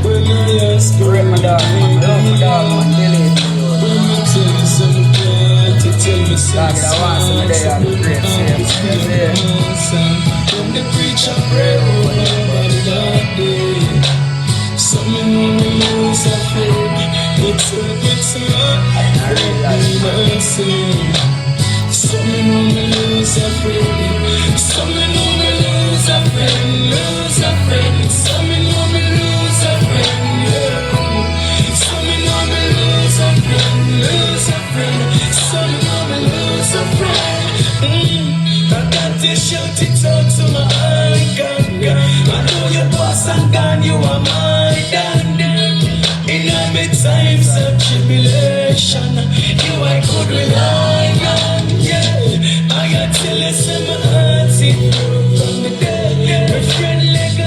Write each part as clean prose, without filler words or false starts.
When I ask you, Rip my dog, man. Love my dog, man. Delete me, yo. when me tell you something, you tell me Dog, something. I want some of they are the great same, man. You see? When the preacher Just pray pray over over them, but that day, some know me lose a friend. It's hard, in a real let life, me man. not say. Some know me lose a friend. Some know me lose a friend, lose a friend. Some know me lose a friend, yeah. Some know me lose a friend, lose a friend. Some know me lose a friend. I got to shout it out to my icon. I know your boss and gone, you are my dad. In all my times of tribulation, you I could rely on, yeah. I got to listen my heart's in from the dead. My friend like a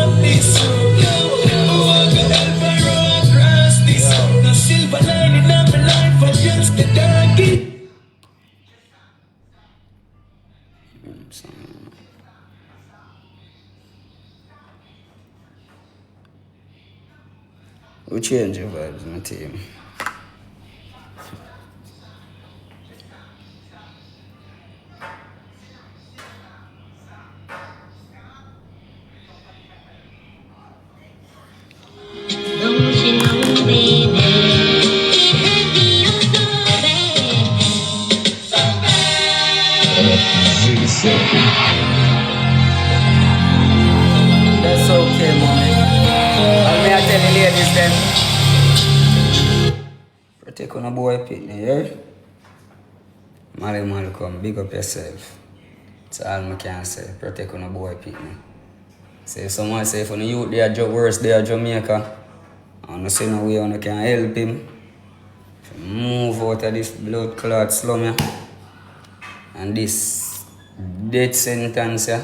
up this oh, I got ever roll across this. No silver lining of my life, but just the darky. We change your vibes, my team. Don't you know, baby? That's okay, mommy. And may I tell the ladies then, protect on a boy pitney, yeah? Mally Malcolm, big up yourself. That's all I can say. Protect on a boy pitney. Say if someone say if on the youth they are worse, they are Jamaica. I don't see no way I can help him. Move out of this blood clot slum, yeah? And this death sentence, yeah?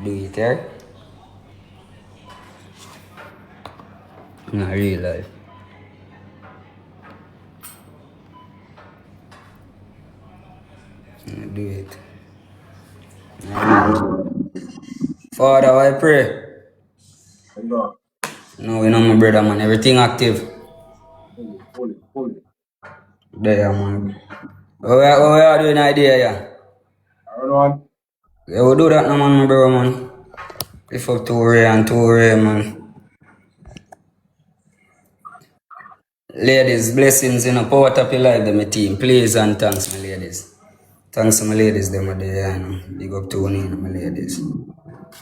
Do it, yeah? In real life. Do it. Father, I pray. No, you know my brother, man. Everything active. There, man. What we are doing idea, yeah? Yeah, we do that now, man, my brother, man. Lift up Toure and Toure, man. Ladies, blessings in a power tap your life, them, my team. Please and thanks, my ladies. Thanks to my ladies, them, are there, and big up to my ladies.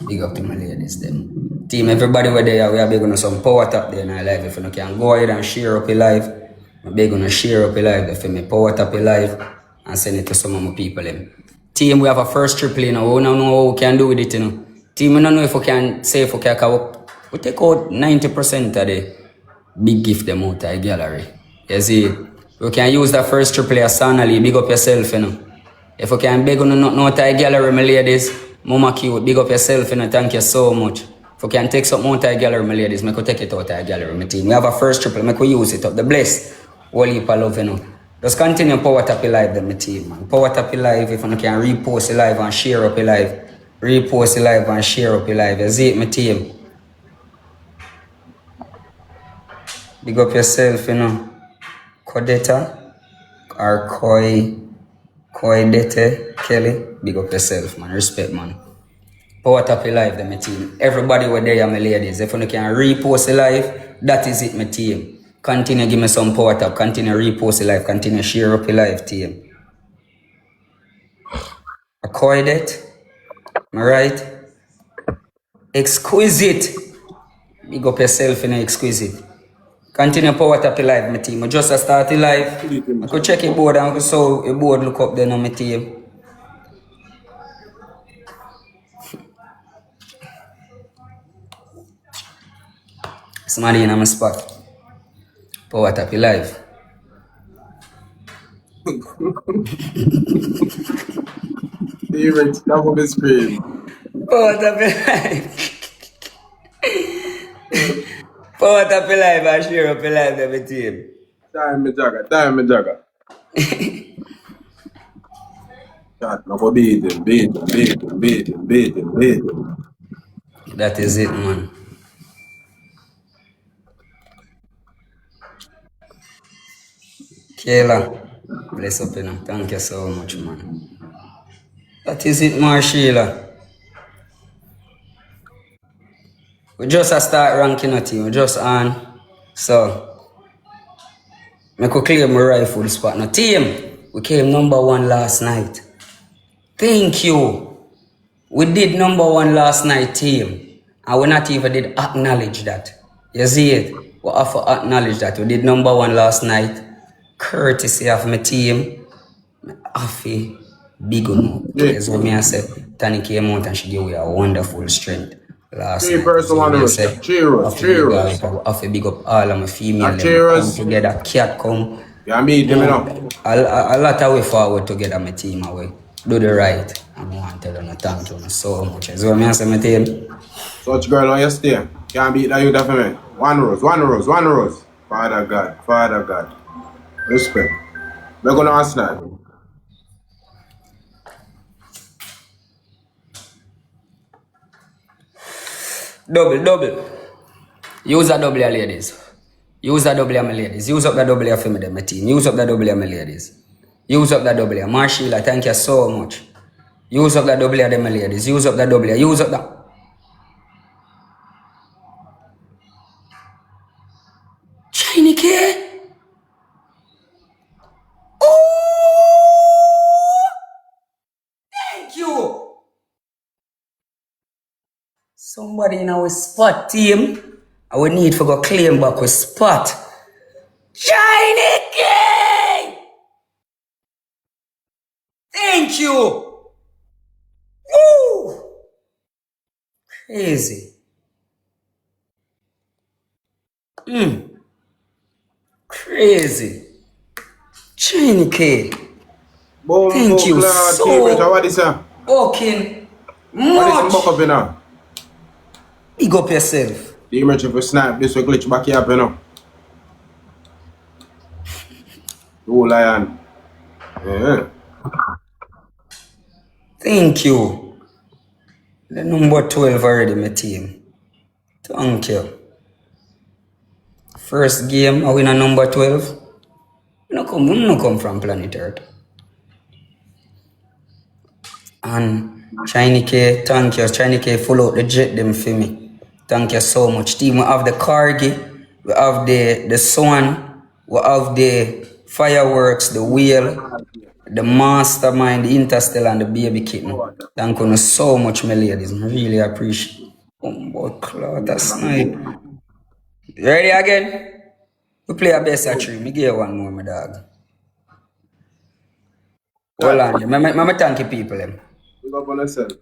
Big up to my ladies, them. Team, everybody were there, we are big on some power tap there in our life. If you can go ahead and share up your life, I'm big on to share up your life. If you power tap your life and send it to some of my people. Them. Team, we have a first triple, you know. We don't know what we can do with it, you know. Team, we don't know if we can say if we can. We take out 90% of the big gift them out of the gallery. You see, we can use that first triple as Sanally, big up yourself, you know. If we can beg on nothing out of the gallery, my ladies, Mama cute, big up yourself, you know, thank you so much. If we can take something out of the gallery, my ladies, make we take it out of the gallery, my team. We have a first triple, make we use it up. The bless, all heap of love, you know. Just continue power tap your life, then, my team, man. Power tap your life, if you can repost your life and share up your life. Repost your life and share up your life. You see it, my team. Big up yourself, you know. Codetta or Coidete Kelly. Big up yourself, man. Respect, man. Power tap your life, then, my team. Everybody were there, my ladies. If you can repost your life, that is it, my team. Continue give me some power tap. Continue repost your life. Continue share up your life, team. A Coidete. Am I right? Exquisite. Big up yourself, you know, exquisite. Continue power tap your life, my team. I just start your life. I could check your board and I could saw your board look up there on my team. Somebody in my spot. Power tap your life. Favorite stuff of the screen. Power tap your life. Power tap your life and share up your life, my team. Time me jagger. Chat, no go beat him. That is it, man. Kayla, bless up, you know. Thank you so much, man. That is it, Sheila. We just a start ranking a team. We just on. So, I could clear my rifle spot. Now, team, we came number 1 last night. Thank you. We did number 1 last night, team. And we not even did acknowledge that. You see it? We have to acknowledge that. We did number 1 last night. Courtesy of my team. I have to big on. That's what I say. Tani came out and she gave me a wonderful strength last night. Cheers, cheers. I have to big up all of my female. Cheers. Come together. Cat come. Yeah, me, them know. A lot of way forward together, my team away. Do the right. I want to tell you thank you so much. So I say my team. Such girl on your stay. Can't beat that you definitely. One rose. Father God. Respect. We're gonna ask that. Double. Use that double, ladies. Use that double, my ladies. Use up that double for me, my team. Use up that double, my ladies. Use up that double. Marshall, thank you so much. Use up that double, my ladies. Use up that double. Use up that. Shiny K. Oh! Thank you. Somebody in our spot team. I would need to go claim back with spot. Shiny K! Thank you! Woo! Crazy. Crazy. Shiny K. Thank you so What is that? fucking What is much. up, you know? Big up yourself. The image if we snap this will glitch back here up, you know. Oh, lion. Yeah. Thank you. The number 12 already, my team. Thank you. First game, I win a number 12. We no come from planet Earth. And Shiny K, thank you. Shiny K, follow out the jet them for me. Thank you so much. Team, we have the Cargi, we have the Swan, we have the Fireworks, the Wheel, the Mastermind, the Interstellar, and the Baby Kitten. Thank you so much, my ladies. I really appreciate it. Oh, boy, Claude, that's nice. You ready again? We play a best of 3. Me give you one more, my dog. Hold on. I thank you, people. Big up on yourself.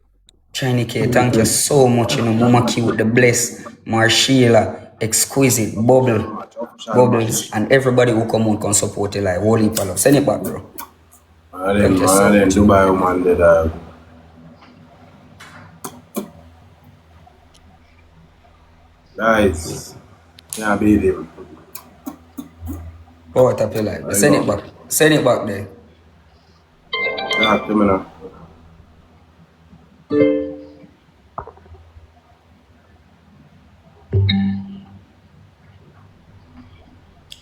Shiny K, thank you so much. You know, Mama Cute, The Bless, Marshilla, Exquisite, Bubbles, and everybody who come out can support you like Holy Palo. Send it back, bro. Thank you so much. Dubai man did Nice. Yeah, beat him. Power tap your life. Send it back. Send it back there. Yeah, come on now.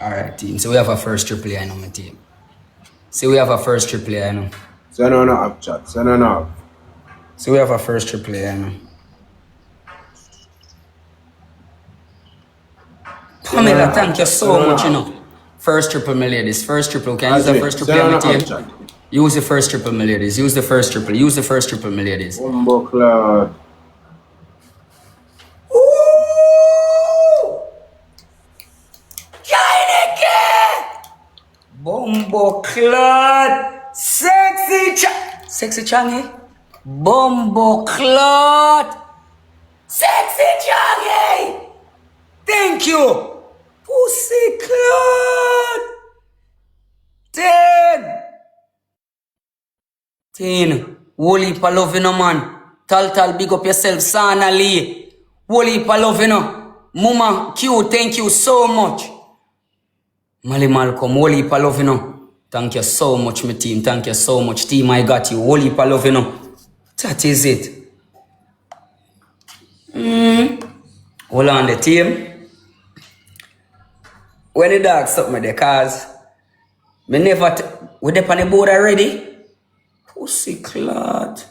Alright, team. So we have a first triple A, I know, my team. So we have a first triple A, I know. Send on up, chat. Send on up. So we have a first triple A, I know. Pamela, thank you so much, you know. First triple, my ladies. First triple. Can you use the first triple, my team? Use the first triple, my ladies. Use the first triple. Use the first triple, my ladies. Bumbo Cloud. Bumbo Clot, sexy Changi, Bumbo Clot, sexy Changi. Thank you, Pussy Clot. 10. Wally Palovino man. Tal, big up yourself, Sana Lee. Wally Palovino, Mama Q, thank you so much. Mali Malcolm, Wally Palovino. Thank you so much, my team. Thank you so much, team. I got you. Wally Palovino. That is it. Hold on the team. When the dog suck me the cause me never we dey on the board already. Pussy clot.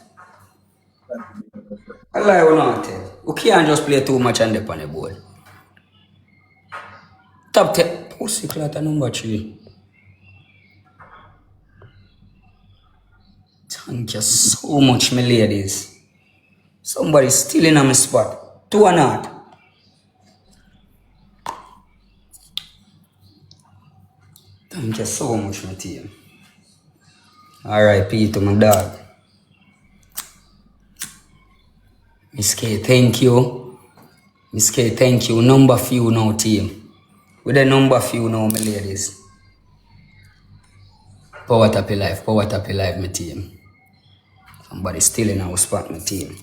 I lie or not tell. You can't just play too much and dey on the board. Top 10. Pussy clot at number 3. Thank you so much, my ladies. Somebody stealing on my spot. 2 or not. Thank you so much, my team. R.I.P. to my dog. Miss K, thank you. Miss K, thank you. Number few now, team. With the number few now, my ladies. Power tap your life, my team. Somebody stealing our spot, my team.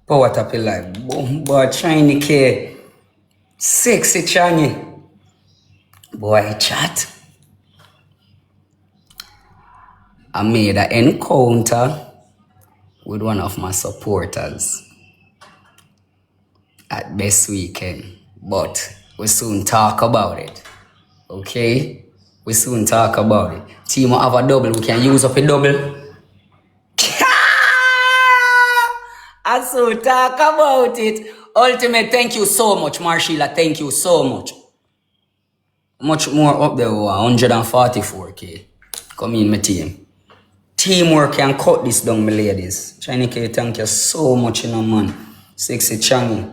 Power tap your life. Boom, boy, Chiny K. Sexy Chiny. Boy, chat. I made an encounter with one of my supporters at this weekend. But we soon talk about it. Okay? We soon talk about it. Team will have a double. We can use up a double. I soon talk about it. Ultimate, thank you so much. Marshilla, thank you so much. Much more up there, 144k. Come in, my team. Teamwork can cut this down, my ladies. Chiny K, thank you so much, you know, man. Sexy Changi.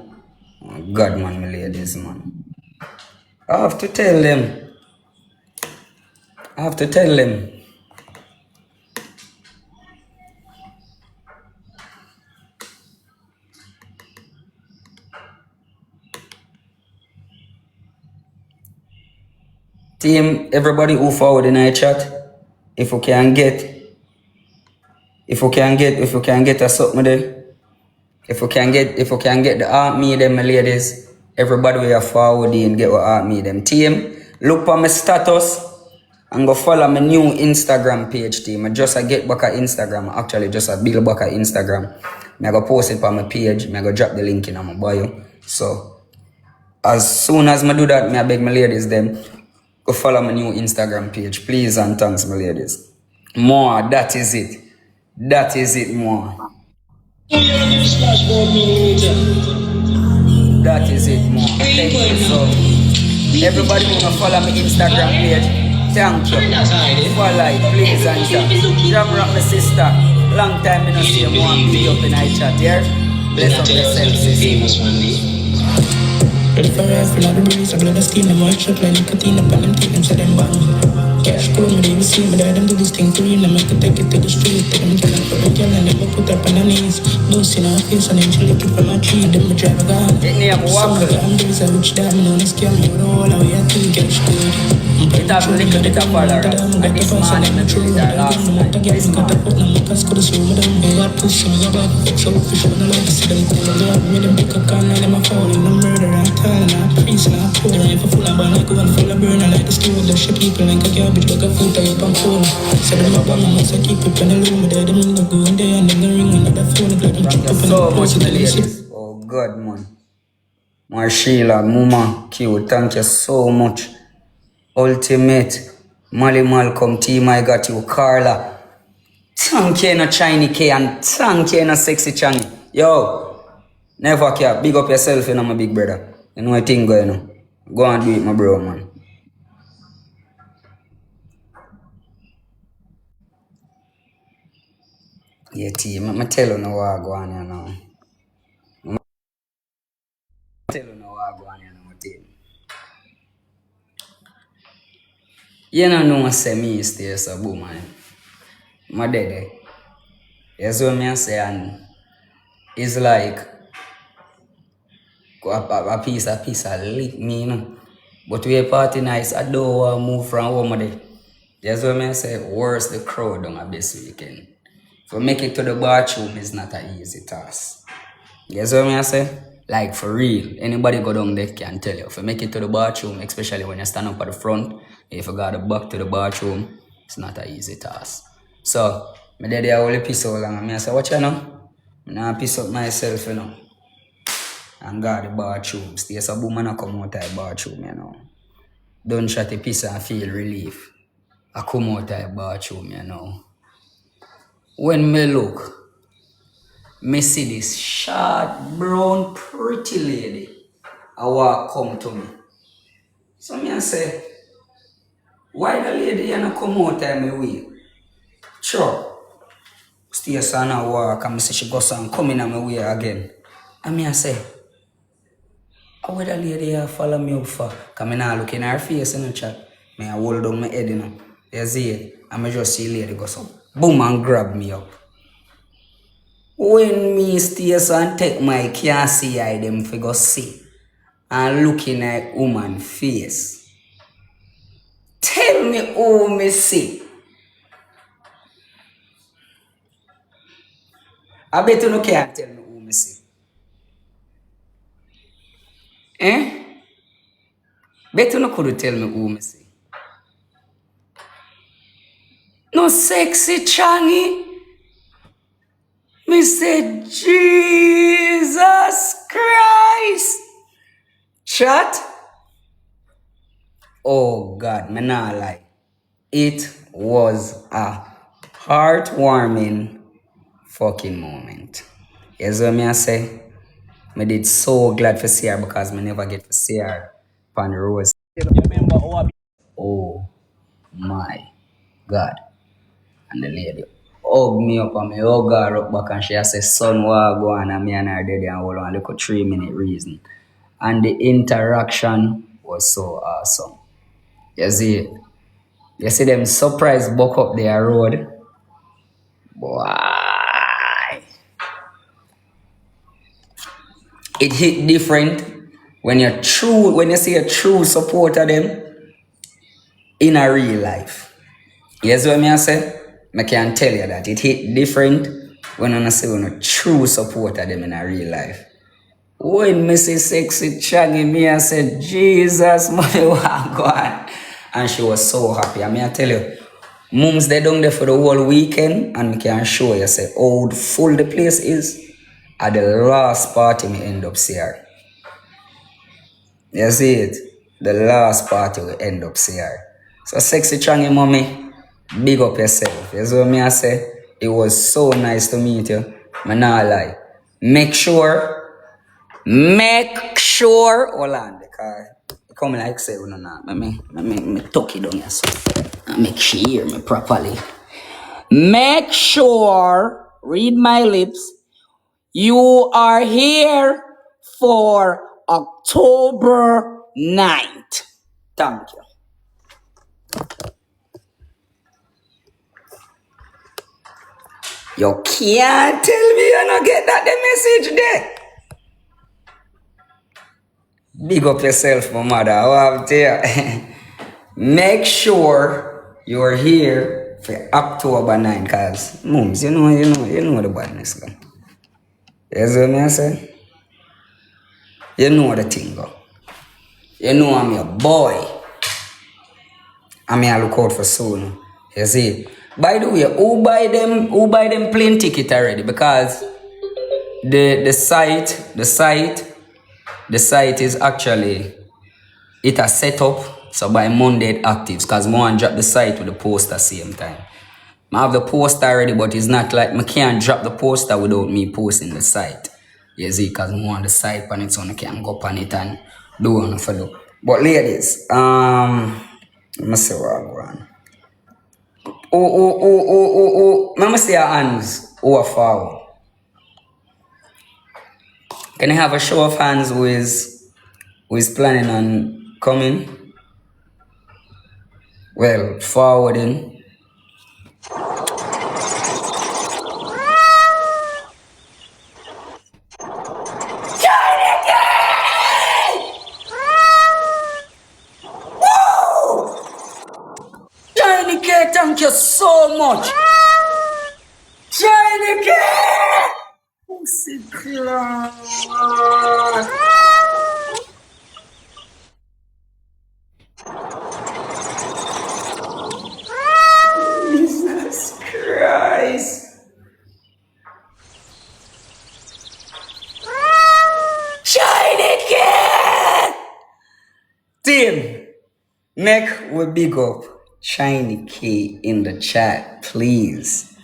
Oh, God, man, my ladies, man. I have to tell them. Team, everybody who forward in our chat, if we can get a something there, if we can get the art me them, my ladies, everybody we are forward in get what art me them. Team, look for my status and go follow my new Instagram page, team. I just get back at Instagram, actually just build back at Instagram. I go post it on my page, I go drop the link in my bio. So as soon as I do that, I beg my ladies them go follow my new Instagram page, please and thanks, my ladies. More, that is it. That is it, more. That is it, more. Thank you so much. Everybody wanna follow my Instagram page. Thank you. Follow it, please and thanks. Jam rock my sister. Long time I don't see you more video up in our chat here. Bless up yourself, sister. Ready for rifle on the breeze, I blood the steam, them white shot like nicotine, up on them take them, say them bang. Cash crew, me they will see me there, them do this thing to real, them make it take it to the street, take them kill them for the girl, and them put up on their knees. Those in our face, and then she lick it from my tree, them me drive a gun. Some of them days, I reach down, me know they scare me, with all the way I think it's good. It have a little bit of follower, and this man in the truth, I last night. This man. So much, ladies. Oh God, man. Marshilla, Muma, Q, thank you so much. Ultimate, Molly Malcolm, team, I got you. Carla, thank you, no Chiny K, and thank you, no Sexy Changi. Yo, never care. Big up yourself, you know, my big brother. You know what thing going on. Go and do it, my bro, man. Yeah, team, I'm tell you no what I go on here now. I'm tell you no what I go on here now, team. You know I say me stay so boom, man. My daddy. That's what I say, and it's like a piece of lick me, you know. But we a party nice, I don't want to move from home there. That's what I say, worse the crowd on this weekend. For make it to the bathroom is not an easy task. That's what I say. Like for real. Anybody go down there can tell you. If you make it to the bathroom, especially when you stand up at the front, if you got to back to the bathroom, it's not an easy task. So, my daddy I only piss out and I say, what you know? I not piss up myself, you know. And got the bathroom. Stay so boom and I come out of the bathroom, you know. Don't try to piss and feel relief. I come out of the bathroom, you know. When me look, me see this short, brown, pretty lady. I walk come to me. So me I say, why the lady you not come out of my way? Sure. Stay so and I walk and me see she goes and come in on my way again. And me I say, how the lady here follow me up for? Because I not look in her face in the chat. I hold down my head, you know. You see it? And I just see the lady go so boom and grab me up. When me stay so and take my can't see eye them figure see and looking at woman face. Tell me who me see. I bet you no can't tell me who me see. Eh? Bet you no could tell me who me see. No sexy Changi. Me say, Jesus Christ. Chat. Oh God, me not lie. It was a heartwarming fucking moment. Here's what me I say. Me did so glad for see her because me never get to see her on the road. Oh my God. And the lady hug me up and me hug her up back and she said, son, what go on? And me and her did and hold on like a 3-minute reason. And the interaction was so awesome. You see it? You see them surprise buck up their road? Boy. It hit different when you see a true supporter them in a real life. Here's what me I say? I can tell you that it hit different when I see a true supporter them in a real life. When me see sexy Changi, me I said, Jesus, money want go on. And she was so happy. I mean, I tell you, mums they down there for the whole weekend and me can show you say how full the place is. At the last party me end up see her. You see it? The last party we end up see her. So sexy Changi mommy, big up yourself. You see what me I say? It was so nice to meet you. Me not lie. Make sure, hold on, because come like say, no, me tuck it down here so and make she hear me properly. Make sure, read my lips, you are here for October 9th. Thank you. You can't tell me you don't get that the message there. Big up yourself, my mother. I have to tell you. Make sure you're here for October 9th, because mums, you know the badness. Go. You see what I say? You know the thing, go. You know I'm your boy. I look out for soon. You see? By the way, who buy them plane ticket already? Because the site is actually it has set up, so by Monday it actives because I want to drop the site with the poster same time. I have the poster already, but it's not like I can't drop the poster without me posting the site. You see, because I want the site on its own, I can go up on it and do one for look. But ladies, let me see where I'm going. Let me see your hands over forward. Can I have a show of hands who is planning on coming? Well, forwarding. Thank you so much. Shiny K! Jesus Christ. Shiny Kid! Team, make we big up Shiny K in the chat, please.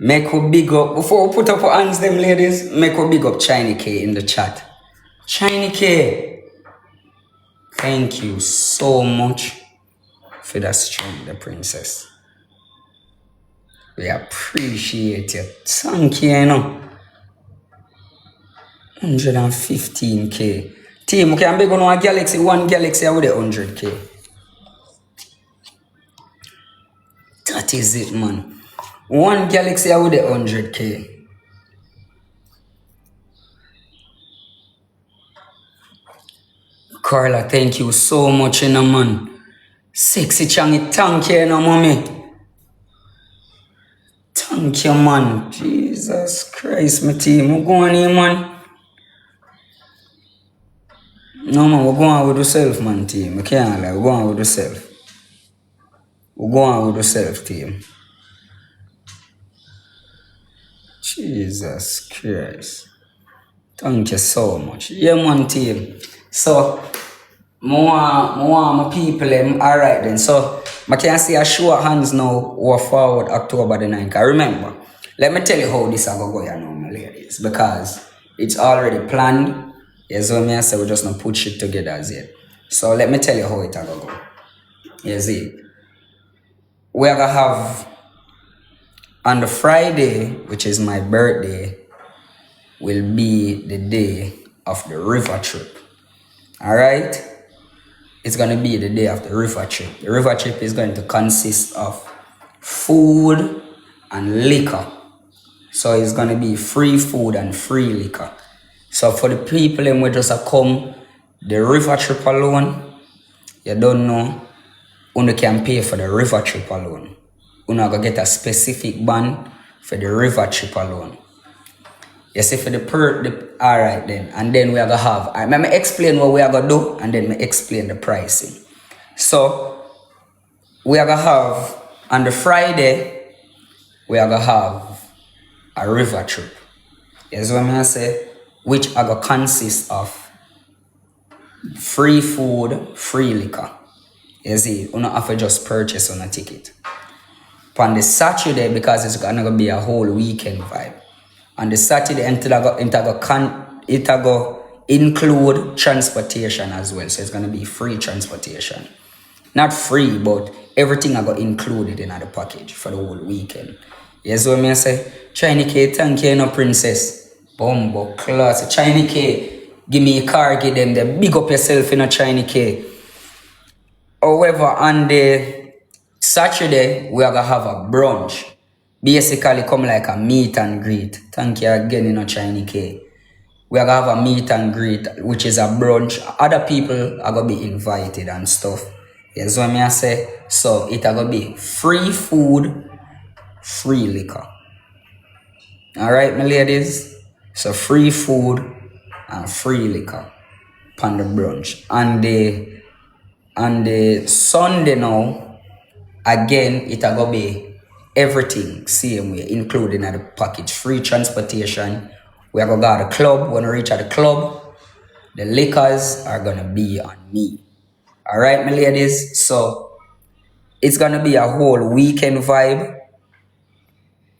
Make we big up, before we put up our hands, them ladies, make we big up Shiny K in the chat. Shiny K, thank you so much for that stream, the princess. We appreciate you. Thank you, you know. 115k. Team, we can be going on a Galaxy, one Galaxy with 100k. That is it, man. One Galaxy with 100k. Carla, thank you so much, you know, man. Sexy Changi, thank you, you know, mommy. Thank you, man. Jesus Christ, my team. We're going in, man. No, man, we're going with yourself, man, team. We can't lie. We're going with yourself. We're going with yourself, team. Jesus Christ. Thank you so much. Yeah, man, team. So, more my people, alright then. So, I can see a show of hands now or forward October the 9th. I remember, let me tell you how this is going to go, you know, my ladies. Because it's already planned. Yes, what I say, we just not put shit together as yet. So, let me tell you how it's going to go. You see, we are going to have on the Friday, which is my birthday, will be the day of the river trip. Alright? It's going to be the day of the river trip. The river trip is going to consist of food and liquor. So it's going to be free food and free liquor. So for the people who will just come, the river trip alone, you don't know, you can pay for the river trip alone. You going to get a specific band for the river trip alone. You see, for the alright then, and then we are going to have, let me explain what we are going to do, and then me explain the pricing. So, we are going to have, on the Friday, we are going to have a river trip. Here's what I say, which are going to consist of free food, free liquor. You see, you don't have to just purchase on a ticket. On the Saturday, because it's going to be a whole weekend vibe. On the Saturday, it go include transportation as well. So it's going to be free transportation. Not free, but everything I got included in the package for the whole weekend. Yes, what I say? Shiny K, thank you, no princess. Bumbo class. Shiny K, give me a car, give them the big up yourself in a Shiny K. However, on the Saturday, we are going to have a brunch. Basically come like a meet and greet. Thank you again, you know, Shiny K. We are going to have a meet and greet, which is a brunch. Other people are going to be invited and stuff. Yes, what I say? So, it's going to be free food, free liquor. Alright, my ladies? So, free food and free liquor on the brunch. And the Sunday now, again, it's going to be everything same way, including at the package. Free transportation. We are going to go to the club. When we reach at the club, the liquors are going to be on me. Alright, my ladies? So, it's going to be a whole weekend vibe.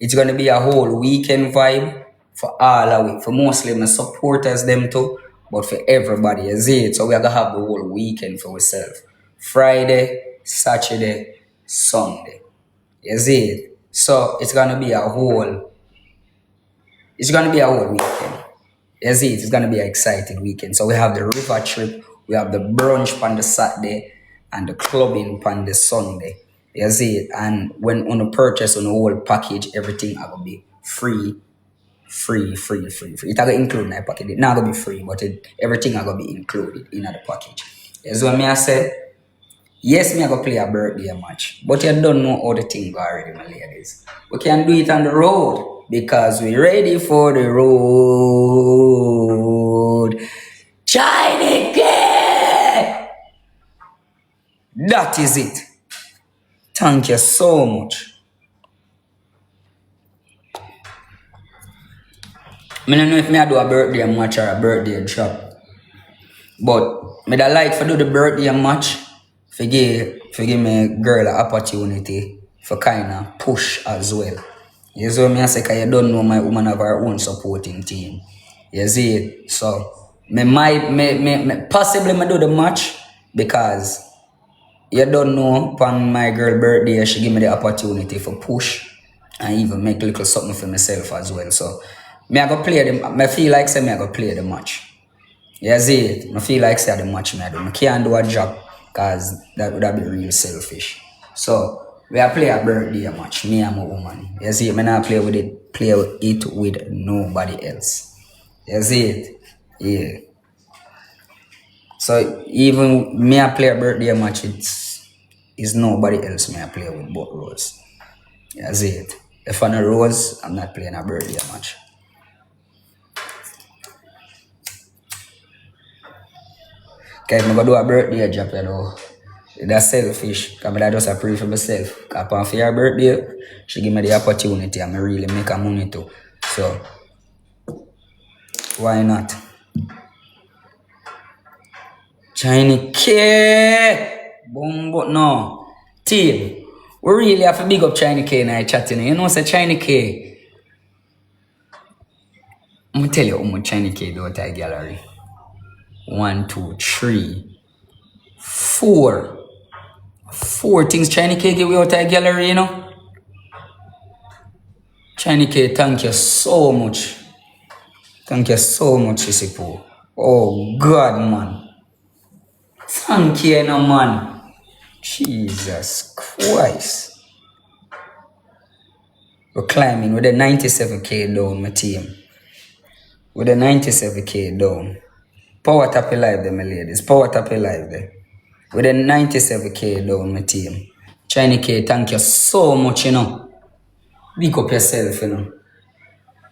It's going to be a whole weekend vibe for all of it. For mostly my supporters, them too. But for everybody, you see it? So, we are going to have the whole weekend for ourselves. Friday, Saturday, Sunday. You see it? So it's gonna be a whole weekend. You see it? It's gonna be an exciting weekend. So we have the river trip, we have the brunch on the Saturday, and the clubbing on the Sunday. You see it? And when on the purchase on the whole package, everything are gonna be free. It are gonna include my package. It's not gonna be free, but everything are gonna be included in the package. You see what I say? Yes, me I go play a birthday match, but you don't know how the thing go already, my ladies. We can do it on the road. because we're ready for the road. Chineke! That is it. Thank you so much. I don't know if I do a birthday match or a birthday drop. But I like to do the birthday match for give me girl an opportunity for kind of push as well. You see what I say? Because you don't know my woman have her own supporting team. You see it? So, possibly I do the match because you don't know upon my girl birthday she give me the opportunity for push and even make a little something for myself as well. So, I go play I feel like say I go play the match. You see it? I feel like say the match I do. I can't do a job because that would be real selfish. So we are play a birthday match, me and my woman. You see it? I not play with it with nobody else. You see it? Yeah. So even me I play a birthday match, it's nobody else me I play with but Rose. You see it? If I'm a Rose, I'm not playing a birthday match. Okay, I'm going to do a birthday job, you know. That's selfish, because I just pray for myself. Because upon for your birthday, she give me the opportunity and I really make her money too. So, why not? Chineke! Boom, but no. Team, we really have to big up Chineke in our chatting. You know, say Chineke. I'm going to tell you how much Chineke do at our gallery. 1, 2, 3, 4. 4 things Chineke give out our gallery, you know. Chineke, thank you so much. Thank you so much, Isipo. Oh God, man. Thank you, no man. Jesus Christ. We're climbing with the 97k down, my team. With the 97k down. Power tap live there, my ladies. Power tap live there. With the 97k down, my team. Chineke, thank you so much, you know. Big up yourself, you know.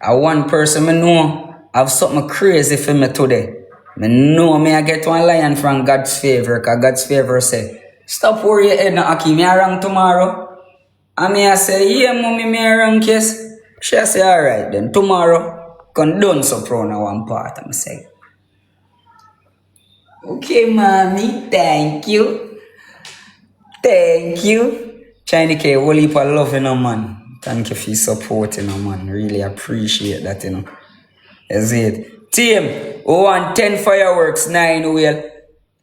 And one person I know have something crazy for me today. I know I get one lion from God's favor, because God's favor say, stop worrying your head now, Aki, me a rank tomorrow. And me I say, yeah, mommy, me a rank, yes. She say, alright then, tomorrow, can done so proud on one part. I say, okay, mommy, thank you. Thank you. Chineke, whole heap of love, you know, man. Thank you for your support, you know, man. Really appreciate that, you know. That's it. Team, we want 10 fireworks, 9 wheel.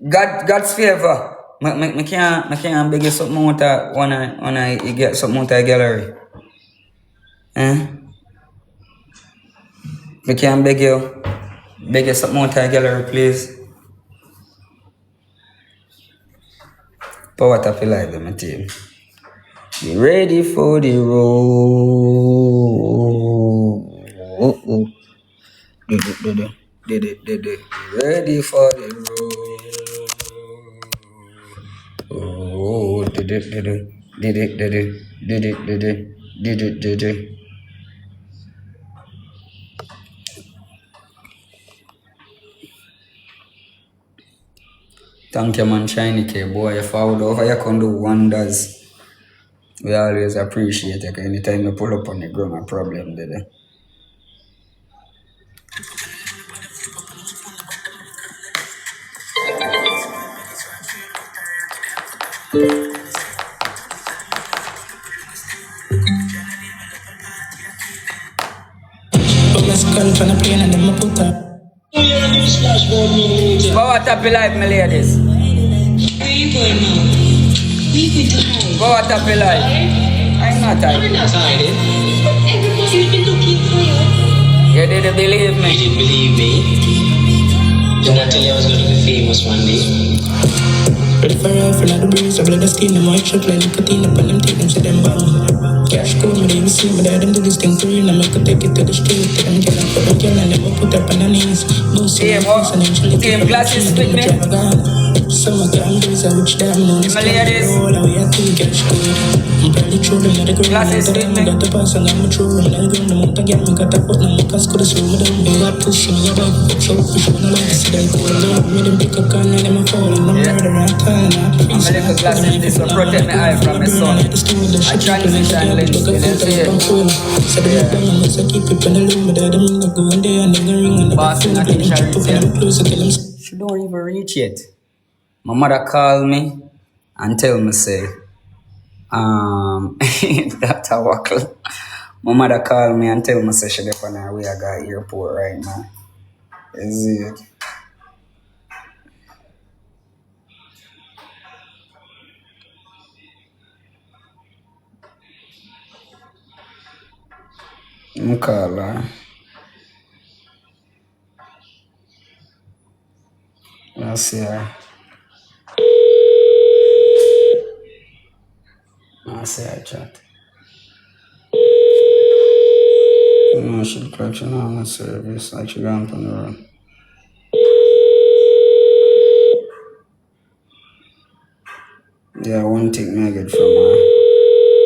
God's favor. I can't beg you something out of wanna get something out of the gallery. I can't beg you something out of the gallery, please. Power tap live, my team. Be ready for the road. Ready for the road. Thank you, man, Chineke, boy. If I would over, you can do wonders. We always appreciate it. Anytime you pull up on the ground, a problem, did it? Power tap live, my ladies. Power tap live. I'm not tired. You're not tired. Everybody's been looking for you. You didn't believe me. You didn't believe me. Did I tell you I was going to be famous one day? for rifle at the breeze. I blood the skin, them white shot like nicotine up on them teeth, them say them bound. Cash code, me they even see me, them do this thing for real. I make her take it to the street, to them girl, I put them girl and never put up on her knees. Boosting Team, my face and then she lick team it up, glasses she with do me. the drive gone. Summer time days, I wish them know it's My ladies. all I we have to get straight. I'm barely through them, let it go. Glasses with me. Got the pass and I'm through them, then ground them out again. Me got a foot, now my cast could have slow me down. They got pushing me above, so push when I like to see them cool down. Me them pick a gun and them a fall, and I'm murder and time. I'm a little glasses, this will protect my eye from the sun. I transition lens, you know, see it. Boston, I think she don't even reach yet. My mother called me and tell me say, Dr. Wackle. My mother called me and tell me say she on her way I got airport right now. Is it? I'm call her. I see her. I see her chat. No, she collection on the service. Like she gone on the road. Yeah, one thing me I get from her.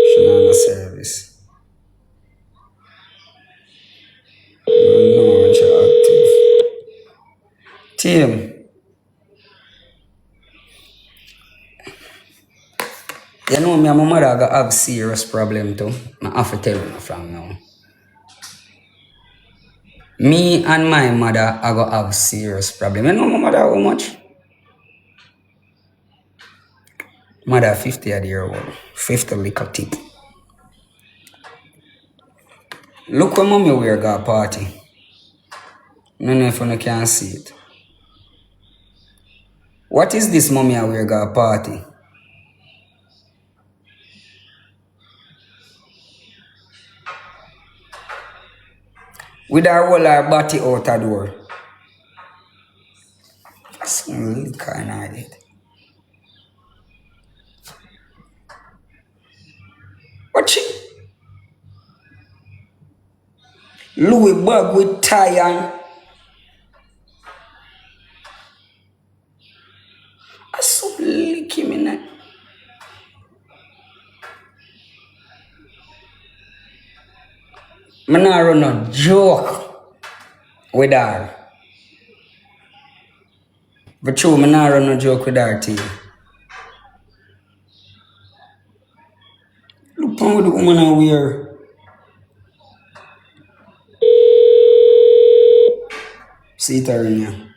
She on the service. I don't know when she active. Team. You know me and my mother got have serious problem too. I have to tell you from now. Me and my mother I got have serious problem. You know my mother how much? Mother 50 a year old. 50 little tip. Look when mommy wear got party. I don't know if you can see it. What is this mommy I wear got party? With her whole her body out the door. Some little kind of it. What she? Louis bag with tie and I so lick him in it. I'm not run no joke with her. But true, I'm not run no joke with her too. Look how the woman I wear. See it her in here.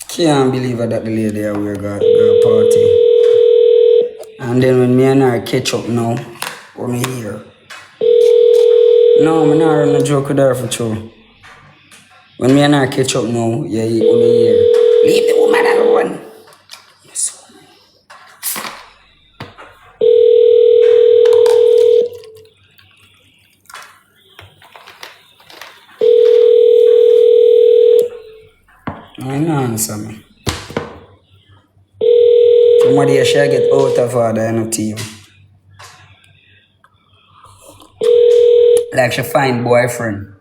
Can't believe that the lady I wear got party. And then when me and her catch up now, when me here. No, I'm not run no joke with her for true. When me and her catch up now, yeah, when me here. Leave the woman alone. I know answer me. Somebody should get out of order in the team. Like she find boyfriend.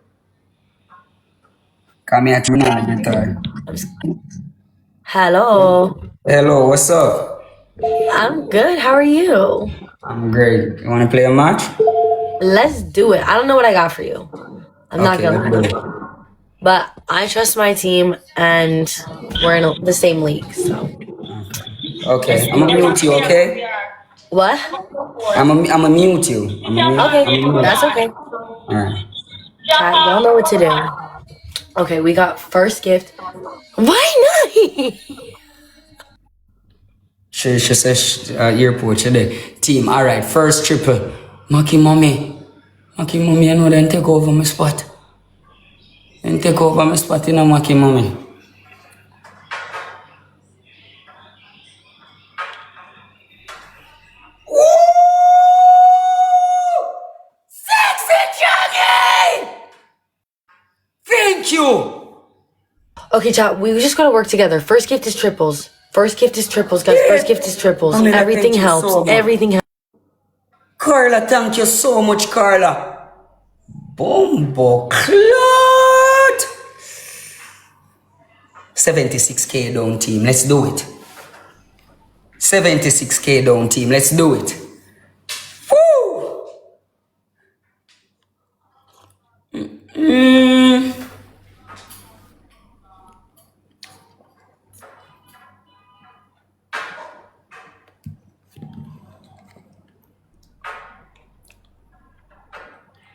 Come here to now get her. Hello. Hello, what's up? I'm good. How are you? I'm great. You wanna play a match? Let's do it. I don't know what I got for you. I'm not Okay, gonna let's do lie. it. But I trust my team and we're in the same league. So Okay, I'm gonna mute you, okay? what? I'm gonna mute you. Okay, that's okay. Alright. Chat, y'all know what to do. Okay, we got first gift. Why not? She says airport today. Team, alright, first triple. Maki mommy, you know then take over my spot. Then take over my spot in a Maki mommy. Sexy Johnny! Thank you! Okay, chat. We just gotta work together. First gift is triples. First gift is triples, guys. First gift is triples. Pamela, Everything thank you helps. so much. Everything helps. Carla, thank you so much, Carla. Bumbo clot. 76k down, team. Let's do it. 76k down, team. Let's do it. Woo!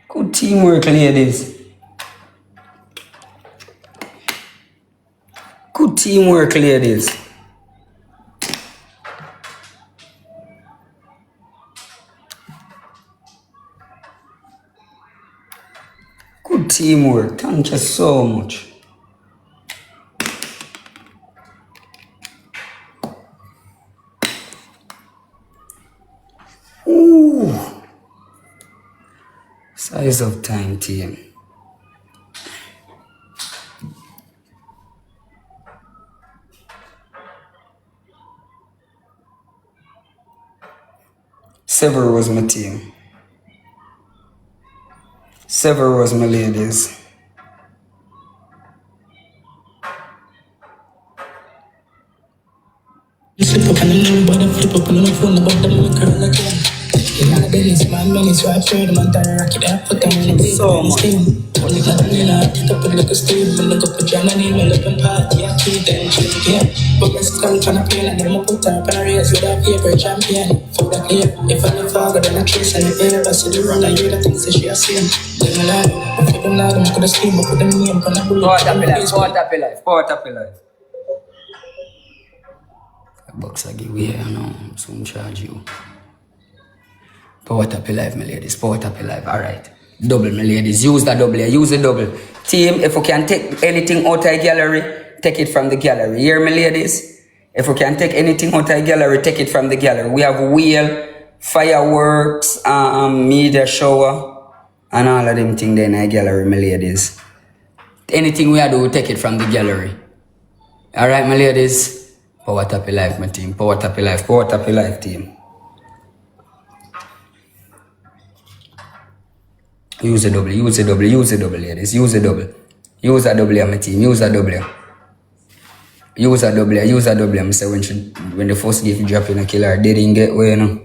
Good teamwork, ladies. Good teamwork, ladies. Good teamwork. Thank you so much. Ooh. Size of time, team. Several was my team. Several was my ladies. Slip up on the new body, flip up on the phone, about them in the curl again. In all the business, man, many, so I pray them and I rock it up, put them in the big skin. Only got them in a hit up with like a steel, when look up a John and in, when up and party, I treat them, yeah. But my skull tryna play, and then I put her up and race with a paper champion. For that clear, if I never forget, then I trace in the air, I see the run, I hear the things that she has seen. Then I lie, if I don't lie, them could have steam, I put them name, and I bullet, Power tap life. Power tap life. Bucks I give away, you know, soon charge you. Power tap life, my ladies. Power tap life. Alright. Double, my ladies. Use the double. Use the double. Team, if we can take anything out of the gallery, take it from the gallery. Hear me, ladies? If we can take anything out of the gallery, take it from the gallery. We have wheel, fireworks, media shower, and all of them things there in the gallery, my ladies. Anything we do, take it from the gallery. Alright, my ladies? Power tap life, my team. Power tap life. Power tap life, team. Use a double, use a double, use a double, ladies. Use a double. Use a double, my team. Use a double. Use a double, use a double. I say when the first gift drop in a killer, they didn't get way, you know.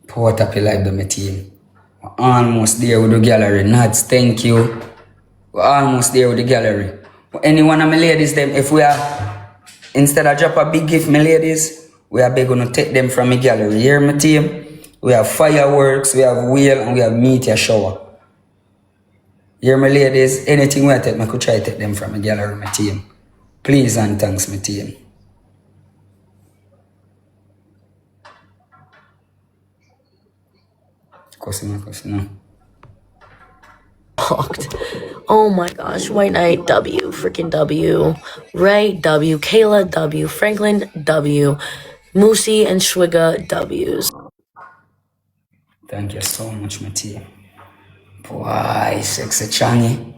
Power tap life, my team. We're almost there with the gallery. Nuts, thank you. We're almost there with the gallery. Any one of my ladies, them, if we are, instead of drop a big gift, my ladies, we are going to take them from the gallery. Here, my team, we have fireworks, we have wheel, and we have meteor shower. Here, my ladies, anything we take, I could try to take them from the gallery, my team. Please and thanks, my team. Cosino. Oh my gosh, White Knight W, freaking W, Ray W, Kayla W, Franklin W, Moosey and Schwiga W's. Thank you so much, my team. Boy, sexy Changi.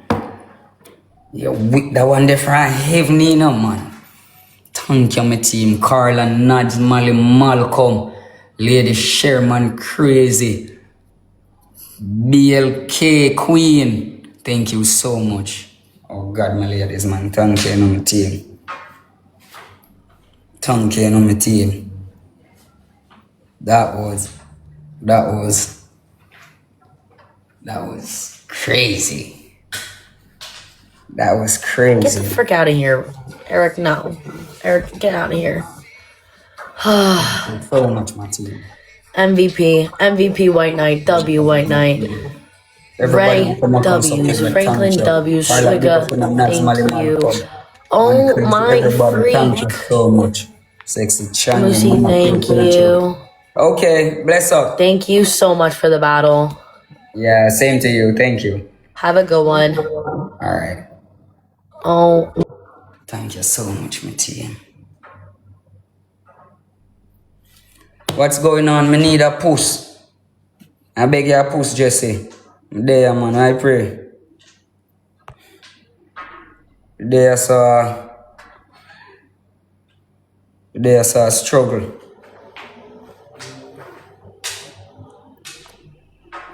You with that one there from heaven, you know, man. Thank you, my team. Carla, Nads, Mali, Malcolm, Lady Sherman, Crazy, BLK, Queen. Thank you so much. Oh God, my ladies, man. Thank you, my team. Thank you, my team. That was crazy. That was Get crazy. the frick out of here. Eric, no. Eric, get out of here. Thank you so much, my team. MVP White Knight, W White Knight. Ray W's, Franklin W's, Schwiga, thank you. Oh my Thank you freak. so much. Sexy Chani. Moosey, thank you. Okay, bless up. Thank you so much for the battle. Yeah, same to you. Thank you. Have a good one. Alright. Oh, Thank you so much, my team. What's going on? Me need a push. I beg you a push, Jesse. I'm there, man. I pray. Today I saw a struggle.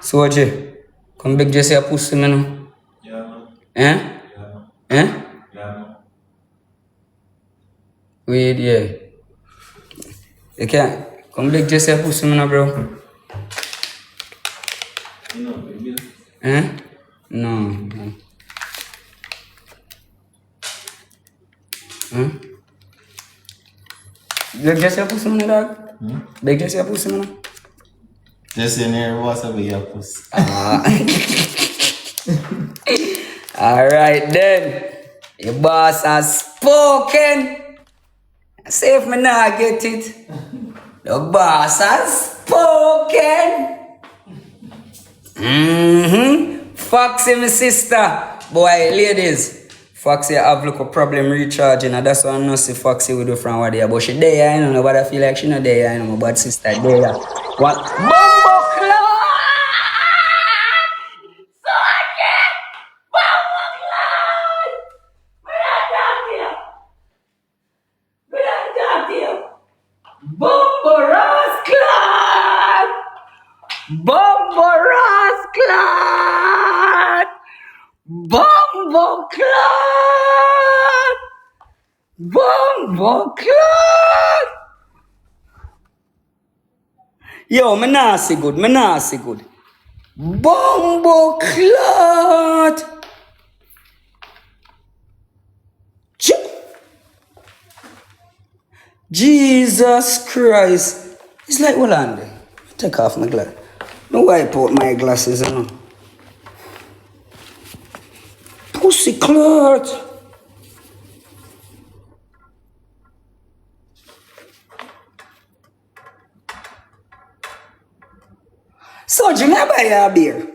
Soji, come back Jesse a pussy me now. Yeah, man. Eh? Yeah, man. Eh? Yeah, man. Wait, yeah. You can't come back Jesse a pussy me now, bro. You know, baby. Eh? No. Huh? Beg Jesse a pussy me now, dog. Beg Jesse a pussy me now. Just in here, what's up with your pussy? Alright then. Your boss has spoken. See if me not get it. The boss has spoken. Foxy, my sister. Boy, ladies. Foxy have look a problem recharging, and that's what I know see Foxy will do from what there. But she there, you know, nobody feel like she not there, you know, my bad sister there. What? Bumbo Club! Bumbo Rascal! Bumbo Rascal! Bumbo Club! Bumbo Club! Yo, me nah see good, me nah see good. Bumbo Club! Jesus Christ. It's like, hold on there. Take off my glass. No wipe out my glasses, you know. Pussy clot. So, Jimmy, I buy you a beer.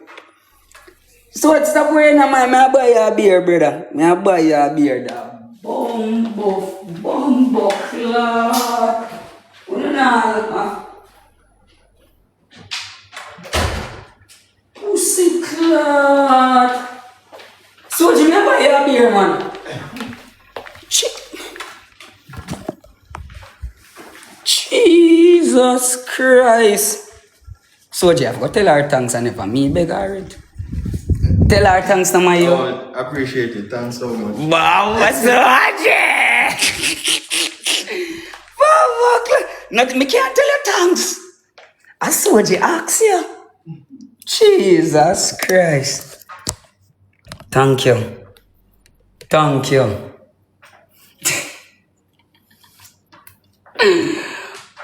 So, what's the point of my buy you a beer, brother? I buy you a beer, dog. Bumbo clot. Pussy clot. So, Jimmy, I buy you a beer, man. Jesus Christ. So, Jeff, go tell her thanks and never me beg her it. Tell her thanks to my you. Oh, I appreciate it. Thanks so much. Wow, what's up, Jeff? Nothing, me can't tell you thanks. I saw you ask you. Jesus Christ. Thank you. Thank you.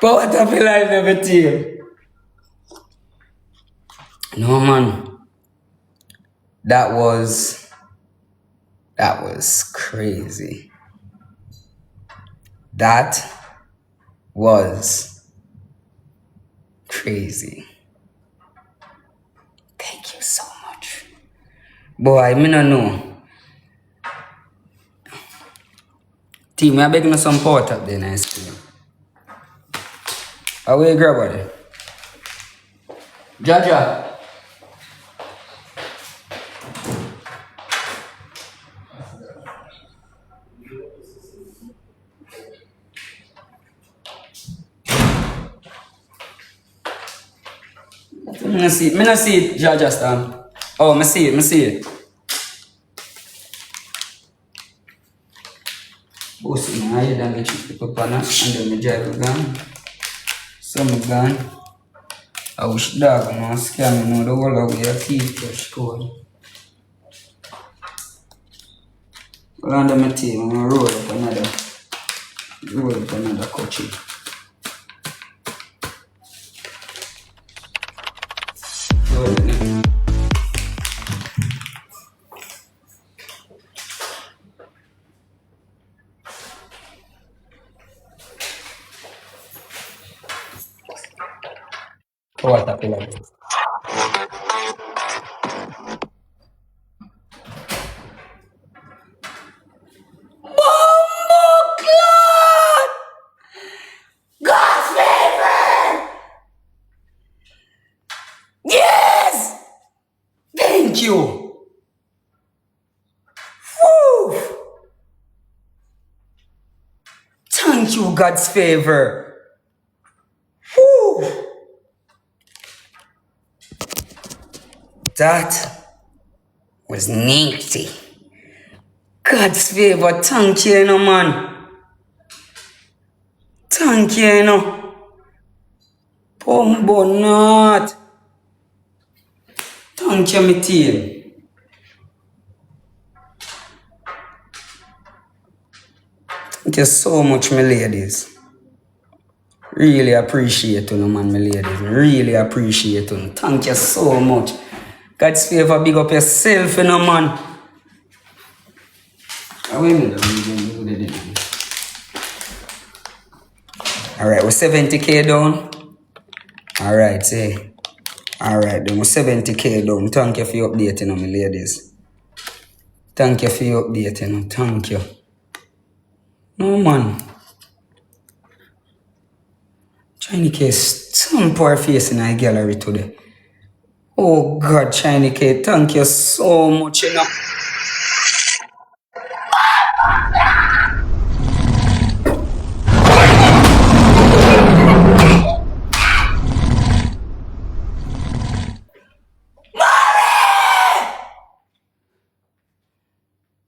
But what I feel like never tell you. No, man. That was crazy. That was crazy. Thank you so much. Boy, me no know. Team, I beg you some pot up there, nice cream. How will you grab it? Jaja. Me not see it, Jaja stand. Oh, me see it. Bossy, I hear them the chip the papa and then me drive a gun. So me gun. I wish dog man scam me know the whole of your teeth cash code. Well under my team, I'm gonna roll up another coaching. What a pillar. God's favorite! Yes! Thank you! Woo! Thank you, God's favor. Woo! That was nifty. God's favor, thank you, man. Thank you, Pombo not. Thank you, my team. Thank you so much, my ladies. Really appreciate you, man, my ladies. Really appreciate you. Thank you so much. God's favor, big up yourself, man. Alright, we're 70k down. Alright, say. Alright, then we're 70k down. Thank you for your updating, my ladies. Thank you for your updating. Thank you. No, man. Chinese K stamp our face in our gallery today. Oh God, Chinese K, thank you so much,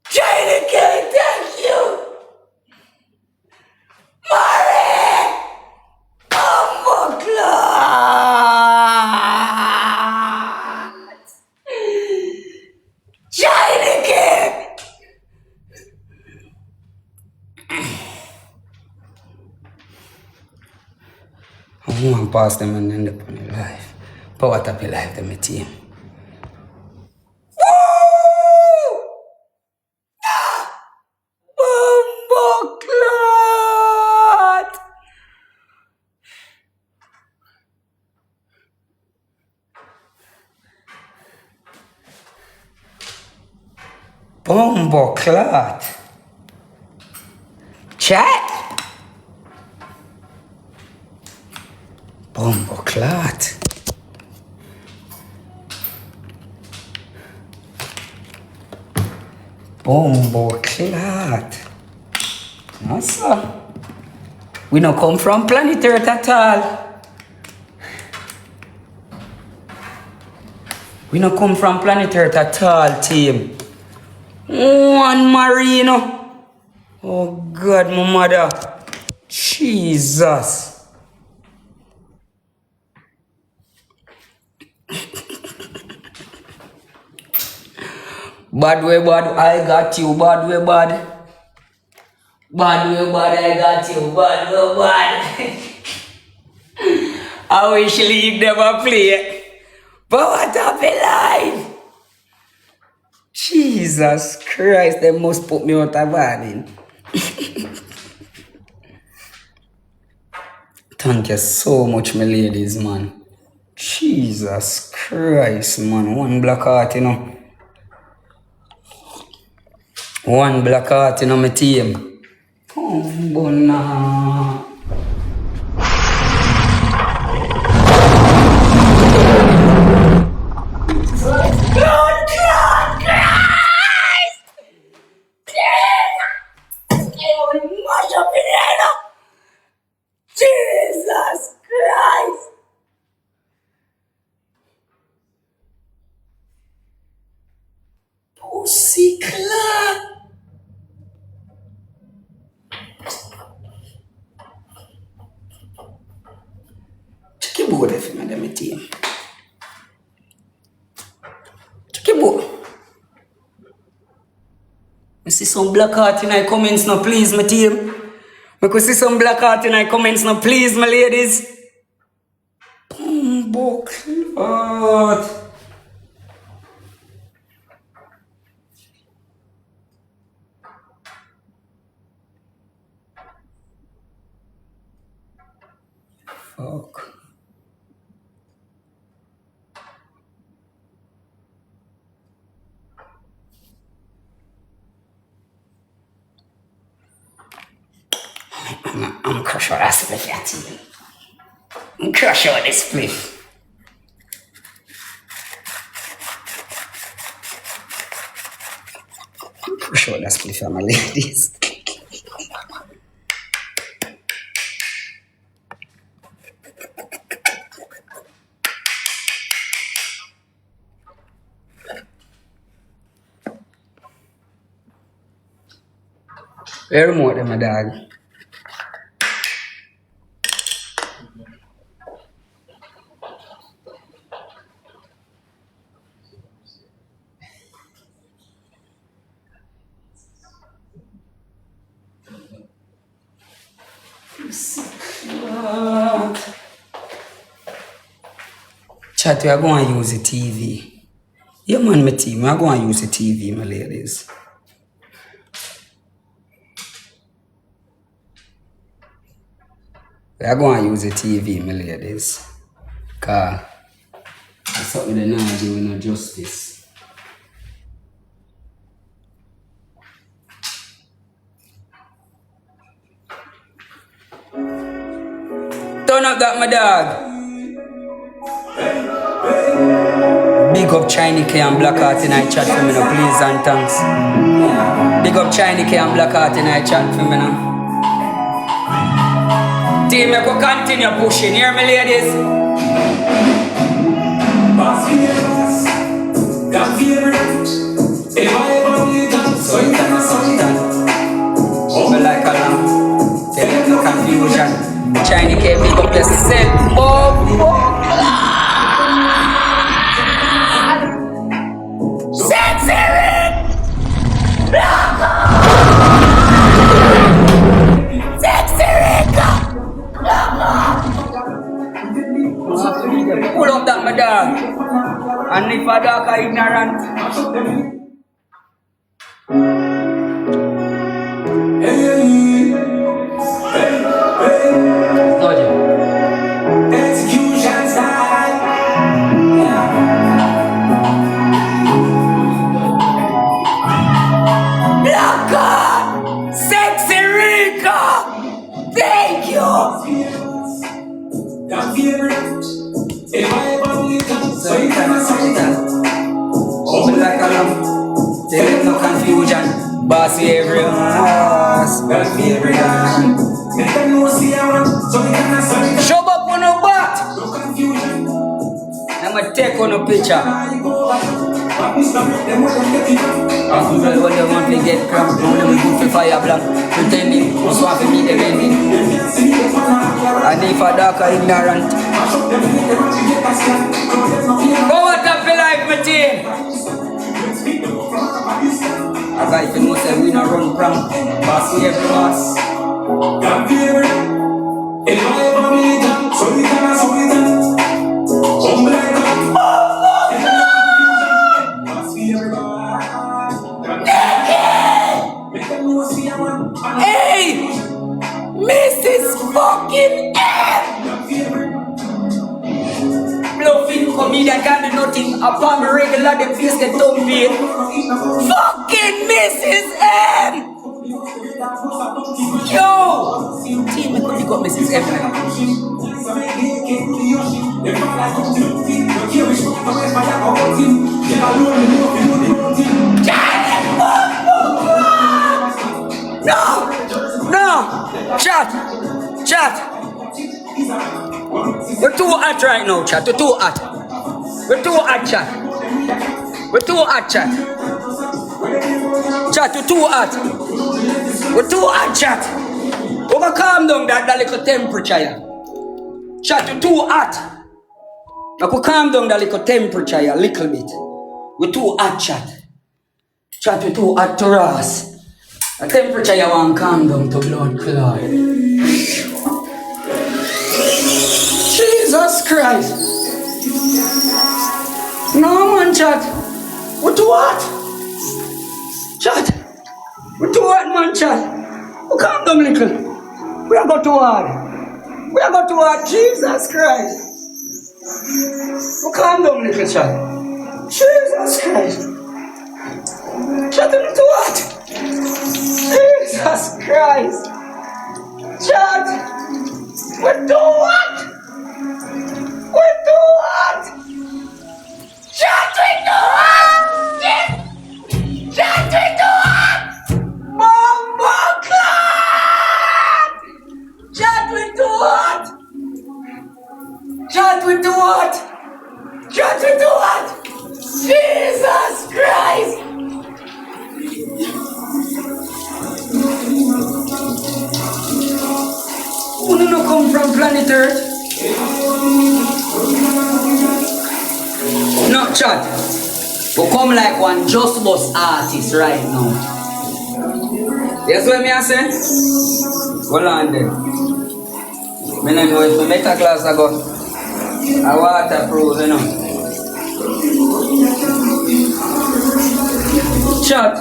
Chinese K, thank you. Chinese K. I want to pass them and end up on your life. Power tap your life, them, my team. Bumbleclot! Bumbleclot! Chat! Bumbleclot! Bumbleclot! No, sir. We don't come from planet Earth at all. We don't come from planet Earth at all, team. One Marino. Oh God, my mother. Jesus. Bad way, bad, I got you. Bad way, bad. Bad way, bad, I got you. Bad way, bad. I wish League never play. But what a line! Jesus Christ, they must put me out of warning. Thank you so much, my ladies, man. Jesus Christ, man. One black heart, One black heart, my team. Oh, bona. Jesus Christ! Pussy clap! Check your board if you my team. Check your board. I see some black heart in my comments now, please, my team. I could see some black heart in my comments now, please, my ladies. Bumbleclot. Fuck. I'm crush on that spliff, yeah, team. I'm crush on this spliff. I'm crush on that spliff, my ladies. Where remote them, my dog? Chat, we are going to use the TV. Yeah, man, my team, we are going to use the TV, my ladies. We are going to use the TV, my ladies. Because that's something they're not doing no justice. Turn up that, my dog. Big up Chiny K and Black Heart in I chat for me now, please and thanks. Big up Chiny K and Black Heart in I chat for me now. Team, I go continue pushing, hear me ladies? Over like a lamb, take no confusion. Chiny K, big up yourself. Oh. Pull up that, my dog. And if a dog are ignorant. Execution style. Black God! Sexy Rico! Thank you! So you can say that. Open like a lamb. There is no confusion. Bossy everyone. Bossy everyone. Show up on a bat. I'ma take on a picture. When they want to get cramped, when we go for fire black, pretending, just want to meet them ending. And if a dark are ignorant. Go out of your life, my team. I got if you know say we not run prank, bossy everyone. Hey! Mrs. fucking F! Bluffing comedian can't do nothing upon me regular, them face get tongue pain. Fucking Mrs. M! Yo! Team, we could pick up Mrs. M. No! Chat! We're too hot right now, chat. We're too hot, chat. We're too hot, chat. Chat, we're too hot. We're too hot, chat. We're gonna calm down that little temperature, yeah. Chat, we're too hot. Now we calm down that little temperature, yeah, a little bit. We're too hot, chat. Chat, we're too hot to us. The temperature you want calm down to blood clot. Jesus Christ. No man, chat. We're too hot. Chat. We're too hot, man, chat. We calm down little. We are got too hard. Jesus Christ. We calm down little, chat. Jesus Christ. Chat, we're too hot. Jesus Christ! Chad! We're too hot! Chad, we're too hot! Chad, we're too hot! Bomba clap! Chad, we're too hot! Jesus Christ! Who do not come from planet Earth? No, chat. We come like one Just Bus artist right now. That's what me I say? Hold on then. I don't know if the meta class I got a waterproof, you know. Chat.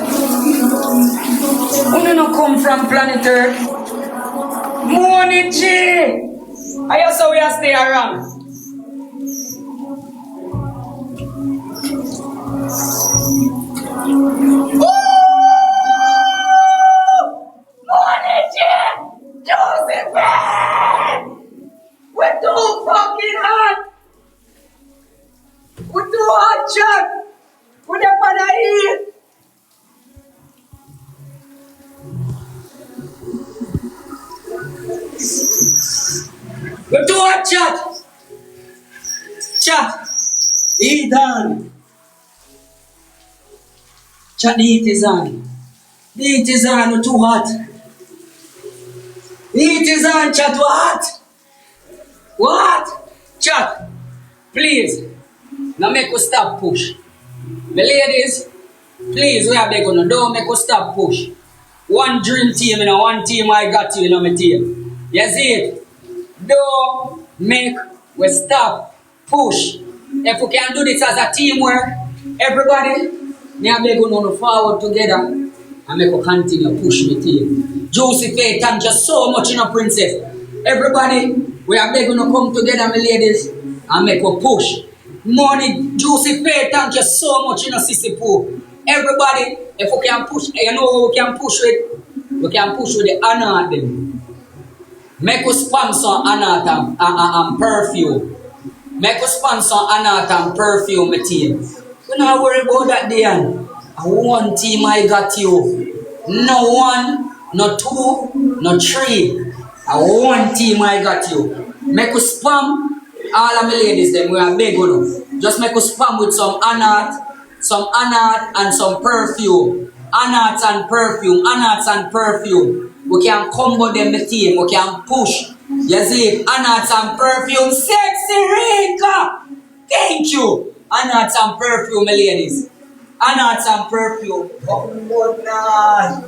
Who do not come from planet Earth? Morning, G! I also we are stay around. Morning, G! Josephine! We're too fucking hot! We're too hot, chat! We're not gonna eat! We're too hot, chat! Chat! Eat on! Chat, the heat is on. The heat is on, we're too hot. The heat is on, chat, what? What? Chat, please, now make us stop push. The ladies, please, we are begging you, don't make us stop push. One dream team, you know, one team I got you, you know, my team. You see it? Don't make we stop push. If we can do this as a teamwork, everybody, we are begging you to forward together and make us continue push the team. Josie Faye, thank you so much, you know, princess. Everybody, we are begging to come together, my ladies, and make a push. Money, Josie Faye, thank you so much, you know, Sissy Pooh. Everybody, if we can push, you know, we can push with the Anna them. Make us sponsor Anna and perfume. Make us sponsor Anna and perfume, my team. You not worry about that, Diane. One team I got you. No one, no two, no three. One team I got you. Make us spam all of my ladies, them we are big enough. Just make us spam with some Anat and some perfume. Anat and perfume. We can combo them the team. We can push. You see, Anat and perfume. Sexy Rika. Thank you. Anat and perfume, my ladies. Anat and perfume. Oh, God.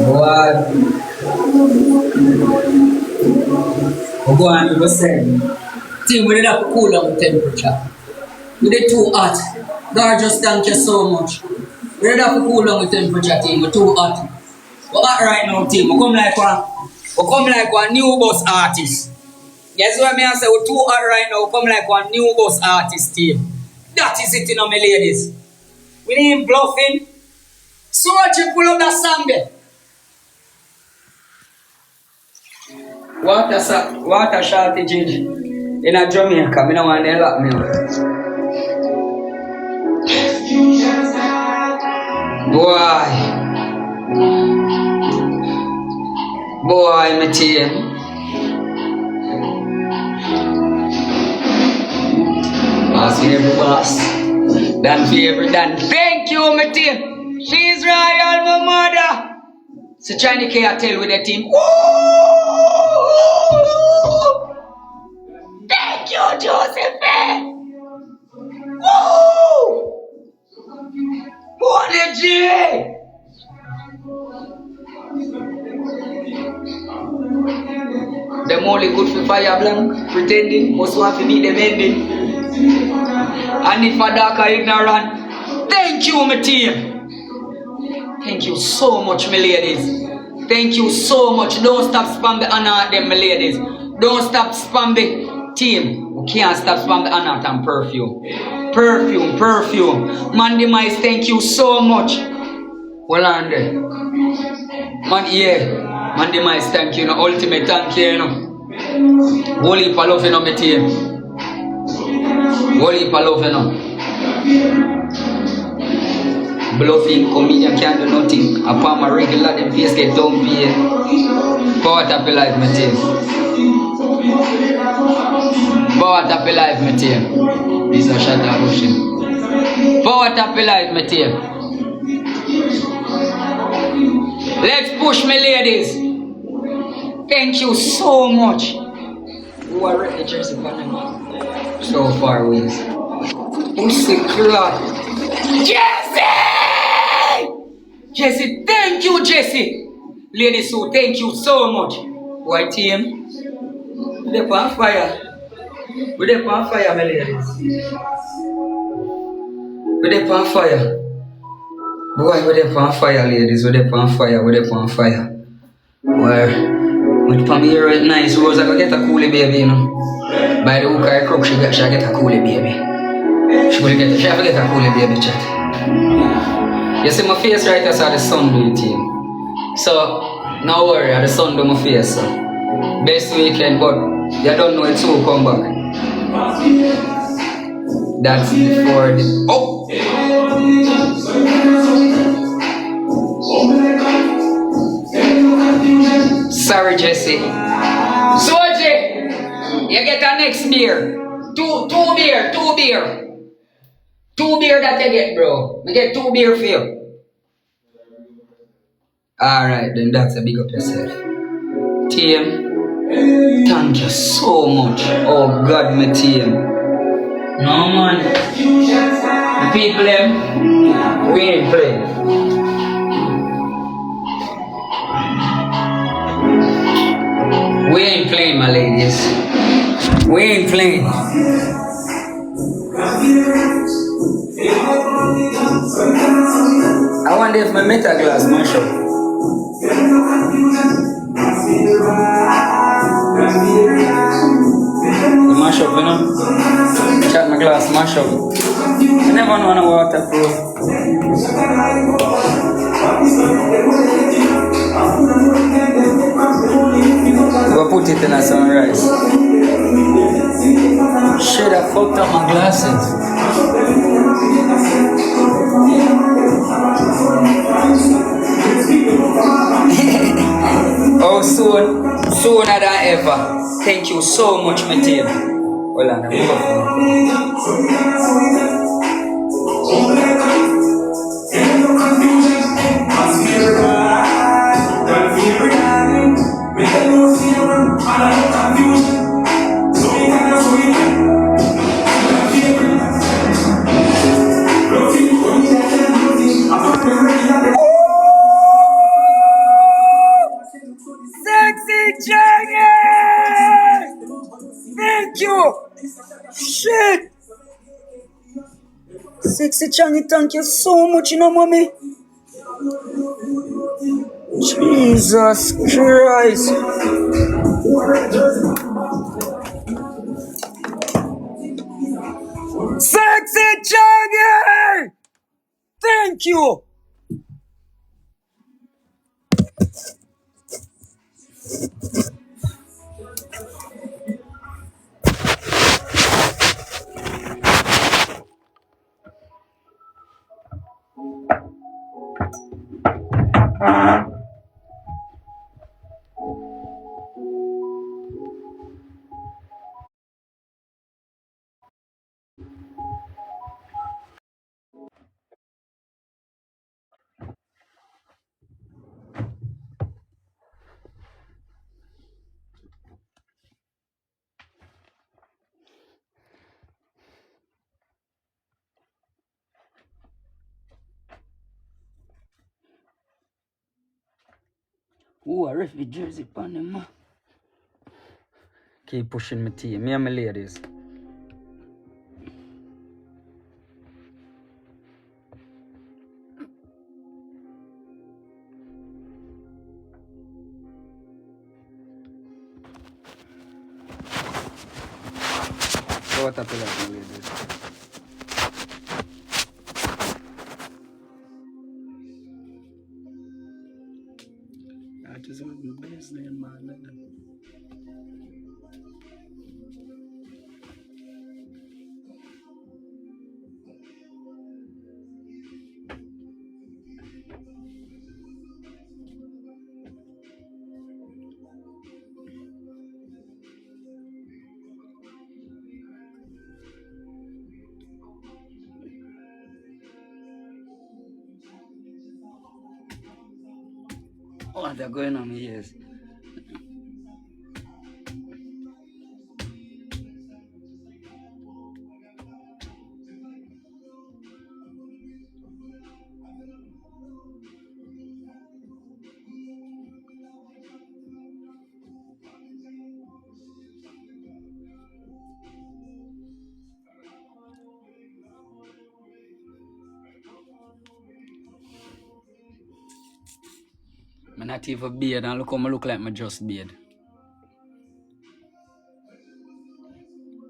What? Go on, you say. Team, we did have to cool down the temperature. We did too hot. Gorgeous, thank you so much. We did have to cool down the temperature, team. We're too hot. We're hot right now, team. We come like one new bus artist. Guess what I say? We're too hot right now. We come like one new bus artist, team. That is it, you know, my ladies. We ain't bluffing. So much you pull up that song there. Water shortage in a Jamaica. I don't want to lock me up. Boy, my team. Boss every boss. Dan favor Dan. Thank you, my team. She's royal, my mother. So trying to tell with the team. Woo! Thank you, Josephine. Woo! Morning, G. Them only good for fire blank, pretending, most want to be them ending. And if a darker ignorant, thank you, my team. Thank you so much, my ladies. Thank you so much. Don't stop spam the honor them, my ladies. Don't stop spam the team. We can't stop spam the honor and perfume. Perfume. Mandy Mice, thank you so much. Hold on there. Mandy Mice, thank you. No ultimate thank you, you know. Holy heap of love, you know, my team. Holy heap of love, you know. Bluffing comedian can't do nothing. Upon my regular, them face get dumpy. Power tap your life, my team. Power tap your life, my team. This is a shot of pushing. Power tap your life, my team. Let's push, my ladies. Thank you so much. Who are the Jersey Panama? So far away. Pussy club. Jesse! Jesse, thank you, Jesse. Ladies, so thank you so much. White team. We're on fire. We're on fire, my ladies. We're on fire. Boy, we're on fire, ladies. We're on fire. We're on fire. Where? With Pamir right nice, Rose I go get a coolie baby, you know. By the hook I crook, she get a coolie baby. She have to get a coolie baby chat. You see my face right as the sun do it, team. So, no worry, the sun do my face. So. Best weekend, but you don't know it soon come back. That's for the... Oh! Sorry, Jesse. Soji, you get a next beer. Two beer. Two beer that you get, bro. I get 2 beer for you. Alright, then that's a big up yourself. Team, thank you so much. Oh God, my team. No man. The people them, we ain't playing. We ain't playing, my ladies. We ain't playing. I wonder if my metal glass mash up. The mash up, you know? Chat my glass mash up. I never know no waterproof. We'll put it in some rice. Shit, I fucked up my glasses. Oh, sooner than ever. Thank you so much, my team. Hold on, Sexy Jenny! Thank you! Shit! Sexy Johnny, thank you so much, you know, mommy. Jesus Christ. Sexy Johnny! Thank you! Ooh, a refugee jersey on them. Keep pushing my team. Me and my ladies. What up, my ladies? I just want my best name, man. What are going on here? I'm not even beard and look how I look like my just beard.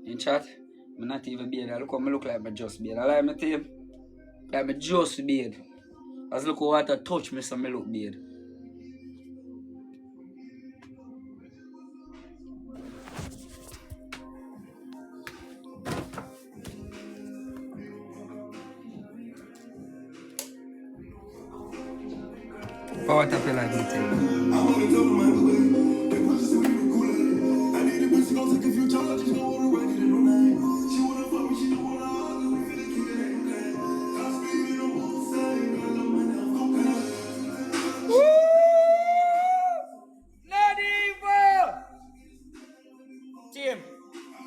In chat, I'm not even beard and look how I look like my just beard. I like my team. Like my just beard. As look how water touch me so I look beard. Power tap your life, my team. Team,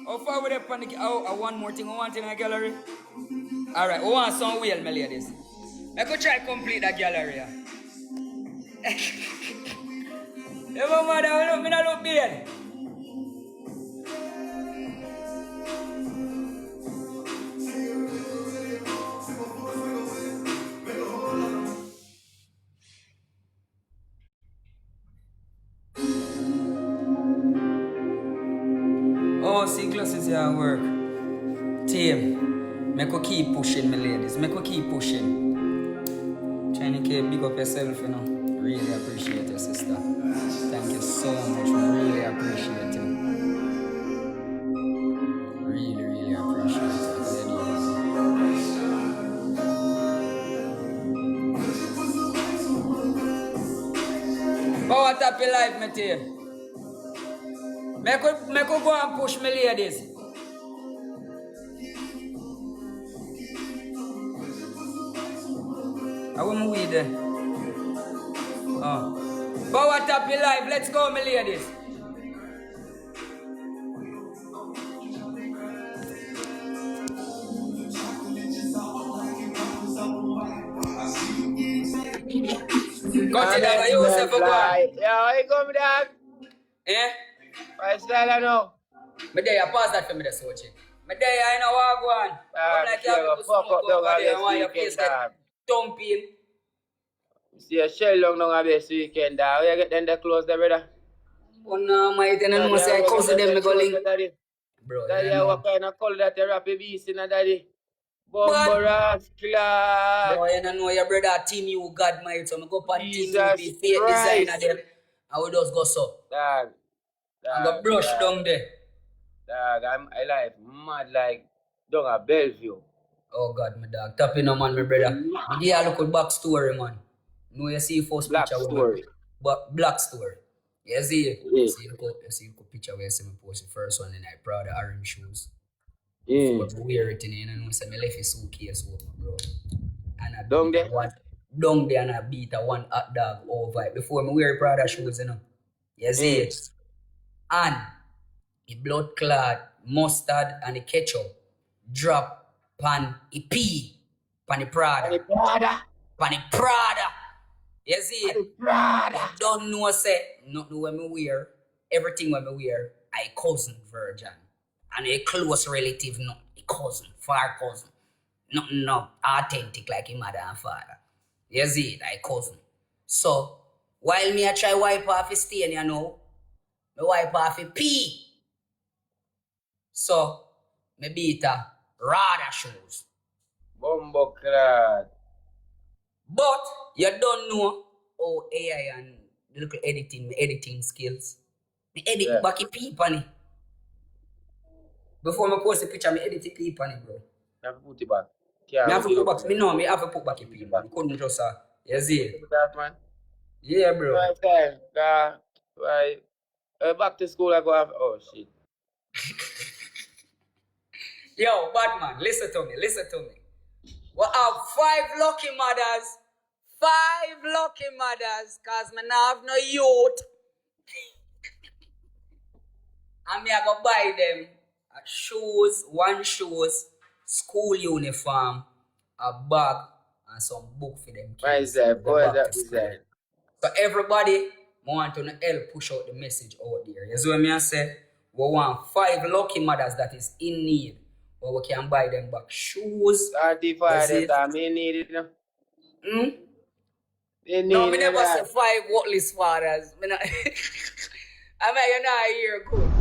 how far we up on the one more thing, one thing in the gallery? Alright, we want some wheel, my ladies. I could try complete that gallery. Never mind, I don't look beard. Oh, see glasses here at work. Team, make we keep pushing, my ladies. Make we keep pushing. Trying to keep big up yourself, you know. Really appreciate your sister. Thank you so much. Really appreciate it. Really appreciate it. Power tap your life, my team. Make we go and push my ladies. I want my weed there. Oh. Power tap your life. Let's go, my ladies. Cut it down. You yourself a boy. Yeah, how you come, dog? Eh? What's that I know? My day, I pass that for me, the Sochi. My day, I know what go on. I'm like, you have to fuck up smoke over down there this and why your weekend, face get dog. thumping. See a shell down on this weekend, dog. Where you get them the clothes there, brother? Oh no, my then I know say I cousin them, me go link. Daddy, Bro, daddy, you know. what kind of color that you wrap your beast in, daddy? What? Bumbaras, class. Bro, you know your brother team you God my so me go on team you Jesus be fake Christ. designer them. And we just go so. Dog. And go brush down there. Dog, I like mad like down at Bellevue. Oh God, my dog. Tapping no man, my brother. Me give you a look at back story, man. No, you see first Black picture story. But black story. You see it? Yeah. You see the picture where you see me post the first one and I proud of orange shoes. Yeah. Before me wear it in you know, so me left a suitcase open, bro. And I Down beat there? one down there and I beat a one hot dog over it. Before me wear Prada shoes, you know. You see it? And the blood clot, mustard and the ketchup drop pan the pea pan the Prada. Pan the Prada. You see it? Prada. Don't know say nothing when me wear, everything when me wear, I cousin virgin. And a close relative, no, a cousin, far cousin. Nothing no authentic like his mother and father. You see it, I cousin. So while me I try wipe off his stain, you know, me wipe off his pee. So me beat a Rada shoes. Bumbo clad. But you don't know how AI and the little editing skills. Me edit back a pee on it. Before me post the picture, me edit the pee on it, bro. You have to put it back. Me have to put back. Me know me have to put back a pee. Me couldn't just you see it? That man. Yeah, bro. Right time. Right. Back to school I go have shit. Yo, Batman, listen to me. We have 5 lucky mothers, 5 lucky mothers, cause me not have no youth. And me I go buy them shoes, one shoes, school uniform, a bag, and some book for them kids. Myself, Go boy, back that to is school. that. So everybody want to help push out the message out there. You see what me I say? We want 5 lucky mothers that is in need, where we can buy them back shoes. 35 That's that it. time, me need it, you know. Hmm? They need No, me it, never say that. 5 worthless fathers. Me not I mean, you're not here good.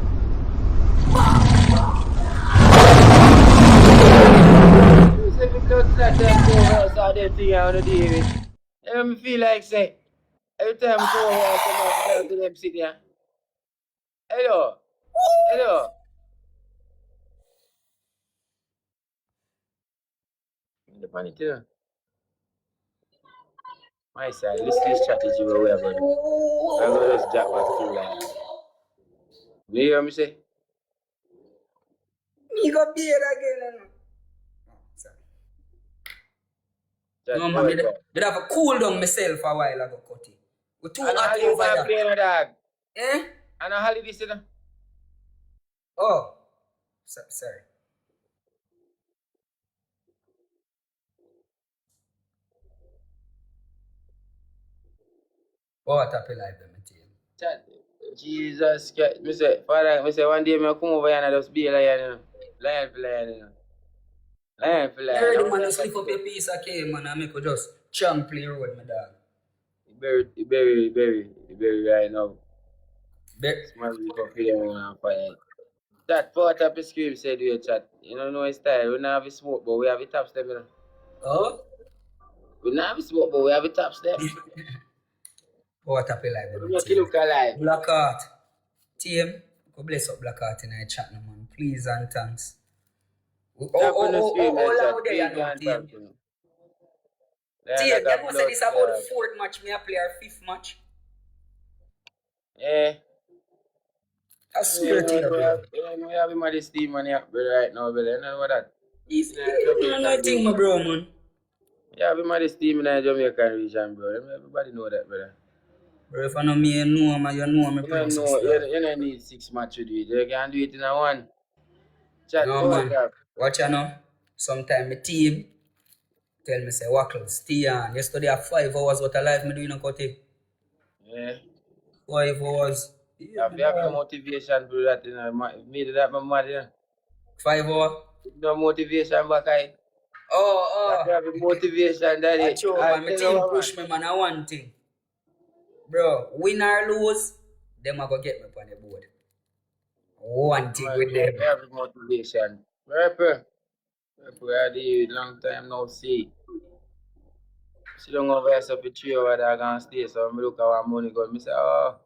You say me look like that go house all that thing I wanna deal with. You know me feel like say, every time I go house, I come to them sit here. Hello. Hello. The funny too. My side, this is strategy where we are going. I'm gonna just drop back to like. You hear me say? Me go beard again. Sorry. Just No, man, hold up. me have a cool down myself a while ago, Cutty. We're too I know how hot you over want to there. play no dog. Eh? I know how you this, you know. Oh. Sorry. What up your life, them team? Chat. Jesus Christ. Me say, Father, me say one day me come over here and I just be a lion, you know. Lion for lion, you know. Lion for You lion. ready, Now, man, to that's slip what up your piece of cake, man, and make you just champ play road, my dog. you bury right now. Be- Smile you can feel him on fire. Chat, part up his scream said we chat. You don't know his style. We don't have his smoke, but we have the top step, you know. Oh? We don't have his smoke, but we have the top step. What up your life, We them make it team? look alive. Blackheart. Team, go bless up Blackheart in our chat, no, man. Please and thanks. Tap on the screen, How chat. long there, you Please know, and team? thank you. Then Team, like you a know, say blood this about the clot. 4th match, me I play our 5th match. Yeah. I swear to you, bro. We have him at this team on here, brother, right now, brother. You know what that? He's Jamaican nothing, my region. bro, man. Yeah, we have this team in the Jamaican region, bro. Everybody know that, brother. Bro, if I know me, you know me, You don't princess, know, dog. you don't need 6 matches to do it. You can do it in a one. Chat, No, forward, man. up. Watch you know. Sometimes my team tell me, say, Wackles, stay on. Yesterday at 5 hours, what a life me doing a cutty. Yeah. 5 hours. Yeah, If you have no motivation to do that, you know, me do that, my mad, you know. 5 hours? No motivation back, I. Oh. If you have the motivation, daddy. Watch you, I man. My tell team you what, push me, man. I one thing. Bro, win or lose, them are going to get me on the board. One thing man. with them. You have the motivation. Rapper, I did long time no see. She don't over here so for 3 hours that I can stay. So I look at what money go. I say, oh,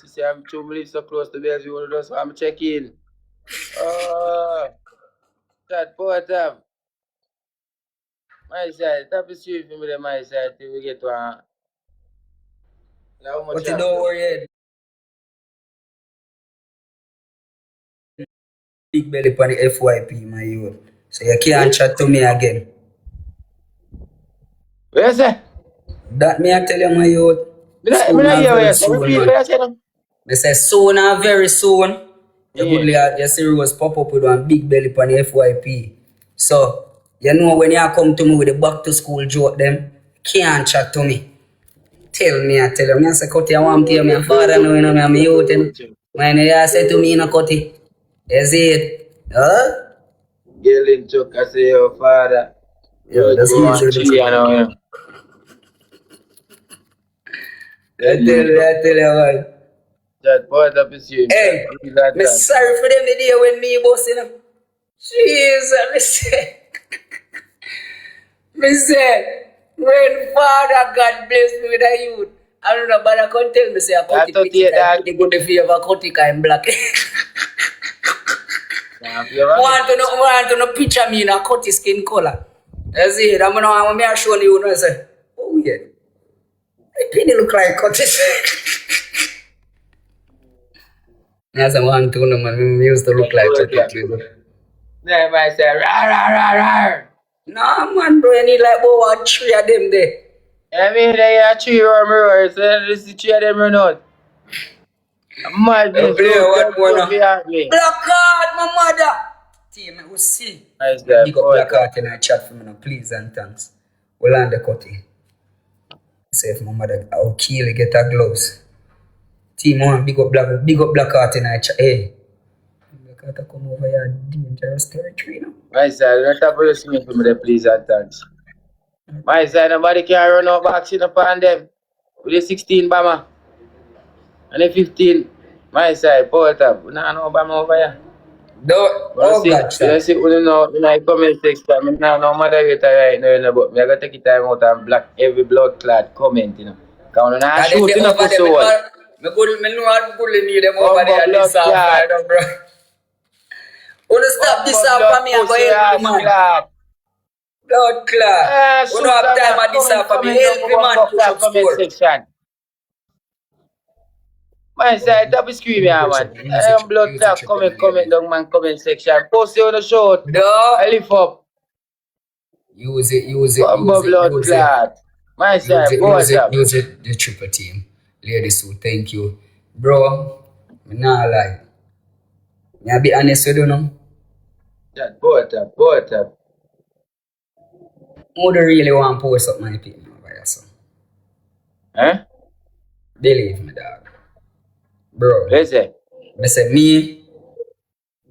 she say I'm too live so close to Bellevue, just I'm check in. Oh, that poor time. My side, tap is street for me, my side, till we get to how much But you don't worry. Big belly on the FYP, my youth. So you can't chat to me again. What you say? That me I tell you, my youth. Me not Soon or hear what very you say. soon, Repeat man. what you say now. They say soon or very soon. You Yeah. goodly you see Rose pop up with one big belly on the FYP. So you know when you come to me with the back to school joke them, can't chat to me. Tell me, I say, Cutty, I want to hear my father know, you know, me, I'm youth. When you say to me, you know, Cutty, you see it? Huh? Girl in truck, I say your father. Yo, that's You want easy. chili, you know, you know. I tell you, man. That part up is you. Hey, me sorry for them video when me boss, you know. Jesus, me say, when Father God bless me with a youth, I don't know, but I can't tell me say a Cutty picture, they go the fear of a Cutty kind black. Want to know picture me in a Cutty skin color. That's it. I'm gonna show you, you know, say, oh yeah. My penny look like Cutty. As I want to know, man, we used to look like Cutty. Everybody say, rar, rar, rar, rar. Nah, man, bro, you need like about 3 of them there. I mean, they are 3 round mirrors, so this is 3 of them run out. Mad Hey, this player, so what more now? me. Black card, my mother. Team, we will see. Nice guy, Big up boy. Black Heart in our chat for me now, please and thanks. We'll land the cutting. Say if my mother, I'll kill get her gloves. Team one, big up Black Heart in our chat. Hey, Black Heart come over here, dangerous territory now. My side, don't tap the screen for me there, please and thanks. My side, nobody can run out boxing upon them. With the 16 bomber. And the 15, my side, power tap. We don't know bomber over here. Oh, God, sir. You see, we know, in the comment section, I don't know moderator right now, you know, but I gotta take it time out and block every blood clot comment, you know. Because when I shoot in the soul. I know how good need them over there and this off, bro. Wanna stop this off for me and go help me, man. Blood clot. We don't have time at this off for me. Help me, man, push up score. Section. Man, say, double scream here, man. Blood clot, comment down, man, comment section. Post it on the show. I lift up. Use it. Blood clot. Man, say, use it, the triple team. Ladies, so thank you. Bro, I'm not lie. I'll be honest with you now. That boy tap. Who do really want to post up my opinion over here, so? Huh? Believe me, dog. Bro, Listen. I say me,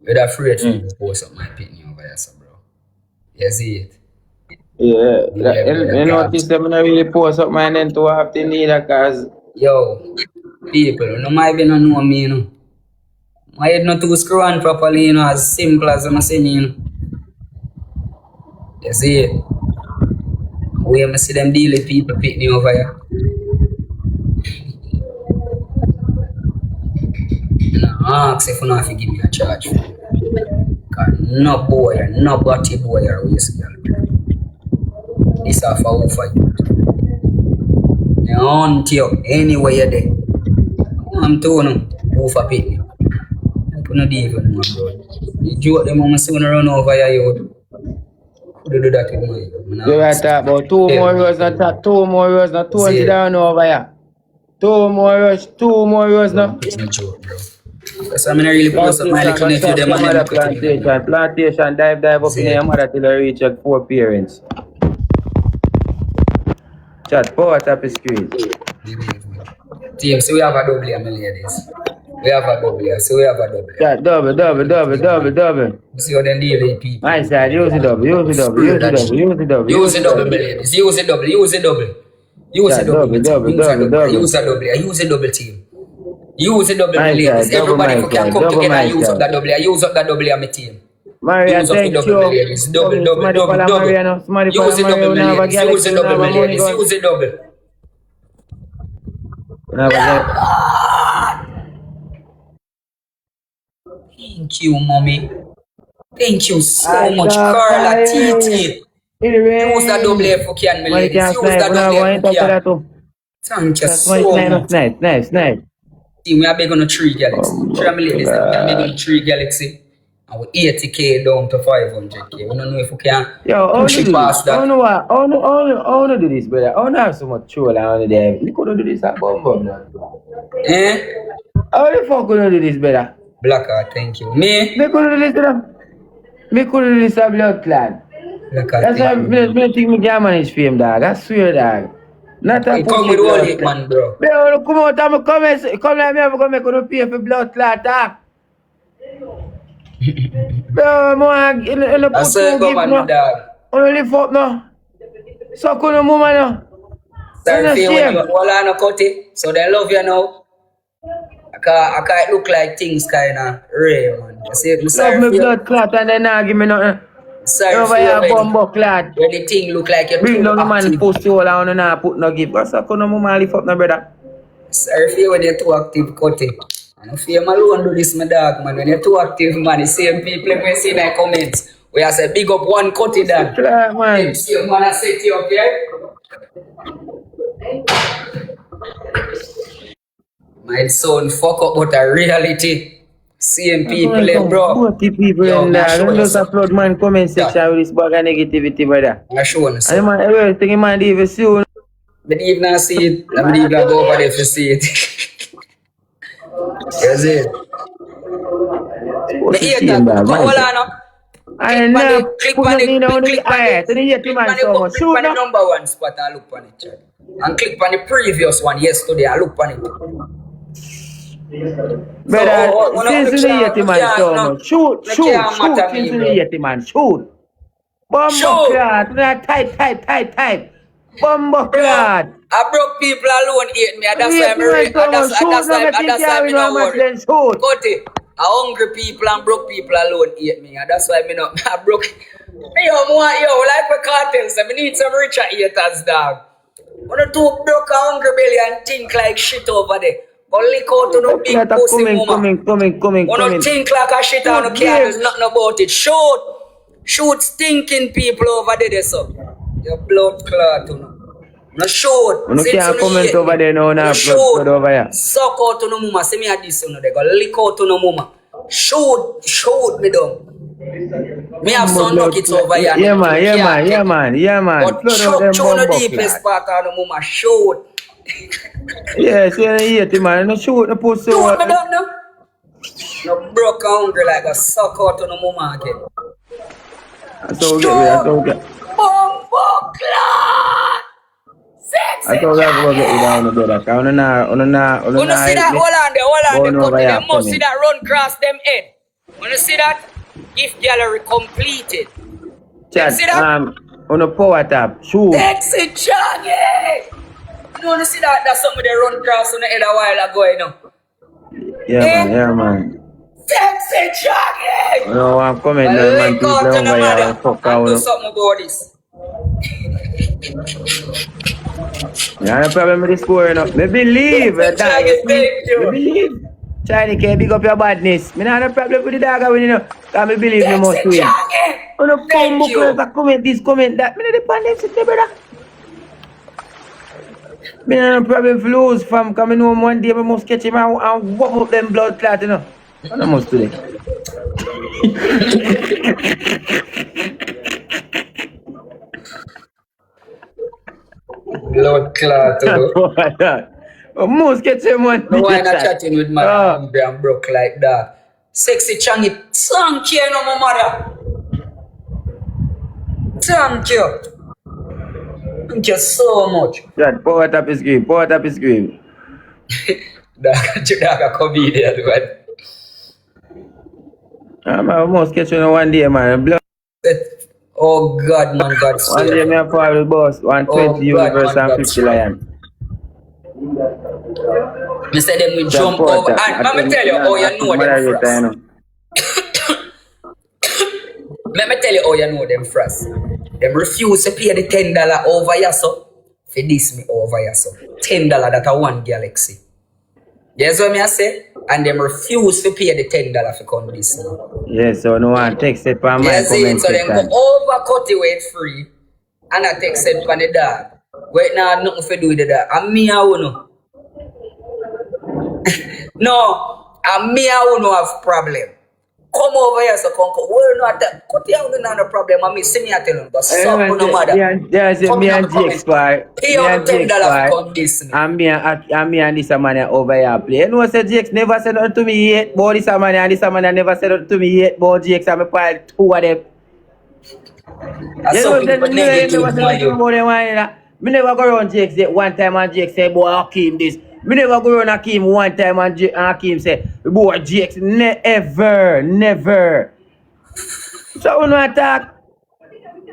you're afraid to post up my opinion over here, so, bro. You see it? Yeah. You notice them not really post up my name to have to need a cause. Yo, people, no might be no know me, you know. My head not too screw on properly, you know, as simple as I'm saying, you know. You see it? Where I see them deal with people pick me over here. And I ask if you not give me a charge. Because no boy, no body boy are waste girl. This is for who for you. I hunt you anywhere you're there. I'm telling you, who for pick me. I couldn't even know, bro. You joke them when I soon run over here, you. Could do that with me. You are talking about 2 more rows, not 2 more rows, not 20 down over here. 2 more rows now. It's a joke, bro. Because I'm not really post up my little nephew, them and them. Plantation, dive up in your mother till I reach your 4 parents. Chat, power tap the screen. Team, so we have a double here, my ladies. We have a double here, so we have a double here. Chat, double. You see how they deal with people. My side, use the double, Use the double, my ladies. Use the double. Use a double, team. Use a double, my ladies. Everybody can come together and use up that double. Use up that double, my team. Maria, thank you. Double. Use a double, Use a double. Thank you, mommy. Thank you so much, Carla. TT. Use that double for can, my ladies. Use that double for can. Thank you so much. Nice. See, we are big on the 3 Galaxy. 3 of my ladies, we are big on the 3 Galaxy. And we 80k down to 500k. We don't know if we can push it past that. I want to do this, brother. I want to have so much troll on there. You couldn't do this at Bum now. How the fuck could you do this, brother? Blackheart, thank you. Me couldn't do this, brother. Me couldn't do this at Blood Clan. That's why I think me can manage fame, dog. I swear, dog. Not a come with all it, man, bro. Bro, come out and come like me, I'm going to make you pay for Blood Clan, dog. Bro, man, in the I say go, man, dog. Only fuck no. So could no woman no. Sorry for you when you all on a cut it. So they love you now. I can't look like things kind of rare, man. I say, love me blood clot and then not give me nothing. Sorry for you bumbo clot. when the thing look like you're bring too down the man active. post you all on and not put no gift. So could no woman lift up no brother. Sorry for you when you're too active, cut it. I don't feel alone do this, my dog, man. When you're too active, man, the same people when see my comments. We have say big up one cut it down. Clot, man. See man, I set you up here. My son fuck up but a reality. Same people, bro. 40 people in there. Don't just upload man comment section with this bag of negativity, brother. I show you, and man, everything man even see you. Me didn't even see it. I didn't even go over there to see it. You see it? What's Me the hear shame, that. dog? Hold Man, on now. I Click on never the, click put on the, nothing on click the on the, eye. Then you click get man on the, so much. click Shoot on the now. number one spot and look on it, Chad. And click on the previous one yesterday and look on it. So, Brother, since you hate no, him man so no, much. Shoot, no shoot, can't shoot. matter Since me, you bro. hate him man. Shoot. Bumbo Shoot! clad. Type. Bumbo Bro, clad. I broke people alone hate me, and You that's why hate me, him man so much. Shoot now. I think that's why you me win one not match worry. then shoot. Cut it. Hungry people and broke people alone hate me, and that's why me not. I broke. Like my cartels, I need some richer haters, dog. When you two broke a hungry belly and think like shit over there, go lick out to the Bumbo big clad are pussy mama. coming. When you think like a shit and you can't do nothing about it, shoot stinking people over there, so. Your blood clot, you know. No shoot. You Since you can't comment hate over me. there now. No Now blood shoot. over here. Suck out to no mama. See me at this, you know. They go lick out to no mama. Shoot me down. Me have some nuggets over here. Yeah man. But Flood out them choke the bumbo deepest clad. part of the mama. Shoot. Yes, you hate him man. No shoot the pussy. Shoot me down now. No broke hungry like a suck out to no mama again. That's how we get. Bumbo clot. Sexy That's how we get you down brother. Cause you know see that? Hold on, over cut it. here They must see coming. that run cross them head. When you see that? Gift gallery completed. Chat, see that? on a power tap, shoot. Sexy Chaggy! You want to see that? That's something they run cross on the head a while ago, you know. Yeah man. Sexy Chaggy! You know, I'm coming Well, down, man, lick people out to over the here mother and fuck and do out. something about this. Yeah, no problem with the score, you know. Me believe, Sexy dog. Chaggy, thank Me you. believe. Charlie can big up your badness. Me not have no problem with the dog when you know. Cause me believe me must Sexy win. Chaggy! On a Thank bumbo you. class, comment this, comment that. Me not depend on this, brother. Me not have no problem if lose from coming home one day. Me must catch him and wobble up them blood clot, you know. I must do that. Blood clot, Must catch him one no, why day. not chatting with man hungry and broke like that? Sexy Changi, thank you, no, my mother. Thank you. Thank you so much. Dad, power tap his screen. Dog, come be there, man. I must catch you one day, man. Blood. Oh God, man, God One day save. me a fall with boss. 120 universe man, and God 50 lion. Me say them will Dad, jump power over. tap. And let me tell you how you know them first. Let me tell you how you know them first. Them refuse to pay the $10 over here, so. For this me over here, so. $10 that a one galaxy. Yes, what me I say? And them refuse to pay the $10 for come this me. Yes, so no one text it for my Yes, comment so them go section. over cut it wait free. And I text it for the dog. Wait now, nothing for do with the dog. And me, I won't know. No, and me, I won't have problem. Come over here, so come. We're not that. Cut it out, no problem. And me, see me, I tell them, but stop on no matter. Me and Jake Spy. Pay out the $10 for come this me. And me and this man over here play. You know, say Jake never said nothing to me yet. But this man and this man never said nothing to me yet. But Jake and me pile two of them. That's something but negative, man. Me never go around Jake say one time and Jake say, boy, Hakeem this. Me never go around Hakeem one time and Hakeem say, boy, Jake, never. So when I talk,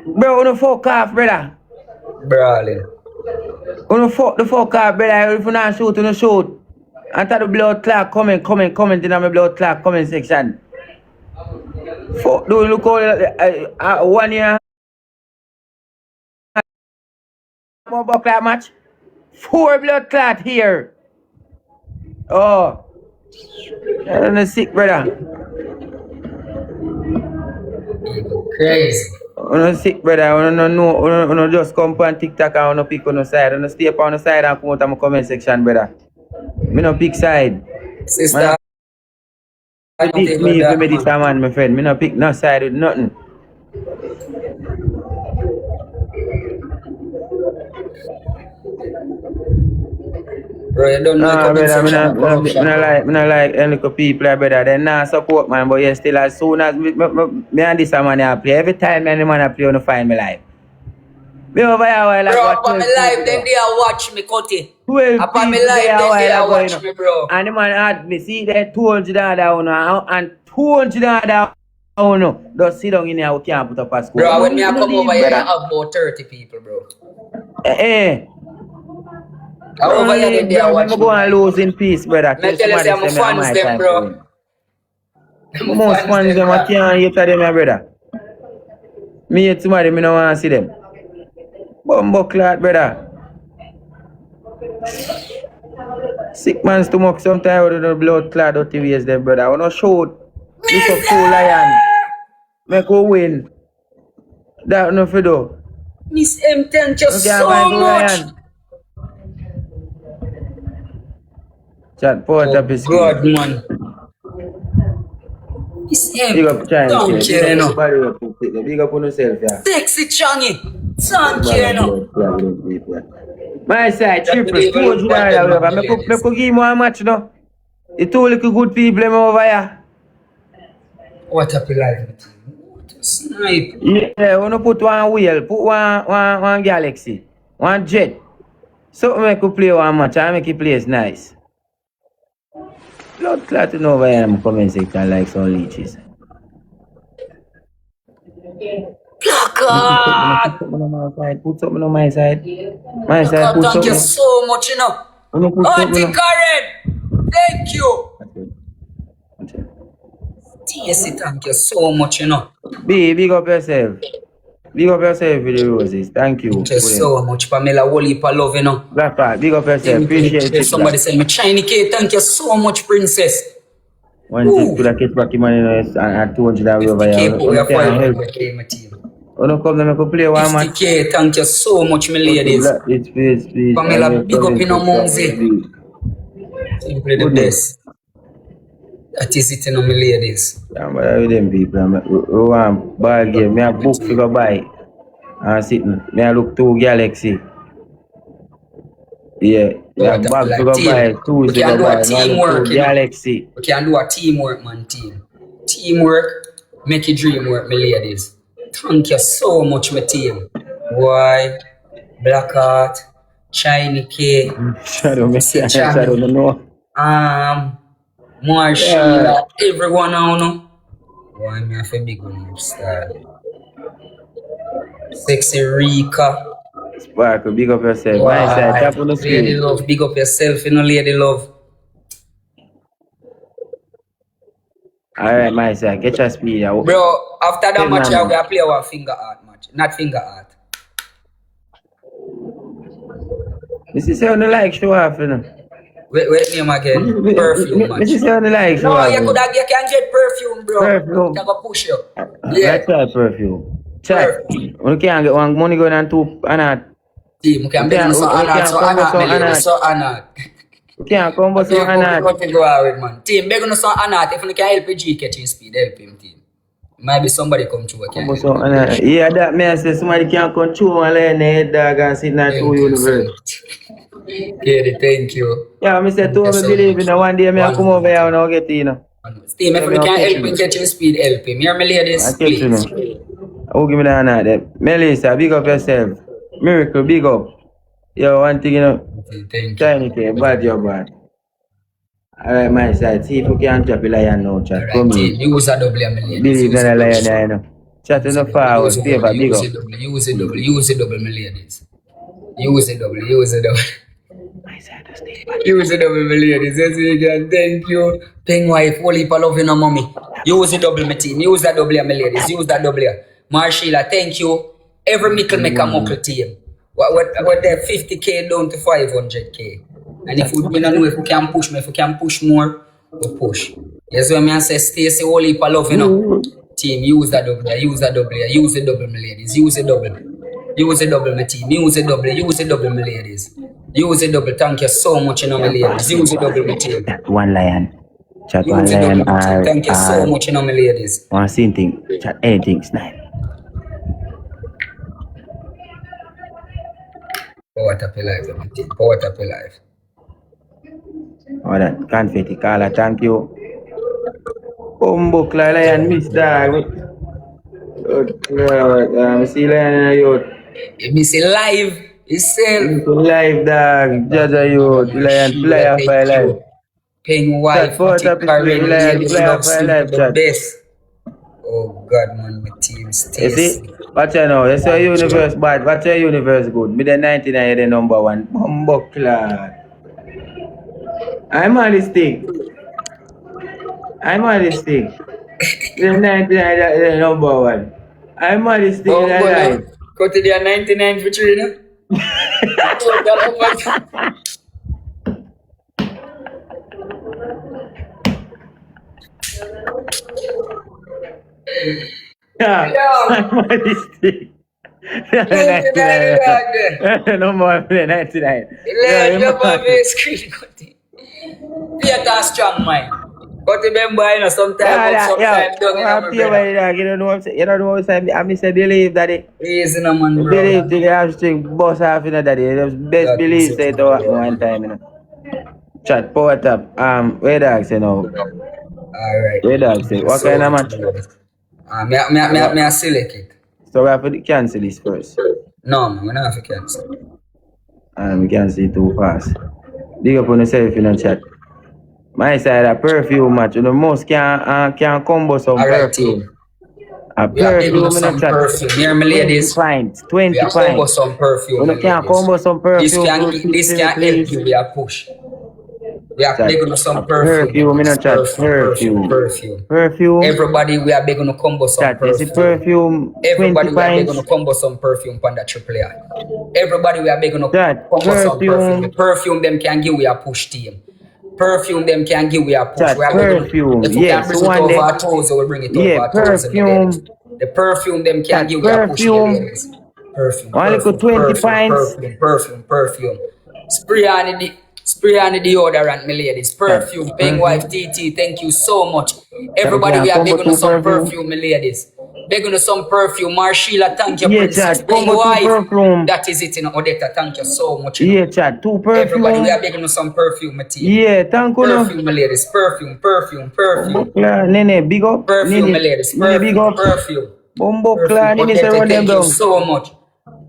bro, when fuck off, brother. Brawling. When the fuck off, brother, if you not shoot, you shoot. After the blood clock, comment in my blood clock comment section. Fuck, do you look all 1 year? More blood clot match? 4 blood clot here. Oh. I'm sick, brother. Crazy. I'm sick, brother. I don't just come on TikTok and I don't pick on the side. I don't stay up on the side and come out of my comment section, brother. I don't pick side. Sister. I this me if me this man, my friend. I don't pick no side with nothing. Bro, you don't know the Nah, comment brother, section of corruption, bro. me not like any people, brother. They not support, man. But yeah, still, as soon as me and this man I play, every time any man I play, you find me live. Me over here, while I Bro, got upon 12 me live, them people. they are watch me, Cutty. 12 Upon me people live, there them they while are ago, watch me, bro. And the man had me, see that 200 and 200 just sit down in here, we can't put up a score. Bro, when me I come over here, I brother. have about 30 people, bro. Don't Over here, leave, they are bro. watch I'm me. going to lose in peace, brother. Me tell you, say I'm fans them, bro. I'm Most fans fans them, I bro. can't hate them, my brother. Me hate somebody, me don't want to see them. Bumbo clot, brother. Sick man stomach sometimes with the blood clot dirty ways there, brother. I want to shoot. Look up 2 lion. Make we win. That no for do. Miss M, thank you You can't so find 2 much. lion. Chat port up his God, man. Miss Big M, up China. thank you, you know. Big up on yourself, yeah. Sexy Changi, thank you, you know. My side, triple, $200. Make we give more match, no? It's 2 little good people over here. What up, live? Snipe. Yeah, wanna put one wheel, put one Galaxy, one jet. So make you play one match and make you place nice. Blood clotting over here in the comment section like some leeches. God, Put something on my side. My side, put thank something. you so much, you know. Wanna put Oh, something on. Karen, thank you. TSC, thank you so much, you know. Big up yourself. Big up yourself with the roses. Thank you. Thank you so much, Pamela. Wally pa love, you know. Black Park, big up yourself. Appreciate it. Somebody send me Chiny K. Thank you so much, princess. One Ooh. to the kids back in money and 200 over 50K, here. we are You can't help. 500K, my team. You come and make a play one match. 50K, thank you so much, my ladies. It's please. Pamela, big up in our Mumsy. Simply the best. That is it, you know, my ladies. Yeah, but I with them people. We want ball game. Me a book for go buy. And sitting. Me a look 2 Galaxy. Yeah. Me a bag for go buy. 2 We for can go do buy. a Me a teamwork, look 2 you know. Galaxy. We can do a teamwork, man, team. Teamwork, make your dream work, my ladies. Thank you so much, my team. Why? Blackheart, Chiny K, Shadow me. Shadow me know. Marshall, everyone I know. Why me have a big one style? Sexy Rika. Sparkle, big up yourself. My side, tap on the Lady screen. love, big up yourself, you know, lady love. Alright, my side, catch your speed. Bro, after that Tell match, me, I man. will play our finger art match. Not finger art. This is how you like show off, you know. Wait name again. Perfume match. This is how you like show No, off. you can get perfume, bro. Perfume. That go push you. Let's try perfume. Chat. We can't get one money going on 2 and Team, we can beg so Anat, so Anat. we can't come but so and What to go out with, man. Team, beg so Anat. If you can help G catching speed, help him, team. Maybe somebody come through. Can help him. yeah, that may I say somebody can't control and learn the head dog and sit in that 2 universe. Katie, thank you. Yeah, I said 2 me believe in one day I come over here and I'll get you know. Team, if you can help him catching speed, help him. Hear me, ladies, I catch you know. please. I'll give me that honor there. Melissa, big up yourself. Miracle, big up. Yo, one thing you know. Thank you. Chiny K, bad job, bad. Alright, my side. See if we can drop a lion now, chat. Alright, Come team, in. use a double, my ladies. Believe in a lion there, you know. Chat in the forward. Favor, big up. Use a double, my ladies. Use a double. Use a double, my ladies. Yes, you can. Thank you. Ping wife, holy pa love you, no mommy. Use a double, my team. Use a double, my ladies. Use that double. Marshall, thank you. Every mickle make a muckle team. What the 50K down to 500K. And if we don't know if we can push me, if we can push more, we push. Yes, when I say Stacey, holy pa love you, know. Team, use that double, use that double, use the double, my ladies. Use a double. Use a double, my team. Use a double, my ladies. Use a double. Thank you so much, you know, my ladies. Use a double, my team. One lion. Chat one Use a lion. double, my team. Thank you so much, you know, my ladies. One same thing. Chat anything, snipe. Power tap your life, my team. Power tap your life. Oh, that confetti caller, thank you. Bumbo Lion, Miss Dog. See Lion, youth. You miss it live itself. Live dog, Jaja youth, Lion, fly Sheila, off my thank life. you. Pen Chat, wife, for Matic top is Karen, Lion, ladies fly love off my sleep life, the chat. best. Oh God, man, my team You stays. see? Watch out now, you say universe bad, watch your universe good. Me the 99, you the number one. Bumbo Clad. I'm on this thing. I'm on this thing. Me the 99, you the number one. I'm on this thing in Oh, the gonna life. cut to the 99 for 3 now. Oh, God, oh, my. Yeah, Yeah. I'm on this thing. 99 dog there. No more 99. Yeah, Let you jump on man. my screen, cut it. Peter strong mind. But remember, you know, sometime up, sometime down, you know, my I'm pay brother. by dog. You don't know what I'm saying. You don't know what I'm saying. I miss a believe that it. Easy, no, man, bro. Believe to the hamstring bust half in that day. The best That believe is say it, to man, happen one time, you know. Chat power tap. Where dog say now? Alright. Where dog say? What So, kind of match? me select it. So we have to cancel this first. No, man, we don't have to cancel. We can't see too fast. Dig up on yourself in the chat. My side a perfume match. You know, most can combo some Alright, perfume. team. A We are big on perfume in the some chat. perfume. Here, my 20 ladies. pints. We 20 are combo pints. some perfume, You my know, can ladies. combo some perfume. This can help you. We are push. We are Chat. big on A some perfume. perfume in the chat. Perfume. Perfume. Everybody, we are big on combo some Chat. This is perfume. perfume. Everybody, 20 we are big pints. on combo some perfume from that triple A. Everybody, we are big on Chat. combo some perfume. The Perfume. perfume them can give we a push team. Perfume them can give we a push. Chat. We are big on, Perfume. if we can Yes. bring it One over day. our toes, we will bring it over Yeah. our toes. And the ladies. Perfume. The perfume them can Chat. give we a push, the Perfume. ladies. Perfume. Only go 20 pints. Perfume. Spray on the deodorant, my ladies. Chat. Perfume. Pink wife TT, thank you so much. Everybody, Can we are big combo on two some perfume. perfume, my ladies. Big on some perfume. Marshilla, thank you, Yeah, princess. chat. Pink Combo two wife. perfume. That is it, you know. Odetta, thank you so much, you know. Yeah, chat. Two Everybody, we are perfume. big on some perfume, my team. Yeah, thank you. No. Perfume, my ladies. Perfume. Bumbocla, Nene, big up. Perfume, my Nene, ladies. Nene, big up. Perfume. Bumbocla, Nene, say Odetta, run them thank you down. so much.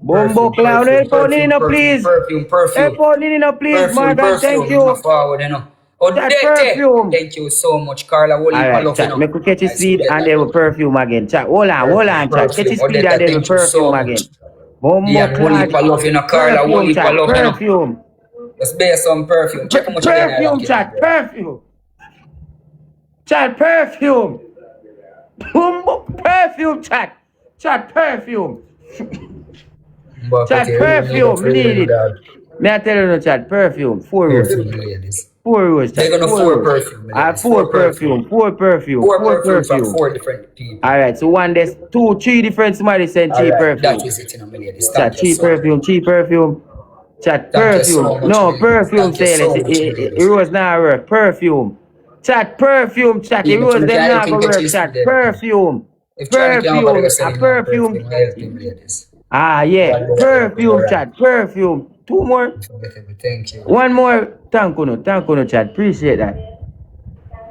Bumbocla, help out Nene, no, please. Perfume. Help out Nene, no, please. Morgan, thank you. Forward, you know. That Odette, perfume. thank you so much. Carla, Wally, Alright, Palof, you chat. know. Make we catch his Nice to speed get and that. then with perfume again. Chat. Hold on, chat. Catch his speed Odetta, and then with thank you so perfume much. again. Diane, Wally, Bumbocla, Palof, you know. Carla, perfume, Wally, chat. Palof, you know. Perfume. Let's bear some perfume. Check how much again I Perfume, like it, chat. bro. Perfume. Chat, perfume. Perfume, chat. Chat, perfume. But Chat, okay, perfume. we Need it. dog. May I tell you no chat, perfume. 4 rows. Perfume, ladies. 4 rows, chat. They're gonna 4 rows. perfume, ladies. 4 perfume. 4 perfume. 4 4 perfume from perfume. 4 different people. Alright, so one there's 2, 3 different somebody send cheap Alright, that perfume. is it, you know, my ladies. Chat, Thank you cheap so much. perfume, cheap perfume. Chat, Thank you so perfume. much, No, ladies. perfume Thank you sale. so much, It ladies. rose not work. Perfume. Chat, perfume, chat. It Even rose to them the not helping go get work. you Chat, there. perfume. If Johnny can't bother Perfume. to A send him perfume. perfume, I help him, ladies. Ah, yeah. Perfume, chat. Perfume. 2 more. Thank you. 1 more. Thank you, chat. Appreciate that.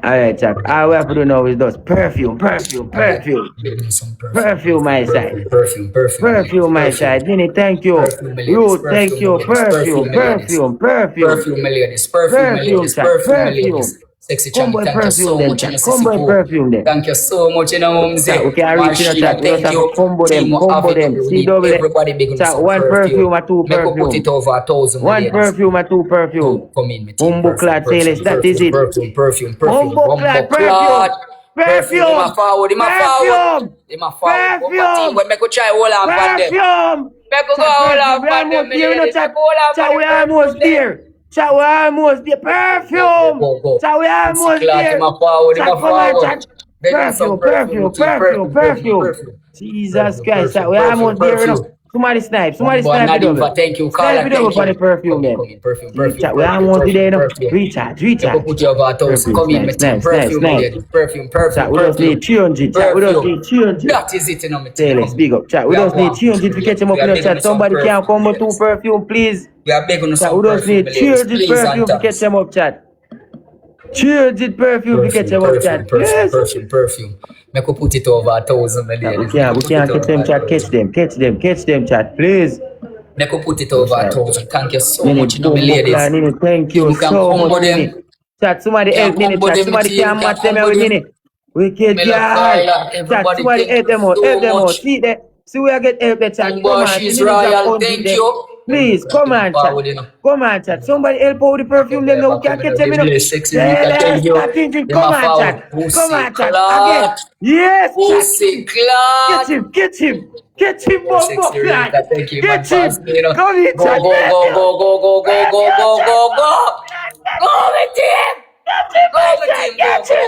Alright, chat. All we have to do now is just perfume. Maybe some perfume. Perfume, my side. Perfume. Perfume, my side. Nini, thank you. Perfume, my ladies. Ruth, thank you. Perfume, my ladies. Perfume. Perfume, my ladies. Chat. Perfume, my ladies. Sexy Chani, Combo thank you perfume so then, much. chat. And Combo Sissy perfume then. thank you so much, you know, Mumsy. Chat, we can reach in a chat. We just have to combo them. Combo them. See double. Everybody big on Chat, some 1 perfume or 2 Make we put it perfume. over 1,000, my 1 ladies. perfume or 2 perfume. Come in, my team. Bumbo clad sales, that is it. Perfume. Bumbo clad perfume. Perfume. Him a forward. Him a forward. Perfume. When make we try hold on for them. Perfume. Make we go hold on for them, my ladies. Make we hold on for Chat, we them. almost there. Chat, we almost there. Perfume. Go. Chat, we almost there. Him a forward. Chat, come on, chat. Make us some Perfume. Jesus Christ, chat, we almost there, you know. Somebody snipe the double. Thank you, Snipe the double for the perfume then. Chat, we almost there, you know. Recharge. Put your over 1,000. Come in, my team. Perfume, ladies. Perfume. Chat, we just need 300. Chat, we just need 300. That is it, you know, my Say, team. let's big up. Chat, we just need 300 to catch him up in the chat. Somebody can come with 2 perfume, please. We are begging Chat, some we just need perfume, ladies. 300 Please and perfume to catch thanks. him up, chat. Change it perfume to catch about chat. Yes. Perfume. Make we put it over 1,000, my ladies. We can't catch them chat. Catch them chat. Please. Make we put it over 1,000. Thank you so Nini, much, you know, my boom, ladies. boom, Nini, thank you You can so combo much, them. Nini. Chat, somebody You can help Nini, combo chat. them, Somebody you can can match them combo with them. Nini. Wicked Mela girl. Carla, Chat, everybody, somebody thank help them you out. so Help them out. much. See where I get help the chat. Come Umba, on, she's Nini, just royal, punch it thank there. you. Please, come on, chat. Forward, you know. Come on, chat. Somebody help out the perfume. Them know we can catch them, you know. Sexy Rita, thank you. Come Them a on, forward. chat. Come Pussy on, chat. Again. clot. Yes, Pussy chat. clot. Get him, Yeah, Bobo, Sexy Rita, thank you, man. Get him. Pass me, you know. Come here, Go, chat. go, go, go, go, go, go, go, go, go, go. Go, my team. Go, my team.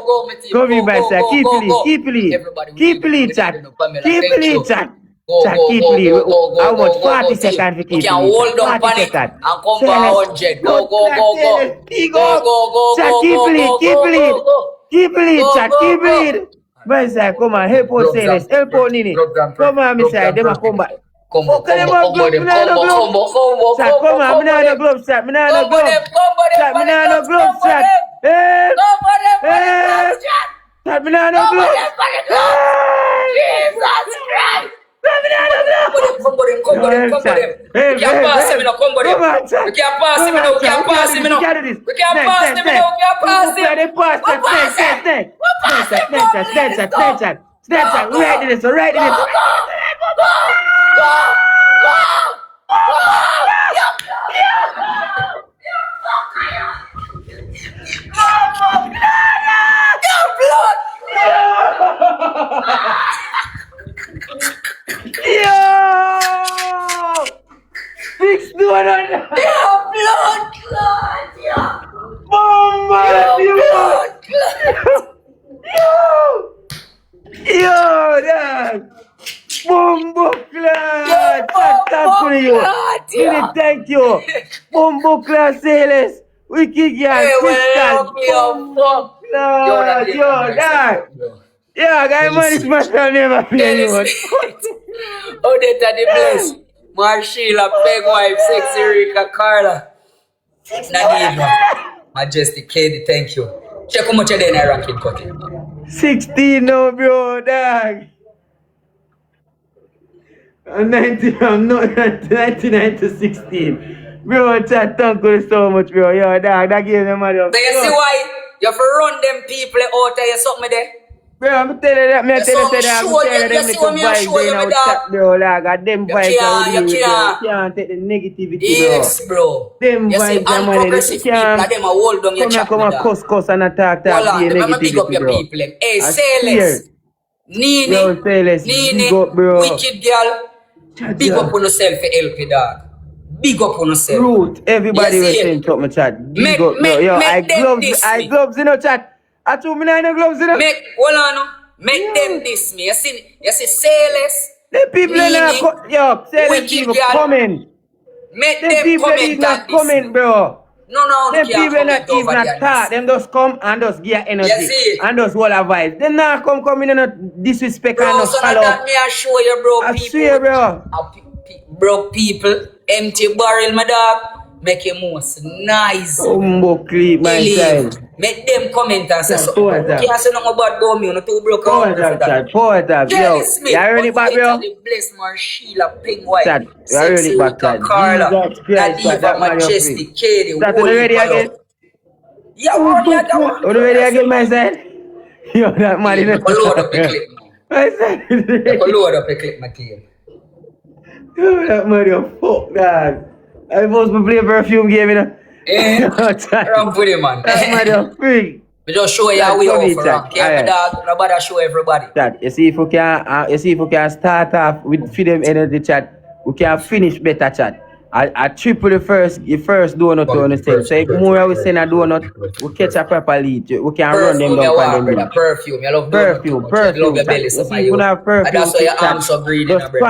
Go, my team. Come here, my Go, sir. go, go, go. Keep lead. Everybody, Keep we lead, need chat. to know, Pamela, Keep thank you. lead, chat. Go, Chat, go, keep go, lead. go, go, go, How much? go, 40 go, seconds team. to keep We can lead. hold on 40 on it seconds. and come back 100. Go, go, go, go. Big Go, up. go, go, Chat, go, keep go, lead. go, Keep go, lead. go, go. Keep lead, Go, chat. go, Keep go. lead. My side, come on. Help us, Silas. Help us, Nini. Come on, my side. Them a come back. Combo, Fuck them up, gloves. Me nah no gloves. Chat, come on. Me nah no gloves, chat. Me nah no gloves. Chat, me nah no gloves, chat. Help. Help. Chat, me nah no gloves. Jesus Christ! Chat, me nah no gloves. Combo them. You can't pass him, you know, combo them. Come on, chat. You can't pass him, you know, you can't pass him, you know. We can do this. We can't pass him, you know, we can't pass him. They pass We pass him. Snapchat. We ready this. Yo! Fix the one on that. Blood clot, yeah. Bomba! Blood clot. Yo, dad! Bumbo class! Thank you! Yeah. Thank you! Bumbo class Sailors! Wicked girl! Hey, Crystal! well, yo, Class! Yo, dad! Yeah, guy, man, it's my son never play you. Odetta the Bliss, Marshilla, Peg Wife, Sexy Rika, Carla, Nadiva, Majestic Katie, thank you. Check how much are they in a ranking cutting. 16 now, bro, dog. I'm 99 to 16. Bro, chat, thank you so much, bro. Yo, dog, that gave me money. So you see why you have to run them people out of your something there? Bro, I'm telling you that, I'm telling you that, I'm telling them you see what me little show vibes you, in my our dog? chat, bro. Like, them vibes can't, are you with you, bro. can't. You can't take the negativity, bro. Yes, bro. Them You see, vibes are money. unprogressive people, like them a hold down your chat, Come my and dog. cuss and attack, Hold on, be remember big up negativity, your bro. people. Them. Hey, I say swear. less. Nene, Yo, say less. Big up, bro. wicked girl. Big up on yourself for help, dog. Big up on yourself. Root, everybody You will see send something, chat. Big Make- up, bro. make- Yo, make I them diss me. gloves, you know, chat. I told me I no gloves, you know. Hold on, make them diss me. You see, say less. The people in there, Meaning, yo, say them wicked people girl. comment. Make Them them people comment did and not diss comment, me. bro. No, Them you can't people comment not even over not there. talk. Them just come and just give energy. You see? And just hold a vibe. Them not come in and not disrespect and Bro, not so follow. that me I show you, bro. I People, swear, bro. Bro, people, empty barrel, my dog. Make your most nice. Humble clip, my Believe. child. Make them comment and say Yeah, something. forward You up. can't say nothing about Domi, you know, too broke Forward out for up, that. chat. Forward up. Yo, Jealous me. you heard it back, bro? Bless Marshilla, Pink White, Chat, you heard Sexy it back, Rika, chat. Carla, Jesus Christ, chat. That Nadiva, man you're free. Majestic, Katie, Chat, are you ready again? Yeah, one, yeah, that one. Are you ready again, my son? Yo, that man You is can load up the clip now. My son. You can load up the clip, my team. Yo, that man, you fuck, dog. I supposed to play a perfume game, you know? Eh? Chat. Ramp with him, man. That man, you freak. We just show you Chat, how we come are here, for chat. rank. Yeah, my dog. Nobody show everybody. Chat, you see if we can start off with freedom energy chat, we can finish better chat. I triple the first donut to understand. So if more we send a donut, we catch a proper lead. We can run them Perfume, you down want, on them. brother. lead. Perfume. You love donut too much. You love your Chat. belly You so see much. if you have perfume, And that's why your chat, arms so green,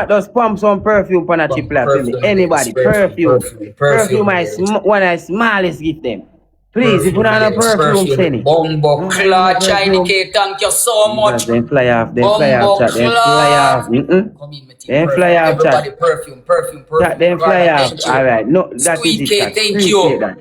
just pump some perfume on a chip lap. Anybody, perfume. Perfume is one of the smallest gift them. Please, if you don't have perfume, send it. Bumbo Claw, China K, thank you so much. Then fly off, chat. Then fly off. Come in, my team. Then fly off, chat. Everybody, perfume. Chat, then fly off. Thank you. Alright, no, that Sweet is K, it, chat. thank Appreciate you. that.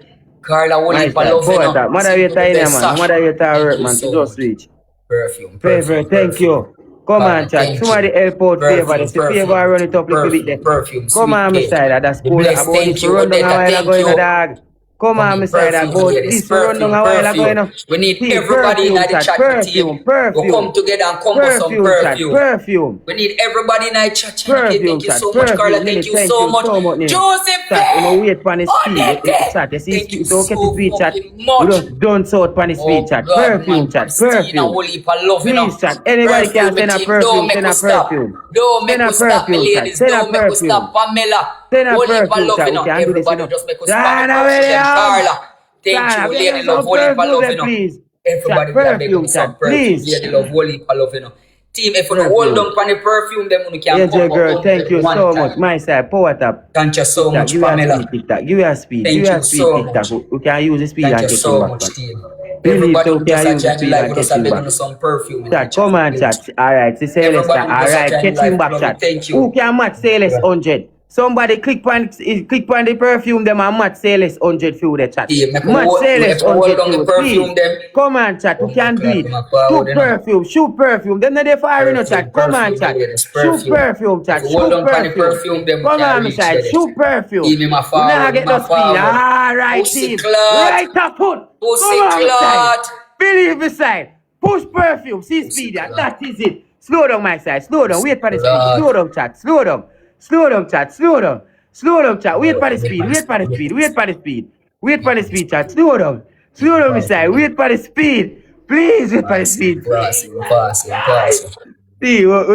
Carla, whole Nice heap of that. love, you Poet know. that. Moderator Simple the in there, best, man. Sash. Moderator Thank work, you man. To so just much. switch. Perfume, Favor, perfume, thank perfume. you. Come on, Carla, chat. thank Somebody you. help out favor. Perfume, This favor I perfume, run it up a little bit there. perfume, Come sweet on, cake. Messiah. That's The cool. bless, About this thank you, run down a Odetta, while ago, thank you know, you. dog. Come on, Messiah. Perfume, About ladies. this run down Perfume, a while ago, you perfume. know. We need Team, everybody in perfume, the chat. chat, team. Perfume, We'll come perfume. together and combo some Perfume, chat. perfume. Perfume. We need everybody in the chat. Okay, Perfume, thank you chat. so much, Carla. Perfume. Thank Nini, you thank so you much. so much, Nini. Chat, you know, Josephine! wait on the speed. Chat, you see Thank you speed. Don't get the so speed, chat. fucking We much. just don't sort on the speed, Oh chat. God, man, Perfume, chat. Christina, Perfume. holy for love, you know. Please, chat. Anybody can Perfume send a team, don't perfume. make Send us a stop. perfume. Don't make Send a us stop, my perfume, chat. ladies. Send a Don't make us stop, perfume. Pamela. Send a Holy for perfume, love, chat. you We know. can do this, you Everybody know. just make us spark China perfume. Williams. Carla, thank you, China, bring lady us love, some holy for perfume love, there, you know. please. Everybody Chat, we are beg perfume, me some chat. perfume, Please. lady love, holy for love, you know. Team, if you don't hold Perfume. on for the perfume, then you can AJ come girl, up thank you one so time. much. My side, power tap. Thank you so TikTok, much, give me a Pamela. speed, TikTok. Give me a speed. Give Thank me a you speed, so TikTok. much. We can use the speed Thank and you catch him so back, much, man. team. Believe Everybody so who we just can a use the join the speed live and with us, catch I him beg back. you some perfume in the Chat, chat. come on, Please. chat. Alright, say Everybody Celesta. who just a Alright, join the catch him live, back, love it. chat. Thank Who you. can match Celeste 100? Somebody click on the perfume them and match Celeste 100 through the chat. Team, if we Match hold Celeste on 100 the through, perfume, please. then Come on, chat. Who one more can do clock it? in my forward, Shoot you know. perfume, shoot perfume. Them not they fire in the chat. Come on, Perfume, my chat. ladies, Shoot perfume. perfume, If chat. we hold Shoot on the perfume. perfume, then we Come can on, my reach side. there. Shoot Give perfume. me my We now forward, get my the speed. forward. Alright, Pussy team. clot. Right up foot. Pussy Come on, my side. clot. Believe my side. Push perfume. See Pussy speed. And clot. that is it. Slow down, my side. Slow down. Pussy Wait for the speed. clot. Slow down, chat. Slow down. Slow down, chat. Slow down. Slow down, chat. Wait for the speed. Wait for the speed. Wait for the speed. Wait for the speed, chat. Slow down. Slow down, my side. Wait for the speed. Please wait for the speed. Passing.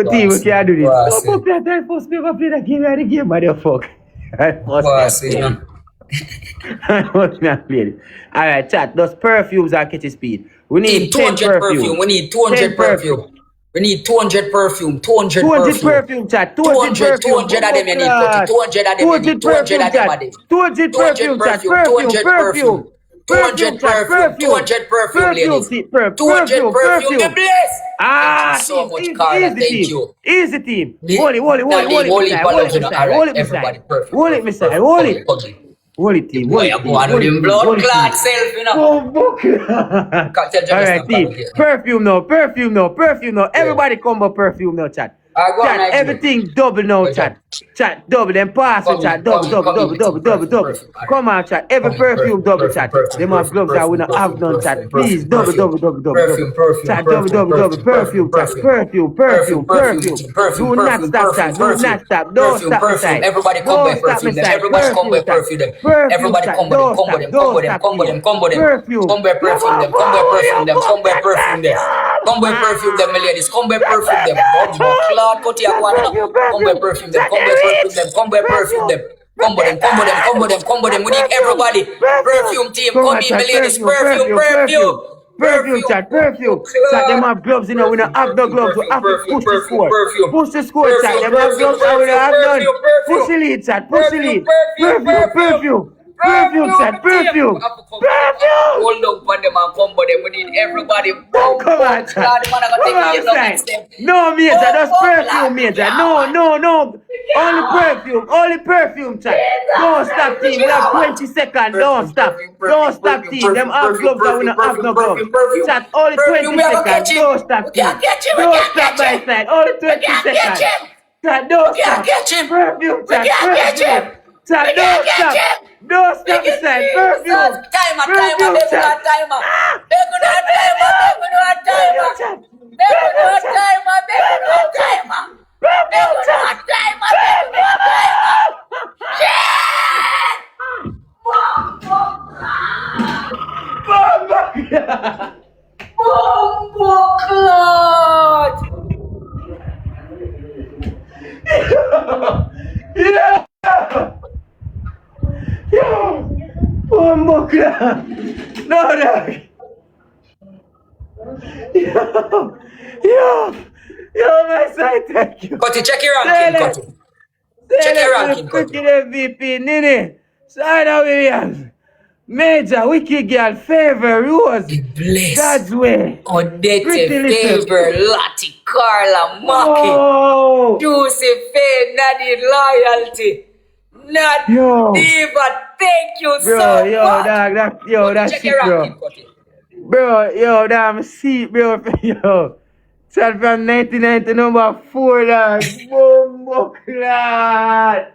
Team, we can't do this. No, Passing. fuck that. I force me to play the game. I the game, motherfucker. I force me to play it. I force me to play it. Alright, chat. Those perfumes are catchy speed. We Team, need 10 200 perfume. perfume. We need 200 10 perfume. We need 200 perfume. 200 200 perfume. perfume, chat. 200 perfume. 200 of them you need, Cutty. 200 of them you need. 200 200 perfume, of them chat. are there. 200 perfume, chat. 200 perfume. 200 chat. perfume. 200 perfume, ladies. 200 perfume. The bless. Ah, Thank you so team, much, easy, Carla. easy Thank team. you. Easy team. The- Hold it, Now leave beside. Holy Hold it Palo, you know. beside. Alright, Hold it everybody, beside. perfect. Hold it beside. Hold it. Ugly. Hold it, team. Boy, Hold you it, go on with him blood clot self, you know. Oh, book. Can't tell you Alright, this team. now. Perfume now. Everybody combo perfume now, chat. Alright, go on, Chat, Nigel. everything double now, Good chat. job. Chat, double. Them pass Come chat. in, Double. perfume. Come on, chat. Every Come in, perfume double, chat. Them have gloves that we not have none, chat. Please, double. Chat, double. Perfume, chat. Perfume. Do not stop, chat. Do not stop. Don't stop me side. Everybody come Don't by stop me perfume them. side. Everybody come by perfume them. Everybody chat. combo them. Combo them. Combo them. Perfume. Come by perfume them. Come by perfume them. Come by perfume them. Come by perfume them, my ladies. Come by perfume them. Cloud, cut your one. Come by perfume them. Come by perfume them. Come by perfume them. Combo them. We need everybody. Perfume team. Come in, my ladies. Perfume, chat. Chat, them have gloves, you know. We don't have no gloves. We have to push the score. Push the score, chat. Them have gloves, and we don't have none. Push the lead, chat. Push the lead. Perfume, chat. Perfume. Hold on for them and combo them. We need everybody. Come on, chat. Come on, side. No, major. That's perfume, major. No. Only perfume, chat. Don't stop, team. We have 20 seconds. Don't stop, team. Them have gloves, and we don't have no gloves. Chat, only 20 seconds. Don't stop, team. Don't stop, my side. Only 20 seconds. Chat, don't stop. Perfume, chat. Perfume. Chat, don't stop. Don't stop, side. Perfume. Timer. Yo, my side, thank you. Cutty, check your ranking, Cutty. Check your ranking, Cutty. MVP, Nini, Sada Williams, Major, Wicked Girl, Favor, Rose, Bless. God's Way. Odette, Pretty little. Favor, Lottie, Carla, Maki, Oh, Juicy, Faye, Nadine, Loyalty, Not Yo. Diva. Thank you Bro, so yo, much. dog, that's Check shit, your bro. ranking, cut it. Bro, yo, damn seat, bro. Yo. Shot from 99 to number 4, dog. Bumbo clad.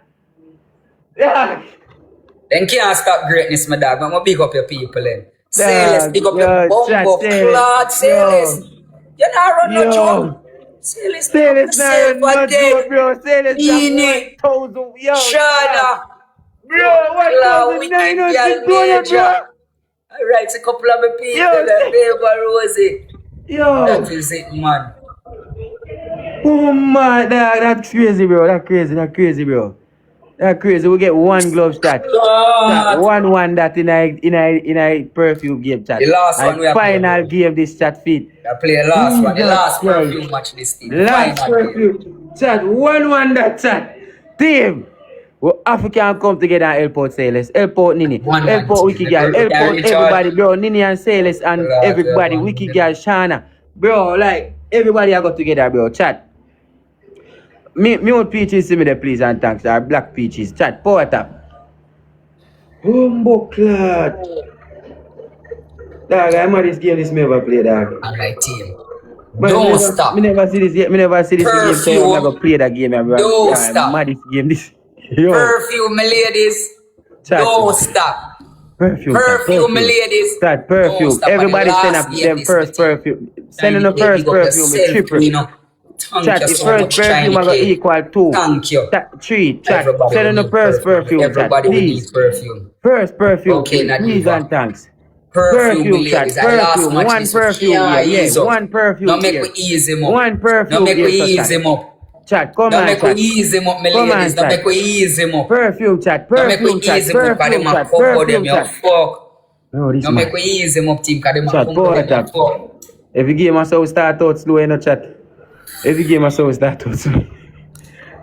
Dog. Then can't stop greatness, my dog. I'm gonna big up your people, then. Sailors, Dog, big up yo, your chat, bumbo clad Sailors. You're not run no joke. Yo. Sailors, Say big up this now, yourself not again. joke, bro. Say this Nini, 1,000. Yo, Shana, bro, wicked girl 1,900 dollars, major. bro. Alright, a couple of my people Yo, that favor Rosie. Yo. That is it, man. Oh my, dog, that's crazy, bro. That's crazy, bro. That's crazy. We get one glove shot. God. 1-1 that in a perfume game chat. The last one And we have final played. game this chat fit. I play the last one, the Jesus last Christ. perfume match this team. Last Final game. perfume chat. 1-1 that chat. Team. Well, Africa come together and help out Sailors. Help out Nini. 1-1 Help out team. Wicked Girl. Help out Richard. everybody, bro. Nini and Sailors and Lord, everybody. yeah, Wicked man. Girl, Shana. Bro, like, everybody I got together, bro. Chat. Mute peaches see me there, please, and thanks. Our black peaches. Chat, power tap. Bumbo clad. Dog, I'm at this game this me ever play, dog. Alright, team. Man, Don't stop. Me never see this game. Me never see this game, so I'm Perfume. not gonna play that game. Don't stop. Mad this game. This. Yo. Perfume, my ladies. Chat. Don't stop. Perfume. Perfume, my ladies. Chat, perfume. Don't stop. Everybody And the send last up game them this first team. perfume. Sending the Big first up perfume with yourself, triple. you know. Thank Chat, you the so first much, perfume Shiny I got K. equal 2. Thank you. Chat, 3. Chat, Everybody sending will the need first perfume. Chat, Everybody will need please. perfume. First perfume, Okay, not please Diva. and thanks. Perfume, Chat, ladies. I last perfume, match one this week. perfume, yeah, one perfume. No make here. we ease him up. One perfume, No make we here, so ease chat. him up. Chat, come No on, make we chat. ease him up, my Come ladies. on, No chat. make we ease him up. Perfume chat, No make we perfume chat, ease him up, cause perfume them a chat, combo them, perfume you chat. fuck. No, this No make we man. ease him up, team, cause them a Chat, combo power them, you tap. fuck. Every game I saw start out slow, you know, chat. Every game I saw start out slow.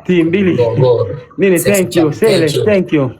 Team Billy. Go. Nini, Sexy thank you. champ, thank Sailors, you. thank you.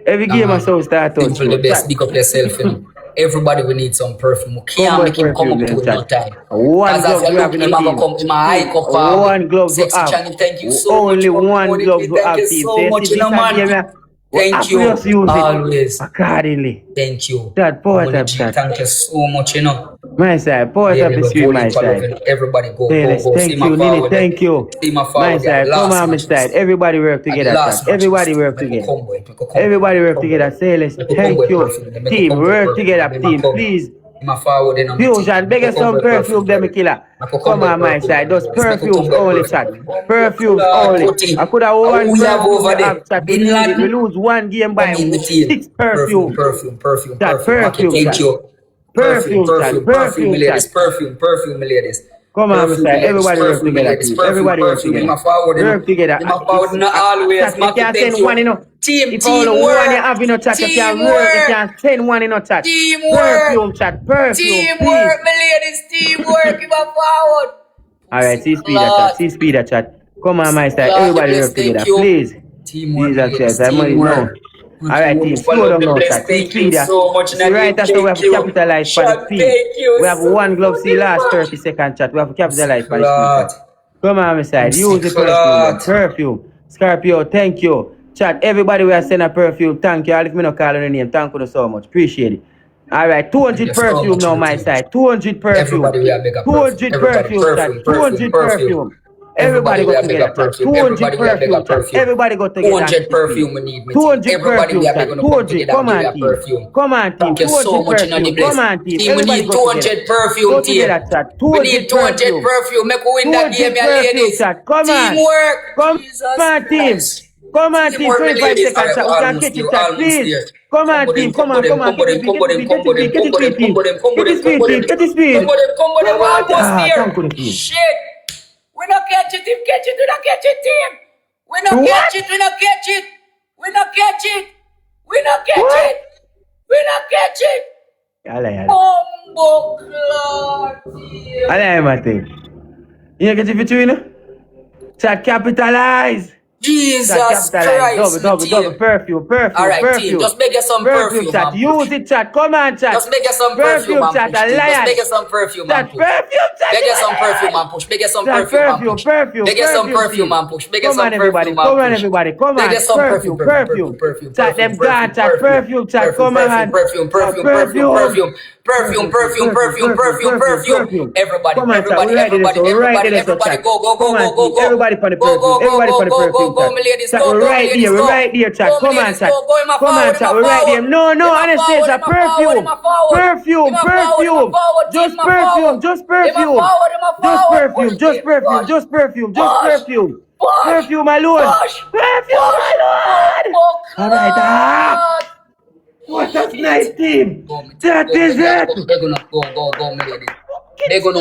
Every game I saw start out Simple slow. the best. Chat. Pick up yourself, you know. Everybody will need some perfume. We can't Combo make him come perfume, up to then, it no chat. time. One As glove you we look, have in him the a go team. come, him a hike up One glove we Sexy have. Channy, thank you so Only much. one Money, glove we thank have, you team. so So you much, see you this know, game, man. Thank we have to you. use it Always. accordingly. Thank you. Chat, power Money tap, G, chat. thank you so much, you know. My side, power Yeah, tap we is love screen, Holy my Color. side. Everybody go. Sailors, See thank my you. Nini, forward. thank you. See my My forward. side, come Last on, my match. side. Everybody work And the together, last chat. Everybody match. work Make a together. combo, make a combo, Everybody make a work combo. together. Sailors, Make a thank combo you. perfume. Make a Team, combo work perfume. together, Make a team. combo. Please. My forward in on the Fusion, team. beg Make a us some combo perfume, them perfume. killer. Make a Come combo on, my perfume. side. Those Let's make a perfumes combo only, perfume. chat. Perfumes Lord, only. putty. I could have How one we have perfume over we there? have, chat. We Bin lose it. We Laden. lose one game Come by in the team. 6 Perfume, perfume. perfume, perfume, Chat, perfume. Maki, perfume, thank chat. you. Perfume, Perfume, perfume, chat. perfume, my Perfume, ladies. chat. Perfume, perfume, my ladies. Come on, my Perfume, my side. ladies. Everybody work Perfume, my together, ladies. team. Perfume, Everybody work perfume. In together. my forward, you know. Work together. In my forward, not always. Chat, you Maki, can't thank send you. one, you know. Team, If only one you teamwork. have in a chat, you can work. You Teamwork. can send one in a chat. Teamwork. Perfume, chat. Perfume, please. Teamwork, my ladies. Teamwork. In my forward. Alright, see speed that chat. See speed that chat. Come on, my side. Lord, Everybody bless, work together, thank you. please. Teamwork, Jesus ladies. Christ, I'm money Teamwork. now. Alright, team, slow down now, chat. See Thank you speed that. so much, See right Nadim. after we have Thank to you. capitalize for the Sean, speed. thank you We have so one glove, see last much. 30 second chat. We have to capitalize for the Clot. speed chat. Come on, my side. Use the perfume. Clot. Perfume. Scorpio, thank you. Chat, everybody we are sending a perfume. Thank you. All if me not call on your name. Thank you so much. Appreciate it. Alright, 200 Thank you so perfume much, now, my my team. side. 200 perfume. Everybody we have bigger 200 Everybody perfume, chat. 200 perfume. Everybody we go have bigger together, chat. perfume. 200 Everybody we have bigger perfume, chat. perfume. Everybody go together. 200 perfume we need, me team. 200 Everybody we perfume, have chat. bigger come 200. together Come and give on, a team. perfume. Come on, team. Thank you so 200 much in the perfume. bless. Come on, team. Team, we Everybody need go 200 together. perfume, Go team. together, chat. We 200 need 200 perfume. perfume. Make we win that 200 game, ya perfume, ladies. chat. Come on. Teamwork. Come Jesus on, team. Christ. Come on, team. Teamwork, my 25 ladies. seconds, Alright, chat. we're We can almost catch there. it, We're chat. almost Please. there. Come on, team. Come on, come on. Get the speed, get the speed, get the speed, get the speed, team. Get the speed, team. Get the speed. Combo them, we're almost Ah, there. thank you, team. Shit. We not catch it, team. Catch it, we not catch it, team. We not What? catch it, we not catch it. We not catch it. We not catch What? it. We not catch it. Yala, yala. Combo clock, team. Alright, my thing. You get it for you, know? Chat, capitalize. Jesus Capitalize. Christ, Double. team. Perfume. Alright, team, just make us some perfume, Chat. man. Use it, chat. Come on, chat. Just make us some perfume, man. Chat. Push, team. Just Alliance. make us some perfume, man. Chat. Perfume, chat. Make us some perfume, man. Push. Make us some Chat. perfume, man. Push. Perfume. Make us some Perfume, perfume, man. Push. Make us Come some on, everybody. perfume, man. Come on, Push. everybody. Come Make on. us some perfume. Chat them gone, chat. Perfume, chat. Come on. Perfume. Everybody, Come on, chat. We ready this. everybody, go. Come on, everybody for the perfume. Everybody for the perfume, Go, my ladies, chat. go, We're right ladies, there. We're go. right there, chat. Go, Come on, ladies, chat. go. Go in my Come on, forward, chat. in my We're right there. forward. No, In my Anastasia. forward, in my forward. Perfume. In my forward, Just in my forward. perfume. In my forward. Push, Just perfume. Push. Perfume alone. Push. Perfume alone. Fuck. All right. What a nice team. That is it. They're gonna go, my lady. They're gonna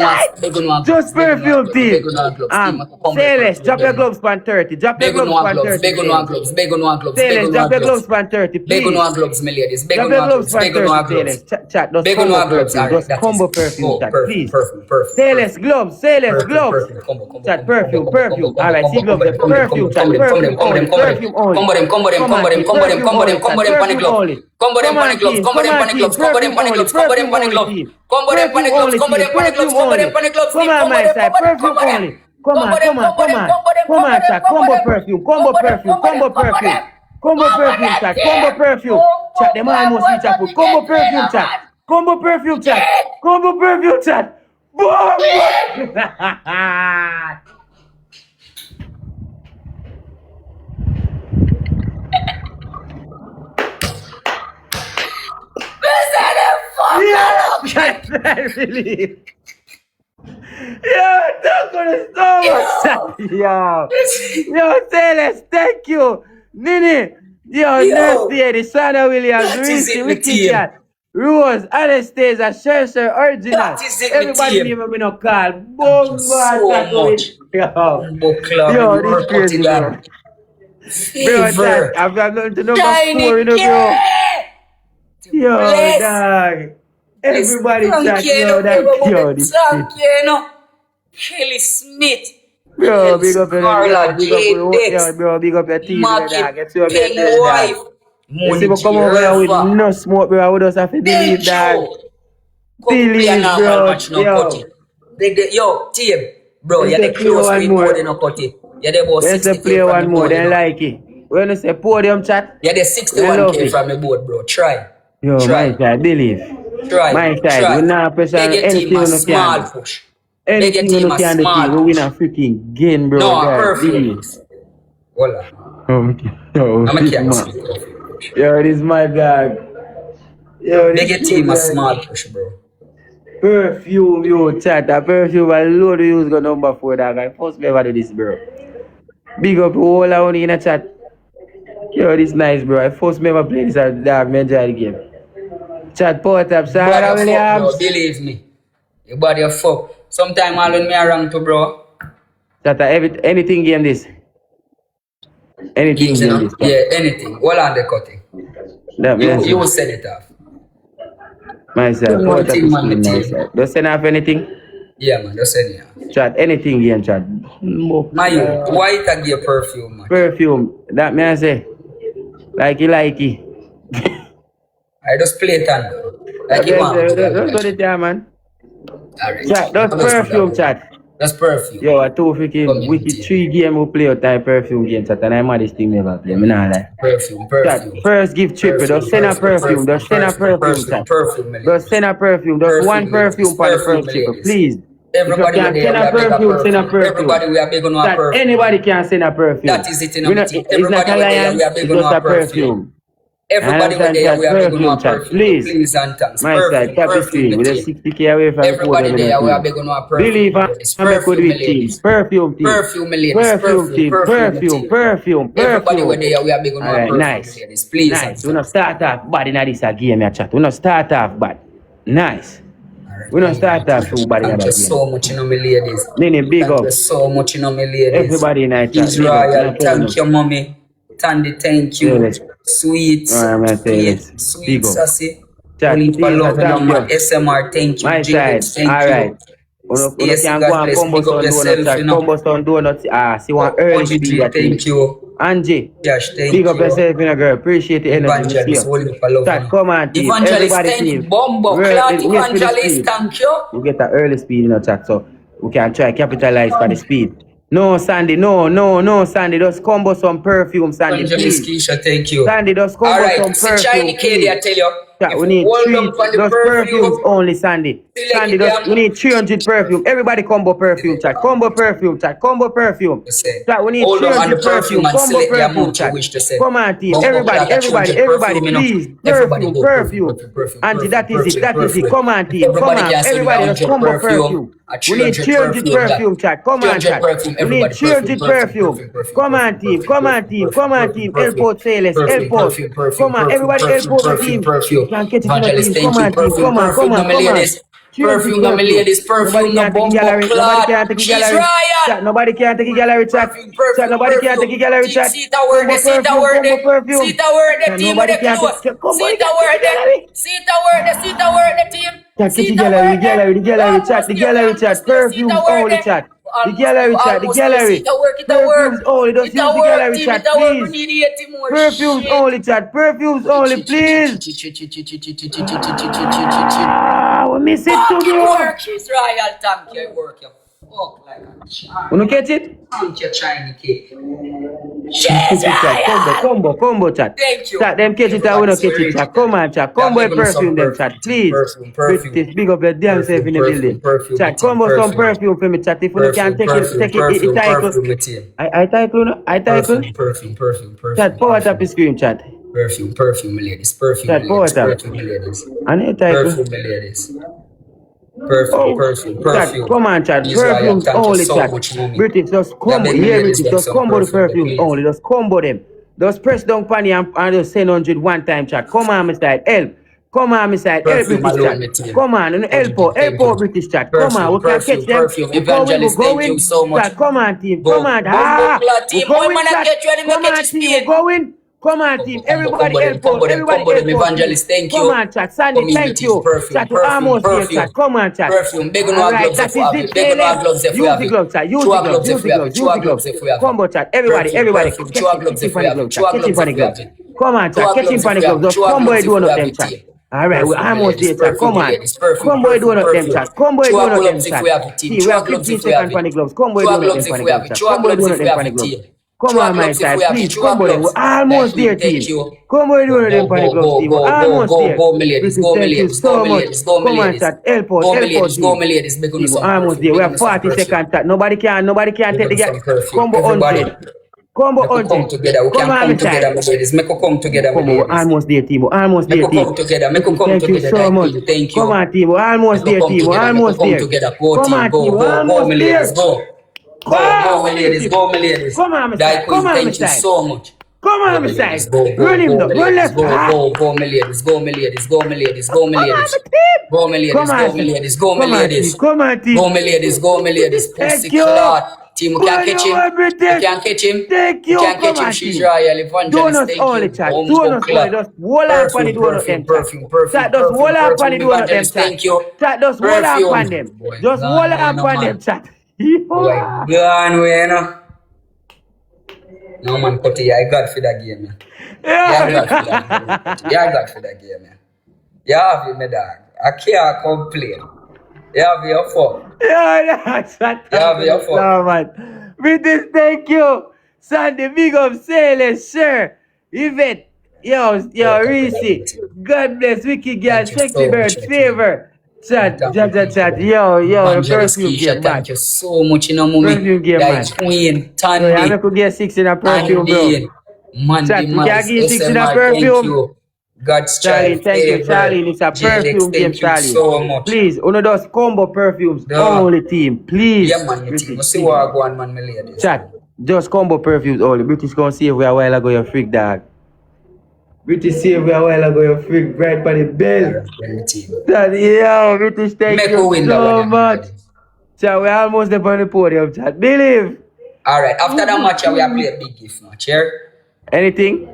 Just perfume team. Sailors, drop your gloves on 30. Drop your gloves on 30. Beg on gloves. Sailors, drop your gloves on 30, Beg please. on gloves, my ladies. Beg Drop on your gloves gloves. on Beg 30, on gloves. Sailors. Chat, those Beg on combo gloves. perfume. Those combo perfume, chat, please. Sailors, gloves. Gloves. Chat, perfume. All right, see gloves. Perfume, chat, perfume only. Perfume only. Combo them, panic gloves. Combo them, panic gloves. Come on, my side, perfume only. Come on, chat, combo perfume, chat, combo perfume. Chat, them almost reach up. Combo perfume, chat. Boom! Can't believe. Yo, don't go to so much. Yo, Sailors, thank you. Nini. Yo, Nasty, Shana Williams, Rinky, Ricky Cat, Rose, Anastasia, Sherser, Original. Everybody name me no call. Boom, So much. Yo, this crazy, bro. Bro, I've got nothing to know about 4, you know, bro. Yo, dog. Everybody chat, yo, this Kelly Smith. bro, big up your Carla, big up your team, dog. It's your King birthday, wife. dog. You see me come over here with no smoke, bro. We just have to believe, dog. Believe, bro. Yo, team. Bro, you're the close with more than a cutty. You're the about Let's 60K play from one the more, board, then you know. like it. When you say podium chat, You're the I love 61K it. from the board, bro. Try. Yo, my side, believe. My side, we not pressure Beg your anything team a we small can. push. Beg Anything your we team a can do, small we win push. a freaking game, bro. No, God, perfume. please. Hola. Yo, I'm a this cat. man. Yo, this my dog. Yo, Beg your this team a guy. small push, bro. Perfume, yo, chat. A perfume, I load of use go number 4, dog. I first ever do this, bro. Big up all around in a chat. Yo, this nice, bro. I first ever play this, dog. Me enjoy the game. Chat, power tap, Sarah Body a fuck, Williams. bro. Believe me. Your body a fuck. Sometime all when me around to, bro. Chat, anything game this. Anything You game know? this. Yeah, anything. Hold on the cutting. That means You will send it off. myself. One Power tap thing, is man, good, the team. myself. Don't send off anything. Yeah, man. Just send it off. Chat, anything game, chat. My you, white and your perfume, man. Perfume. That me I say. Like it. I just play it on. Like you want. Don't go there, man. Alright. Chat, that's perfume, chat. That's perfume. Yo, I told freaking Come wicked in, 3 game we play out time perfume game, chat, and I'm at this thing never play. Me nah lie. Perfume. Chat, first give triple, just send a perfume, just send a perfume, chat. Just send a perfume, just one perfume for the first triple, please. Everybody If you can send a perfume, send a perfume. Everybody we are big on our Chat, perfume. anybody can send a perfume. That is it in We our not- team. It's not Everybody we alliance, are it's big on just our a perfume. Everybody Understand, we are big on perfume, our chat, perfume. please. Please and thanks. My side, top is free. We're just 60K away from Everybody the there we are podium. big on our perfume. Believe I'm a good with team. Perfume team. Perfume ladies. Perfume team. Perfume. Everybody we there we are big on our Alright, perfume nice. ladies. Please and Nice. We not start off bad in this game, ya chat. We not start off bad. Nice. We don't start off too bad in Thank that you game. so much, you know, my ladies. Nene, big Thank up. you so much, you know, my ladies. Everybody in that chat. Big up. Israel, Not thank you, mommy. Tandy, thank you. Yes. Sweet, Alright, man, say sweet, yes. sweet, Big up. sassy. Chat, Only please, for love, thank you know, man. you. SMR, thank you. My Jiggle, side. thank Alright. you. Uno Stacy, can God go and bless. combo Pick up some yourself, donuts. you know. Combo some donuts. See one early to be OGG, that thing. thank you. Angie. Josh, thank Big up you. yourself, you know, girl. Appreciate the energy. Evangelist, hold me for love. Chat, come on, team. Evangelist, Everybody, thank you. team. Bombo, Wait clot, for the Evangelist, speed. thank you. We get an early speed in the chat, so we can try capitalize for the speed. No, Sandy, no, Sandy. Just combo some perfume, Sandy, Evangelist please. Keisha, thank you. Sandy, just combo some Alright, see perfume, Shiny Katie, I please. tell you. Yeah, If we you need hold three, up on the those perfumes perfume, only, Sandy. select Sandy, it, those, yeah. we need 300 perfume. Everybody combo perfume, chat. Combo perfume, chat. Combo perfume. You say, Chat, we need hold up on the 300 perfume and Combo select the perfume, amount you chat. wish to send. Come on, team. Bumbo Everybody, clock at 300 perfume, you know. please. Everybody Perfume, go perfume. Auntie, that is it. Perfume. Come on, team. Come Everybody on. can send me Everybody, just 100 combo perfume. perfume. A We need 300 300 perfume, chat. Come on, 300 chat. perfume, We need everybody. 300 perfume. Come on, team. Come on, team. Come on, team. Airport sailors. Airport. Come on, everybody. Airport team. Can't catch it in the Evangelist, team. thank Come you. on, team. Come on, Perfume, no, my come on. ladies. 300 Perfume, no, my ladies. Nobody Perfume, no, can take a bumbo gallery. Nobody clot. can take a She's gallery. royal. Chat. Nobody can take a gallery. Chat. Chat. Nobody can take a gallery. Chat. See the word, Combo see the perfume. word, Combo perfume. see the word, the Chat. team with Nobody the can close. take. See the word, see the word, see the word, the team. Chat, See the the gallery, word, the gallery, chat, the gallery, chat, see the perfumes word, only, chat. The almost gallery, chat, the almost see gallery. the work, it a Perfumes work. only, just It a use the work, gallery, team, chat, it a work. We please. need 80 more Perfumes shit. only, chat, perfumes only, please. We miss it Fuck you today. work, Israel. Thank you, work you. Fuck like a child. Wanna catch it? Thank you, China cake. Catch it, chat, Israel. combo, chat. Thank you. Chat, them catch it, I wanna catch it, chat. Come on, chat, combo a perfume, them, chat, please. British, big up your damn self in the building. Chat, combo some perfume for me, chat. If you can take it title. I title. Perfume. Chat, power tap the screen, chat. Perfume, my ladies. Chat, power tap. Perfume, my ladies. And it title. Perfume, my ladies. Perfume. Chat, come on, chat. Israel, Perfumes thank you only, so chat. much, mommy. British, just combo. Yeah, Yeah, ladies, British, them just some combo the perfume, perfumes please. only. Just combo them. Just press down panny and just send 100 one time, chat. Come on, my side. Help. Come on, my side. Help, Perfume British alone, my chat. team. Come on, help, British chat. Come on, we can catch them. Perfume. Evangelist, We're thank going. you so much. Chat, come on, team. Go. Come on. Bumbo clot We're team. Boy, going, man, I chat. catch you and Come catch on, his team. speed. We're going. Come on, team. Everybody help. Combo Everybody them, help. Evangelist, thank Come you. on, chat. Sandy, Come in, thank British. you. Chat, we're almost here, chat. Come on, chat. Perfume. Beg no All right, gloves that if we is have it. it. Beg Say no less. gloves if we Use have the it. gloves, chat. Use Chew the our gloves. gloves if we have it. Chew our gloves if we have it. Combo, chat. Everybody. Perfume. Catch Chew our him, gloves catch him if for we the have it. gloves, Chew chat. our Catch him gloves for the if we have gloves. it. Come on, chat. Catch him for the gloves. Just combo a donut them, chat. All right, we almost there, chat. Come on. Combo a donut them, chat. Combo a Chew our donut them, gloves if chat. we have it, team. See, we Chew our have gloves 15 if we have seconds for the it. gloves. Combo a Chew our donut gloves them for if the we have gloves, it. chat. Chew our Combo a gloves donut if we them for have the it, gloves. team. Come on, my side, please. Combo them. We're almost there, team. Thank you. Combo a donut them for the gloves, team. We're almost there. Go, my ladies. Go, my Thank you ladies. Go, so my much. ladies. Go, my Come on, ladies. chat. Help Go, my ladies. Go, team. my ladies. Beg on See, some we're almost perfume. there. We Beg on have some 40 perfume. seconds. Chat. Nobody can take the gap. Perfume. Combo Everybody. 100. Combo Make we come 100. together. We Come can on, come my together, side. my ladies. Make we come together, my Come on, we're ladies. almost there, team. We're almost Make there, we team. come together. Make we come Thank you together. so much. Thank you. Come on, team. We're almost Make we there, come team. We're together. Make we almost come there. together. Go, Come team. on, Go, team. We're go, go, almost my ladies. there. Go. Go, my ladies. Go, my ladies. Come on, my Die side. queen. Come on, my Thank you side. so much. Come Go, on, my my ladies. side. Go, Run him, my though. Run ladies. left. Go, my ladies. Go, my ladies. Go, my ladies. Go, my Come on, ladies. my team. Go, my ladies. Come Go, on, my ladies. Go, my come on, ladies. team. Come on, team. Go, my ladies. Go, my ladies. Pussy Thank you. clot. Team, we can't Boy, catch you him. are We British. can't catch him. Thank We you. can't catch Come him. on, She's team. royal. Evangelist. Donuts Thank only, you. chat. Bumbo Donuts only. clot. Just wall up on the donut them, chat. Chat, just wall up on the donut them, Evangelist. chat. Thank you. Chat, just wall up on them. Boy, Just wall gone, up no on them, man. chat. Boy, gone, way, no. No man, Cutty, I got for that game, man. Yeah, I got for that game, Cutty. Yeah, I got for that game, man. You have it, my dog. I can't complain. You have your fun. Yeah, chat. Yeah, we are fucked. No, man. With this, thank you. Sandy, big up, Sailors, sir. Yvette, yo, Reese. God bless, Wicked Girl, Thank you Sexy so Bird, much, Favor. Chat. Yo, the Evangelist perfume Keisha, game, man. thank you so much, you know, mommy. Perfume game, That man. is Queen, So, yeah, I Tandy, could get 6 in a perfume, bro. Andy, Mandy Chat, we can Miles, give 6 in a SMR, perfume. thank you. God's Charlie, Child, thank you, Favor, Charlie. It's a JLX, perfume game, thank you Charlie. so much. Please, one of those combo perfumes, Duh. only team. Please. Yeah, man, my British, team. You see please. what I go on, man, my ladies. Chat, just combo perfumes only. British gonna save we a while ago, you freak dog. British save we a while ago, you freak right by the bell. Alright, then my team. Chat, yo, British, thank Make you we win that so one, much. Chat, we're almost there on the podium, chat. Believe. Alright, after that match, we are play a big gift match, yeah? Anything?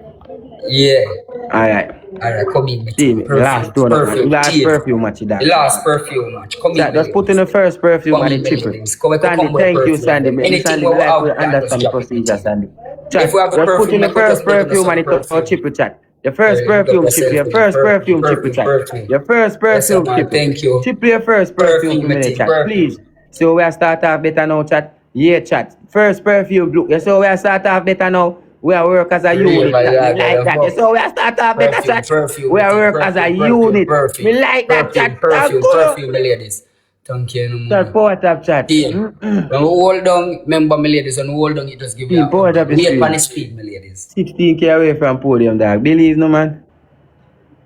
Yeah. Alright. Alright, come in, my Team, team. last one, man. Last team. perfume match, that. The last perfume match. Come Chat, in, just put in the first perfume Come and in, the triple. ladies. Come, Sandy, combo thank you, perfume. Sandy. Anything Sandy, we like have, we we can just understand the drop it, my procedure, team. Sandy. Chat, If we have a just put in perfume, the make we first just bring perfume some and it's perfume. triple chat. The first Big up perfume chip, yourself, your man. first perfume triple chat. Perfume. Your first Yes, sir, perfume man. triple. Thank you. Triple your first perfume Perfume, for my me team. chat, Perfume. please. So we are start off better now, chat. Yeah, chat. First perfume look. You so we are start off better now. We are work as a Real, unit. my Chat. God, Me like that. You so we are start off better, Perfume, chat. perfume, We my are team. work as a Perfume, unit. perfume. Me like that, chat. Perfume, my ladies. Thank you, no Chat, more. power tap, chat. Team. When we hold down, remember, my ladies, when we hold down, it just give you Team, power tap is wait free. on the speed, my ladies. 16K away from podium, dog. Believe, no man.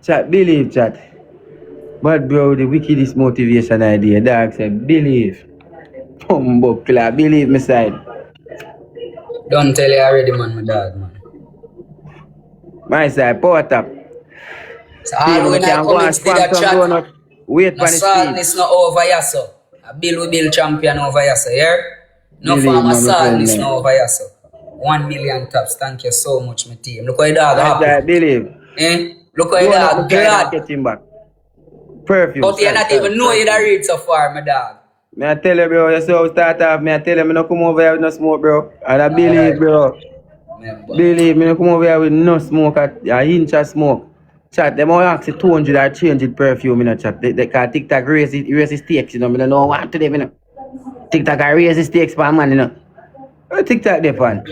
Chat, believe, chat. But bro, the wickedest motivation idea, dog said, believe. Humble club, believe me side. Don't tell you already, man, my dog, man. My side, power tap. So all Team, who we in the can go and comments did spam a some chat. donut. Wait No for the speed. sadness, no over here, so. A Bill champion over here, so, yeah? No Believe, farmer man, my sadness, friend, no over here, so. 1 million taps. Thank you so much, my team. Look how your dog My happy. side, believe. Eh? Look how your Donut, dog me try glad. to get him back. Perfume. But you not even know you perfume. read so far, my dog. Me I tell you, bro, you see how we start off. Me I tell you, me no come over here with no smoke, bro. And I believe, Alright. bro. Remember. Believe me, no come over here with no smoke, a inch of smoke. Chat, them all ask you 200 or 300 perfume in a chat. They can TikTok raise the stakes, you know. Me don't know what to do, you know. TikTok can raise the stakes for a man, you know. What TikTok they fan?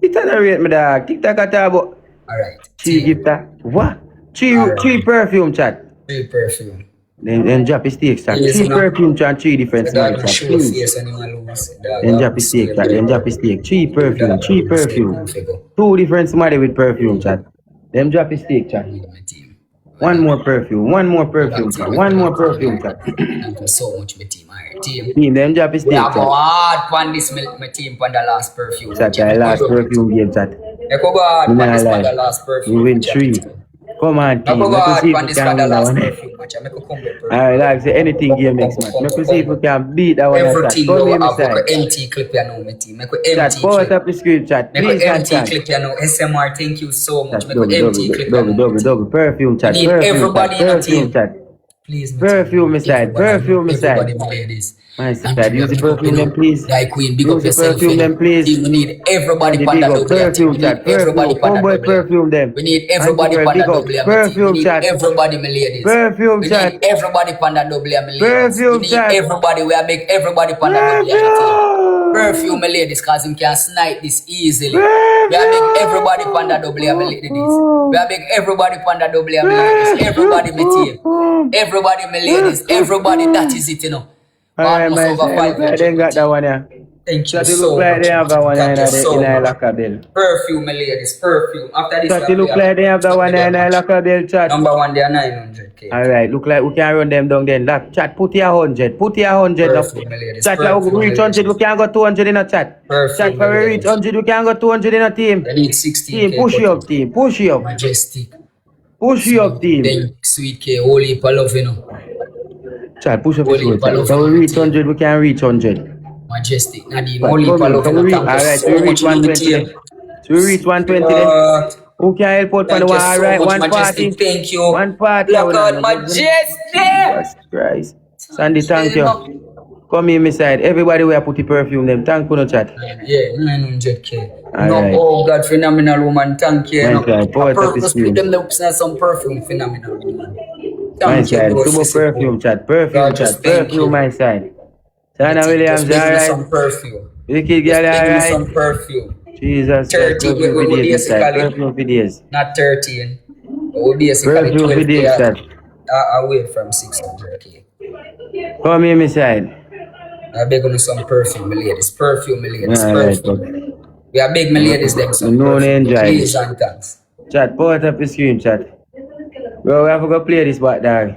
TikTok don't rate me, dog. TikTok a talk about Alright. 3 gift. What? 3 Alright. perfume, chat. 3 perfume. Then drop his stakes, chat. Yes, 3 you know. perfume, chat. 3 different So dog smells, can chat. show your Please. face and you want to lose. Dog, Then have drop to his stay steak, chat. Then drop his steak. 3 perfume, Dog, 3 you say perfume. no figure. 2 different somebody with perfume, chat. Them drop his steak, chat. With my team. One more perfume, one more perfume, chat. One more perfume, chat. Thank you so much, my team. Alright, team. Team, them drop his We steak, have chat. a hard one this my team for the last perfume. Chat, I last perfume game, chat. I could go hard Me for nah this for lie. the last We perfume. win match, 3. Come on, I team. could go Let us hard see if for we this for can the win that last one. perfume match. I make a combo perfume. Alright, like say anything game next match. Let us see if we can beat that one, chat. Everything Come now here, me have like side. an empty clip you know, my team. Make an Chat, empty power clip. up the screen, chat. Make Please, an and empty chat. clip you know. SMR, thank you so much. Chat, Make an empty clip you know. my team. double. Perfume, chat. We need Perfume, everybody chat. in the Perfume, team. chat. Please, my Perfume, team. my side. Perfume, my Everybody, side. my ladies. My Thank side. you. Use the Big up, perfume, you them, know. please. Die Queen, big up Use the yourself, perfume, you know. them, please. Team, we need everybody And the on big that up double team. perfume, We need chat. everybody Perfume. on that Homeboy double. perfume, them. We need everybody Anti-girl, on big that up. double, my team. We Perfume, need chat. everybody, my ladies. Perfume, We chat. need everybody on that double, my ladies. We Perfume, need chat. everybody. We are make everybody on that double, my team. Perfume, my ladies, cause him can snipe this easily. We are make everybody on that double, my ladies. We are make everybody on that double, my ladies. Everybody, my team. Everybody, my ladies. Everybody, that is it, you know. Alright, Almost my over side. Look like 500. they got that one, yeah. Thank you Chat, it so look like much. they have that one Thank you in so a much. locker bill. Perfume, my ladies. Perfume. After this, Chat, it look like they have that one in a locker bill, chat. Number 1, they are 900k. Alright, look like we can run them down then. Look, chat, put your 100. Put your 100 now. Perfume, my ladies. Chat, like we Perfume, reach my 100, we ladies. can go 200 in a chat. Perfume, Chat, my for we reach ladies. 100, we can go 200 in a team. I need 16k. Team, push you up, team. Push you up. Majestic. Push you up, team. Then sweet K. Holy heap of love, you know. Chat, push up Holy your heap of chat. love, So you we know, reach team. 100, we can reach 100. Majestic. Nadine. But Holy heap of come love, in, you know. we reach, Thank you alright, so we reach much, you know, my 120 team. then. So we reach 120 then. Who can help out for the Thank one? you so Alright, much, 140. Majestic. Thank you. 140. Black out Majestic. Jesus Christ. Sandy, thank you. Come in, my side. Everybody will put the perfume them. Thank you, no chat. Yeah, 900k. Alright. No, oh God, phenomenal woman. Thank you. My side, pour it up the Just screen. put them lips and some perfume. Phenomenal woman. My Thank you, side. bro. Tubo perfume chat. Perfume God, just chat. thank Perfume you. my side. Sana Just Williams, give me alright. some perfume. Wicked Just girl, give me alright. some perfume. Jesus Christ. 30, Perfume we for days, my side. basically, Perfume for days. not 13. But we basically Perfume for days, 12k. chat. Away from 600k. Come here, my side. I beg on some perfume, my ladies. Perfume, my ladies. Alright, Perfume. We are big, my ladies, them some No, they perfume. enjoy Please this. and thanks. Chat, pour it up the screen, chat. Bro, we have to go play this back, dog.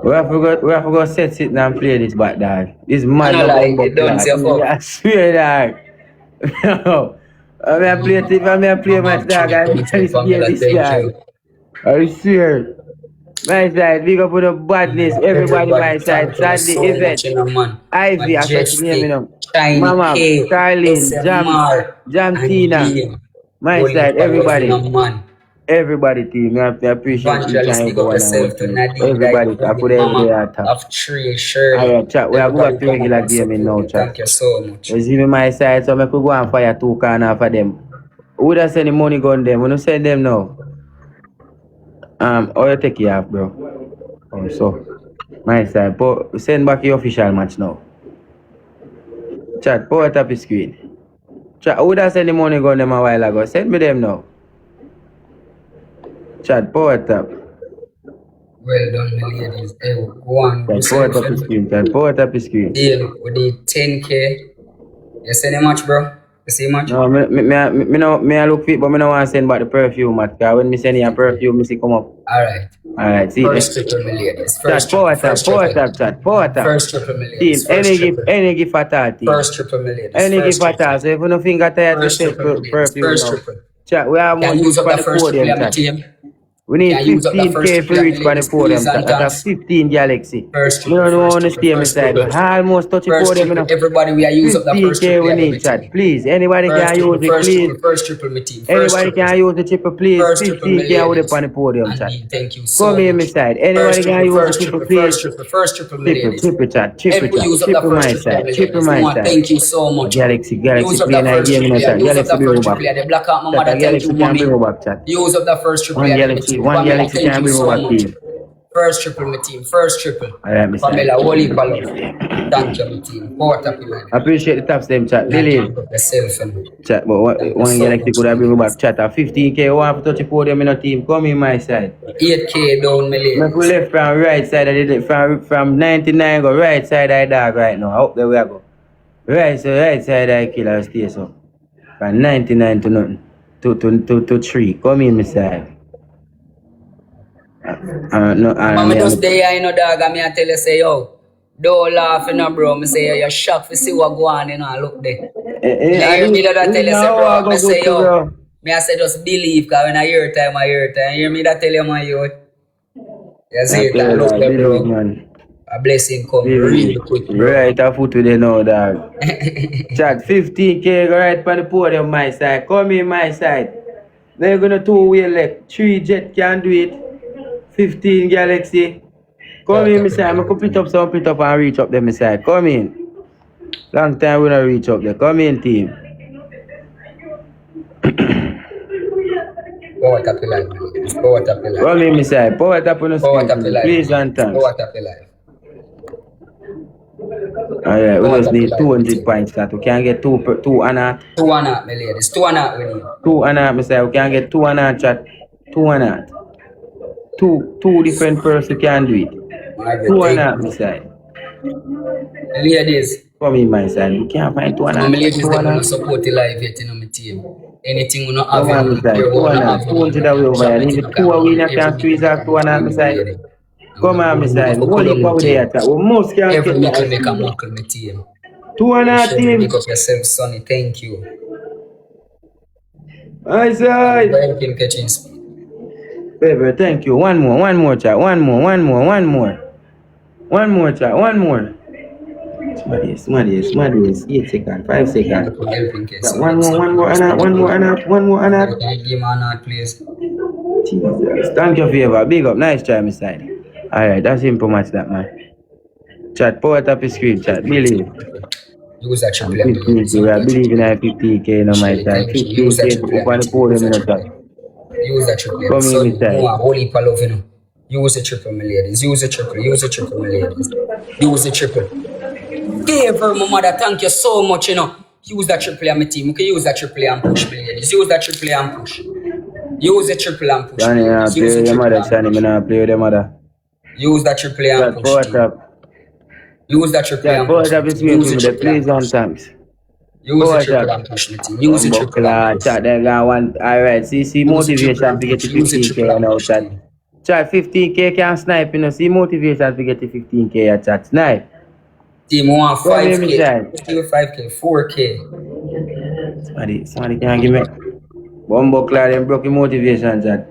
We have to go set it now and play this back, dog. This mad I no like bumbo it, don't say dog. fuck. I swear, dog. I'm gonna play it, I'm gonna play match, dog. I'm scared this guy. I swear. My side, big up with the badness. Everybody my side. Sandy, Yvette, Ivy, I said to name, you know. Mama, Carlene, Jam, Tina. My side, everybody. Everybody team, I appreciate each and Evangelist, big every up one and yourself one to team. Nadine, Everybody, I the put every day mama at top. of Tree, Shirley. Alright, chat, we are go Everybody back to come up regular and game in support now, you. chat. Thank you so much. You see me my side, so I could go and fire 2 corner for them. Who that send the money gun them? We don't send them now. How you take it off, bro? Oh, so. My side, send back your official match now. Chat, power tap the screen. Chat, who that send the money gun them a while ago? Send me them now. Chat, power tap. Well done, my ladies. Hey, go on, Chat, power tap the screen. Chat, power tap the screen. deal with the 10K. You see the match, bro? You see the match? No, me I look fit, but me no want to send back the perfume, man. Cause when me send you a perfume, me see come up. Alright. Alright, see First there. triple, my ladies. Chat, First power triple. tap, First power triple. tap, chat, power tap. First triple, my Team, ladies. First triple. any gift at all, team. First triple, my ladies. Any First gift at all. triple. So if you no finger tired to First send triple, my ladies. perfume First now. triple. Chat, we have more Can youth use up on the the first triple, podium, my chat. team. We need Can use up the first 15K triple, for my reach for the ladies. podium, Please chat. and That's thanks. 15 Galaxy. First We don't triple, know first on the triple, stadium first side. triple. We almost touch the First podium. triple. You know. Everybody, we are use up the first 15K triple, we my need, chat. team. Please, anybody First can triple, use it, first please. triple, first triple, my team. First Anybody triple. can use the triple, please. First triple, my 15K out ladies. on the podium, And chat. me, thank you so Come here, my much. side. First Anybody can triple, use the first triple, triple, please. first triple, first triple, my Triple, ladies. triple chat, triple Help me chat, use up the triple first my triple, my side, triple ladies. my No, side. thank you so much. Galaxy Use up play the in a first game in triple, a chat. use up Galaxy the bring first me back. triple. The black out my Chat, mother, thank you, Galaxy can mommy. bring me back, chat. Use up the first triple, One the Galaxy, team. one Pamela, Galaxy thank can you bring me so back, much. team. First triple, my team. First triple. Alright, my side. Pamela, holy love. Thank you, my team. Power tap in my I appreciate the taps them chat. Not Billy. keep up yourself and Chat, but thank you one so Galaxy much, could my have bring me ladies. back. Chat, 15K, one have to touch the podium in a team. Come in my side. 8K down, my Make we ladies. left from right side of the from 99 go right side of the dog right now. Up there we go. Right side of the killer stay so. From 99 to nothing. To 3. Come in my side. No, Mama just there, you know, dog, and me I tell you, say, yo, don't laugh, you know, bro. Me say, you're shocked to see what go on, you know, and look there. You hear me that I tell you, say, bro, me say, yo, me I say, just believe, because when I hear time, I hear time. You hear me that tell you, my youth? You see it, and look there, bro. Man. A blessing come really quick, bro. Right, I foot today now, dog. Chat, 15K go right on the podium, my side. Come in my side. They're gonna 2-wheel like 3 jet can do it. 15 Galaxy. Come in, my side. I'm gonna pit up and reach up there, my side. Come in. Long time we don't reach up there. Come in, team. Power tap your life, man. Power tap your life. Come in, my side. Power tap on the Power tap your screen, life. please and thanks. Power tap your life. Alright, we Power just tap your need life, 200 points that we can get 2 and a 2 and a half, my ladies. 2 and a half we need. 2 and a half, we can get 2 and a half chat. 2 and a half. Two different person can do it. 2 and a half, my side. Ladies, Come in my side. We can't find 2 and a half. my ladies, 2 they and a will half. support the live yet, you know, my team. Anything we not have, Come on, my side. 2 and a half. 200 away over here. Even 2 away, I can squeeze out 2 and a half, my side. Come on, my side. Hold it over there, chat. We must can Every get nickel that. make a muckle, my team. 2 and a half, Sure, team. make up yourself, Sonny. Thank you. My side. Brian Kim catching speed. Baby, thank you. One more, chat. One more, chat. One more. Smarties. 8 seconds, 5 seconds. Helping case. One more, Anna. Can you give me a nod, please? Jesus. Thank you, favor. Big up. Nice try, my side. Alright, that's simple match that, man. Chat, power tap the screen, chat. Believe. Use that triple. 15K, we are believing in 50K, no, my side. 15K, up on the podium, no, chat. Use that triple. Come So, in, my side. more holy love, you know. Use the triple, my ladies. Use the triple, my ladies. Use the triple. Favor, my mother, thank you so much, you know. Use that triple on my team. You can use that triple and push, my ladies. Use that triple and push. Use the triple and push. Johnny, I Use play the with your triple mother, and Johnny. push. Me not play with your mother. Use that triple and Chat, push. power team. tap. Use that triple Chat, and power push. tap the team. screen Use to the me, the triple and please push. and thanks. Use the Power triple tap. and push, my team. Use the triple and Buckler, push. chat, they got one. Alright, see Use the motivation triple and to get push. to Use the triple 15K and now, push, chat. team. Chat, 15K can snipe, you know. See motivation to get to 15K, yeah, chat. Snipe. Team, we want Come here, me 5K. side. Still 5K, 4K. Somebody can give me. Bumbo Clyde and broke motivation, chat.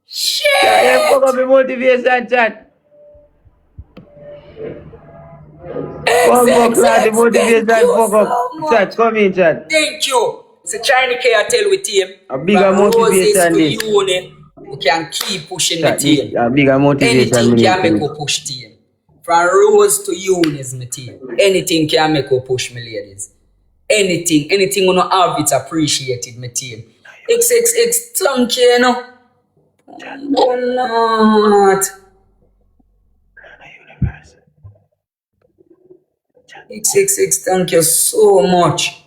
Shit! Yeah, fuck up the motivation, chat. Bumbo Clyde, the motivation, Thank you fuck up. so much. Chat, come in, chat. Thank you. So China K tell with team. A bigger From Roses motivation to this. Uni, we can keep pushing the Chat, this team. a bigger motivation Anything me can need make to us push team. From Rose to Uni is my team. Anything can make us push, my ladies. Anything we not have, it's appreciated, my team. XXX, thank you, you know. Oh, not. XXX, thank you so much.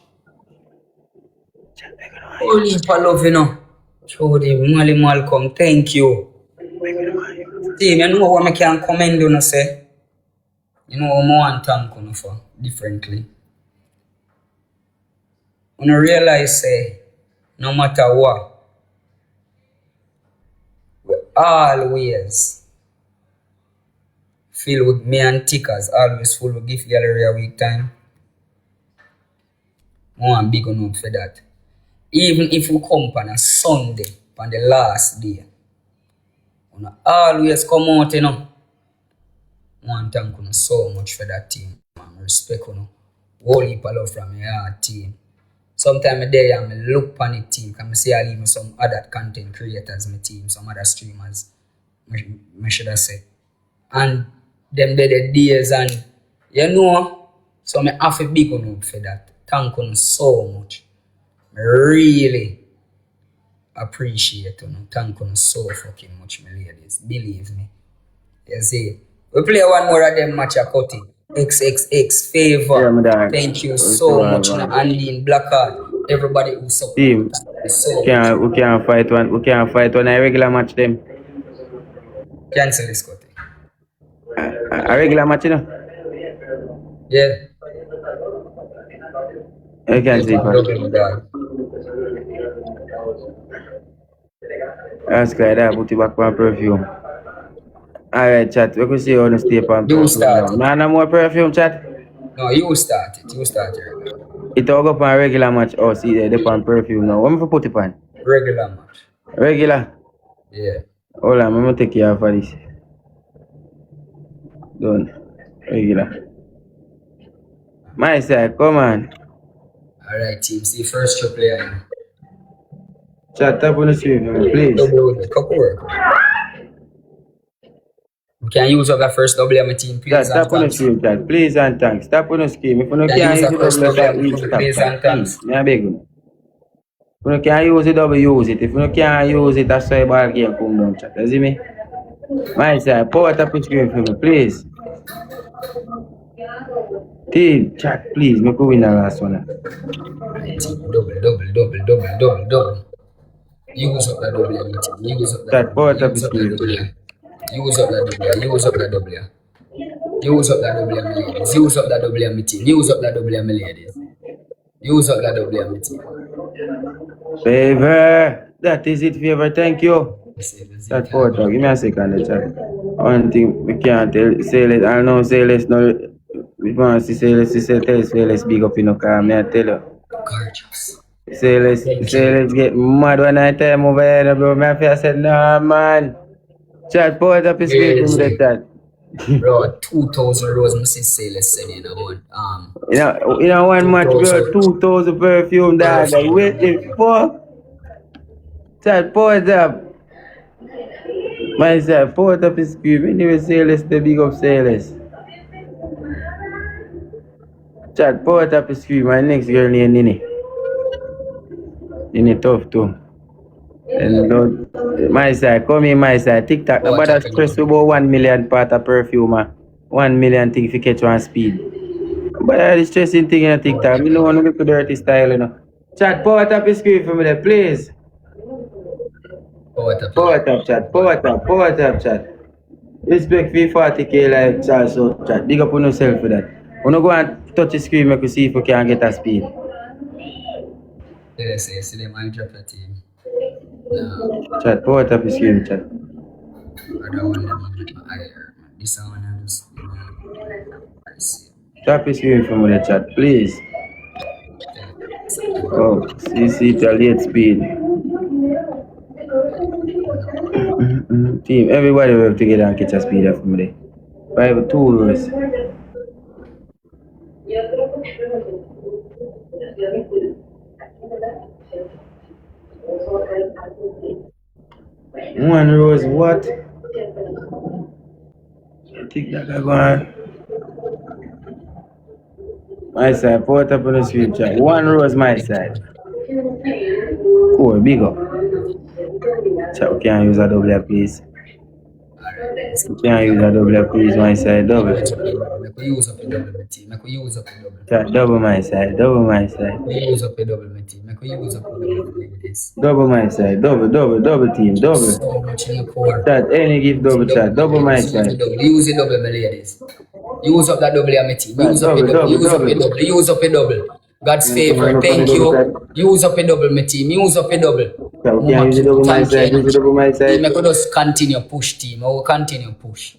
Holy love, you know. Jody, Mali Malcolm, thank you. Team, you know what I can commend you, say? You know what I want to thank you for differently. When I realize, say, no matter what, we always filled with me and tickers, always full of gift gallery a week time. I want big enough for that. Even if we come on a Sunday, on the last day, we always come out, you know. I want to thank you so much for that team. I respect you. Whole heap of love from your heart team. Sometimes a day I look on the team, because I see I even some other content creators in my team, some other streamers, I should have said. And them the days and you know, so I have a big one for that. Thank you so much. I really appreciate you. Thank you so fucking much, my ladies. Believe me. You see, we play one more of them match a cutting. XXX favor. Yeah, my dog. Thank you We so still much, have, Andy in Blackheart. Everybody who support. team. So We can't fight one a regular match them. cancel this cutting. A regular match, you know. Yeah. You can see You can it. double dog. That's good. I put it back on perfume. Alright, chat. We can see how the stay on You perfume start now. it. No more perfume, chat. No, you start it. You start it. It all go up on regular match. Oh, see there, they on perfume now. What me for put it on? Regular match. Regular. Yeah. Hold on, I'm gonna take care of this. Done. Regular. My side, come on. Alright, team. See first triple player. Chat, tap on the screen for me, please. Double with me. Couple work. We can use up that first double on my team, please. Chat, And tap on the thanks. screen, chat. Please and thanks. Tap on the screen. If you no Can can use use that the first double, double that on will my stop. team, please. Chat. And thanks. Please, me a beg you. If you no can use the double, use it. If you no can use it, that's why ball game come down, chat. You see me? My side, power tap the screen for me, please. Team, chat, please. Me go win the last one. Alright, team. Double. Use up that double on my team. Use up that Chat, power double. tap the Use up that screen. double. Use up that double. Use up that double. Use up that double on my ladies. Use up that double on my team. Use up that double on my ladies. Use up that double on my team. Favor. That is it, favor. Thank you. Let's Chat, power tap. Give me a second, the chat. One thing we can't tell, say less. I know say less. No, we want to say less. Tell say less. Big up in the car. Me I tell you. Gorgeous. Say let's get mad when I time over here, bro. Me I feel said, nah, man. Chat, power tap is great in the chat. Bro, 2,000 rose, must say let's say, you know, You know, one match, bro. 2,000 perfume, dog. Perfume. Wait the fuck. Chat, power tap. Myself, power tap is great. Anyway, say less, the big up say less. Chat, power tap is great. My next girl named Nini. Nini tough too. And my side, come in my side. TikTok, nobody stress about 1 million part of perfume, man. 1 million thing if you catch one speed. But I the stressing thing in TikTok. I don't want to make a dirty style, you know. Chat, power tap is screen for me there, please. Power tap, chat. Power tap, chat. Respect for 40k like Charles, so chat. Big up on yourself for that. When you go and touch the screen, make you see if you can get a speed. Yes, see them I drop the team. Chat, power tap is screen, chat. Other one this one I just I see. Tap is screen for me there, chat, please. Oh, CC to late speed. Team, everybody work together and catch a speed up from there. 5 2 hours. One rose, what? I think that I go on. My side, put up on the sweep chat. One rose, my side. Cool, big up. Chat, we can't use a double, please. We can't use a double, please, my side, double. Make we use up a double, my team. Make we use up a double. Chat, double my side, double my side. We use up a double, my team. Make we use up a double like this. Double my side, double team, double. So much in the core. Chat, any give double chat, double my side. Use a double, my ladies. Use up that double, my team. Use up a Double, double. Use up double. a double. Use up a double. God's favor. Thank you. Use up a double, my team. Use up a double. Chat, we can't use a double my side, use a double my Team, side. I could just continue push, team. I will continue push.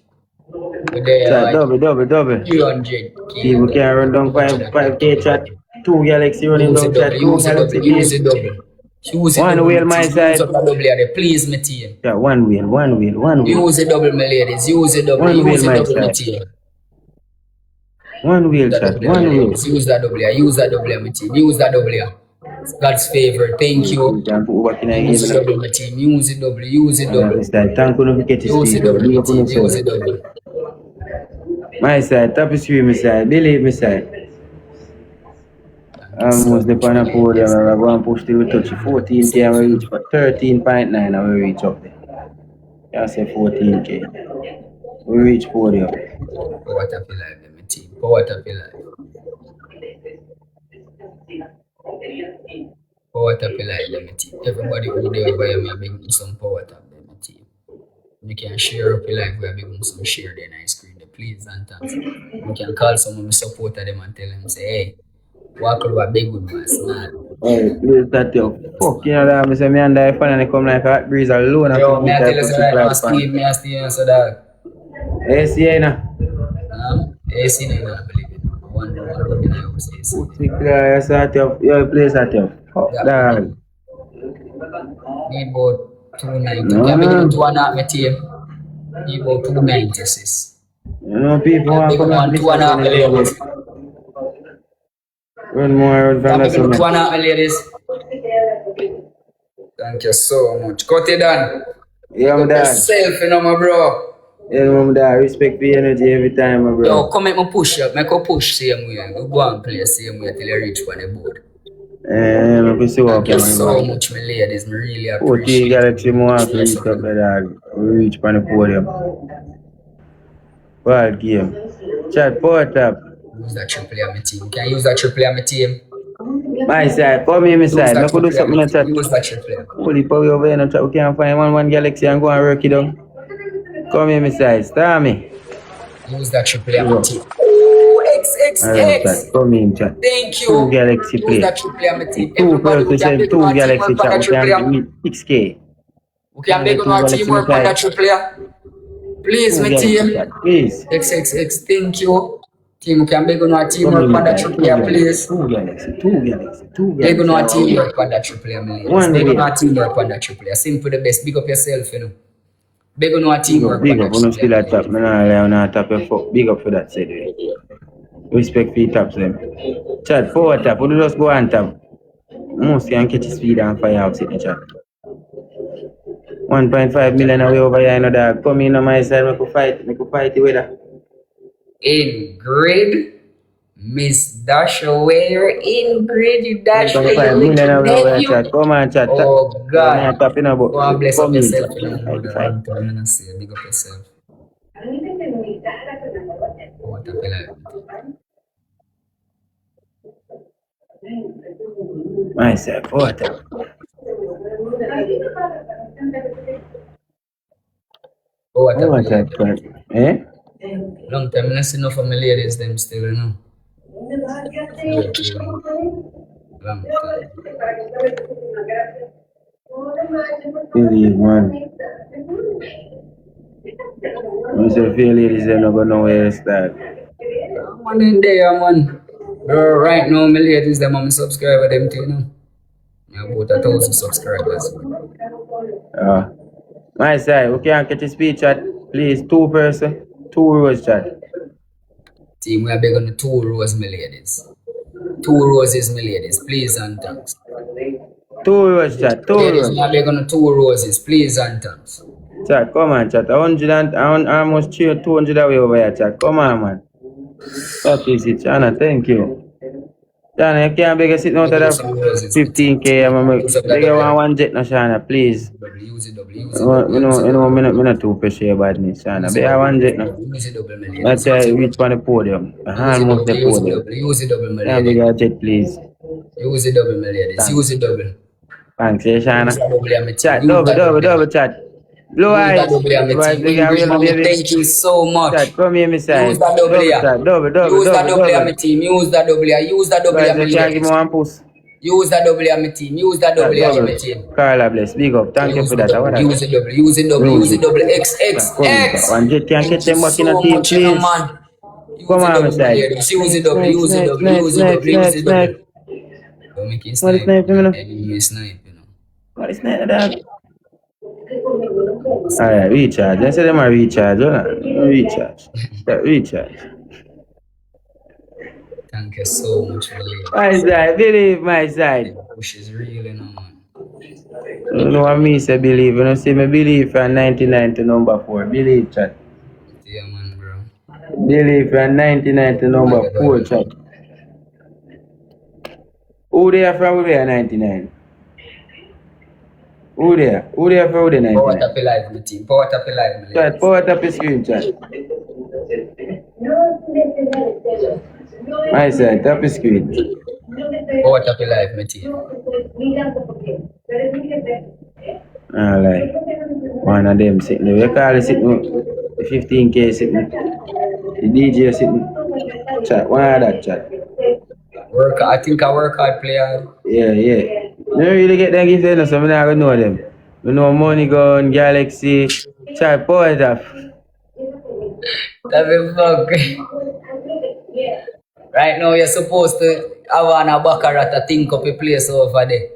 But there, Chat, double. 300. People can't run down 5K chat. 2 Galaxy running Use a down chat. double. 2 Use a double. Galaxy Use a game. double. Use a One double. wheel my Use side. up that double there. Please, my team. Chat, one wheel. Use a double, my ladies. Use a double. One Use a wheel, my double, my side. team. One wheel That chat, double, one my wheel. ladies. Use that double. Use that double, my team. Use that double. God's favor. Thank you. You can put back in a Use a game. double, my team. Use a double. Use a double. Thank you for getting Use a speed. double, Big my up on team. Use a yourself. double. My side, top is my side, believe me side. Almost the pan of podium, I'm going to push till we touch 14K and we reach for 13.9 and we reach up there. I say 14K. We reach podium. Power tap your life, my team. Power tap your life. Power tap your life, my team. Everybody who there over here, I beg you some power tap, my team. You can share up your life, we are big on some share there on the screen. Please and thanks. You can call someone who supporter them and tell them, say, hey, walk over a big good man, smart. Hey, please that you fucking hell, I say me and die fan and they come like a hot breeze alone. Yo, me I tell you so right now, Steve, me I Steve, so that. Hey, see you now. AC, no, I believe it. One road in the house, AC. You start your place at you. Fuck that. Need about 290. No, Can no. I begin to one at my team? Need about 290, sis. You know, people want to come and Big one, 2.5 ladies. Run more run from the Big summer. 2.5 ladies. Thank you so much. Cut it down. Yeah, my dad. Yourself, you know, my bro. Yeah, my dad. Respect the energy every time, my bro. Yo, come make me push up. Make a push same way. We go and play same way till you reach on the board. I'm going to see what Thank you I'm so much, my ladies. I really 40 appreciate Galaxy more to Yes, reach up the dog. We reach on the podium. Ball game. Chat, port up. Use that triple A, my team. You can use that triple A, my team. My side, come here, my Use side. that I could do triple A, something my in the chat. team. Use that triple A. Holy power over here in the chat. We can't find one Galaxy and go and work it down. Come here, my side. Star me. Use that triple A, my team. Oh, Alright, XXX. chat. Come in, chat. Thank you. 2 Galaxy Use play. that triple A, my team. 2 Everybody, we person can said beg 2 on our Galaxy teamwork on chat. that We triple A. can meet 6K. We can beg on our Galaxy teamwork on that triple A. Please, 2 my Galaxy team. chat. Please. XXX, thank you. Team, we can beg on our Come teamwork in, on that my side. triple A, please. 2 Galaxy. Beg on our teamwork on that triple A, my ladies. One Beg on way. our teamwork on that triple A. Simple the best. Big up yourself, you know. Beg on our teamwork Big on up, that when you triple still A. at top, man, I not tap your fuck. Big up for that, said we. Respect for your taps, them. Chat, forward tap, we just go and tap. Most can catch speed and fire out, sit in the chat. 1.5 million away over here, you know, dog. Come in on my side, make you fight the weather. Ingrid, Miss Dashaware, Ingrid, you dash 1.5 million away over here, chat. Come on, chat. Oh, God. I'm not tapping about. Go and bless up Come in, yourself, chat. you know, brother. Fight. I'm gonna say, big up yourself. What a fella. My side, forward tap. Oh, what a Forward fella. tap, chat. Eh? Long time, I don't see enough of my ladies, them still, you know. Long time. Believe, man. When you say feel ladies, they're not going to know where to start. Man in there, man. Bro, right now, my ladies, them on subscriber, them too, you know. I have about 1,000 subscribers. My side, we can't catch a speed chat. Please, 2 person, 2 rows chat. Team, we are big on the 2 rows, my ladies. 2 roses, my ladies. Please and thanks. 2 rows, chat. 2 Ladies, rows. now they're gonna 2 roses, please and thanks. Chat, come on, chat. 100 and almost 200 away over here, chat. Come on, man. That is it, Chana. Thank you. Chana, you can't beg a sit out of that 15K. I'm beg you one jet, no, Shana, please. Use it double, You know, me not too appreciate badness, Shana. Beg you one jet, no. use it double, my Let's say reach on the podium. Almost the podium. use it double, my Can't beg a jet, please. Use it double, my ladies. Use it double. Thanks, yeah, Shana. Double, Chat, double, chat. Blue eyes. Blue eyes, beg you, real baby. Thank you so much. Chat, come here, my side. Use that double, Double, chat. Double. Use that double, my team. Use that double, use that double, Guys, my you can't give me ladies. one push. Use that double, my team. Use that double, my team. Carla bless, big up. Thank you for that. What Use it double, use it double, use it double. X. One jet can catch them back in a So team, much, you know, please. man. Come on, my side. Use it double, use it double, use it double, use it double. Don't make it What is snipe, snipe, you know? you snipe, you know. What is that, dog? Alright, recharge. They say them are recharge, hold on. Recharge. Recharge. Thank you so much for the My side, believe my side. push is real, you know, man. You know what me say believe. You know, see me believe from 99 to number 4. Believe, chat. Yeah, man, bro. Believe from 99 to number 4, chat. Who there from who there 99? Who there? Who there from who there Power 99? tap your life, my team. Power tap your life, my Chat, ladies. power tap your screen, chat. My side, tap your screen. Power tap your life, my team. Alright. One of them sitting there. We call it sitting. The 15K sitting. The DJ sitting. Chat. One of that chat. I think I work hard, play hard. Yeah. You don't really get them gifts, so I'm not gonna know them. We know Money Gun, Galaxy. Chat, power it up. That be fuck. Right now, you're supposed to have on a baccarat to think up a place over there.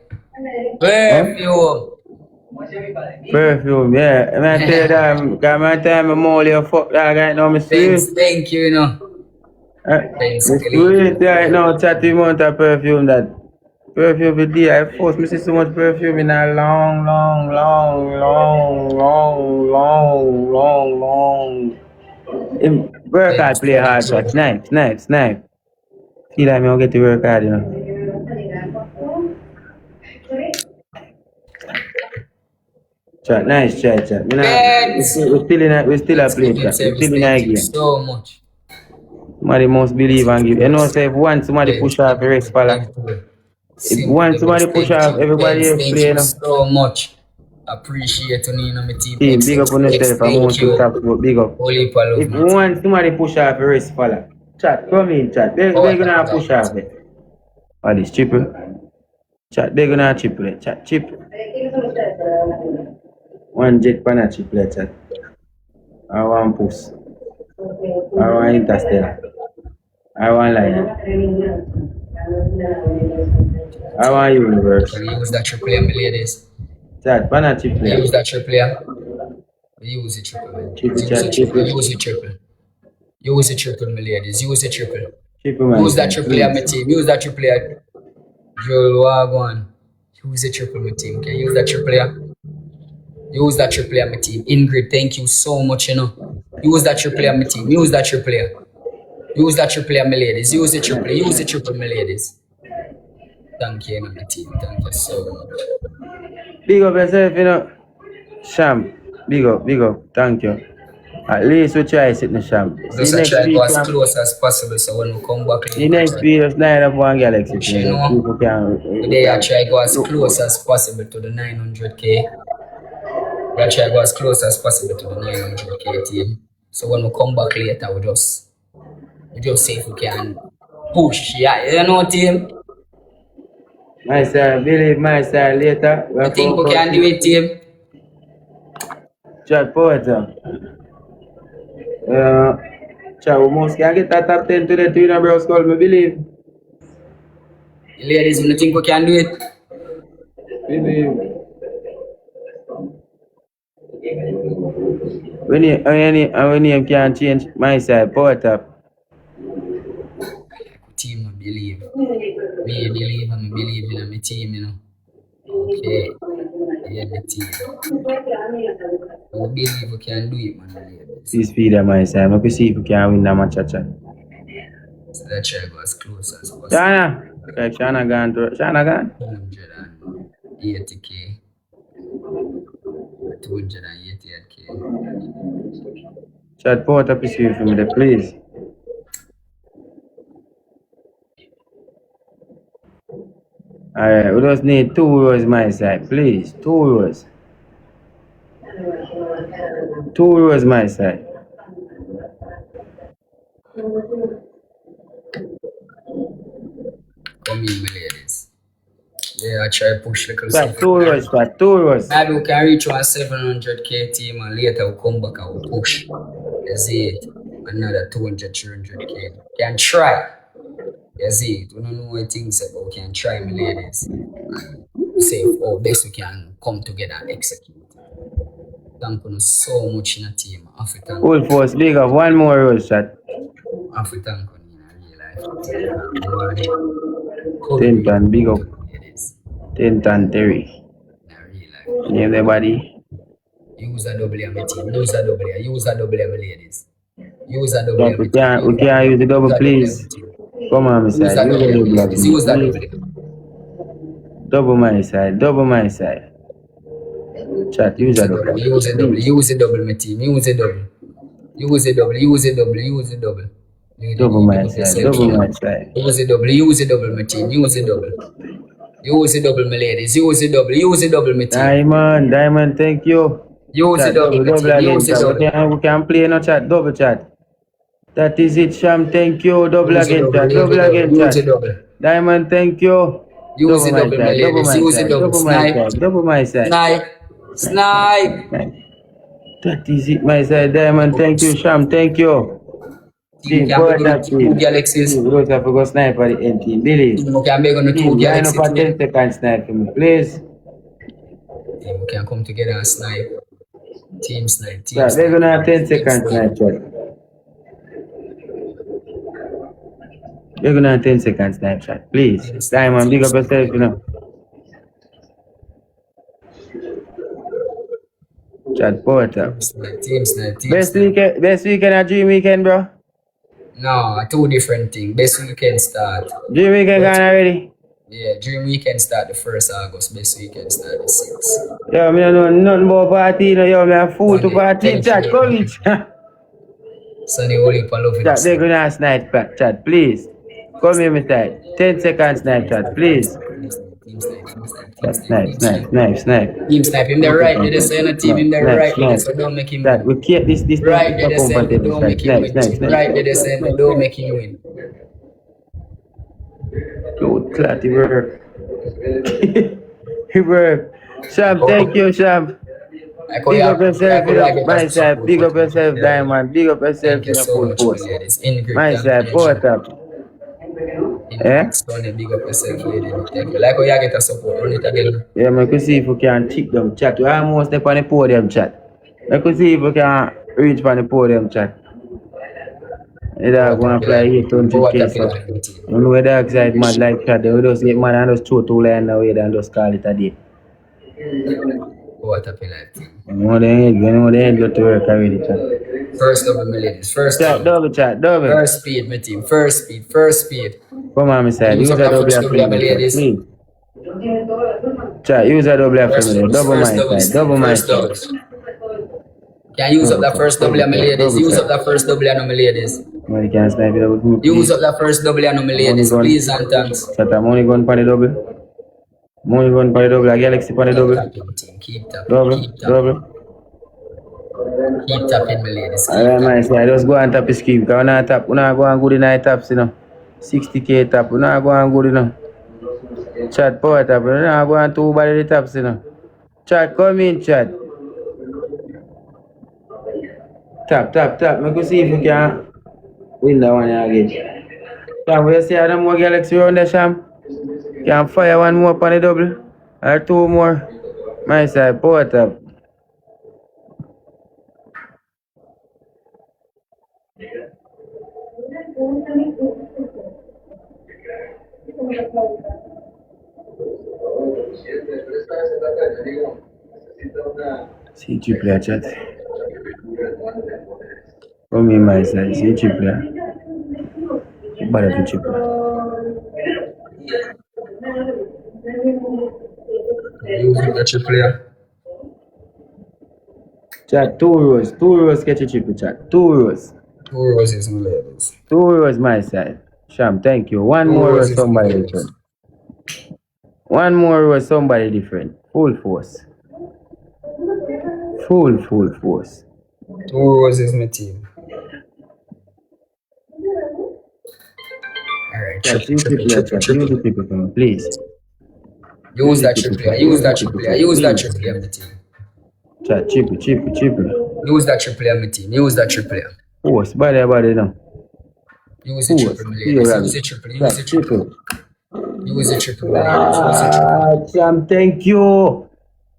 Perfume, yeah. I'm gonna tell you that. Because my time I'm only a fuck that right now, I'm serious. Thank you, you know. It's sweet right now, chat the amount of perfume that. Perfume for day. I force me see so much perfume in a long. Work hard, play hard, chat. Snipe. Feel like me don't get to work hard, you know. Chat, nice chat. We're still a play, chat. We're still in a game. So much. Somebody must believe and give. You know, say if once somebody push off the rest fella. If once somebody push off, everybody else play, you know. So much. Appreciate you know, my team. Team, big up on yourself. I'm going to talk about big up. Holy Palo. If once somebody push off the rest fella. Chat, come in, chat. They're gonna push off it. Oh, this triple. Chat, they're gonna triple it. Chat, chip. One jet pan a triple, chat. I want puss. I want interstellar. I want lion. I want universe. Use that triple, my ladies. Chat, pan a triple. Use that triple. Use it triple. Use it triple. Use it triple, my ladies. Use it triple. Use that triple, my team. Use that triple. Joel Wagwan. Use the triple, my team. Can you use that triple? Use that triple, my team. Ingrid, thank you so much, you know. Use that triple, my team. Use that triple. Use that triple, my ladies. Use the triple, my ladies. Thank you, my team. Thank you so much. Big up yourself, you know. Sham. Big up. Thank you. At least we try sitting in Sham. Just try to go as close as possible so when we come back. The next video is 9 of 1 Galaxy. You know, people can. today I try to go as close as possible to the 900K. I try to go as close as possible to the 900K team. So when we come back later, we just see if we can push. Yeah, you know, team. My sir, believe my sir later. I think we can do it, team. Chat Poeta. Chat, we must can get that top 10 to the Twin and Bro Skull, I believe. Ladies, you think we can do it? Believe. When you can change my side, Poeta. Team, I believe. Me believe and I believe in my team, you know. Okay. Yeah, the team. I believe we can do it, man, ladies. Please feed them my side. Let me see if we can win that match, chat. So that try go as close as possible. Shana. Okay, Shana gone to Shana gone. 280k. 288k. Chat port up his feed for me there, please. Alright, we just need 2 euros my side, please. 2 euros. 2 euros my side. Come in, my ladies. Yeah, I try push little Chat, something. 2 euros, chat, 2 euros. Maybe we can reach one 700k team and later we'll come back and we'll push. You see it? Another 200, 300k. Can try. You see it? We don't know what things about. We can try, my ladies. And see if our best we can come together and execute it. Thank you so much in a team. African. Full force, big up. 1 more euros, chat. African in a real life. 10 ton, big up. Ladies. 10 ton, Terry. In a real life. Name the body. Use a double M team. Use a double M. Use a double M, ladies. Use a double Chat, M. we can't use the double, please. Come on, my Use side. a Use double the M, double, ladies. Use a please. double M. Double my side, double my side. Chat, use a double. Use a double. Use a double, my team. Use a double. Use a double. Use a double. Use a double. Double my side, double my side. Use a double. Use a double, my team. Use a double. Use a double, my ladies. Use a double. Use a double, my team. Diamond, thank you. Use a Chat, double, my double team. again, Use a chat. double. We can play no chat, double chat. That is it, Sham, thank you. Double Use a again, double. chat, Use a double double. again, Use a chat. double. Diamond, thank you. Use a Double my double, my side, double ladies. my Use a side, double. double my Snipe. side, double my side. Snipe. Snipe. That is it, my side, Diamond, thank you, Sham, thank you. Team Team, can power be that on two team. galaxies. Team, we don't have to go sniper the end team, believe. Team can be on two Team, line up galaxies. for 10 seconds snipe for me, please. Team can come together and snipe. Team snipe. Team Chat, they're snipe. gonna have 10 Team seconds snipe. snipe, chat. They're gonna have 10 seconds snipe, chat, please. Diamond, big up yourself, you know. Chat, power tap. Team snipe. Team snipe. Best weekend or dream weekend, bro? No, two different things. Best weekend start. Dream weekend gone already? Yeah, dream weekend start the 1st August. Best weekend start the 6th. Yo, me don't know nothing about party, you know. Yo, me a fool to Okay, party, thank chat, you. come in, chat. Sunny Oli Palovin. Chat, they're gonna have snipe, chat, please. Come here, my side. 10 seconds snipe, chat, please. Team snipe. Team snipe. Team Chat, snipe. snipe. Team snipe. Him there right there, so the team him there right there, so don't make him Chat, win. we can't, this Right there, is so compatible, don't make him win. Right there, so don't make him win. Good clat, it work. It work. Sham, thank you, Sham. Big up yourself, you know, my side. Big up yourself, Diamond. Big up yourself, Thank you you know, so full much, force. ladies. Ingrid, My side, power tap. Eh? Sonny, big up yourself, lady. Thank you. Like how you get a support, run it again. Yeah, man, could see if we can tick them chat. We almost step on the podium chat. I could see if we can reach on the podium chat. The dog wanna fly 800k, so you know where the side mad like chat. They will just get mad and just throw 2 lines away and just call it a day. What a penalty. You know the head got to work already, chat. First double, my ladies. First Chat, double. chat, double. First speed, my team. First speed. First speed. Come on, my side. Use Use up a the double first for double, my me, chat, ladies. please. Chat, use a double for me. Double my side. Double my First double. side. Can use up the first double, my ladies. Use up the first double, my ladies. Man, you can snipe it with me, please. Use up the first double, my ladies. Please and thanks. Chat, I'm only going for the double. Money gun for the double, a galaxy for the double. Keep tapping. Double, Keep tapping. double. Keep tapping, my ladies. Keep Alright, man, tapping. so I just go and tap the scheme. Because when I tap, we not go and good in the taps, you know. 60k tap, we not go and good, you know. Chat, power tap, we not go and 2 body the taps, you know. Chat, come in, chat. Tap. We go see if we can win that one again. Sham, we see how them more galaxy around there, Sham? Can fire 1 more upon the double? Or 2 more? My side, power tap. See triple chat. From me my side, see triple. Better to triple. Using the triple. Chat 2 rows. 2 rows get a triple chat. 2 rows. 2 roses, my ladies. 2 rows my side. Sham, thank you. 1 2 more row roses, my somebody ladies. different. 1 more row somebody different. Full force. Full force. 2 roses, my team. Alright, Chat, use the player, chat. Use the people for me, please. Use that triple. Use that triple. Use that triple, my team. Chat, triple. Use that triple, my team. Use that triple. Force, body now. Use the Force. triple, my ladies. Use the triple. Use the triple. Use the triple, my ladies. Use the triple. Cham, thank you.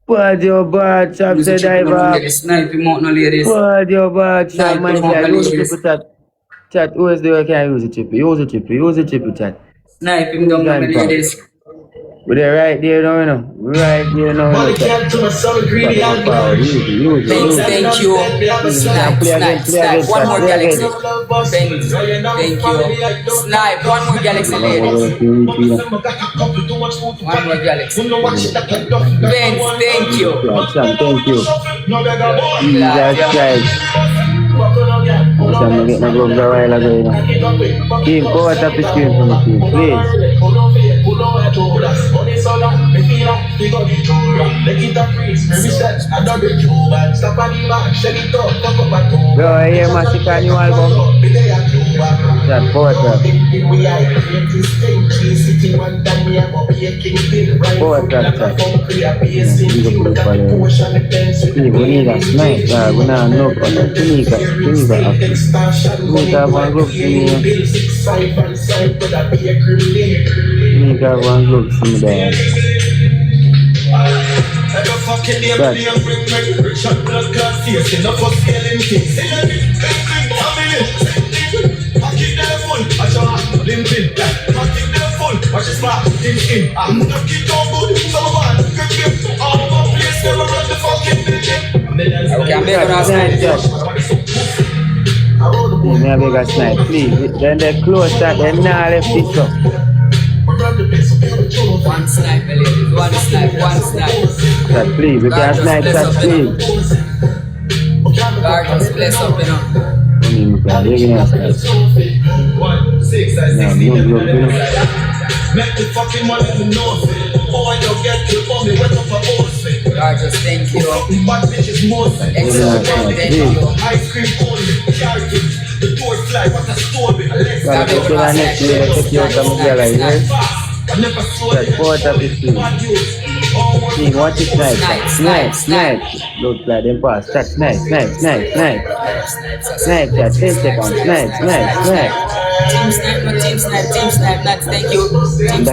Bad your bad, Cham Use the said triple, my dive ladies. Snipe him out, no ladies. Bad your bad, Cham, Snipe my him out, guy. my Use the ladies. triple chat. Chat, who is there? Can use the triple? Use the triple chat. Snipe him down, my ladies. But they're right there now, you know. Right there now, you know. Chat. Use it. Thank you. Snipe. One more galaxy. Thank you. Snipe. One more galaxy, ladies. One more galaxy. Ben, thank you. Cham, thank you. Jesus Christ. Cham, I get my gloves a while ago, you know. Team, go out of the screen for me, team, please. Bro, I hear Massacre new album. Chat, go out of. Go out of, chat. We need a snipe, we not know for that. We need a one group to me. We need a one group to me there. Okay, I'm begging us. Me a beg a snipe, please. Then they close that, then now left it up. One snipe, my ladies. One snipe. Chat, please, we can snipe chat, please. God just bless up, you know. I mean, we can beg a snipe. No, you know. Make the fucking money to know it. Oh, you get to me, wet up a horse. God just thank you. Bad bitches most. Excellent, thank you. Ice cream only, charity. The door fly, what a story. Let's Gotta go to the next year, take you out of my girl, you hear? I never saw Chat, go out of the screen. Team, watch it snipe, chat. Snipe. Look like them pass. Chat, snipe. Snipe, chat, 10 seconds. Snipe. Team snipe, nuts, thank you. Team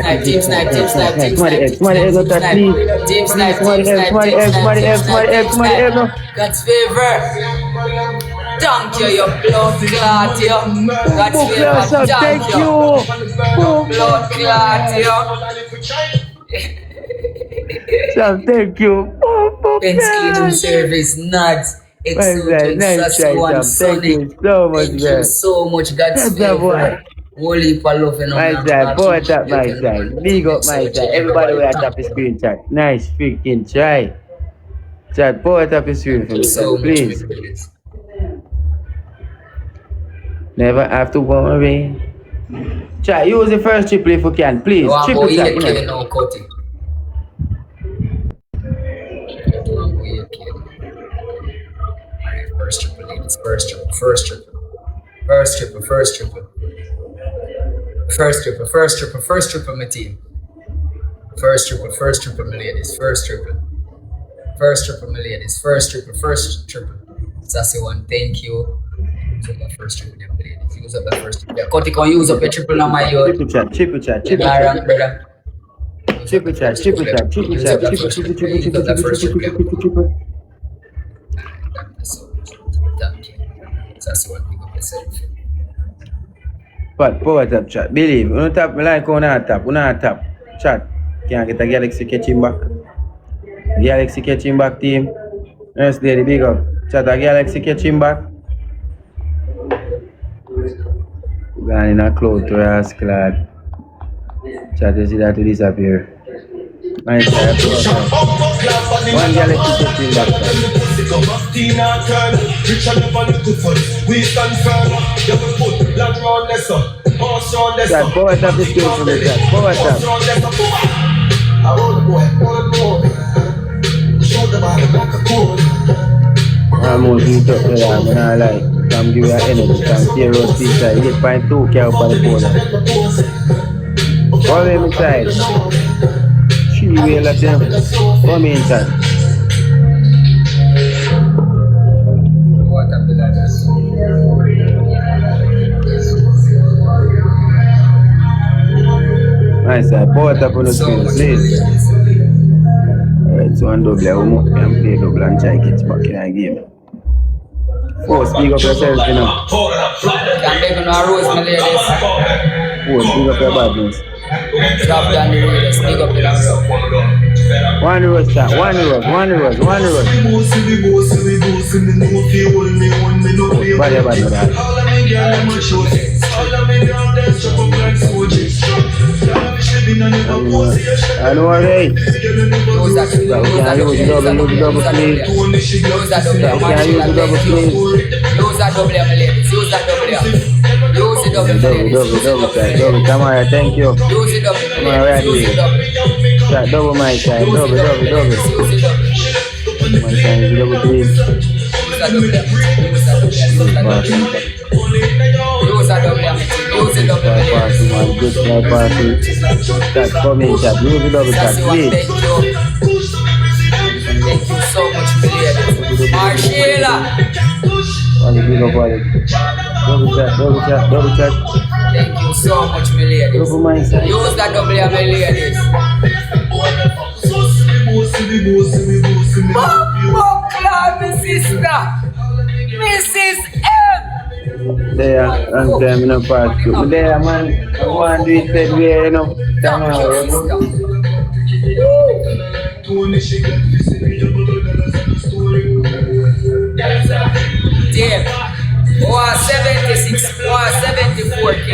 snipe. Somebody else, chat, please. Team snipe. Somebody else. God's favor. Thank you, your blood clot, yo. God's favor, thank you. Blood clot, yo. Sam, thank you. Ben's cleaning service, nuts. Excellent, Nice try, one Sam. Thank you so much, Thank man. you so much, God's That's a boy. favor. Holy love and My side, both up my side. Big up my side. Everybody will tap the screen chat. Nice freaking try. Chat, both up the screen for me, So much, please. please. Never have to worry. Chat, use the first triple if you can, please. No, I'm Triple going chat, to kill now, Cutty. Alright, first triple, ladies. First triple, my team. First triple, my ladies. First triple, my ladies. First triple. Sassy one, thank you. Use up that first triple, my ladies. Use up that first triple. Yeah, Cutty, can use up your triple now, my yo. Triple chat. Triple brother. Triple chat. Use up that first triple. Thank you. Sassy one, pick up yourself. But power tap chat. Believe. You don't tap me like on tap. You not tap. Chat. Can't get a galaxy catch him back. Galaxy catch him back team. Nurse Lady, big up. Chatter Galaxy catch him back. Gone in a cloud to ask lad. Chatter see that to disappear. Nice try, one Galaxy catch him back. Chat, power tap the screen for the chat. Power tap. I'm moving to the I'm not like. Come give you energy. Come tear road pizza. 8.2 carry up on the corner. Come inside. 3 wheel of them. Come inside. What up, lads? Nice side. Power tap on the screen, please. Alright, so one double. I can play double and try get back in the game. Force, big up yourself, you know. Can they go no rose, my ladies? Force, big up your badness. Drop down the raiders, big up the road. One rose, chat. One rose. One rose. One rose. Bad your bad, my I know already. Use that double, Use double, please. Use that double, Use double, please. Use that double, my ladies. Use that double. Use the double, my ladies. Double. Come on, thank you. Use the double, my Come on, right ladies. Use the there. double. Chat, double my side. Double. Use the double. My side, double, please. Use that double. Use that double. Use that double. Use the double, my ladies. Party, man. Good try, party. Chat, come in, chat. Use the double, chat, That's what please. thank you. Thank you so much, my ladies. Marshalla. One big up, one. Double chat. Thank you so much, my ladies. Double my side. Use that double, my ladies. Oh, Claude, my sister. Mrs. M. There, and time in a part two. There, man. I want to do it that way, you know. Come on, Damn. 76, 74K.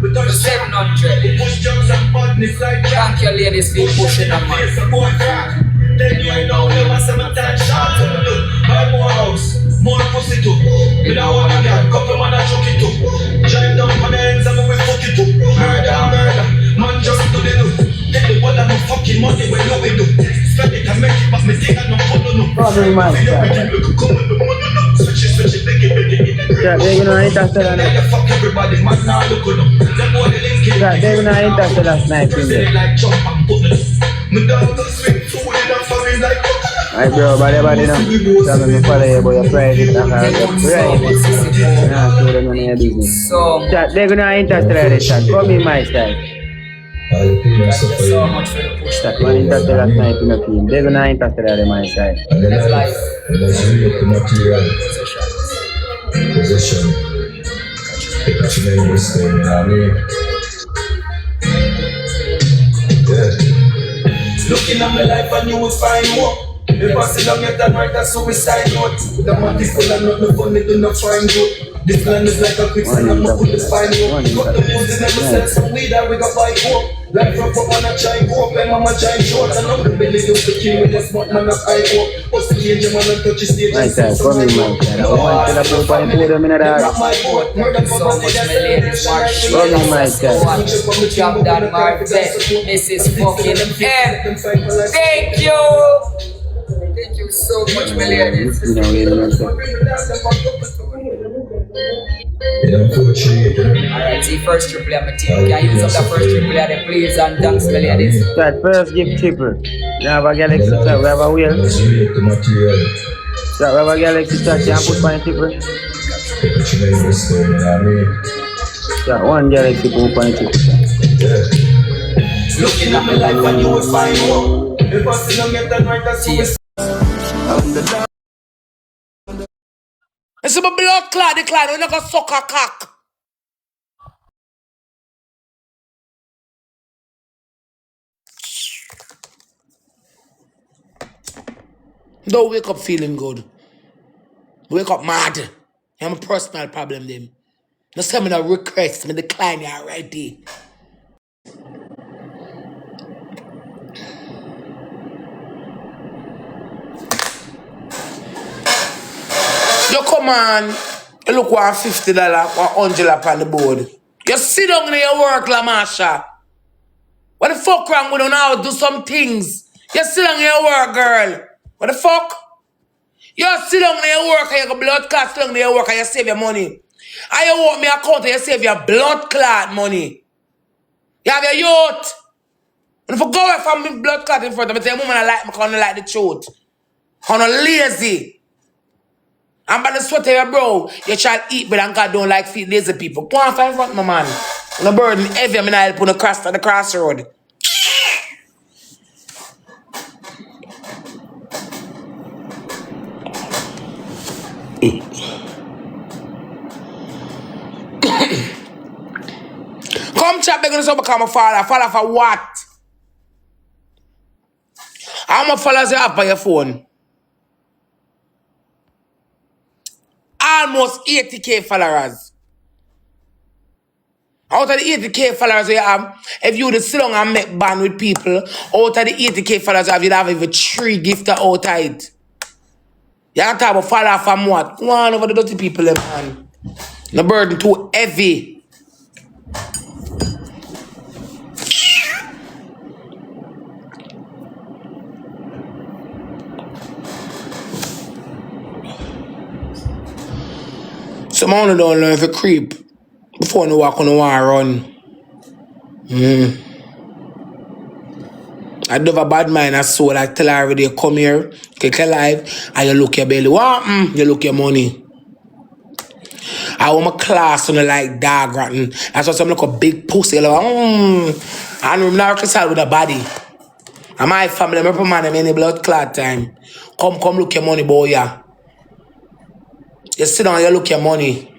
To 700. Thank you, ladies, for pushing them, man. More pussy too. You know what I got? Couple man I chuck it too. Drive down on the ends and we fuck it too. Murder. Man just to the look. Get the one of my fucking money when you we do. Spend it and make it, but me think I don't follow no. Probably my side. Switch it, make it. Chat, there you know, I ain't after that. Fuck everybody, man, now look on them. Them boy the link Chat, there you know, I ain't after that sniper in there. like jump and put it. Me dog don't swing food enough for me like. Alright, bro, body, now. Tell me follow you, but you're private. I'm not private. Nah, show them none of your business. So, Chat, they're gonna interstellar, chat. Come in my style. thank you so much for the push. Chat, one interstellar snipe in the team. They're gonna interstellar my side. That's life. Let's read the material Possession. possession. That's the name of this thing, you know what I mean? Yeah. Looking at my life and you will find more. If I sit down yet and write a suicide note. The money full and not the funny do not find you. This land is like a quicksand and I couldn't find you. Got the moves in every sense and we that we got buy hope. Life from up on a try go up and mama try short. And now the belly used to kill with the smart man of I hope. What's the angel man and touch his stage My and side, sense come of in my my side. I want to the people and put them in the Rock dark. my boat, murder So much, my ladies. Come in my side. Drop down Marvin. Mrs. fucking M. Thank you. Thank you so much, my ladies. You know, You know, poetry, Alright, see, first triple I'm a team. Can you use up the first triple there, please? And thanks, my ladies. Chat, first give triple. We have a Galaxy chat, we have a wheel. let's read the material Chat, we have a Galaxy chat, you can put my triple. That's the name of this thing, you know what I mean? Chat, one Galaxy put my triple. Yeah. Looking at my life and you will find more. If I sit down yet and write a suicide. It's my blood clot, the clot, we're not gonna suck a cock. Don't wake up feeling good. Wake up mad. You have a personal problem them. No send me no request, me decline you already. You come on, you look $150, $100 on the board. You sit down in your work, La Marsha. What the fuck wrong with you now? Do some things. You sit down in your work, girl. What the fuck? You sit down in your work and you go blood clot, sit down in your work and you save your money. And you want me account and you save your blood clot money. You have your youth. And if you go away from me blood clot in front of me, tell your woman I like me because I don't like the truth. I'm not lazy. And by the sweat of your bro, you try to eat but and God don't like feed lazy people. Go on find front, my man. The burden heavy, I'm not help on the crossroad. Come chat begging us up become a father. Father for what? How many followers you have by your phone? Almost 80k followers. Out of the 80k followers you have, if you would sit down and make band with people, out of the 80k followers you have, you'd have even 3 gifts out of it. You can't talk about follower from what? Go on over the dirty people, man. The burden too heavy. Some only don't learn if you creep before you walk on the wire run. I do have a bad mind as soul. I tell her already, you come here, kick your life, and you look your belly. What? You look your money. I want my class on the like dog rotten. That's why I'm like a big pussy. Like, and I'm not reconciled with a body. And my family, my man, I'm in the blood clot time. Come look your money, boy, yeah. You sit down, you look your money.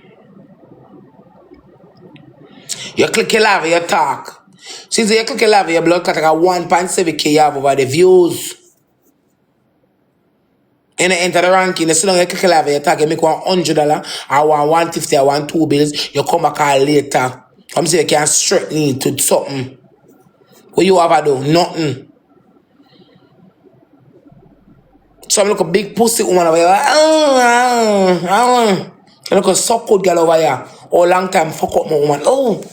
You click your live, you talk. Since you click your live, your blood clot like a 1.7k you have over the views. And you enter the ranking, you sit down, you click your live, you talk, you make $100 or $150 or 1 bills, you come back all later. Come say you can straighten into something. What you have to do? Nothing. So I'm like a big pussy woman over here. I'm like a so good girl over here. All long time fuck up my woman. Oh,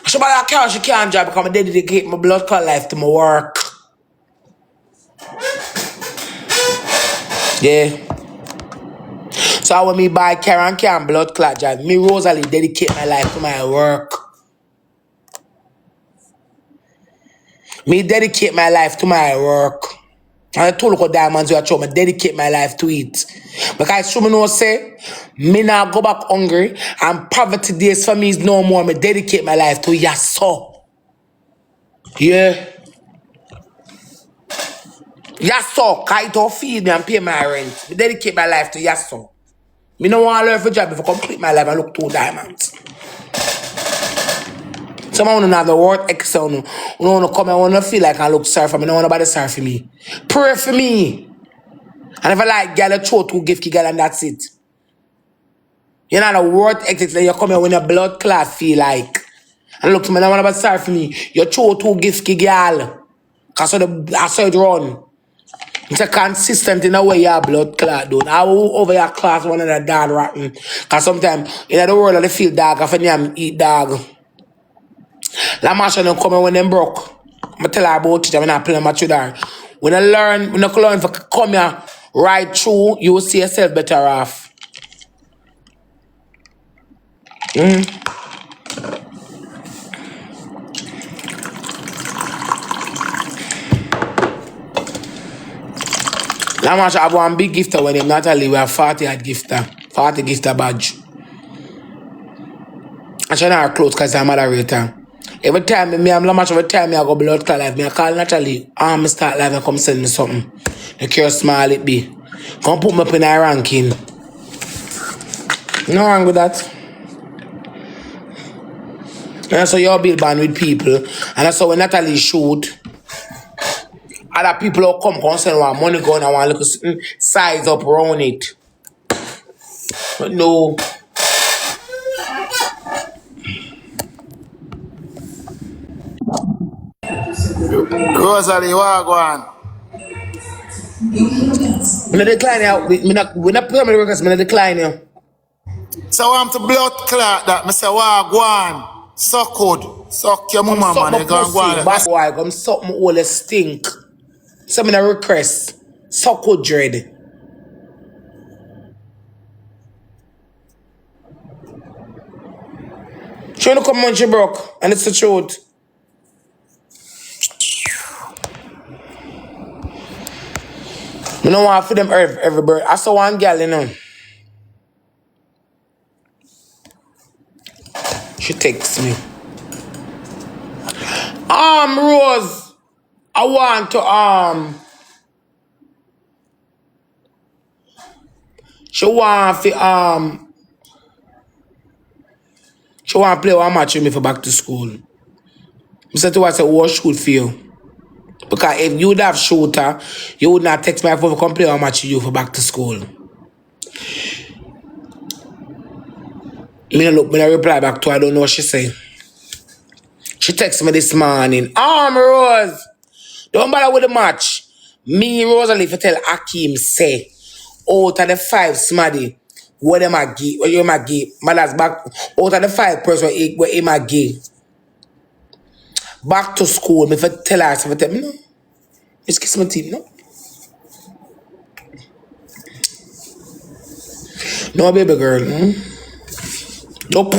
she buy a car, she can't drive because I dedicate my blood clot life to my work. Yeah. So when me buy car and can't blood clot drive, me Rosalie dedicate my life to my work. Me dedicate my life to my work. And I told you diamonds you are trying to dedicate my life to it. Because some know say, me now go back hungry and poverty days for me is no more. Me dedicate my life to Yasso. Yeah. Yasso, because it don't feed me and pay my rent. Me dedicate my life to Yasso. Me no want to learn for job if I complete my life and look 2 diamonds. Someone don't have the word excel. No want to come and want to feel like I look sorry for me. No want nobody sorry for me. Pray for me. And if I like girl, you throw 2 gifts, girl, and that's it. You're not a word excel. Then you come here when your blood clot feel like. And look to me, no want nobody sorry for me. You throw 2 gifts, girl. Because I saw it run. It's a consistent in a way your blood clot done. I will over your class one of the dog rotten. Because sometimes in the world, they feel dog. I find eat dog. La Marsha don't come when them broke. I tell her about it, I'm not playing much with her. When I learn to come here right through, you will see yourself better off. La Marsha have one big gifter when him Natalie we have 40 at gifter. 40 gifter badge. I should not her clothes because I'm a moderator. Every time I'm La Marsha, every time I go blood clot live, I call Natalie, I start live and come send me something. The care small it be. Come put me up in a ranking. No wrong with that. And that's how you build band with people. And that's how when Natalie shoot, Other people who come send one money gun and want look size up around it. But no. Rosalie, what go on? I'm not decline you. We're not permanent workers, I'm not decline you. So I'm to blood clot that. I say, what go on? Suck good. Suck your mama, Suck man. my You can't go pussy, on. bad boy. Come suck my whole stink. Some in a request. Suck good dread. She wanna come on, she broke. And it's the truth. I don't want for them every bird. I saw one girl, you know. She texts me. Rose. I want to she want to she want to play one match with me for back to school. I said to her, I said, what shoot for you? Because if you would have shooter, you would not text my phone to come play one match with you for back to school. Me no reply back to her, I don't know what she say. She texted me this morning. Rose, don't bother with the match. Me, Rosalie, for tell Akeem say, out of the 5 smaddy, what them a give, what you ma give, mother's back, out of the 5 person what him a give. Back to school, me for tell her, for tell me, no. Just kiss my teeth, no? No, baby girl. Nope.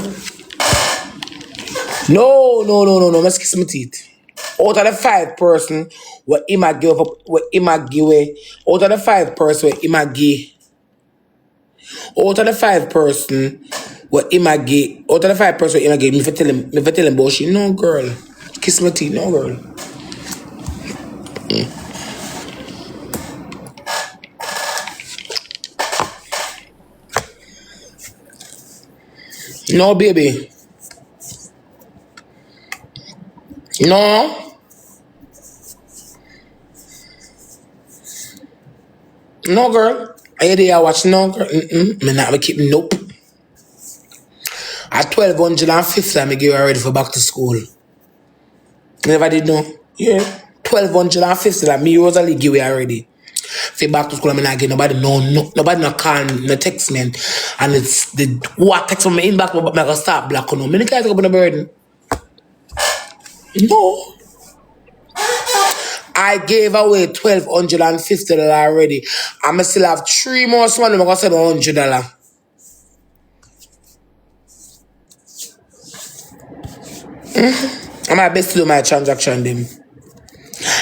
No. Let's kiss my teeth. Out of the 5 person, what him a give, what him a give away. Out of the 5 person, what him a give. Out of the 5 person, what him a give. Out of the 5 person, what him a give. Me for tell him bullshit. No, girl. Kiss my teeth, no, girl. No, baby. No. No, girl. I hear they are watching, no, girl. Me not be keeping, nope. At 1250, I give her ready for back to school. Never did know. Yeah. 1250, like me, Rosalie, give her already. For back to school, I'm not getting nobody, nobody not call me, no text me. And it's the what text from my inbox, but I'm going to start black on. Me, can't take up on the burden. No. I gave away $1,250 already. I still have 3 more money. I'm going to send $100. I'm my best to do my transaction, them.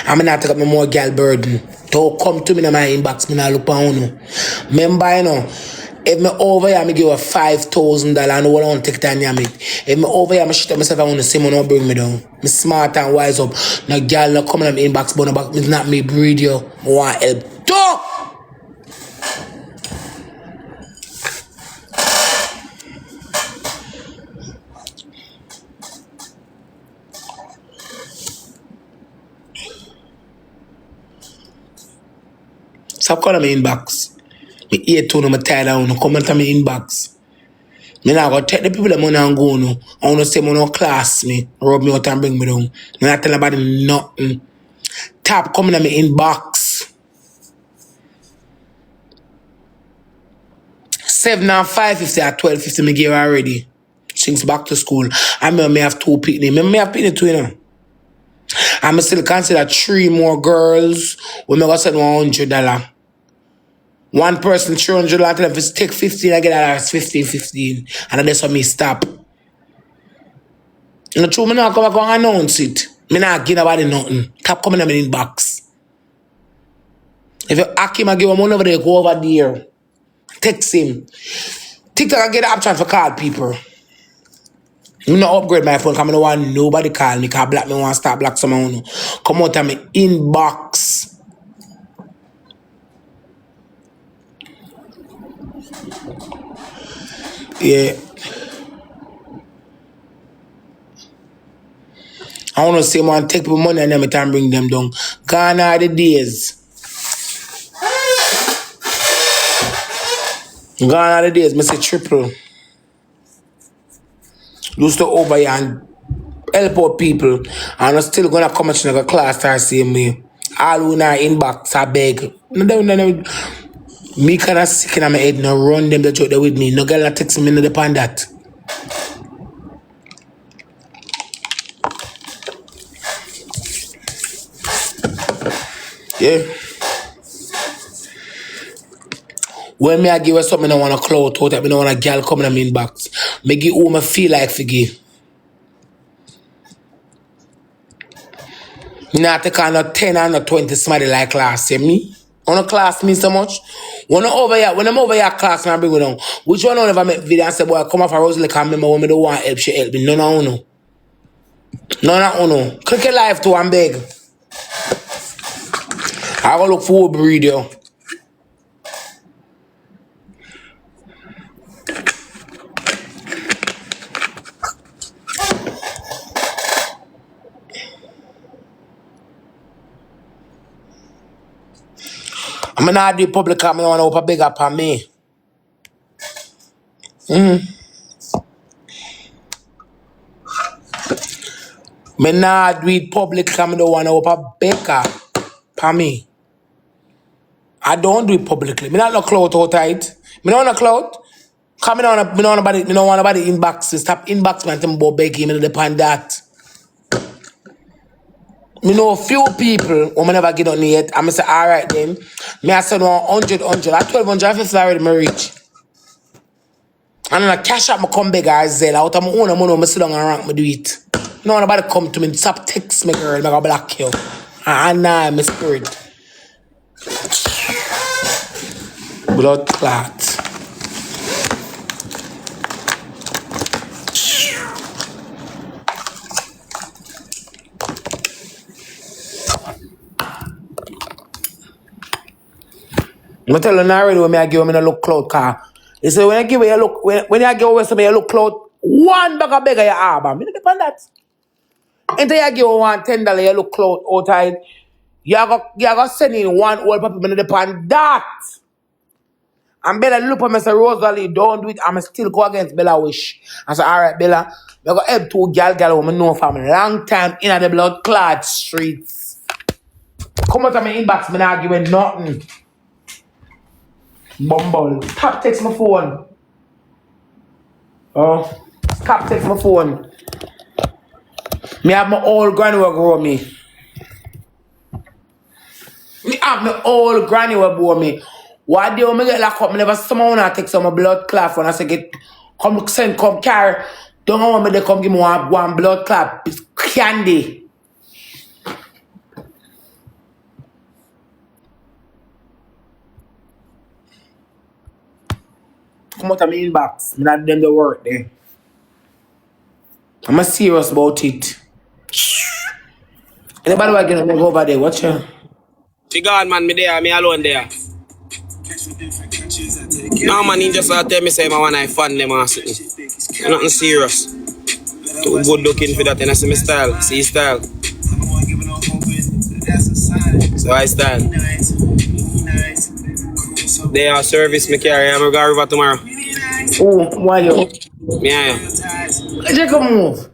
I'm not take up my more girl burden. Don't come to me in my inbox, me not look on you. Remember, you know, if me over here, I give her $5,000 and I won't take time to me. If me over here, I shit up myself, I want to say, man, don't bring me down. Me smart and wise up. No girl not coming in my inbox, but no, it's not me breed you. I want help. Don't! Stop calling me inbox. Me ear tone, I'm tired of you. Come into my inbox. Me not gonna take the people that money and go no. I wanna say me no class me, rub me out and bring me down. Me not tell nobody nothing. Tap coming to my inbox. 7 and 550 at 1250 me give her already. Since back to school. I may have 2 picnic. Me have picnic too, you know. I'm still consider 3 more girls. We may go send $100. One person $300, tell them if take 15, I get that as 15. And that's how me stop. You know, true, me not come back and announce it. Me not give nobody nothing. Stop coming in my inbox. If you ask him, I give him money over there, go over there. Text him. TikTok, I get the option for call people. You not upgrade my phone, because I don't want nobody call me, because black me want to start black someone. Come out of my inbox. Yeah. I want to say, man, take people money and them time bring them down. Gone are the days. Gone are the days, I say triple. Used to over here and help out people. And I'm still gonna come at the class start saying me. All who in our inbox, I beg. No. Me kind of sick in my head, no run them the joke there with me. No girl not text me in the pan that. Yeah. When me I give her something I want to clout out, I don't want a girl coming in my inbox. Me give who me feel like for give. Me not take on no 10 or no 20 somebody like last year. Me? On a class me so much. When I'm over here class, I bring it down. Which one I never make video and say, boy, come off a Rosalie can remember when me don't want help, she help me. None of you. None of you. Click your life too and beg. I go look for a breed, yo. I'm not do public, I want to open big up on me. Me not do it public, I don't want to open big up on me. I don't do it publicly. Me not no clout out tight. Me don't want no clout. Come me don't want nobody inbox. Stop inbox me and tell me about begging. Me depend that. Me know a few people who me never get on yet. I'm say alright then. Me I said 100. At 1250 already me reach. And then I cash out my come beg or Zelle out of my own money. Me sit down and rank me do it. No nobody come to me. Stop text me girl. Me go block you. And nah, my spirit. Blood clot. I tell you already when I give me a look cloud car. They say when I give you a look, when I give away somebody a look cloud, one bag of beggar you have. I mean depend that. Until you give $110 you look cloud outside, you go send in one old paper, me depend that. And Bella look at me say, Rosalie, don't do it. I'm still go against Bella wish. I say, alright, Bella, you go help two gal who I know from a long time in the blood clad streets. Come out of my inbox, me not giving nothing. Bumble. Stop text my phone. Oh. Stop text my phone. Me have my old granny who grow me. Me have my old granny who grow me. What day when me get locked up, me never someone I take some blood clot when I say get come send come carry. Don't want me they come give me one blood clot. It's candy. Come out of my inbox. Me not them the work there. I'm serious about it. Anybody want to go over there? Watch her. She gone, man. Me there. Me alone there. No, man. He just tell me say I want to fund them or something. Nothing serious. Too good looking for that. And I see my style. See his style. So I style. They are service me carry. I'm going to go river tomorrow. Oh, why you? Yeah. Just come move.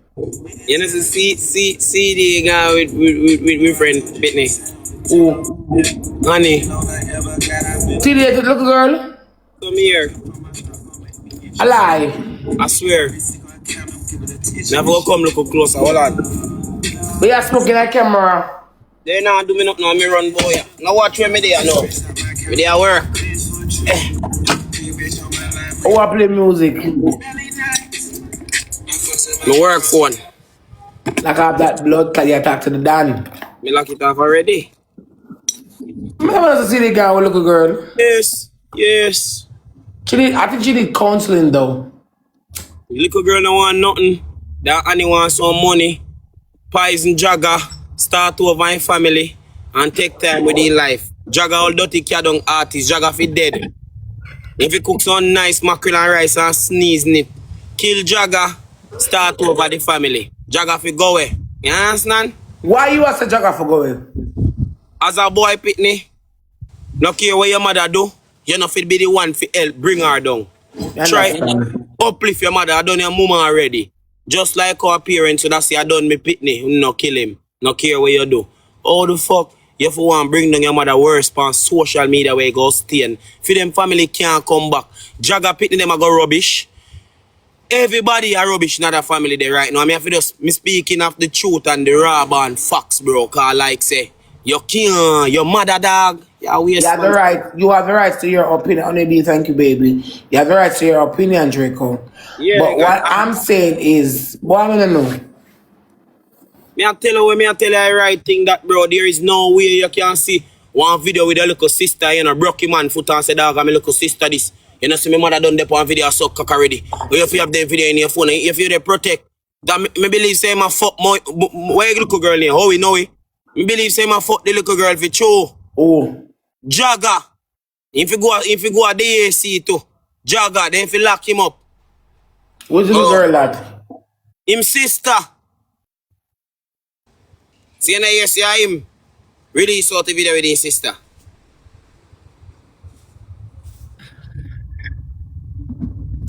You know, see the guy with friend Whitney. Oh. Honey. See the little girl? Come here. A lie. I swear. Never come look closer. Hold on. We are smoking a camera. They not do me nothing. No, me run boy. Now watch where me there now. Me there work. Oh, I play music. My work phone. Like I have that blood clot you talk to the Dan. Me lock it off already. I want to see the guy with little girl. Yes. I think she need counseling though. Little girl don't want nothing. That Annie want some money. Poison Jagger. Start over in family. And take time with his life. Jagger all dirty cadong artist. Jagger fi dead. If he cook some nice mackerel and rice and sneeze in it. Kill Jagger. Start over the family. Jagger fi go away. You understand? Why you as a jogger for going? As a boy pitney, no care what your mother do, you not fit be the one for help bring her down. Try uplift your mother, I done your mama already. Just like our parents, so that's say I done me pitney, no kill him. No care what you do. How the fuck you for want bring down your mother worse on social media where you go stain. For them family can't come back. Jagger pitney them a go rubbish. Everybody are rubbish in that family there right now. I mean, if you just me speaking of the truth and the raw and facts, bro. Cause like say, your king, your mother dog, You have the right. You have the right to your opinion. Only thank you, baby. You have the right to your opinion, Draco. Yeah, but what I'm saying is, what I wanna know. Me I tell you the right thing that, bro. There is no way you can see one video with a little sister, you know, broke your man foot and say, dog, I'm a little sister this. You know, see my mother done that one video suck cock already. Or if you have the video in your phone, if you they protect, that me believe say my fuck more where little girl name? How we know it? Me believe say my fuck the little girl for true. Oh. Jagger. If you go at the AC too. Jagger, then if you lock him up. Who's the little girl that? Him sister. See now you see him release out the video with his sister.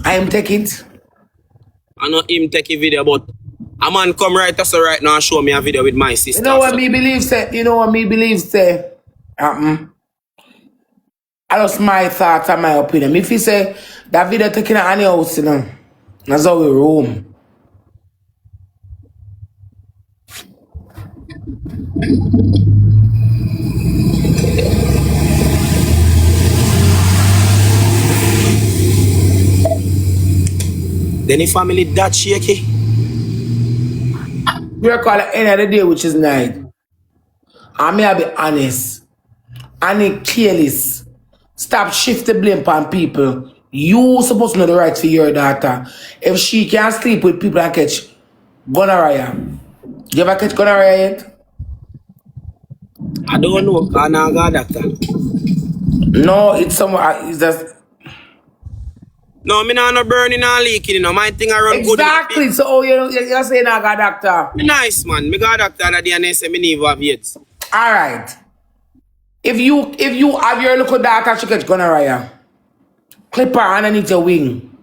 I am take it. I know him take a video, but a man come right us right now and show me a video with my sister. You know what me believe say? You know what me believe say? I just my thoughts and my opinion. If you say that video taking at any house, you know, that's how we roam. Then the family that shaky. We're calling end of the day, which is night. I may be honest. And careless. Stop shift the blame on people. You supposed to know the right for your daughter. If she can't sleep with people and catch gonorrhea. You ever catch gonorrhea yet? I don't know. I not got doctor. No, it's somewhere. It's just. No, me not no burning or leaking, you know. My thing I run good. Exactly. So you're saying I got doctor. Nice man. Me got doctor that day and they say me never have yet. Alright. If you have your little daughter, she catch gonorrhea. Clip her underneath your wing.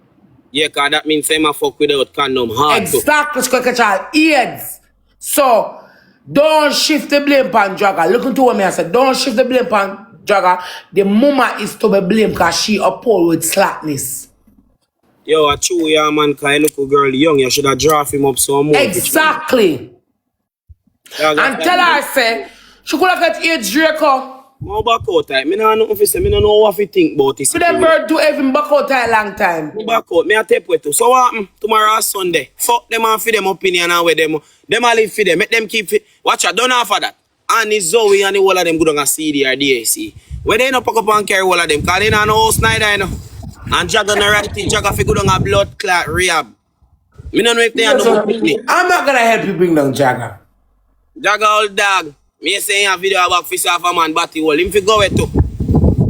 Yeah, cause that means say my fuck without condom hard. Exactly, she catch her AIDS. So don't shift the blame on Jagger. Look into what me I said. Don't shift the blame on Jagger. The mama is to be blamed because she uphold with slackness. Yo, a true yeah man, cause a little girl young, you should have draft him up some more. Exactly. And tell her I say, she could have got AIDS Draco. More back out time. Me nah know if say me no know what to think about this. For them bird do even back out a long time. Back out, me a tape with too. So what happen? Tomorrow is Sunday. Fuck them and for them opinion and where them a live for them. Make them keep fit. Watch out, don't offer that. And it's Zoe and the whole of them good on a CD or DAC. Where they no pack up and carry all of them, cause they not no house neither, you know. And Jagger no right thing, Jagger fi good on a blood clot rehab. Me no know if they are no picnic. I'm not gonna help you bring down Jagger. Jagger old dog. Me say in a video about fish off a man body hole. Him fi go it too.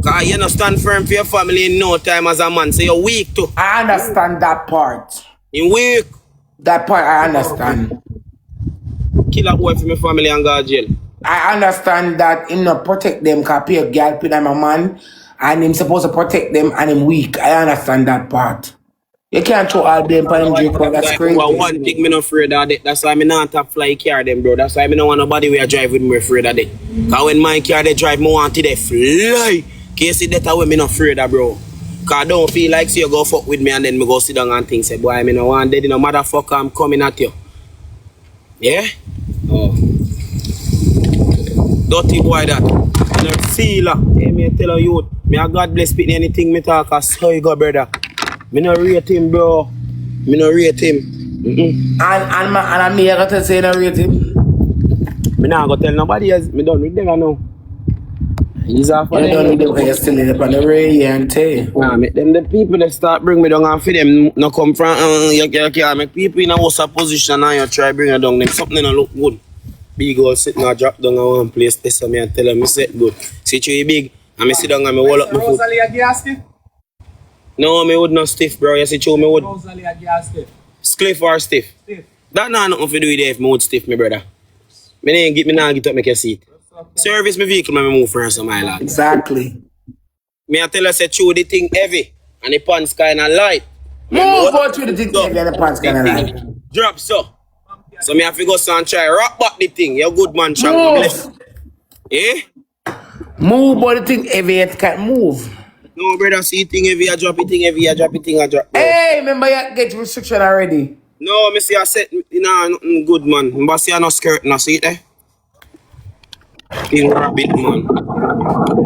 Cause you no stand firm for your family in no time as a man. So you're weak too. I understand that part. In weak. That part I understand. Kill a boy for my family and go to jail. I understand that him not protect them cause pay a girl pay them a man and him supposed to protect them and him weak. I understand that part. You can't throw all blame on him, Draco. That's crazy. One thing me not afraid of that. That's why me not top fly car them, bro. That's why me don't want nobody where drive with me afraid of that. Cause when my car they drive, me want to they fly. Can you see that way me not afraid of, bro? Cause I don't feel like see you go fuck with me and then me go sit down and think say, boy, me no want dead, no motherfucker, I'm coming at you. Yeah? Oh. Dirty boy that. You know, sealer. Hey, me tell you, me a God bless me anything me talk, I saw you go, brother. Me no rate him, bro. Me no rate him. And me I got to say no rate him. Me not go tell nobody else. Me done with them now. He's off on them. You done with them because you're still in the on the radio and tell. Nah, make them the people that start bring me down and for them no come from you can't make people in a worse position and you try bring it down them. Something that look good. Big girl sitting and drop down at one place, test me and tell them me set good. See you big and me sit down and me hold up my foot. No, me would not stiff, bro. You see, me would. Stiff or stiff? Stiff. That not nothing to do with it if my would stiff, my brother. Me nah get up make a seat. Service my vehicle, me move first, my lad. Exactly. Me I tell her say chew the thing heavy and the pants kinda light. Move out to the thing heavy and the pants kinda light. Drop so. So me have to go and try rock back the thing. You're good man, Chang. Move. Eh? Move out the thing heavy, it can't move. No, brother, see thing heavy, I drop it thing heavy, I drop it thing, I drop. No. Hey, remember you get restriction already. No, me see I said, nothing good, man. But see I no skirt, no see it there? Thing rabbit, man.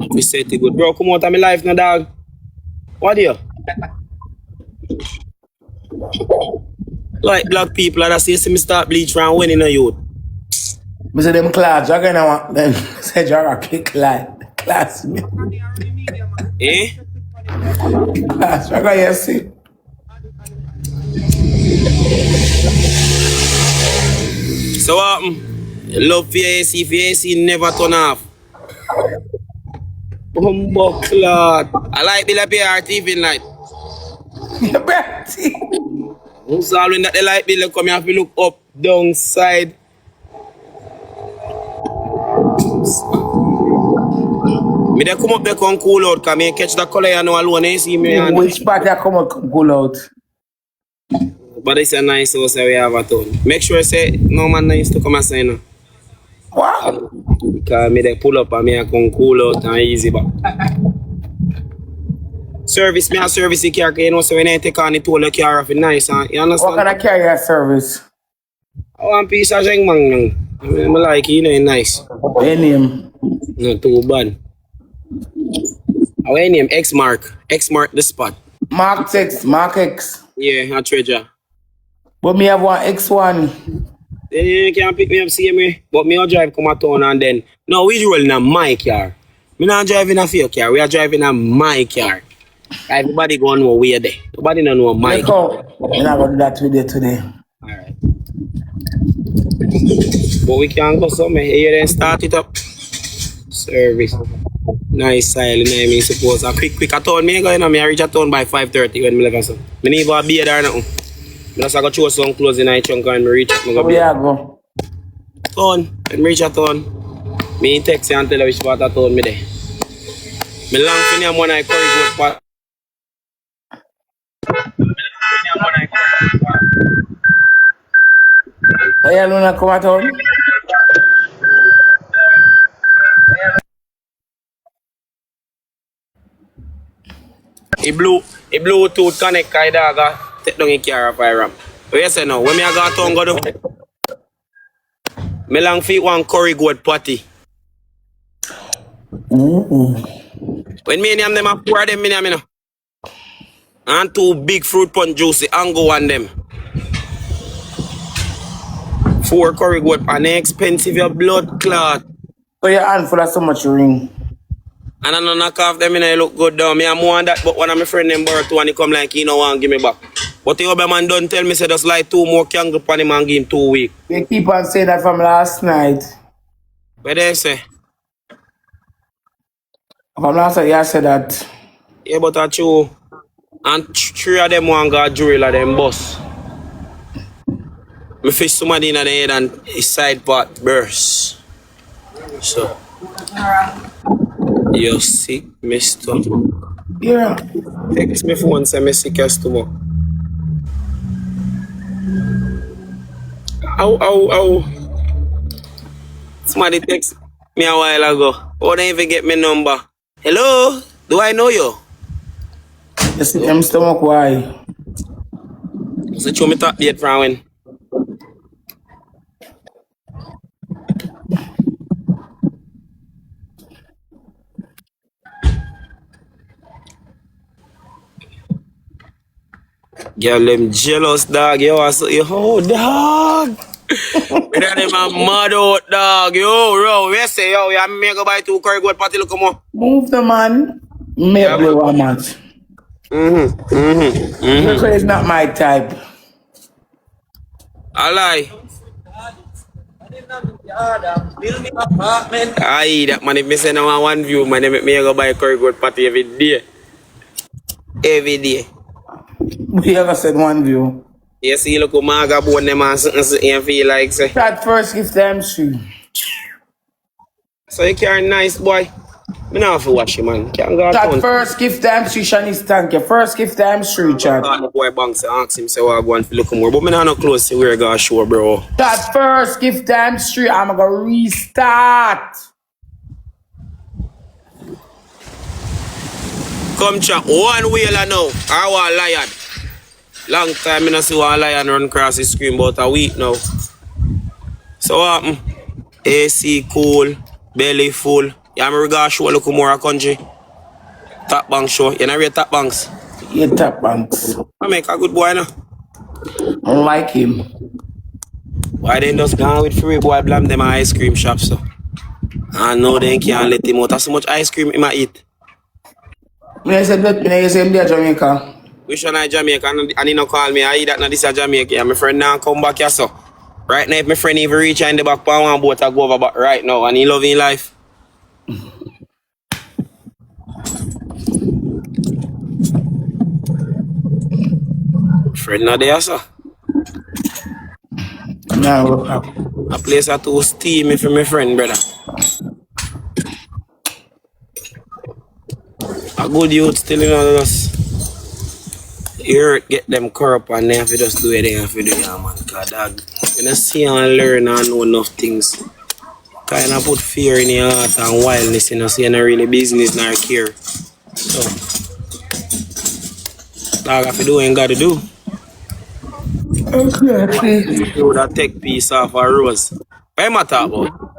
Me say it good. Bro, come out of my life now, dog. What do you? Like black people, I see me start bleach from when in a youth. Me say them class, you're gonna want them. Say you're a class. Eh? Class, you're gonna see. So what love for your AC never turn off. Humbug clot. I like Bill PR TV night. So when that the light bill come, you have to look up, down, side. Me they come up there come cool out, cause me catch the color you know alone, you see me. Which part you come out cool out? But it's a nice house we have at home. Make sure say no man nice to come and say no. What? Because me they pull up and me I come cool out and easy back. Service me a service the car, you know, so when I take on the toll the car off it nice, you understand? What kind of carrier service? I want piece of jeng man. I like it, you know, it's nice. What name? Not too bad. Our name X-Mark the spot. Mark X. Yeah, a treasure. But me have one X1. Then you can pick me up, see me. But me will drive come a town and then. No, we rolling a my car. Me not driving a fake car. We are driving a my car. Everybody go know where there. Nobody don't know my car. We're not going to do that with you today. Alright. But we can go somewhere. Here then start it up. Service. Nice silent, I mean, suppose. A quick, I told me, I reach a town by 5:30 when I leave. I need to be there now. I just go throw some clothes in my trunk and I reach it. Where you go? Town. When I reach a town, I text you and tell you which part of town me there. I long for them when I curry goat pot. Where you alone come at town? He Bluetooth connect kai dog take down the car off I ramp. What you say now? When me I go town go do? Me long feet one curry goat patty. When me and them a pour them in me no. And 2 big fruit punch juicy and go on them. 4 curry goat and expensive your blood clot. So your hand full of so much ring. And I don't knock off them and I look good down. Me I'm more on that, but one of my friend them borrow 2 and he come like he no want give me back. But the other man don't tell me say just like 2 more kangle pan him and give him 2 weeks. They keep on saying that from last night. What they say? From last night you said that. Yeah, but I true. And 3 of them want got drill at them bus. Me fish somebody in the head and his side part burst. So you sick, me stomach. Yeah. Text me phone say me sick as stomach. Ow. Somebody text me a while ago. Oh, they even get my number. Hello? Do I know you? Yes, I'm stomach why? So show me top date from when? Girl, them jealous dog, yo. Oh, dog. That them a mad out, dog. Yo, we say, yo, we have me go buy 2 curry goat patty, look, come on. Move the man. Maybe 1 month. It's not my type. I lie. Aye, that man, if me say now 1 view, man, they make me go buy curry goat patty every day. Every day. We ever said 1 view. You see, look, Maga bone them and something you feel like, say. That first gift them true. So you carry nice boy. Me not have to watch you, man. Can't go That out. first gift them true, Shanice, thank you. First gift them true, Chad. My boy Banks ask him, say, well, I go and look more. But me not no close to where I go show, bro. That first gift them true, I'm gonna restart. Come chat, one wheeler now. I want lion. Long time I not see one lion run across the screen, about a week now. So what happen? AC cool, belly full. Yeah, I'm gonna show look more country. Top bank show. You know rate top banks? Yeah, top banks. I make a good boy now. I don't like him. Why they just gone with free boy blame them at ice cream shop so? I know they can't let him out. That's so much ice cream he might eat. I said there Jamaica. Which one I Jamaica and he no call me. I eat that now this is Jamaica. And my friend now come back here so. Right now if my friend even reach in the back pan one boat I go over back right now and he loving life. Friend not there sir. No. A place are too steamy for my friend brother. A good youth still in all us. You get them corrupt and they have to just do it, they have to do it, yeah, man. Cause dog, when I see and learn and know enough things, kind of put fear in your heart and wildness, you know, so you're not really business nor care. So, dog, have to do what you gotta do. Okay. You would have take piece off a rose. What am I talking about?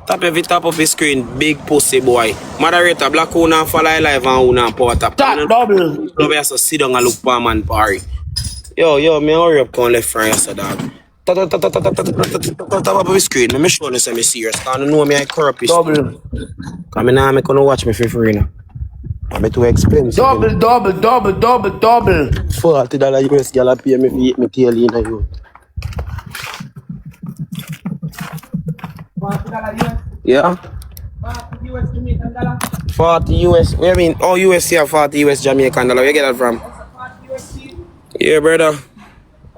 Tap every top of his screen, big pussy boy. Moderator, black who not follow live and who not power tap. That double. Love you so sit down and look for a man party. Yo, me hurry up come left from you, so dog. Tap up his screen. Let me show you something serious. Cause you know me I corrupt his Double. Cause me now make you watch me for free now. I'm too expensive. Double. $40 US girl pay me for eat me tail in you. Yeah. 40 US. What do you mean? Oh, US here, 40 US Jamaican dollar. Where you get that from? Yeah, brother.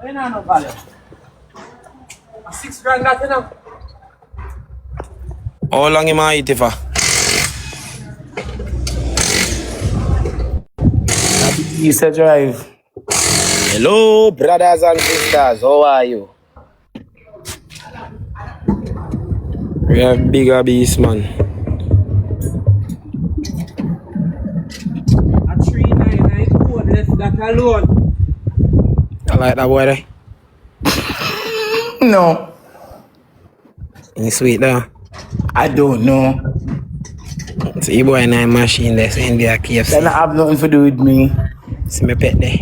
$6,000 that enough. How long you might eat it for? You said drive. Hello, brothers and sisters. How are you? We have bigger beast, man. A 399 code, left that alone. I like that boy there. No, He's sweet though. I don't know. See you boy in a machine there, so in there KFC. That have nothing to do with me. See me pet there.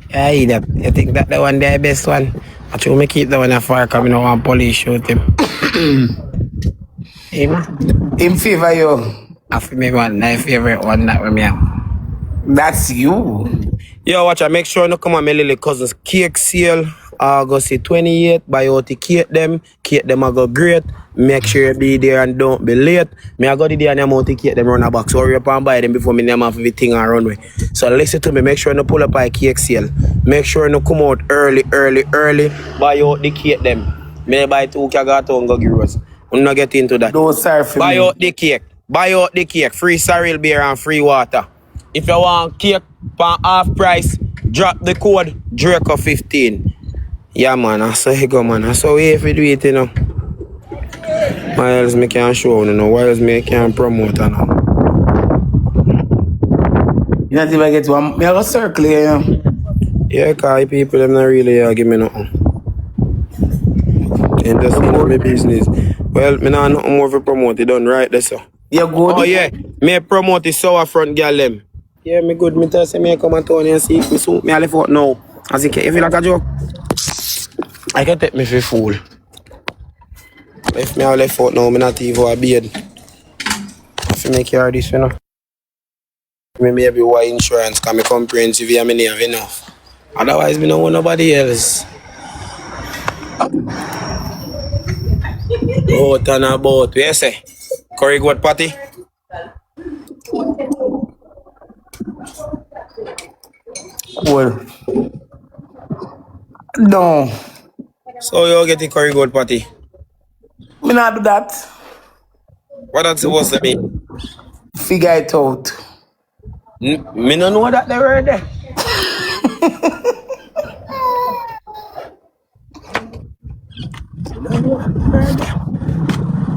Yeah, you think that the one there best one? I try me keep the one afar because I don't want police shoot him. Hey man. In favor you. I feel me one my favorite one that we have. That's you. Yo, watch I make sure you come on my little cousins cake sale. August 28th, buy out the cake them I go great. Make sure you be there and don't be late. Me I go the day and I'm out the cake them run a box. So hurry up and buy them before me name off everything and run way. So listen to me, make sure you pull up a cake sale. Make sure you come out early. Buy out the cake them. Me buy 2 kagato and go gyros. I'm not get into that. Don't sorry for Buy me. out the cake. Buy out the cake. Free cereal beer and free water. If you want cake for half price, drop the code Draco15. Yeah man, I saw you go man. I saw you if you do it, you know. Why else me can't show you know? Why else me can't promote you know? You not even get one. Me have a circle here, you know. Yeah, cause people them not really give me nothing. And just in my business. Well, me not nothing more for promote it done right there so. You good? Oh yeah, me promote the sour front girl them. Yeah, me good. Me tell say me come and turn and see me suit me I left out now. As you can, if you like a joke, I can take me for fool. If me I left out now, me not even a beard. If you make care of this, you know. Me maybe why insurance, cause me comprehensive and me have enough. Otherwise, me don't want nobody else. Out and about, what you say? Curry goat patty? Well, no. So you get the curry goat patty. Me not do that. What that's supposed to mean? Figure it out. Me no know that they were there.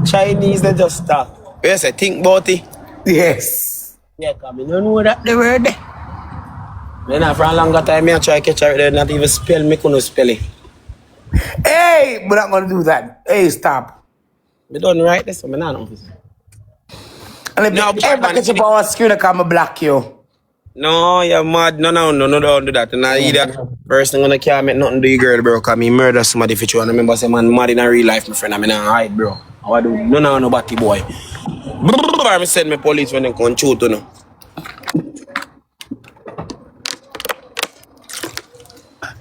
Chinese they just talk. Yes, I think about it. Yes. Yeah, cause me no know that they were there. Me not for a longer time me I try catch her there, not even spell me couldn't spell it. Hey, we're not gonna do that. Hey, stop. Me done right this, so me not know. And if No, you ever man. catch up on screen, I come block you. No, you're mad. No, don't do that. And I either first thing gonna can't make nothing to you, girl, bro. Cause me murder somebody for you. And I remember say man mad in a real life, my friend. I mean I hide, bro. How I do? No, batty boy. I send me police when they come shoot you know.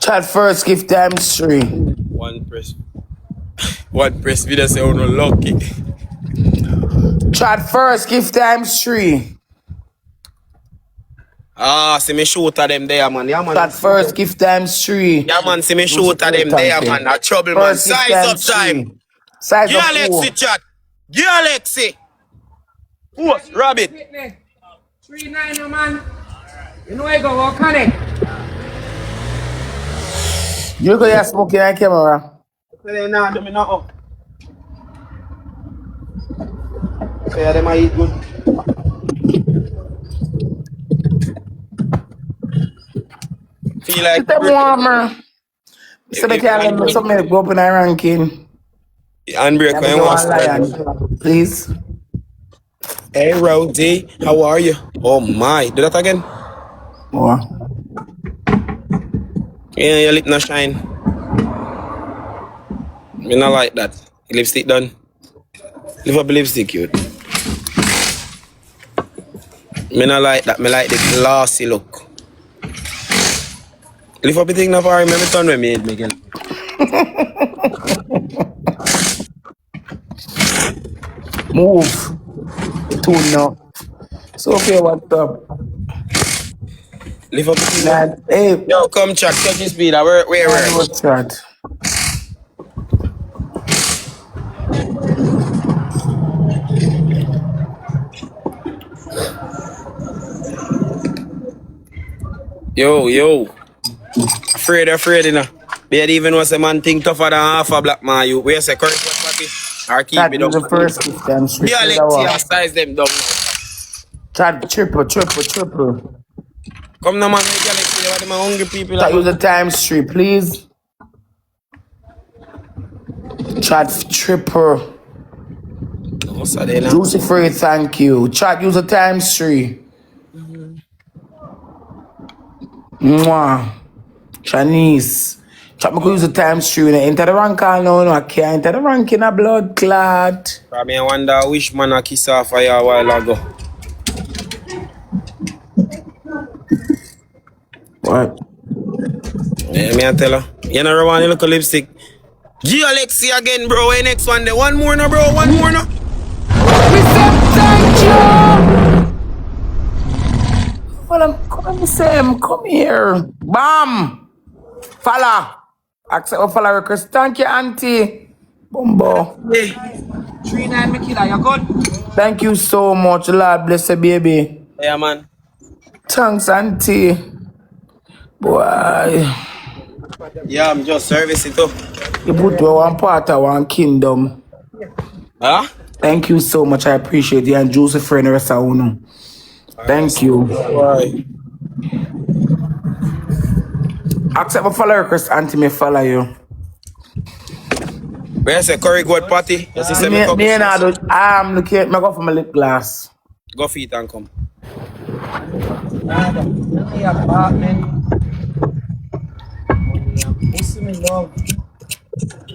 Chat first, give times 3. One press video say oh no lucky. Chat first, give times 3. Ah, see me shoot at them there, man. Yeah, man. Chat first, give times 3. Yeah, man. See me shoot at them there, man. A trouble, man. First, give Size up times time. 3. Size Yeah, up 4. Alexi, chat. Yeah, Alexi. Who's rabbit? 3-9, man. You know I go walk on it. You look at your smoking on camera. Say nah, do me not up. Say them I eat good. Feel like Get them warmer. So they can't let me something go up in a ranking. handbrake Let when me you go want on to lion, please. Hey, Rowdy, how are you? Oh my, do that again. More. Yeah, your lip not shine. Me not like that. Your lipstick done. Lift up the lipstick, cute. Me not like that. Me like the glossy look. Lift up the thing now for remember turn with me, Miguel. Move. Tune up. So okay, what's up? Lift up the thing. Man, hey. Yo, come chat, touch your speed. Where? What's that? Yo. Afraid, you know. They even was a man think tougher than half a black man. You where say current party or keep Chat it is up. the first gift. I'm sure. Yeah, let's size them down. Chat triple. Come now, man, make Galaxy. What them hungry people? Chat use the times 3, please. Chat triple. What's that now? Juicy free, thank you. Chat use the times 3. Mwah. Chinese. Chat me could use the times 3 when I enter the rank now. No, I can't enter the rank in a blood clot. I mean, I wonder which man I kiss off for you a while ago. What? Yeah, me I tell her. You know, want to look a lipstick. G Alexi again, bro. Hey, next one there. One more now, bro. One more now. We said thank you. Well, come Sam, come here. Bam. Fala. Accept a follow request. Thank you, Auntie. Bumbo. Hey. 3-9, me killer, you good? Thank you so much. Lord bless you, baby. Yeah, man. Thanks, Auntie. Boy. Yeah, I'm just servicing too. You put one part of one kingdom. Huh? Thank you so much. I appreciate you. And Joseph friend rest of uno. Thank you. Why? Accept a follow request, Auntie. Me follow you. Where's the curry goat party? Yes, he said me come. I'm looking at me go for my lip gloss. Go feet and come.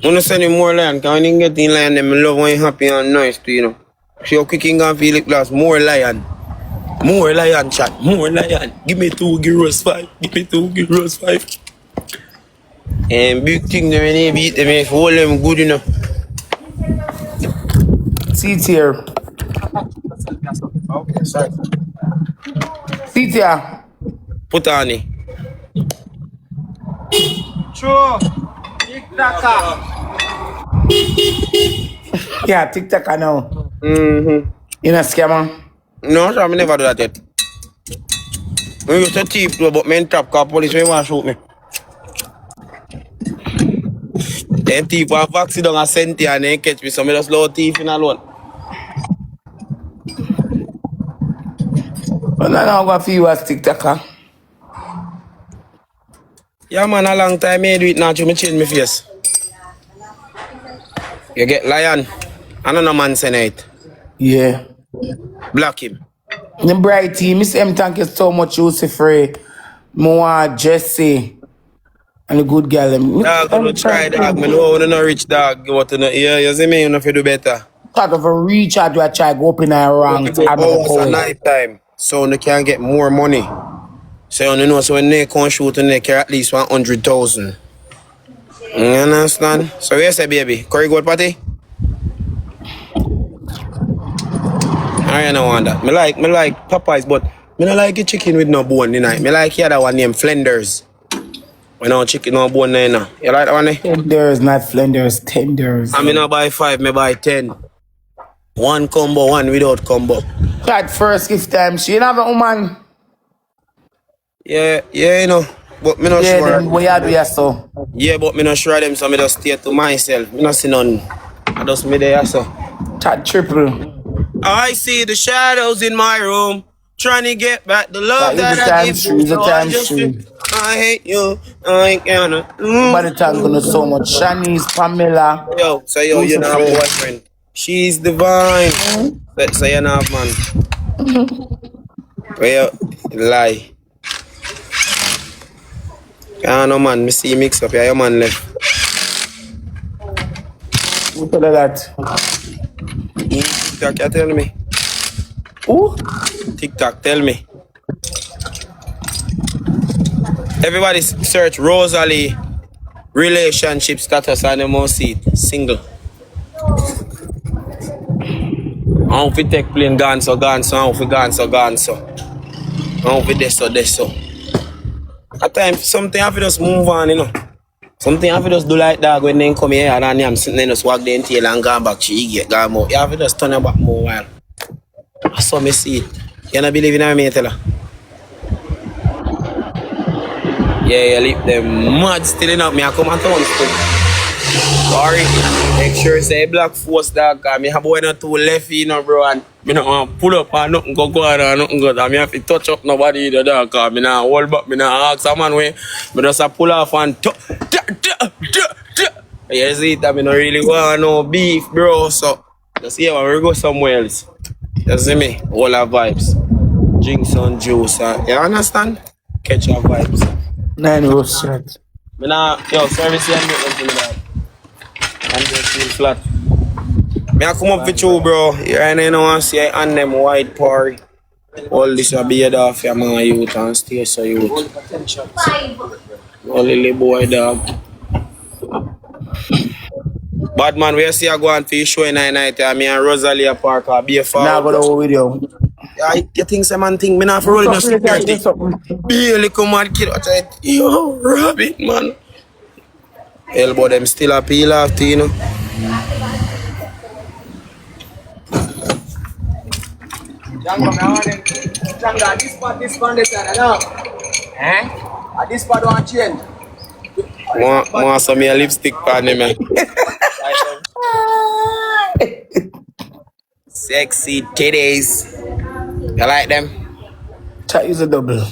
I'm gonna send you more lion, because when you get in lion, them love when you're happy and nice too, you know. See how quick you can feel it glass, more lion. More lion, chat, more lion. Give me 2 gyros 5. Give me 2 gyros 5. And big thing, when they beat them, if hold them good, you know. Sit here. Okay, sorry. Sit here. Put on it. True. TikToker. Yeah, TikTok now. Mm-hmm. You know scammer? No, sir, I never do that yet. I used to thief too, but men trap car police when want to shoot me. Then thief one vaccine down a centi and then catch me, so me just low thief in alone. But now I'm going for you as TikToker. Yeah, man, a long time I do it now, me change my face. You get lion, another man say it. Yeah. Block him. The bright team, Miss M, thank you so much, Joseph. More Jesse. And the good girl. Dog, gonna try, dog. Me know when you not rich, dog. Go to the ear, you see me, you know if you do better. Part of a recharge, I try go up in a wrong. It's a night time, so you can get more money. So you know, so when they come shoot, they carry at least 100,000. You understand? So where you say, baby? Curry goat patty? I don't want that. Me like Popeyes, but me don't like the chicken with no bone, you know. Me like the other one named Flenders. When no chicken no bone, you know. You like that one? Tenders, not Flenders, tenders. I mean, I buy 5, me buy 10. One combo, one without combo. That first gift time, she ain't have a woman. Yeah, you know. But me not Yeah, sure. then what you do, yeah, so. Yeah, but me not sure them, so me just stay to myself. Me not see none. I just me there, so. Chat triple. I see the shadows in my room, trying to get back the love That is that the I time give stream, you. is the So time I just stream. I hate you, I ain't gonna. By the time gonna so much. Shanice, Pamela. Yo, so yo, you know have boyfriend. She's divine. So you know have man. Well, lie. Yeah, no man, me see you mix up, yeah, your man left. Who tell her that? TikTok, you tell me. Who? TikTok, tell me. Everybody search Rosalie relationship status and them must see it. Single. I don't fit take plane gone so. I don't fit gone so. I don't fit this so. At times, something I have to just move on, you know. Something I have to just do like that when they come here and I'm sitting there just walk the tail and go back to you get gone more. You have to just turn your back more while. I saw me see it. You don't believe in me, tell her. Yeah, you leave them mad still enough. Me I come and town still. Sorry. Make sure you say Black Force dog, cause me have boy not too left, you know, bro, and me not want pull up and nothing go on and nothing go. And me have to touch up nobody either, dog, cause me not hold back, me not ask a man way. Me just a pull off and you see that me not really want no beef, bro. So just here when we go somewhere else. You see me? All our vibes. Drink some juice, you understand? Catch our vibes. 9 roast shot. Me nah, yo, service and make them to me that. And just feel flat. Me I come up with you, bro. You right now, you know, and see I on them white party. All this will be off your man youth and stay so youth. All little boy, dog. Bad man, we see I go on for you show in the night. Me and Rosalie Park or be a farm. Now I go to video. Yeah, you think some man think me not for rolling the security. Be a little mad kid. I tell you, yo, rabbit, man. Elbow them still a peel off, you know. Janga, this part, this I know. Eh? This part don't change. More some me a lipstick pan man. Sexy titties. You like them? Chat is a double.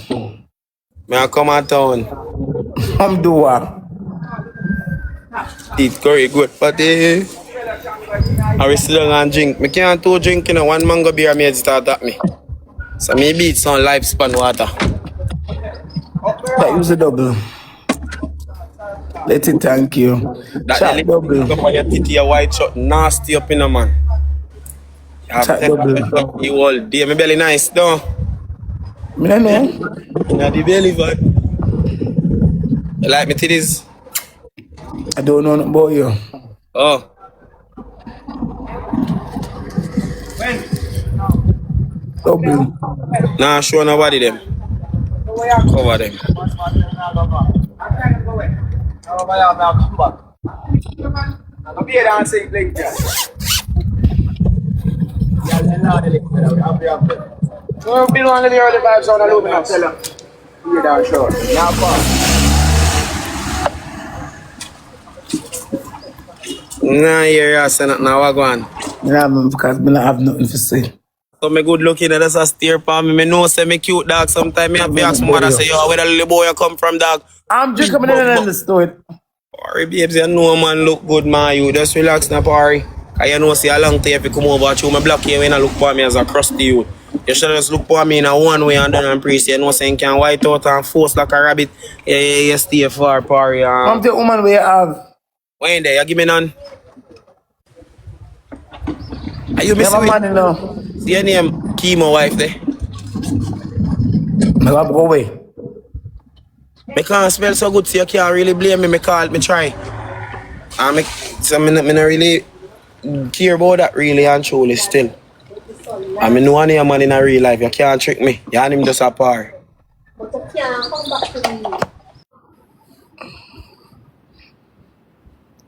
Me I come out town. I'm doing. Eat curry good, but I will sit down and drink. Me can't two drink, you know, one mango beer made start at me. So me beat some lifespan water. Chat is a double. Let it thank you. That Chat double. Up on your titty, your white shot, nasty up in a man. You have Chat double. you all day. My belly nice, though. Me no know. Now the belly vibe. You like me titties? I don't know nothing about you. Oh. Double. Nah, show nobody them. Cover them. Nah, here you say nothing now, what go on? Yeah, man, because I don't have nothing to say. So me good looking at us a steer for me. Me know say me cute dog. Sometimes me have to ask my mother say, yo, where the little boy you come from, dog? I'm just coming in and understood. Pari babes, you know man look good, man. You just relax now, Pari. Cause you know see a long time if you come over through me block you when I look for me as a crusty you. You should just look for me in a one way and done and priest. You know saying can white out and force like a rabbit. Yeah, stay far, Pari. I'm the woman we have. When there, you give me none. Are you missing Never me? mind, you know. See your name, Chemo wife there. I have to go away. Me can't spell so good, so you can't really blame me. Me call, me try. And so me not really care about that really and truly still. I mean, no one here man in a real life. You can't trick me. You and him just a par. But you can't come back to me.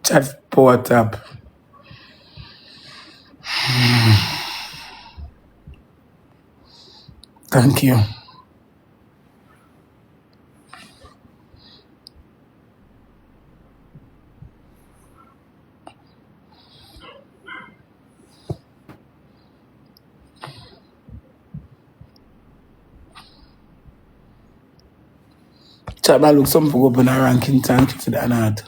Chat power tap. Thank you. Chat man look some people up in a ranking. Thank you for that not.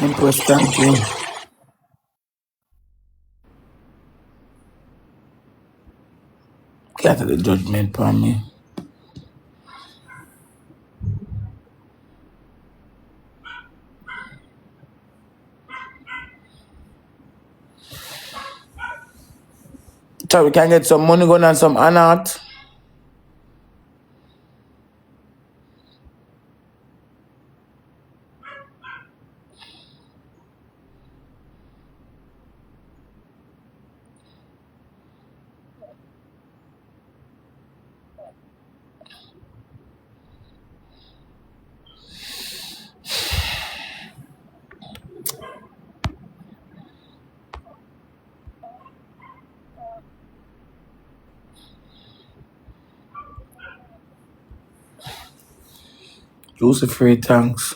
Empress, thank you. Get the judgment from me. So we can get some money going and some art. Juicy free, thanks.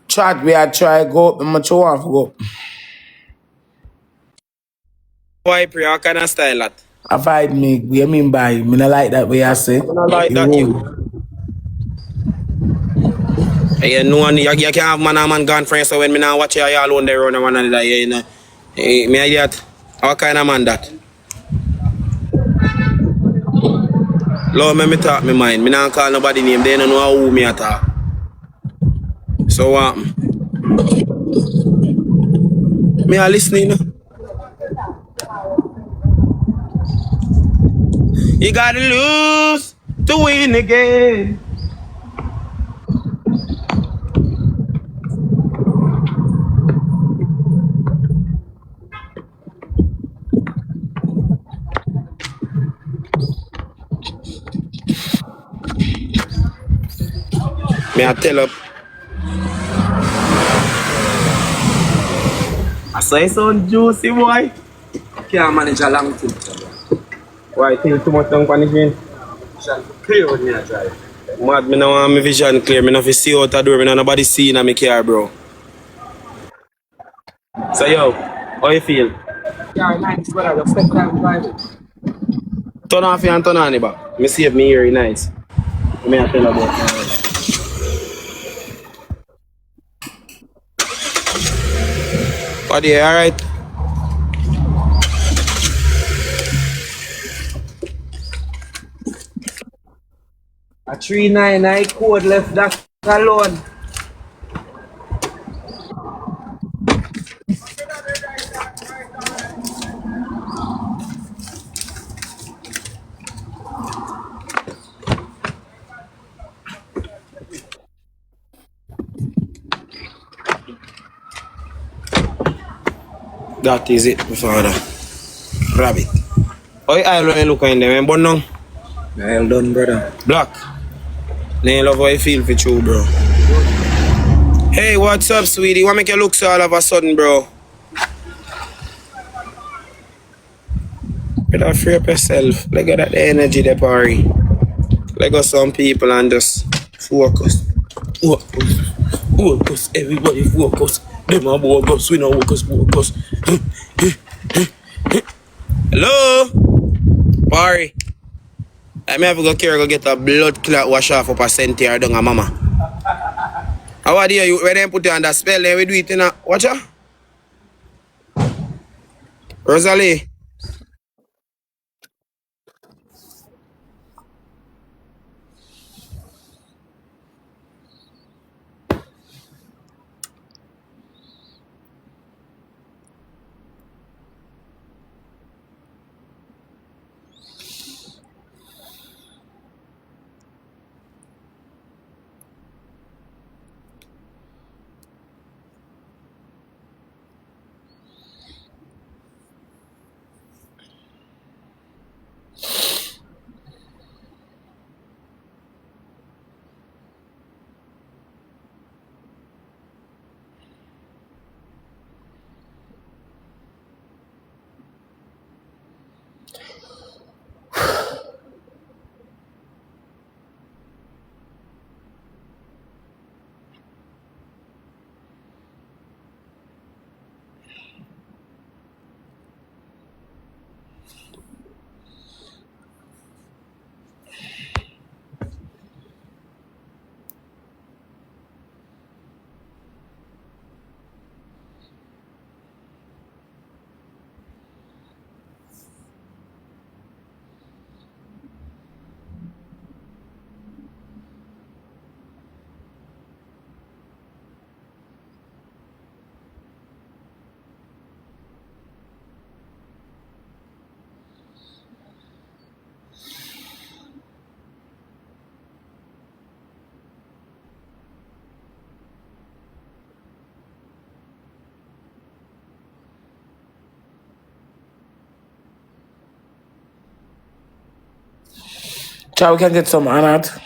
Chat, we are try go up, much you want to go up. Why pre how kind of style that? Avoid me, what you mean by me not like that way I say. I don't like that you. You know, you can't have man and man gone friends, so when me now watch you all alone there around one another, you know. Me I that. What kind of man that? Lord, me talk me mind. Me not call nobody name. They don't know who me attack. So what? Me are listening. You gotta lose to win again. Me I tell up. I say some juicy boy. Can't manage a long thing. Why think too much on punishment? Clear with me a drive. Mad, me now want my vision clear. Me not fi see out the door. Me not nobody see in my car, bro. So yo, how you feel? Yeah, nice, brother. Just take time driving. Turn off and turn on it back. Me save me here nice. Me I tell about that. What you alright? A 399 code left that alone. That is it, my father. Grab it. Oh, I look in them, but no. Well done, brother. Black. They love how I feel for you, bro. Hey, what's up, sweetie? What make you look so all of a sudden, bro? You don't free up yourself. Let go that energy, the party. Let go some people and just focus. Focus. Everybody focus. Them are focus. We know focus. Hello? Party. I may have to go care go get a blood clot wash off up a centimeter down a mama. How are you? When they put you on that spell, then we do it in a... Watch out. Rosalie. Child, we can get some Anat.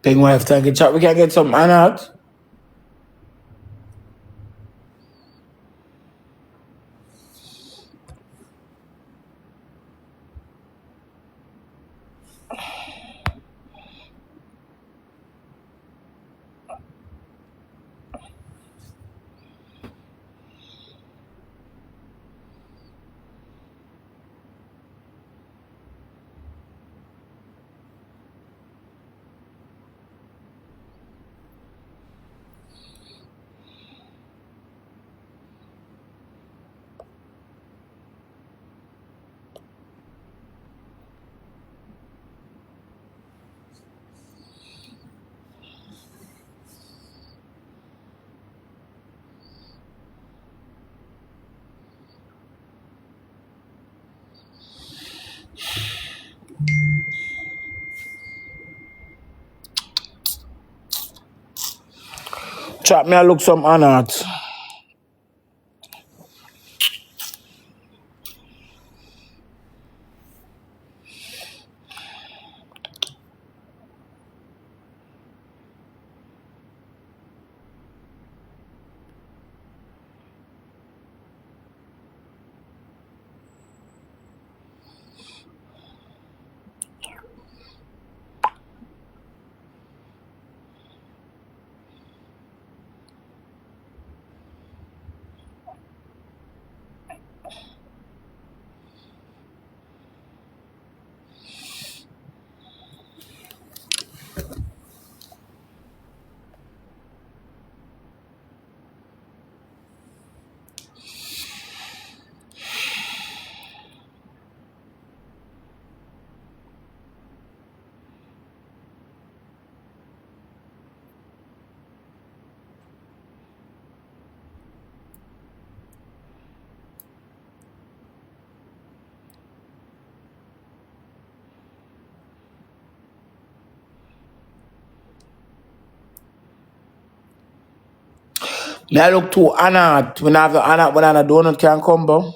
Ping wife, thank you, chat. We can get some Anat. Chat me, I look some honored. Me, I look too honored. When I have the honored, when I donut can come, bro.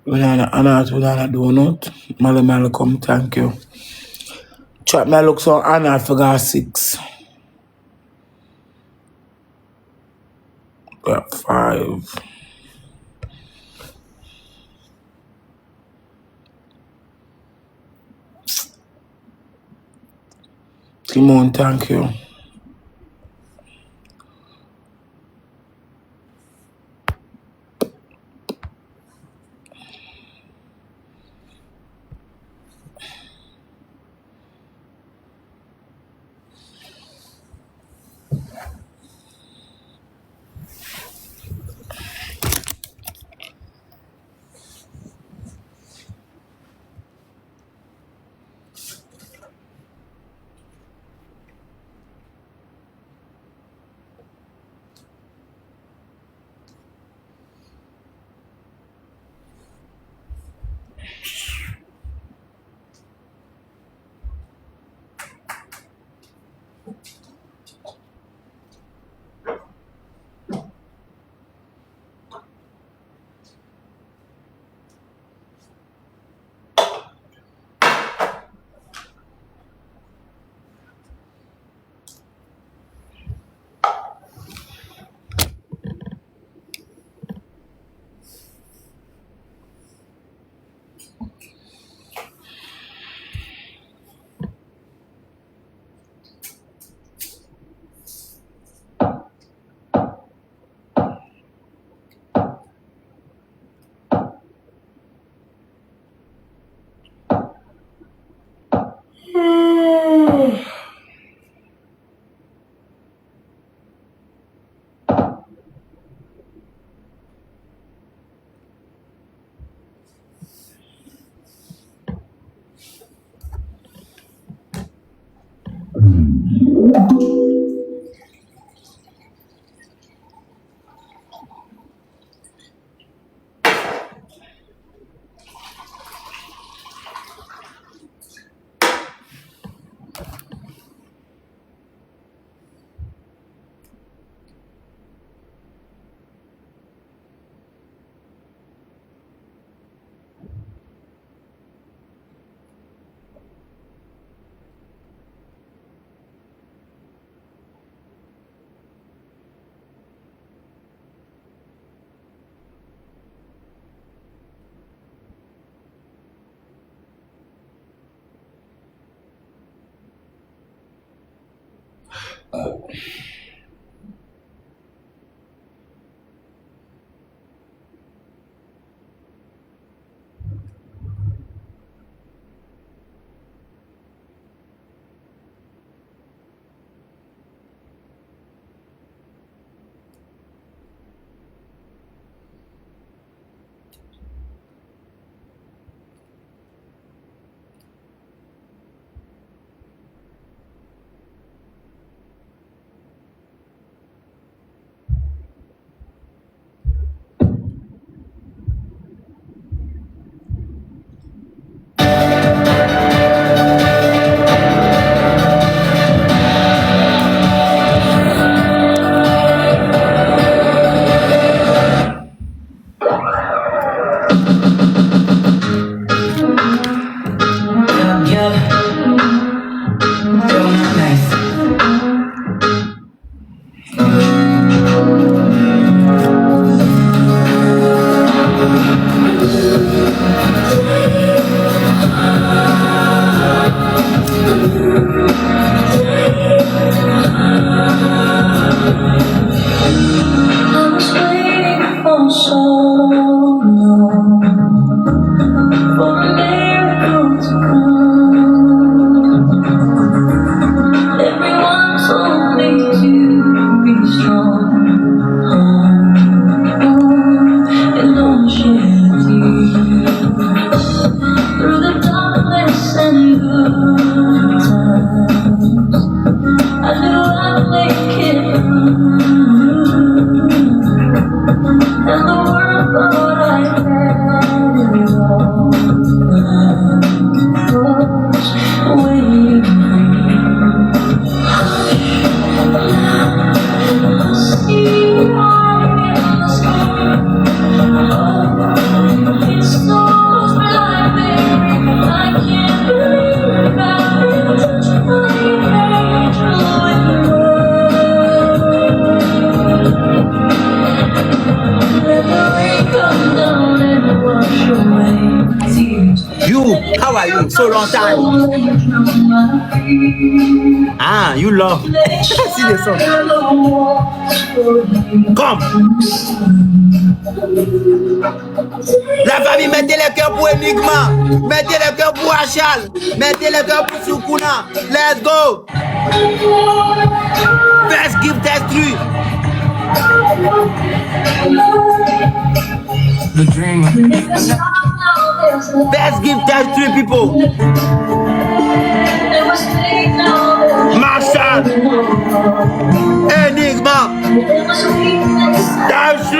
When I honored, when I donut. Mala come, thank you. Chat me, I look so honored for God 6. Got 5. Simone, thank you. How are you? So long time. Ah, you love. See the song. Come. La famille, mettez les cœurs pour Enigma. Mettez les cœurs pour Achal. Mettez les cœurs pour Sukuna. Let's go. Best give test 3. The dream. Best give test 3 people. Marshall. Enigma. Test 3.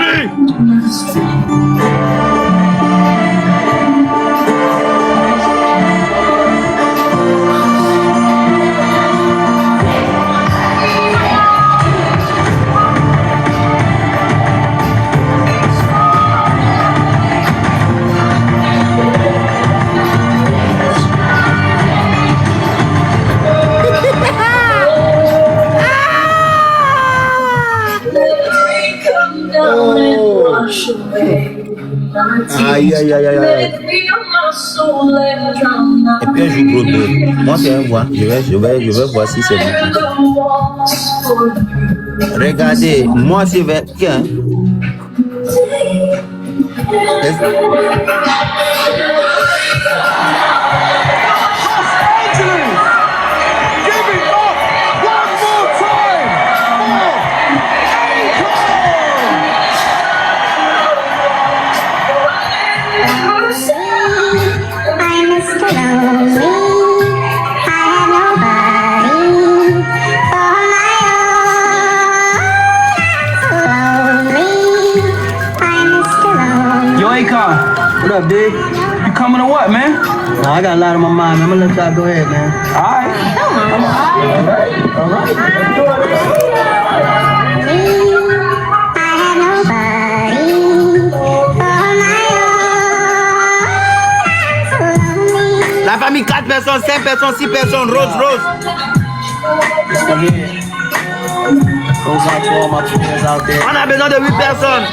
Aïe, aïe, aïe, aïe, aïe. Et puis un jour, gros deux. Moi, c'est un voix. Je vais voir si c'est bon. Regardez, moi, c'est avec. What up, dude? You coming or what, man? No, I got a lot on my mind, man. I'm gonna let y'all go ahead, man. All right. All right. La famille, 4 personnes, 5 personnes, 6 personnes, Rose. Goes out to all my players out there. On a besoin de 8 personnes.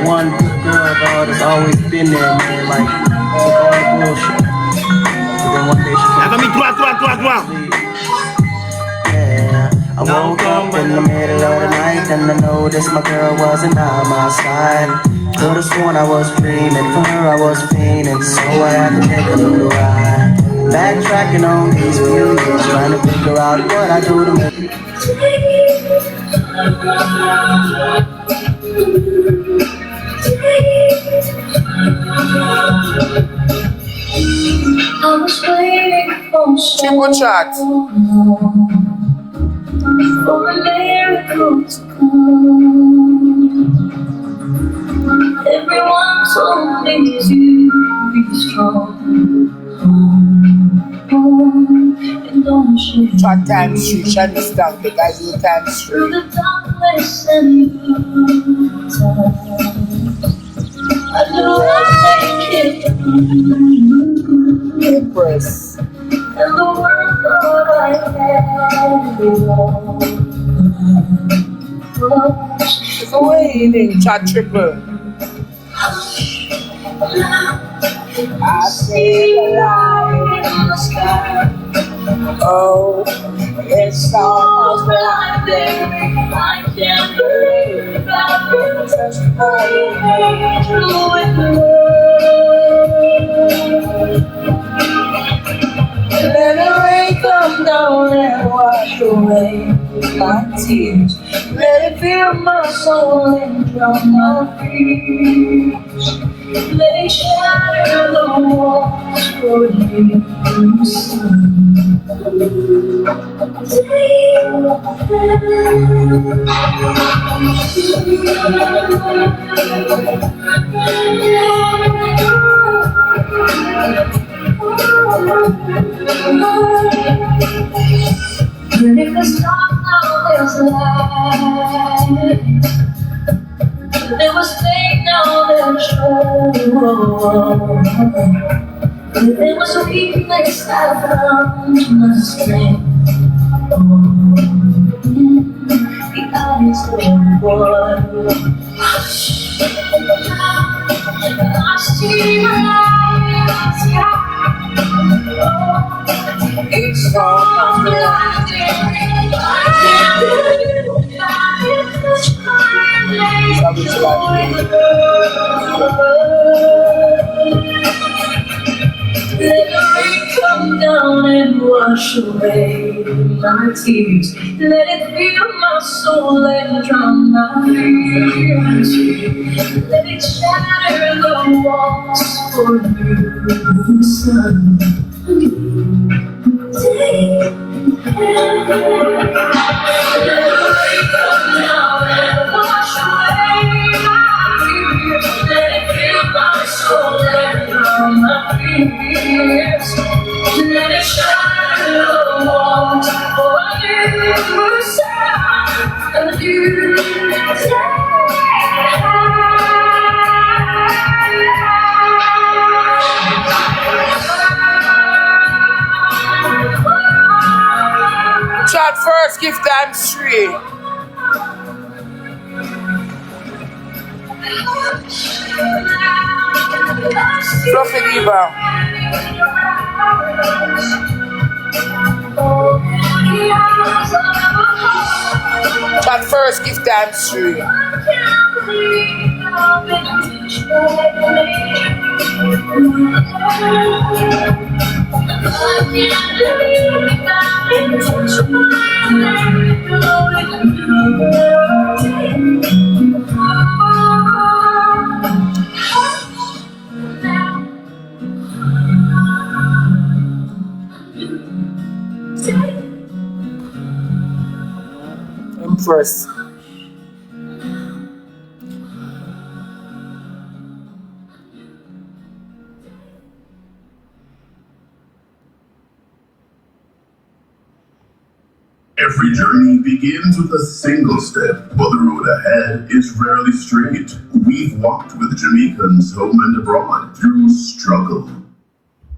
One girl, dog, that's always been there, man. Like, took all the bullshit. But then one day she La famille, 3. Yeah, I woke up in the middle of the night and I noticed my girl wasn't by my side. Could've sworn I was dreaming, for her I was fiending, so I had to take a little ride. Backtracking on these few years, trying to figure out what I do to make it. I was waiting for Triple chat. For a miracle to come. Everyone told me to be strong. And don't you Chat times 3. Shut this down. The guys do times 3. through the darkness and good times. I knew I'd make it through. Empress. And the world thought I had it all. It's waiting. Chat triple. I see the light in the sky. Oh, it's almost blinding. I can't believe I've been touched by an angel with love. Let the rain come down and wash away my tears. Let it fill my soul and drown my fears. Let it shatter the walls for you to see. When it was dark, now there's light. There was faith, now there's hope. There was a weakness, I found my strength. The eyes of one. I see my life It's all Let the rain come down and wash away my tears. Let it fill my soul and drown my fears. Let it shatter the walls for you, son. Take let the rain come down and wash away my tears. Let it fill my soul and drown my fears. Let it shatter the walls for you, son. And you Chat first, give time straight. Fluffy Diva. Chat first, give time straight. Empress. Every journey begins with a single step, but the road ahead is rarely straight. We've walked with Jamaicans home and abroad through struggle.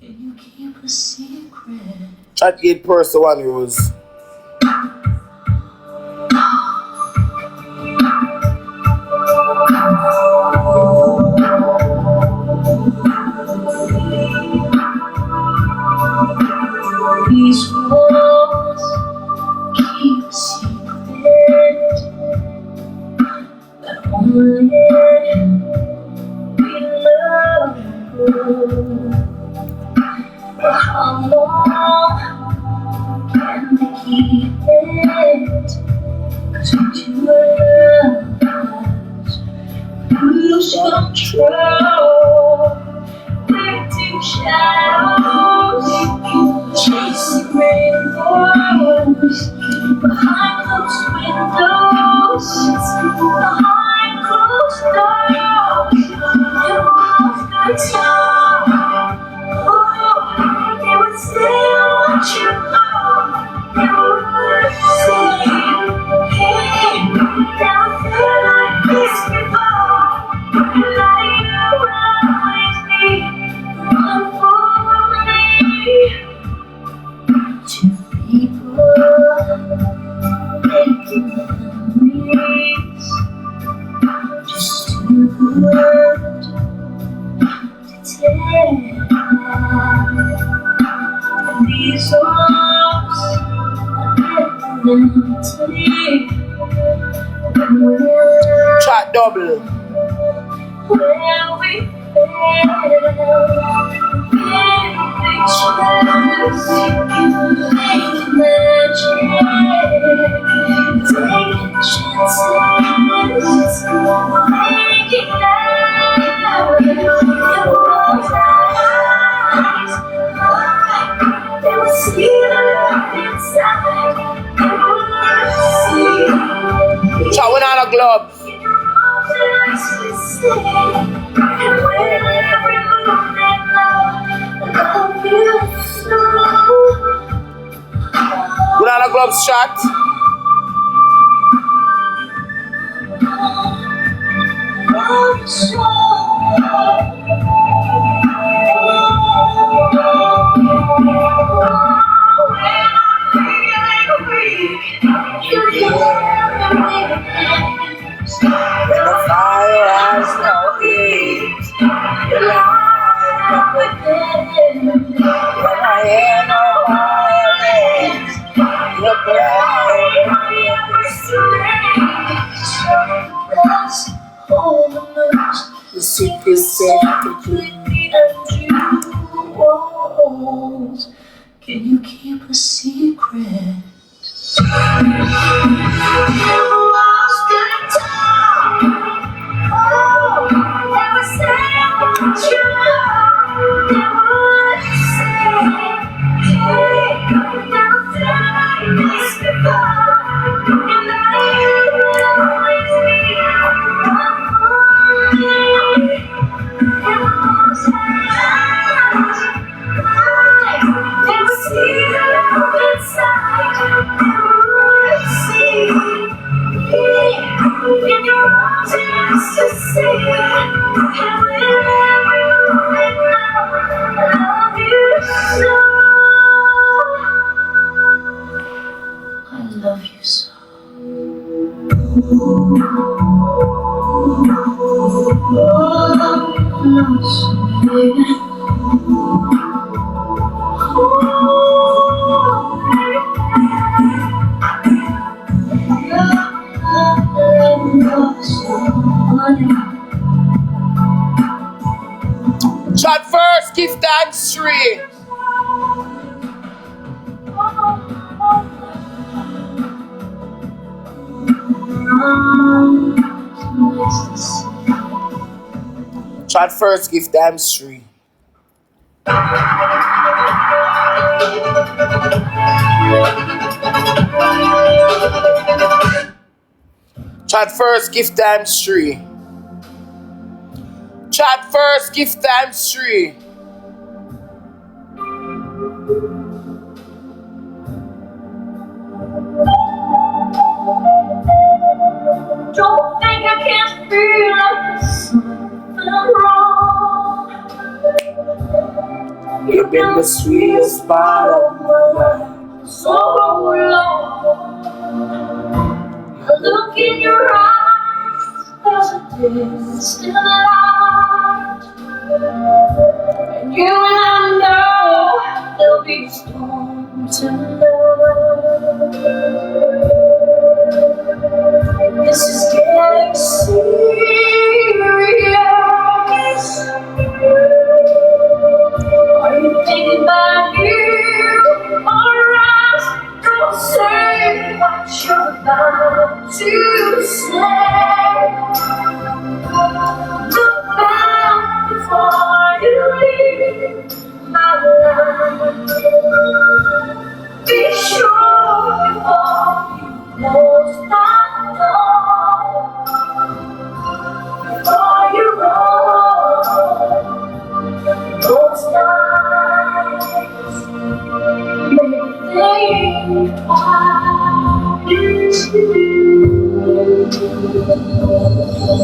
you keep a secret. Chat 8 person 1 rose. These walls keep a secret that only we love you. But how long can they keep it? 'Cause when two lovers lose control, lifting shadows, chasing rainbows, behind closed windows, behind closed doors, you lost the time. Oh, they would still want you more. They would say, hey, never felt like this before. Like you always be. One for me, two people making memories, just too good to tell. And these arms are empty when we're Chat double. where we fell. Pictures, making magic, taking chances, making out. It was eyes, they would see the love inside. They would see. Chat 1 on a globe. And with every move they love, love you so. 1 on a globe shot. Love you so. When the fire has no heat, you light up within. hear no violence. Your the secret said between me and you. Whoa. Can you keep a secret? You lost in time. Oh, never say what you love. Never say, hey, never felt like this before. And I will always be never see the love inside. See in your arms and just to say, and whenever you I love you so. I love you so. Chat first, give thanks 3. Chat first, give thanks 3. Chat first, give times 3. Chat first, give times 3. Don't think I can't feel like something wrong. You've been the sweetest part of my life So long. The look in your eyes, there's a distant light. And you and I know there'll be a storm tonight. This is getting serious. Are you thinking about you? Alright, don't say what you're about to say. Look back before you leave my life. Be sure before you close that door. Before you roll those nights, maybe think twice.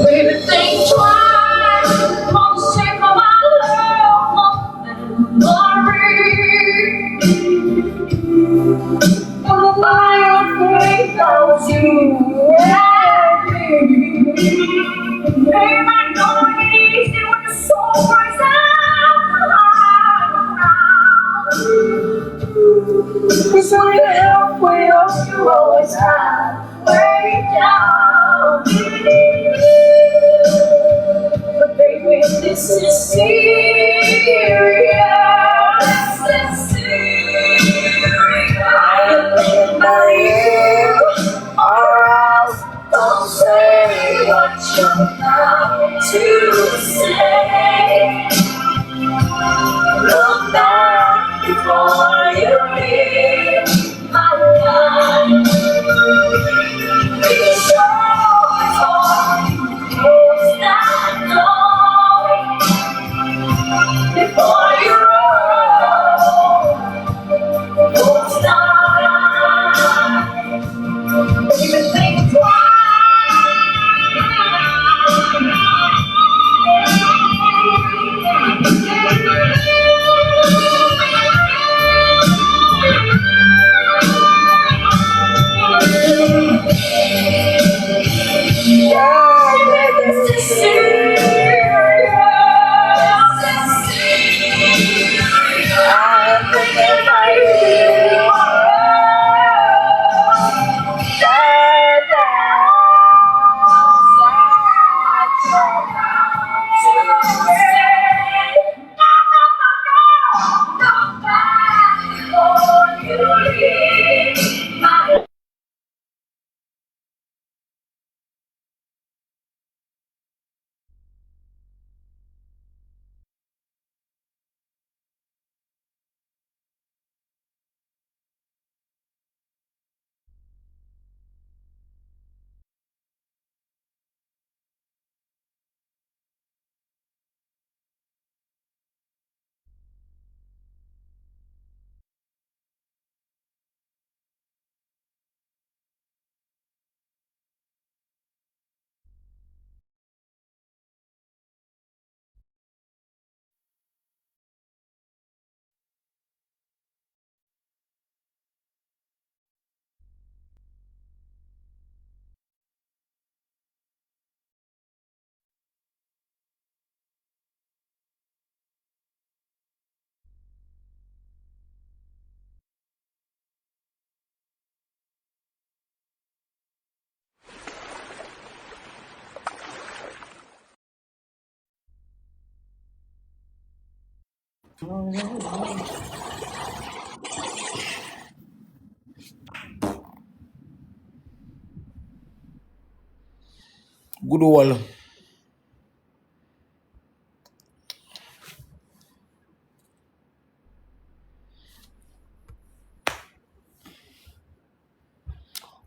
Baby, think twice. On the shape of my love, memory. On the fire of that you and me. Baby, I know it's easy when the soul cries out. Cause when you're halfway up, you're always halfway down. But baby, this is serious. This is serious. I am thinking about you, or else don't say what you're about to say. Look back before you leave my life. Be sure before you close that door. Before Good old.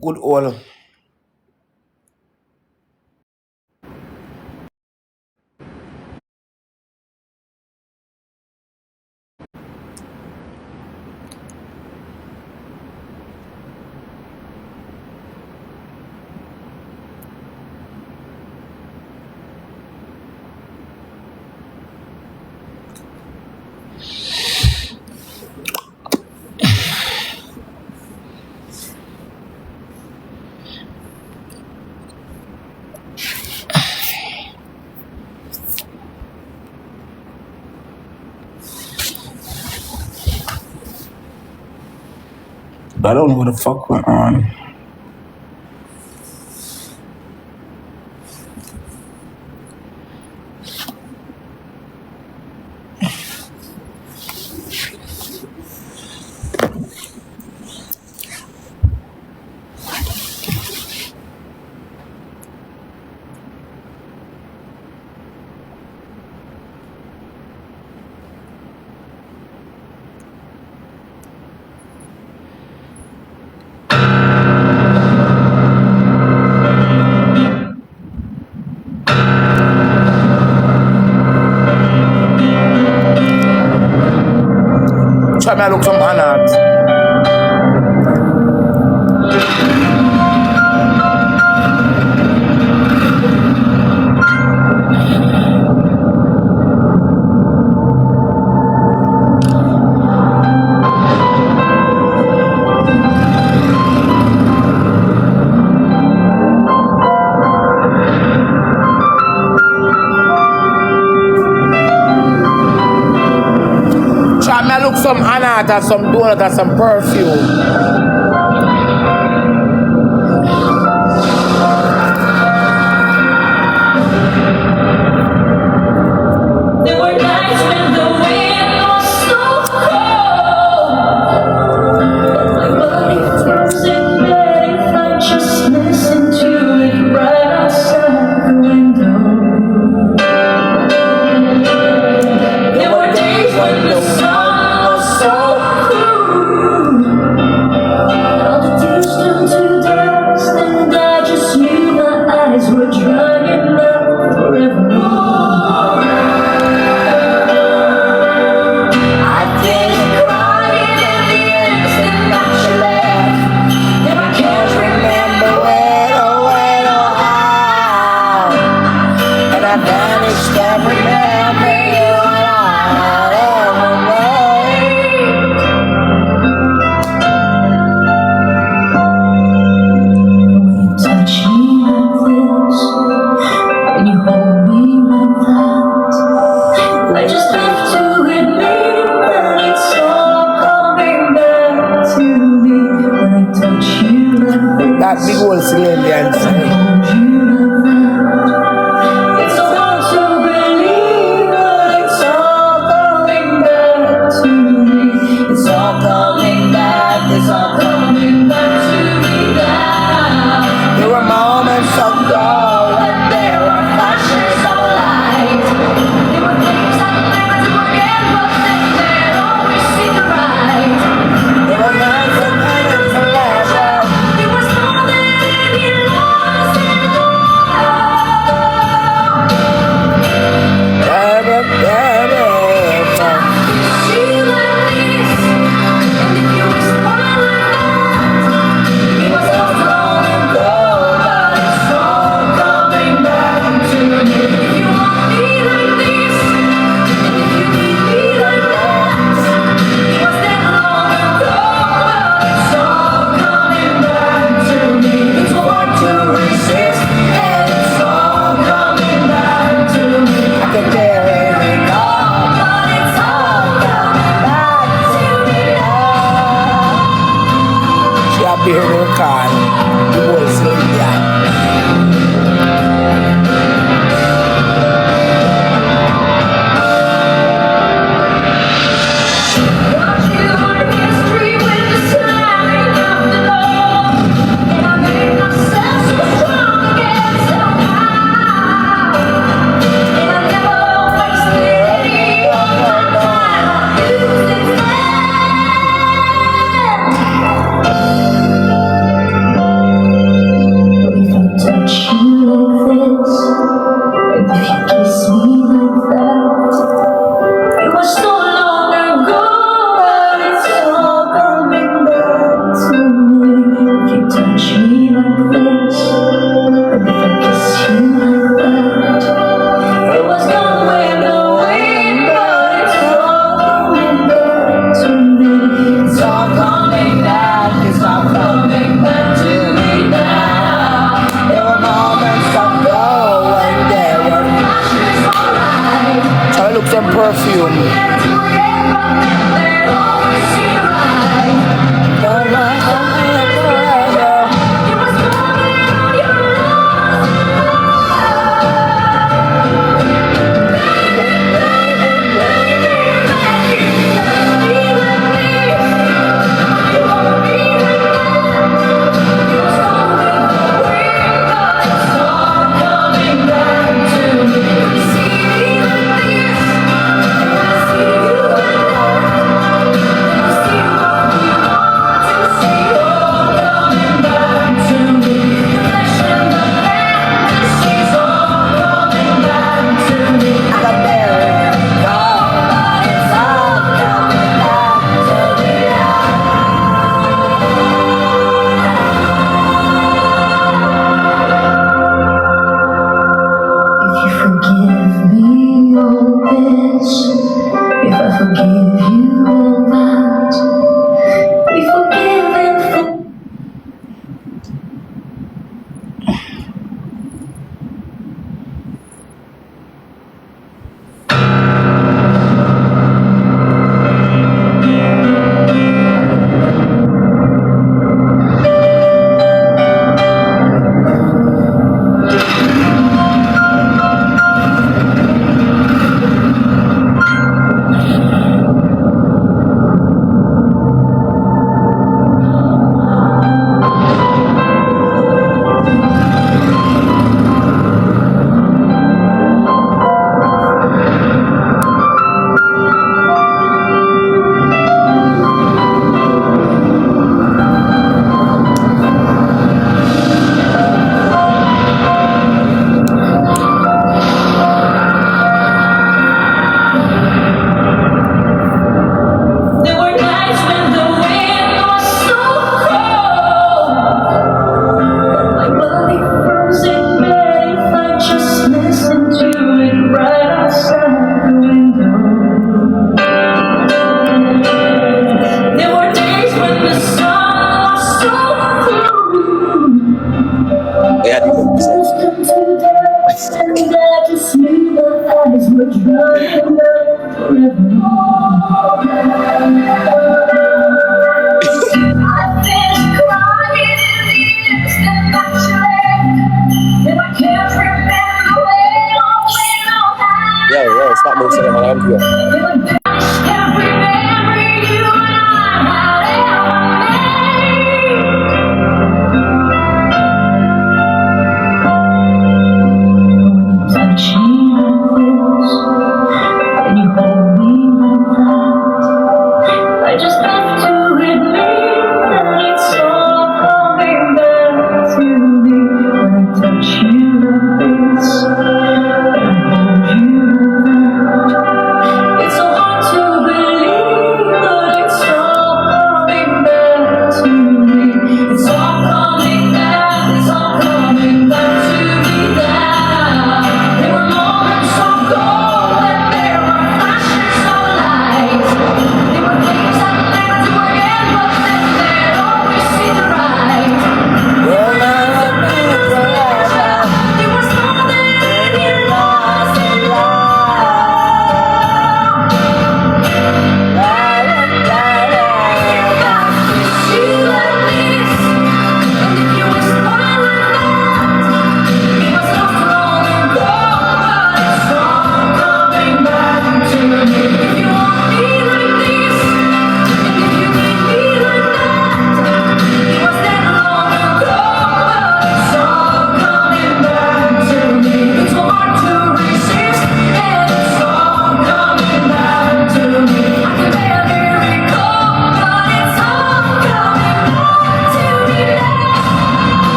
Good old. I don't know what the fuck went on. Try me look some Anat. Try me look some Anat or some donut or some perfume. There were nights when the wind was so cold, my body feels in bed if I just listen to it right outside the window. There were days when the sun was so cool, all the tears turned to dust, and I just knew my eyes were drying up forevermore. That big old Cylinder It's so hard to believe, but it's all coming back to me. It's all coming back, it's all coming back to me now. There were moments of gold and there were flashes of light. There were things I never to forget, but then they'd always seem right. There were nights and minutes of pleasure. There was more than any loss in love. See like this, and if you respond like that, it was all gone and gone, but it's all coming back to me. If you want me like this, and if you need me like that, it was that long ago, but it's all coming back to me. It's hard to resist, and it's all coming back to me. I can bear it all, But it's all coming back to me now. she had beer in her car. The old Cylinder.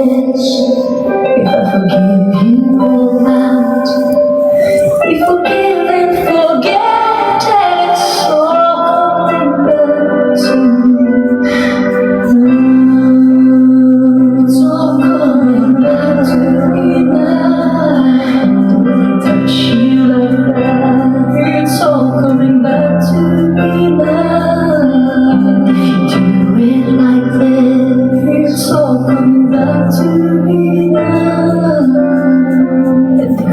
selfish if I forgive you without. We forgive and forget, and it's all coming back to me. It's all coming back to me now. When I touch you like that, it's all coming back to me now. If you do it like this, it's all coming back to me now. And if we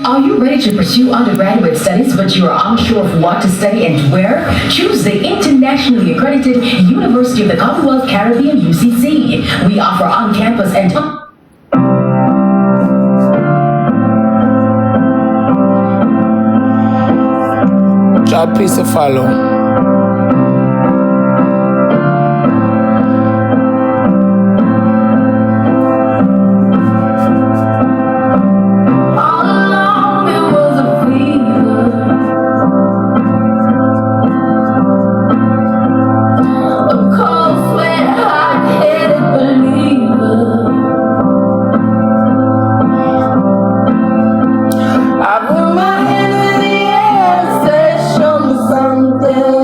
Are you ready to pursue undergraduate studies but you are unsure of what to study and where? Choose the internationally accredited University of the Commonwealth Caribbean UCC. We offer on-campus and Child, please to follow. all along it was a fever, a cold sweat, hot-headed believer. I put my hand in the air and said, show me something.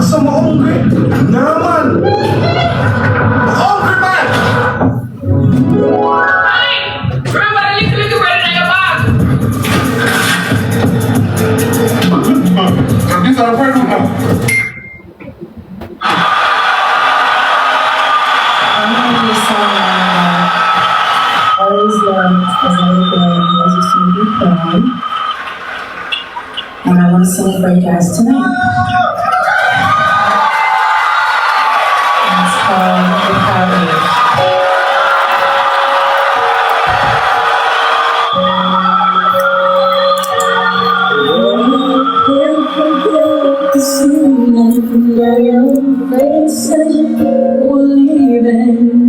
So I'm hungry. Nah, man. I'm hungry, man. Everybody, look bread in your bag. These are bread now. Always loved as a little girl, was a sweetie pie. And I want to sing it for you guys tonight. And it's called The Cowboy.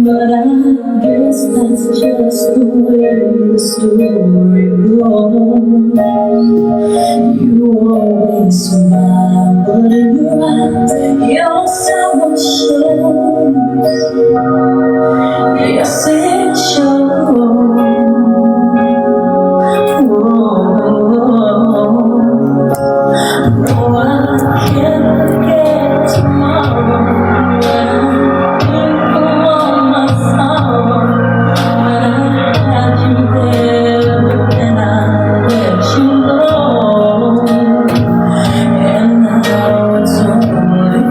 But I guess that's just the way the story goes. You always smile, but in your eyes, your sour shows. Yes, it shows. No, I can't forget tomorrow. And now it's only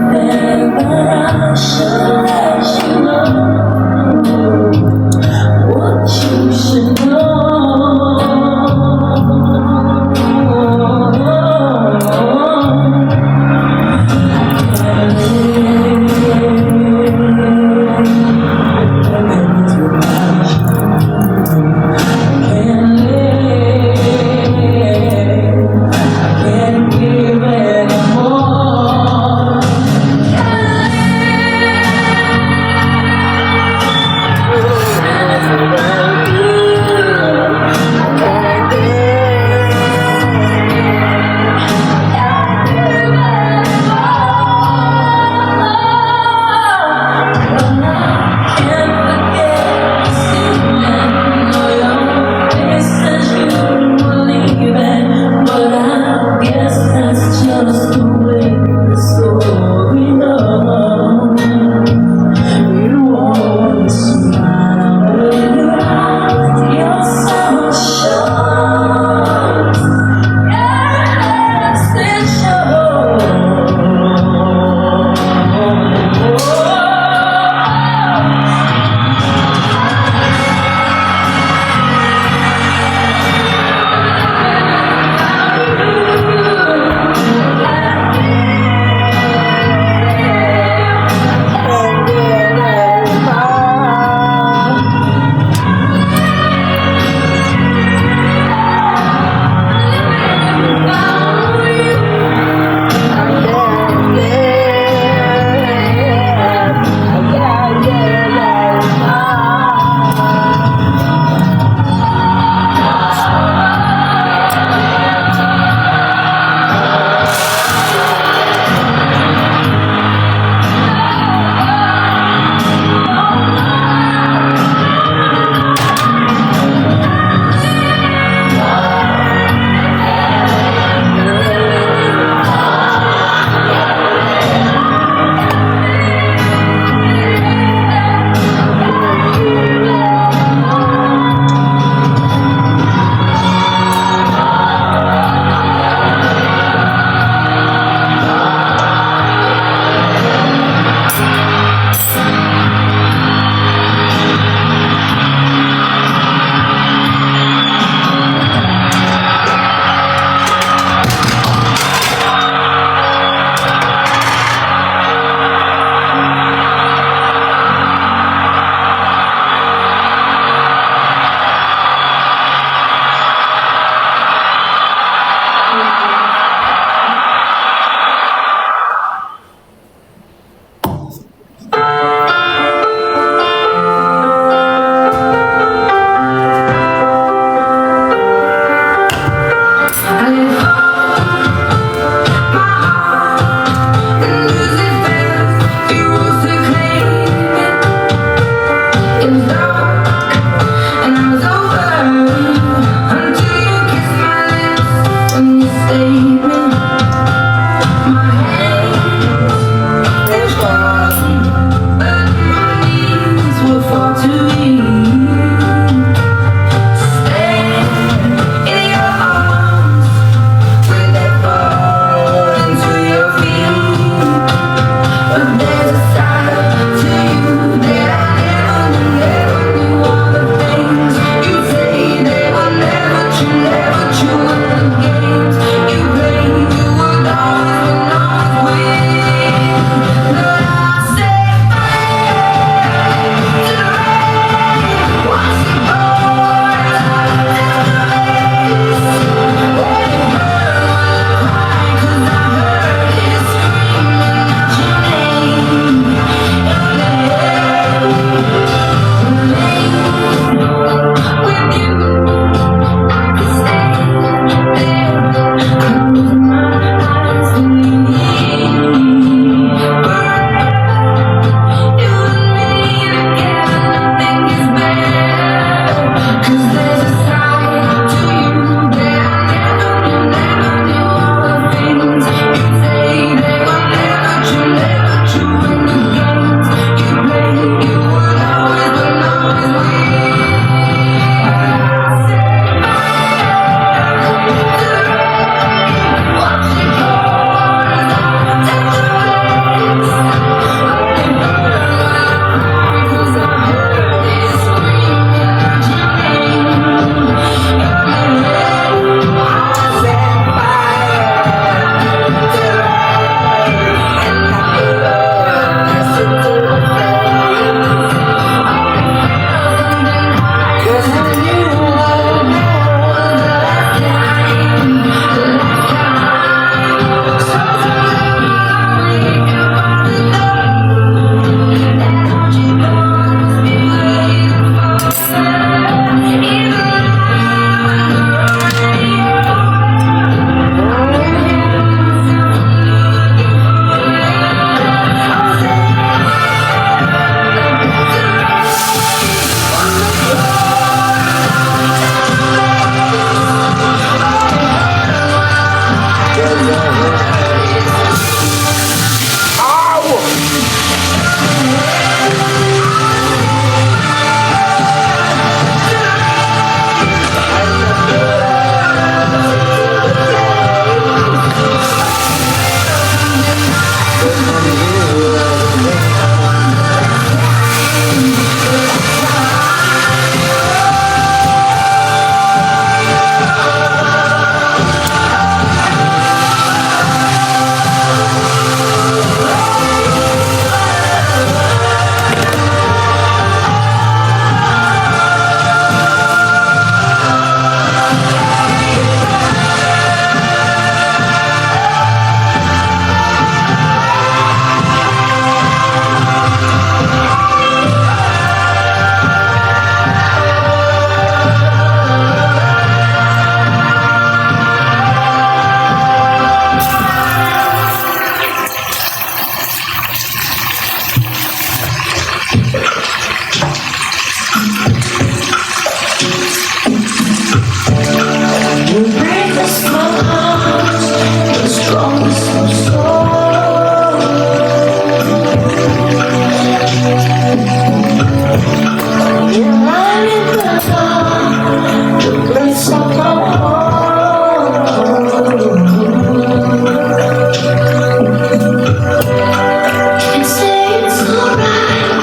can say it's alright,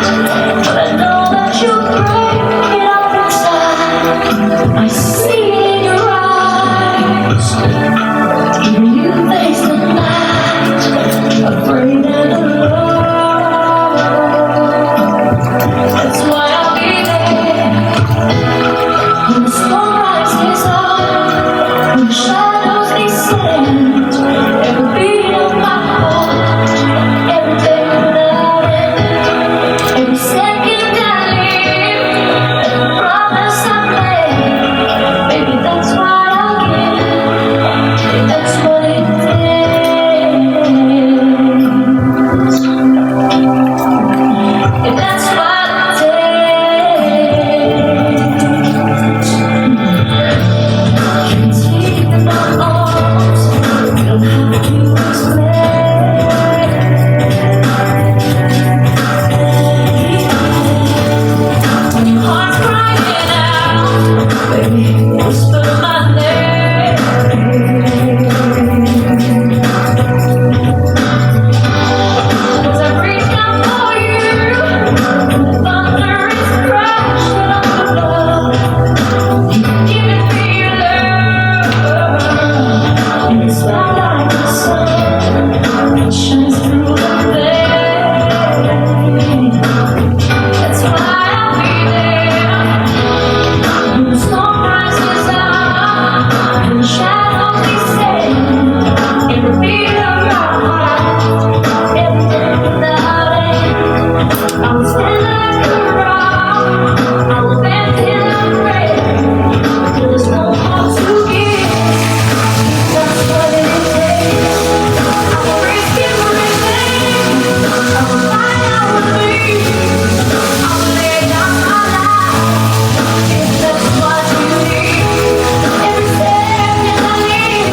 but I know that you break it up inside. I see it in your eyes. Even you face the night, afraid and alone. That's why I'll be there when the storm rises up, when the shadows descend. Every beat of my heart, every day without end, every second I live, every promise I made. Baby, that's what I'll give. That's what it takes. That's what it takes. Can't sleep in my arms. Don't have to explain. When your heart's crying out, baby, whisper my name. As I reach out for you, the thunder is crashing on the floor. Giving me your love, and it's not like the sun that shines through the veil. That's why I'll be there when the storm rises up and the shadows descend. Every beat of my heart, every day without end. I'll stand like a rock, I'll bend till I break, till there's no more to give. That's what it takes. I'll risk everything. I'll find out with me. I'll lay down my life if that's what you need. Every second I need,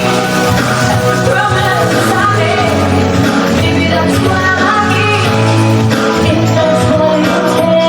every promise I made. Maybe that's what I need. If that's what it takes.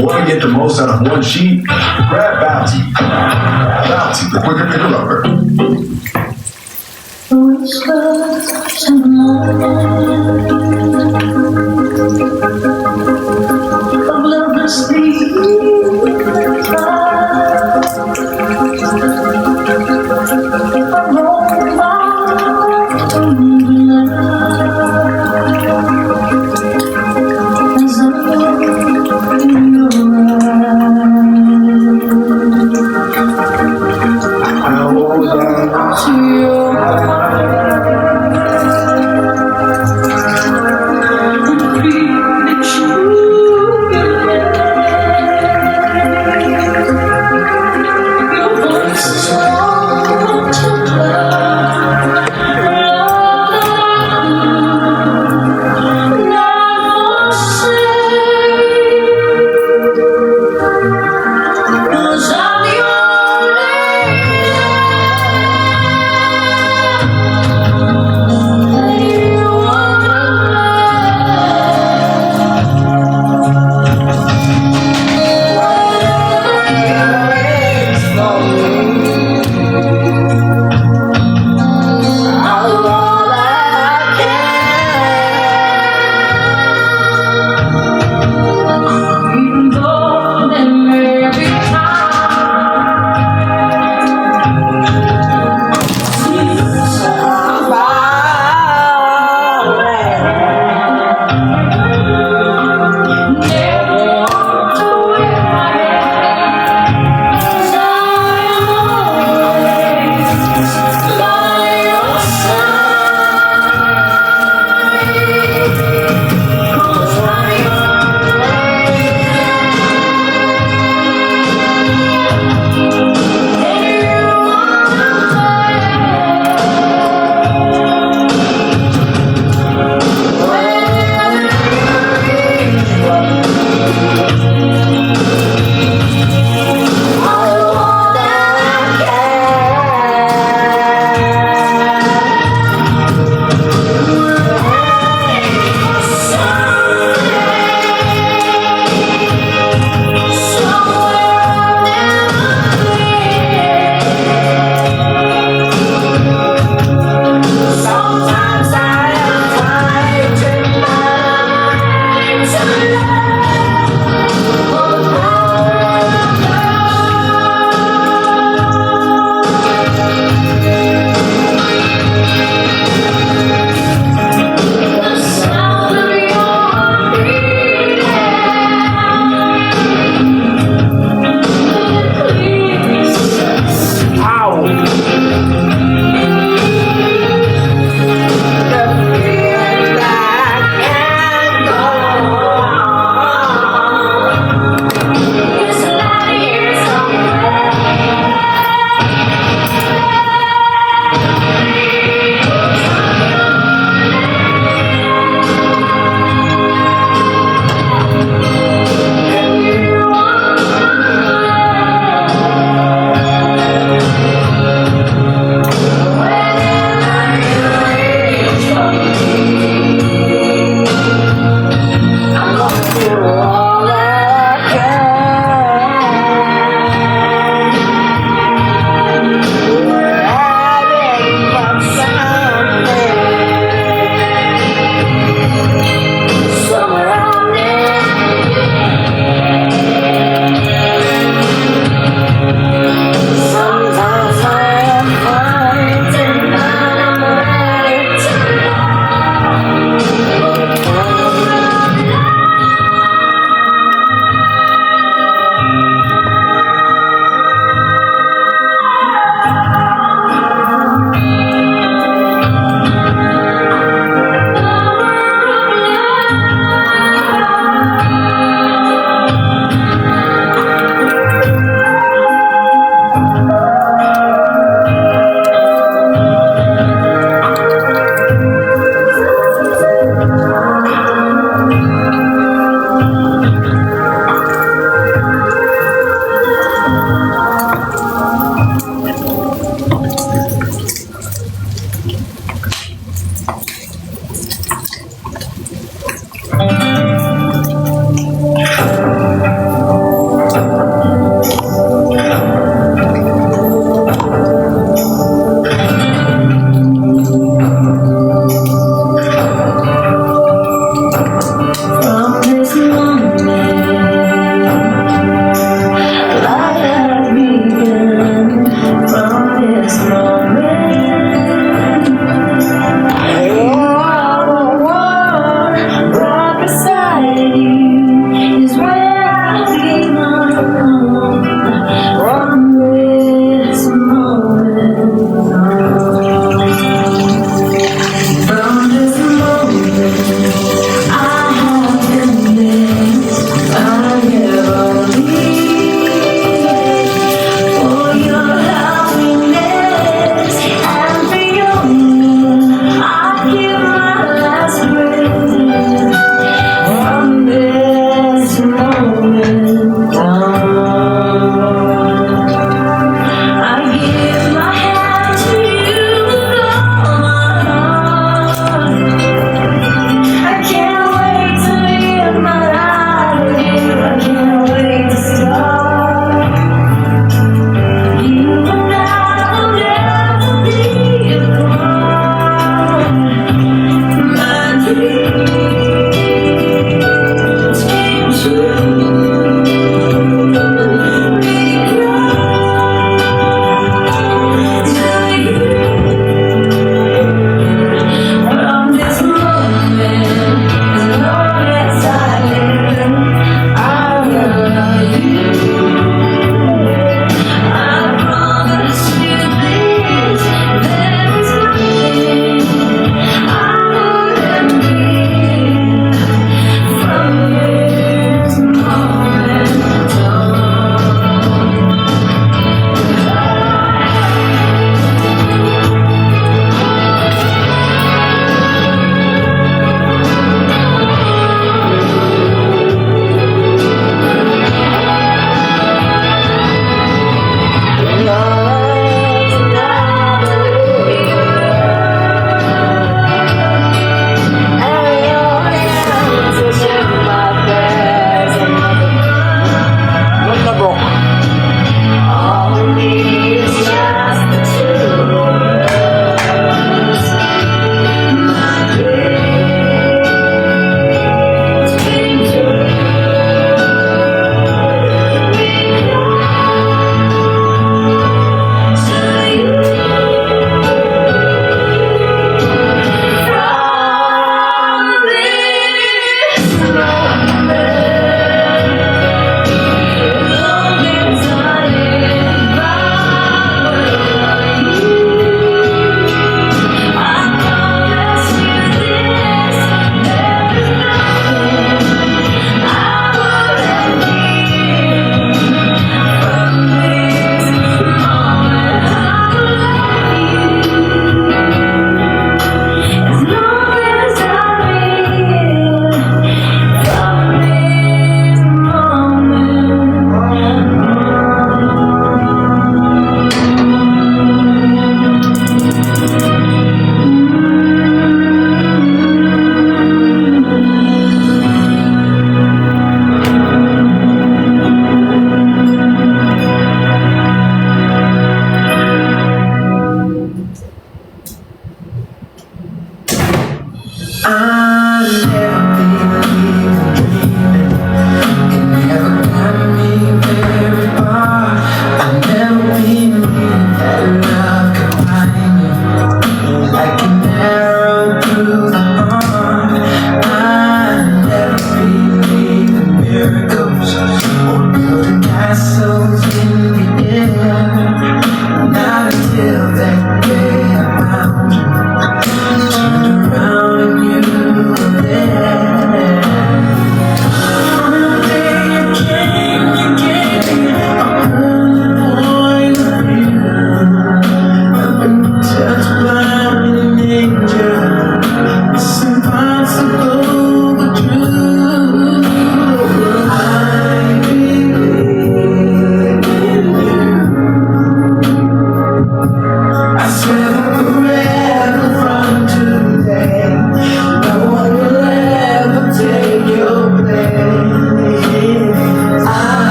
Want to get the most out of one sheet? Grab Bounty. Bounty, the quicker picker upper. Whispers in the morning of lovers sleep. I'm rolling back to as I look in your eyes. I hold on to your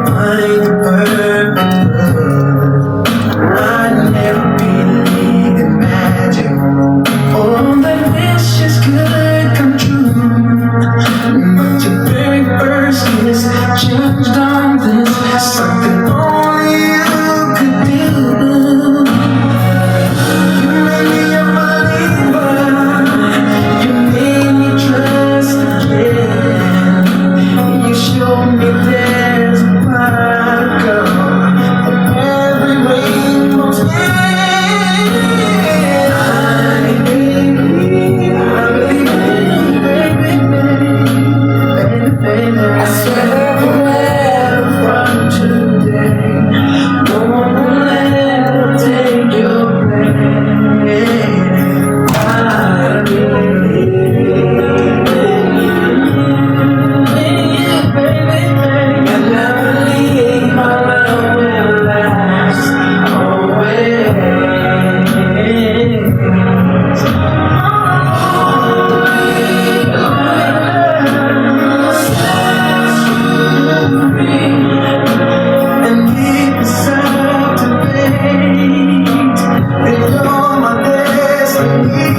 find the perfect love. I never believed in magic. All that wishes could come true. But your very first kiss changed all this. Something only you could do. You made me a believer. You made me trust again. You showed me there's a particle of every rainbow's end. I believe, baby. I swear forever from today, no one will ever take your place. I believe, baby, and I believe my love will last always. And keep yourself to fate. And you're my destiny.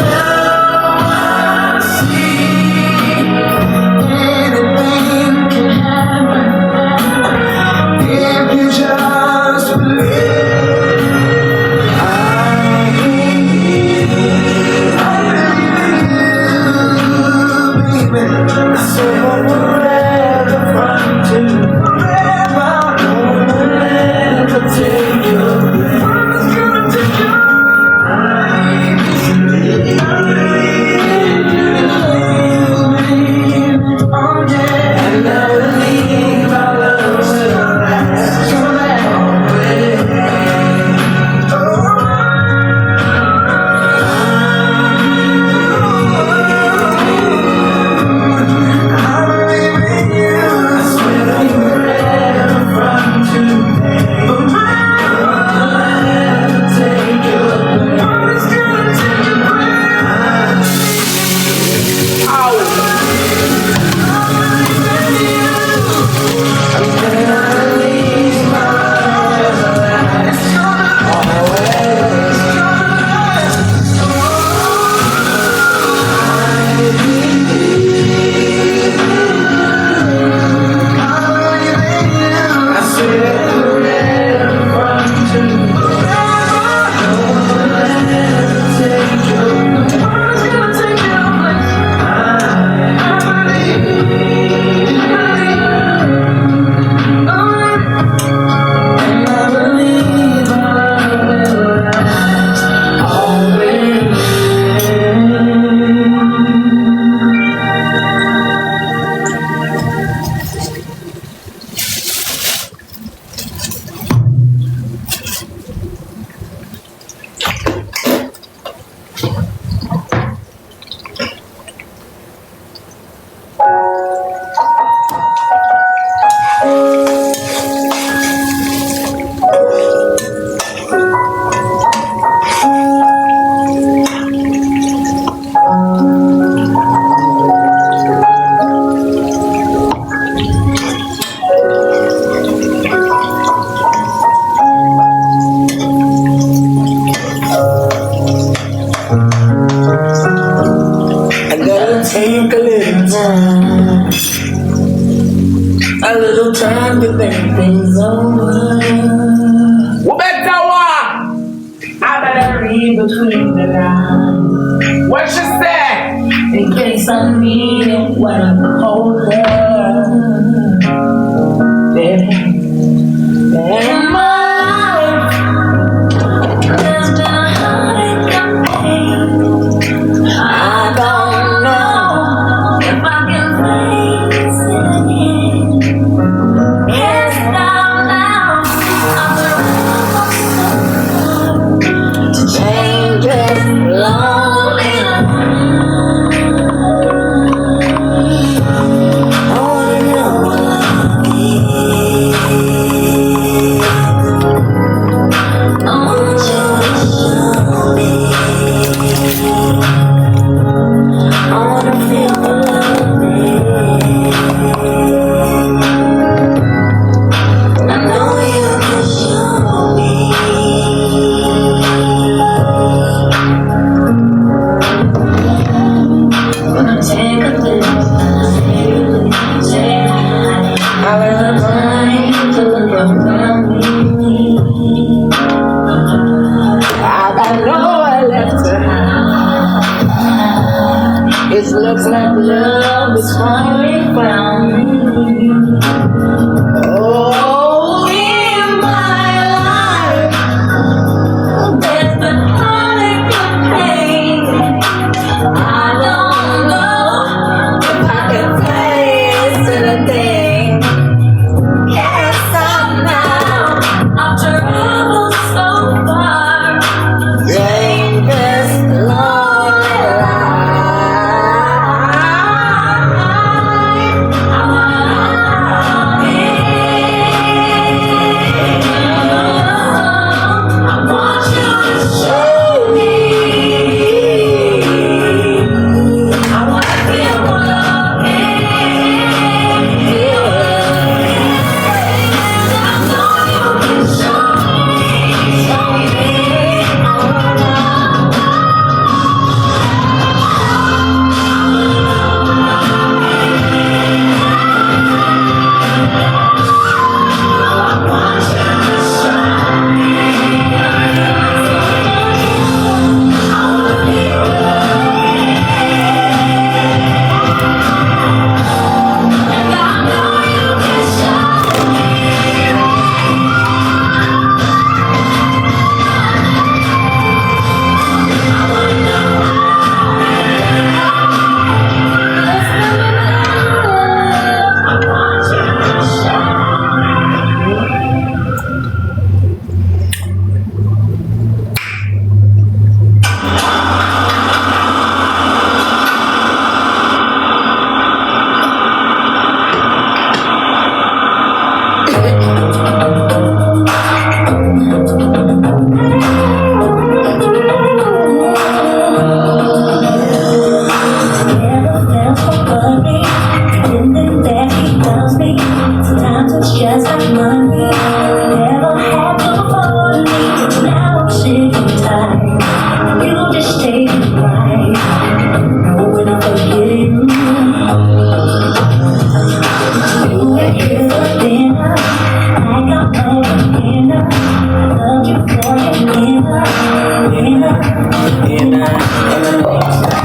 Now I see anything can happen if you just believe. I swear forever from to forever, no one will ever take your and I believe our love will last take a little time, a little time to think things over. What better one? I better read between the lines. What she say? In case I need it when I'm colder. In my life, there's been a heartache and pain. I don't know if I can face it again. Yes, now, I'm ready to change this lonely life. It looks like love is finally found. Oh, in my life, there's been heartache and pain. I don't know if I can face it again. Yes, somehow I've traveled so far. Take this lonely life.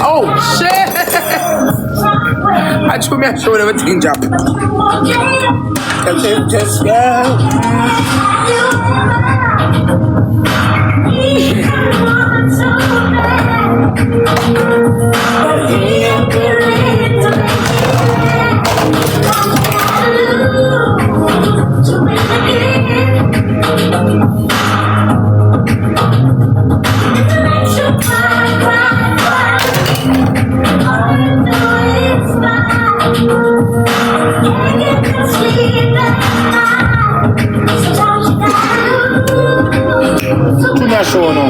Oh shit! I told me I showed everything drop. Cause it just too much show now.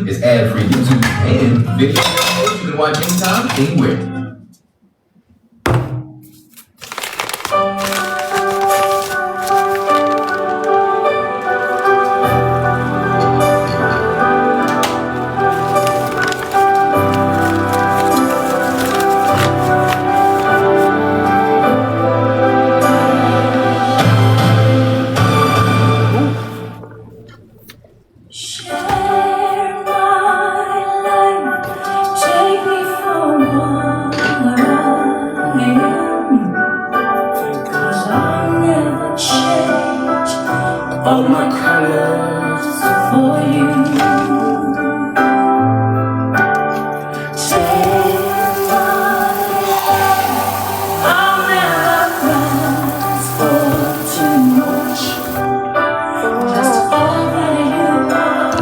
Season is ad-free YouTube and video. You can watch anytime, anywhere. All my colors for you. Take my hand, I'll never ask for too much. Just all that you are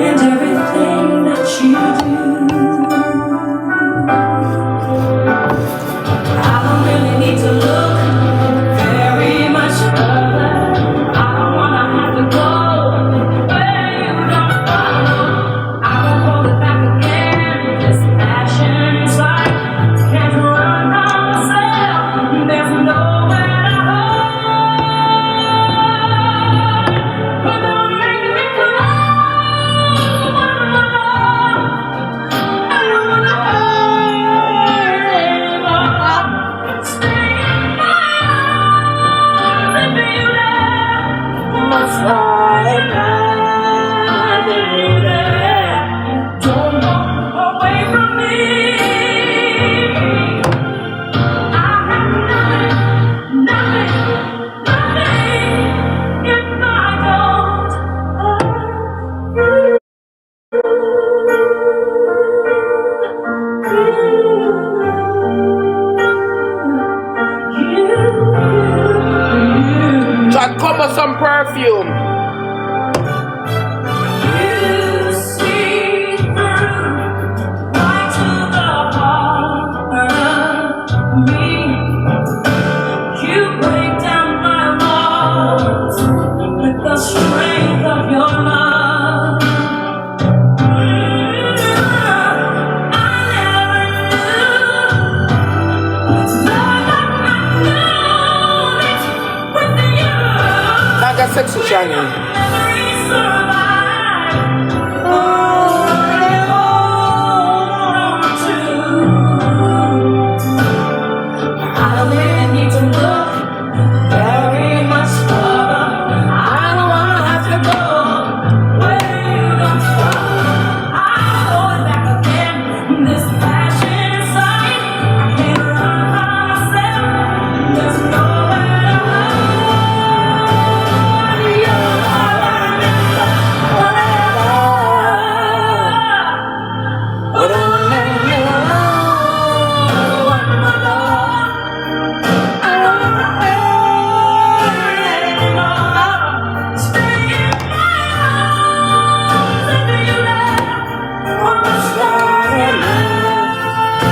and everything that you do. I don't really need to look very much further. Try to come with some perfume. You see through right to the heart of me. You break down my walls with the strength of your love. Like a sexy channel. I don't really need to look very much further. I don't wanna have to go where you don't stop. I'll hold it back again. This passion inside, I can't run by myself. There's nowhere to hide. You're all I remember forever. But I'll never one more love. I don't wanna hurt anymore. Stay in my arms until you left. Almost started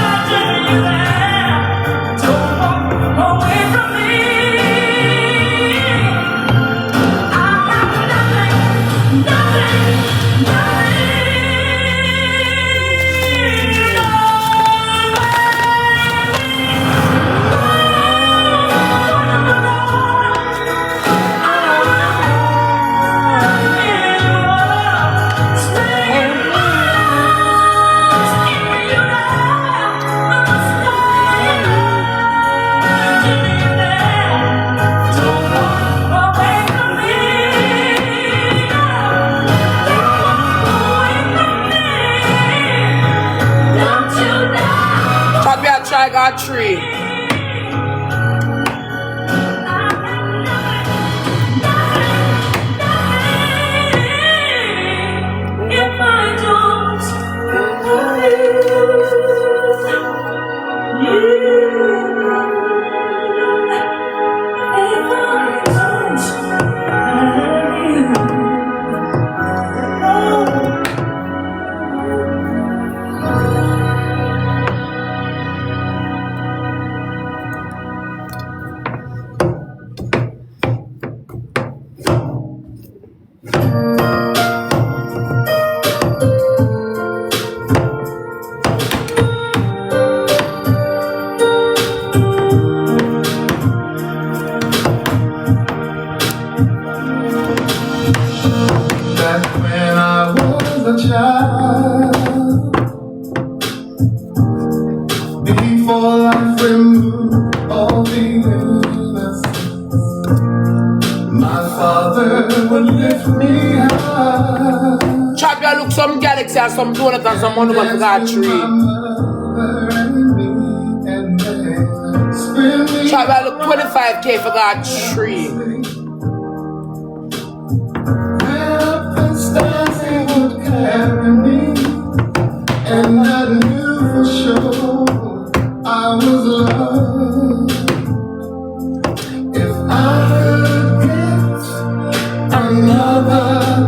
until you left. Don't walk away from me. I have nothing, Try to be a tiger tree. if I don't before life removed all the innocence. My father would lift me high. Chop, you look some galaxy and some donut and some money for that tree. Chop, you look 25K for that tree. Would carry me, and I knew for sure I was loved. If I could get another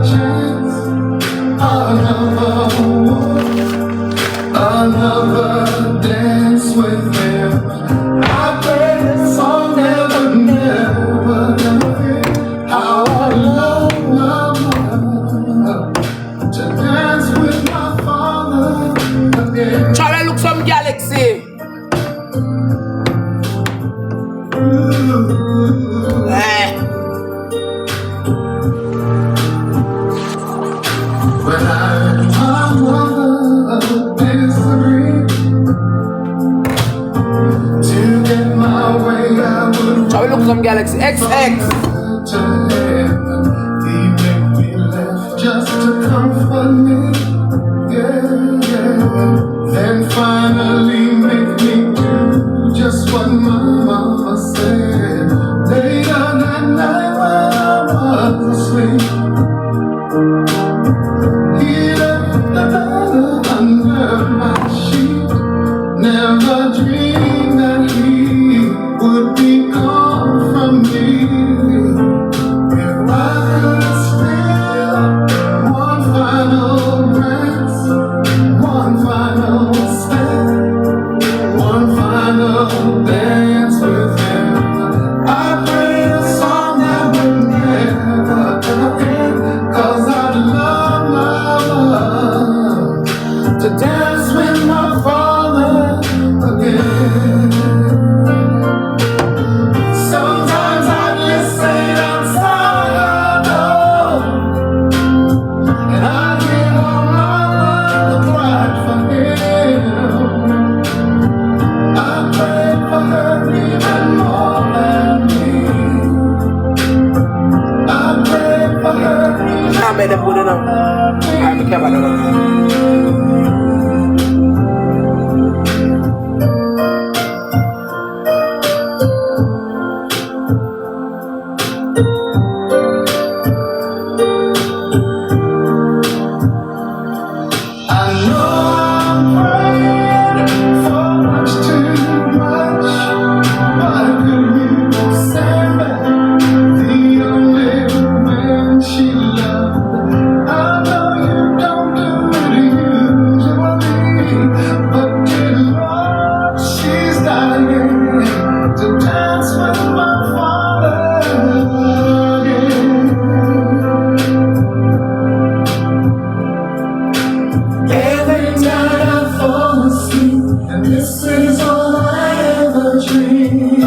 chance, another walk, another dance with him, I pray this song never, never, never. How I love to dance with my father again. Try to look some galaxy. When I and my mother disagreed, to get my way I would Try to look some galaxy. XX. to heaven. He made me laugh just to comfort me. Yeah, yeah. Then finally make me do just what my mama said. Later that night when I was asleep, he left the letter under my sheet. Never dreamed that he would be gone from me. If I could steal one final glance, one final step, one final dance with him, I pray a song that would never end, 'cause I'd love to dance with my father again. Sometimes I listen outside her door, and I hear my mother cry for him. I pray for her even more than me. I pray for her even I made them put it up. I be careful about that. I know I'm praying for much too much, but I could hear Sam back, the only man she loved. I know you don't do it usually, but dear Lord, she's dying to dance with my father again. Every night I fall asleep, and this is all I ever dream.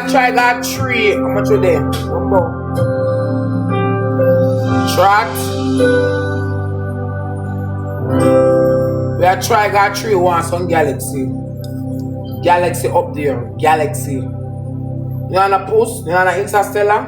Try got tree. How much are there? One more. Trot. We are try got tree. Want some galaxy. Galaxy up there. Galaxy. You wanna post? You wanna Interstellar?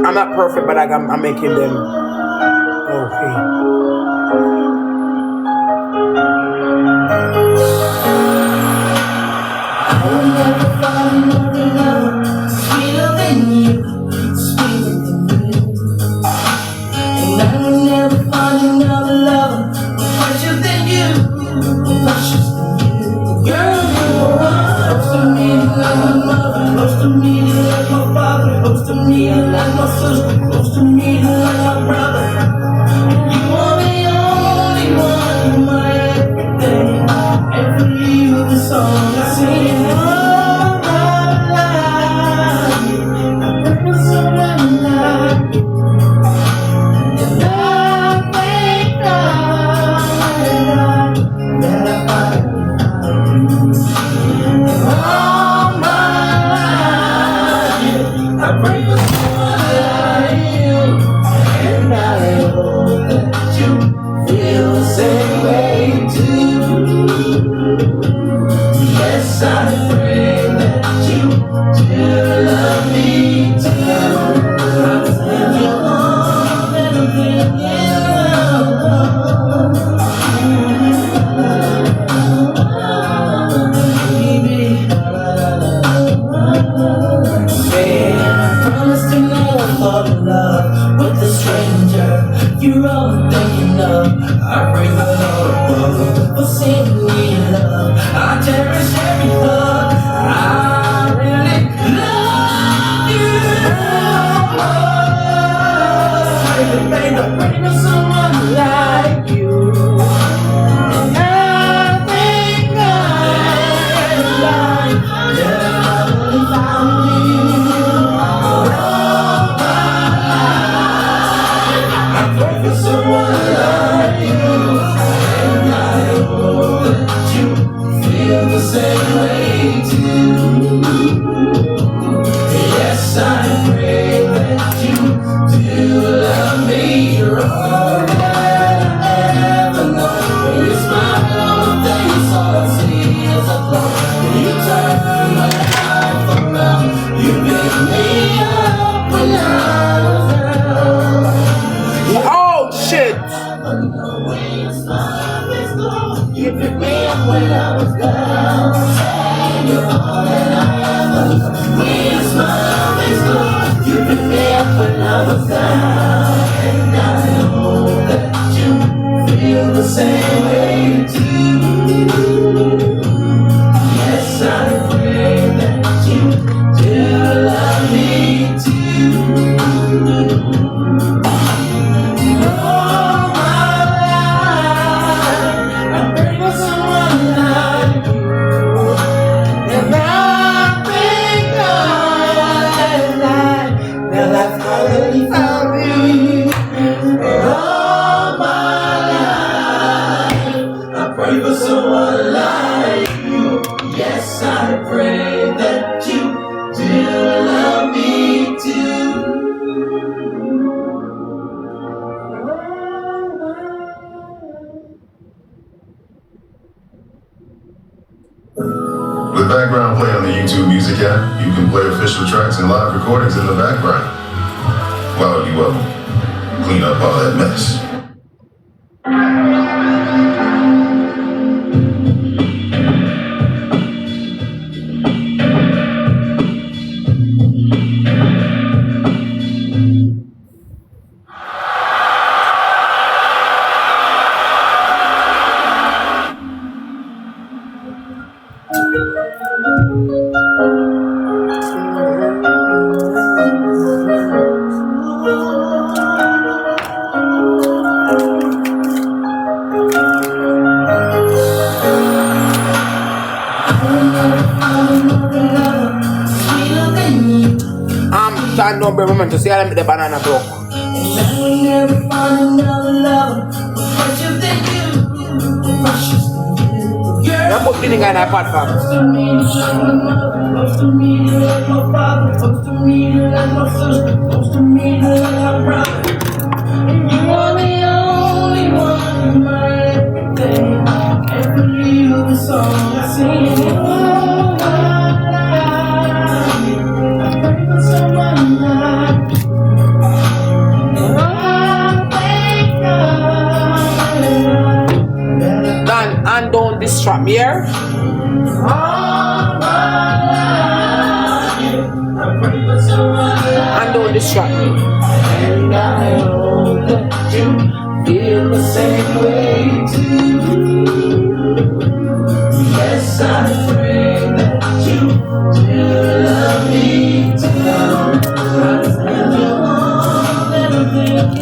I'm not perfect, but I'm making them okay. I will never find another love sweeter than you, sweeter than you. And I will never find another love fresher than you, precious than you. Girl, you are close to me like my mother, close to me like my father, close to me like my sister, close to me like my brother. And you praise the Lord above for sending me love. I cherish every hug. I really love you. Baby, I'm praying for someone like you. And I thank God that I finally found you. I pray for someone like you, and I hope that you feel the same way too. Yes, I pray that you do love me. You're all that I ever know. When you smile on my face, all I see is a glow. When you turn my life around, you pick me up when I was down. Oh shit! You picked me up when I was down. You're all that I ever know. When your smile is gone, you picked me up when I was down. And I hope that you feel the same way too. Yes, I pray that you do love me too. All my life, I pray for someone like you, and I thank God that I finally found you. All my life, I pray for someone like you. Yes, I pray that you do love me too. With background play on the YouTube Music app, you can play official tracks and live recordings in the background while you clean up all that mess. Stand down, bro, moment to see how them the banana broke. And I will never find another lover fresher than you, precious than you. Girl, You put the nigga in that pot, fam. close to me, you're like my mother, close to me, you're like my father, close to me, you're like my sister, close to me, you're like my brother. And you are the only one in my everything. And for you, the song I sing. Oh, my life, I pray for someone like you. Dan, and don't distract me here. And don't distract me. And I hope that you feel the same way too. Yes, I pray that you do love me too. I spend all everything you're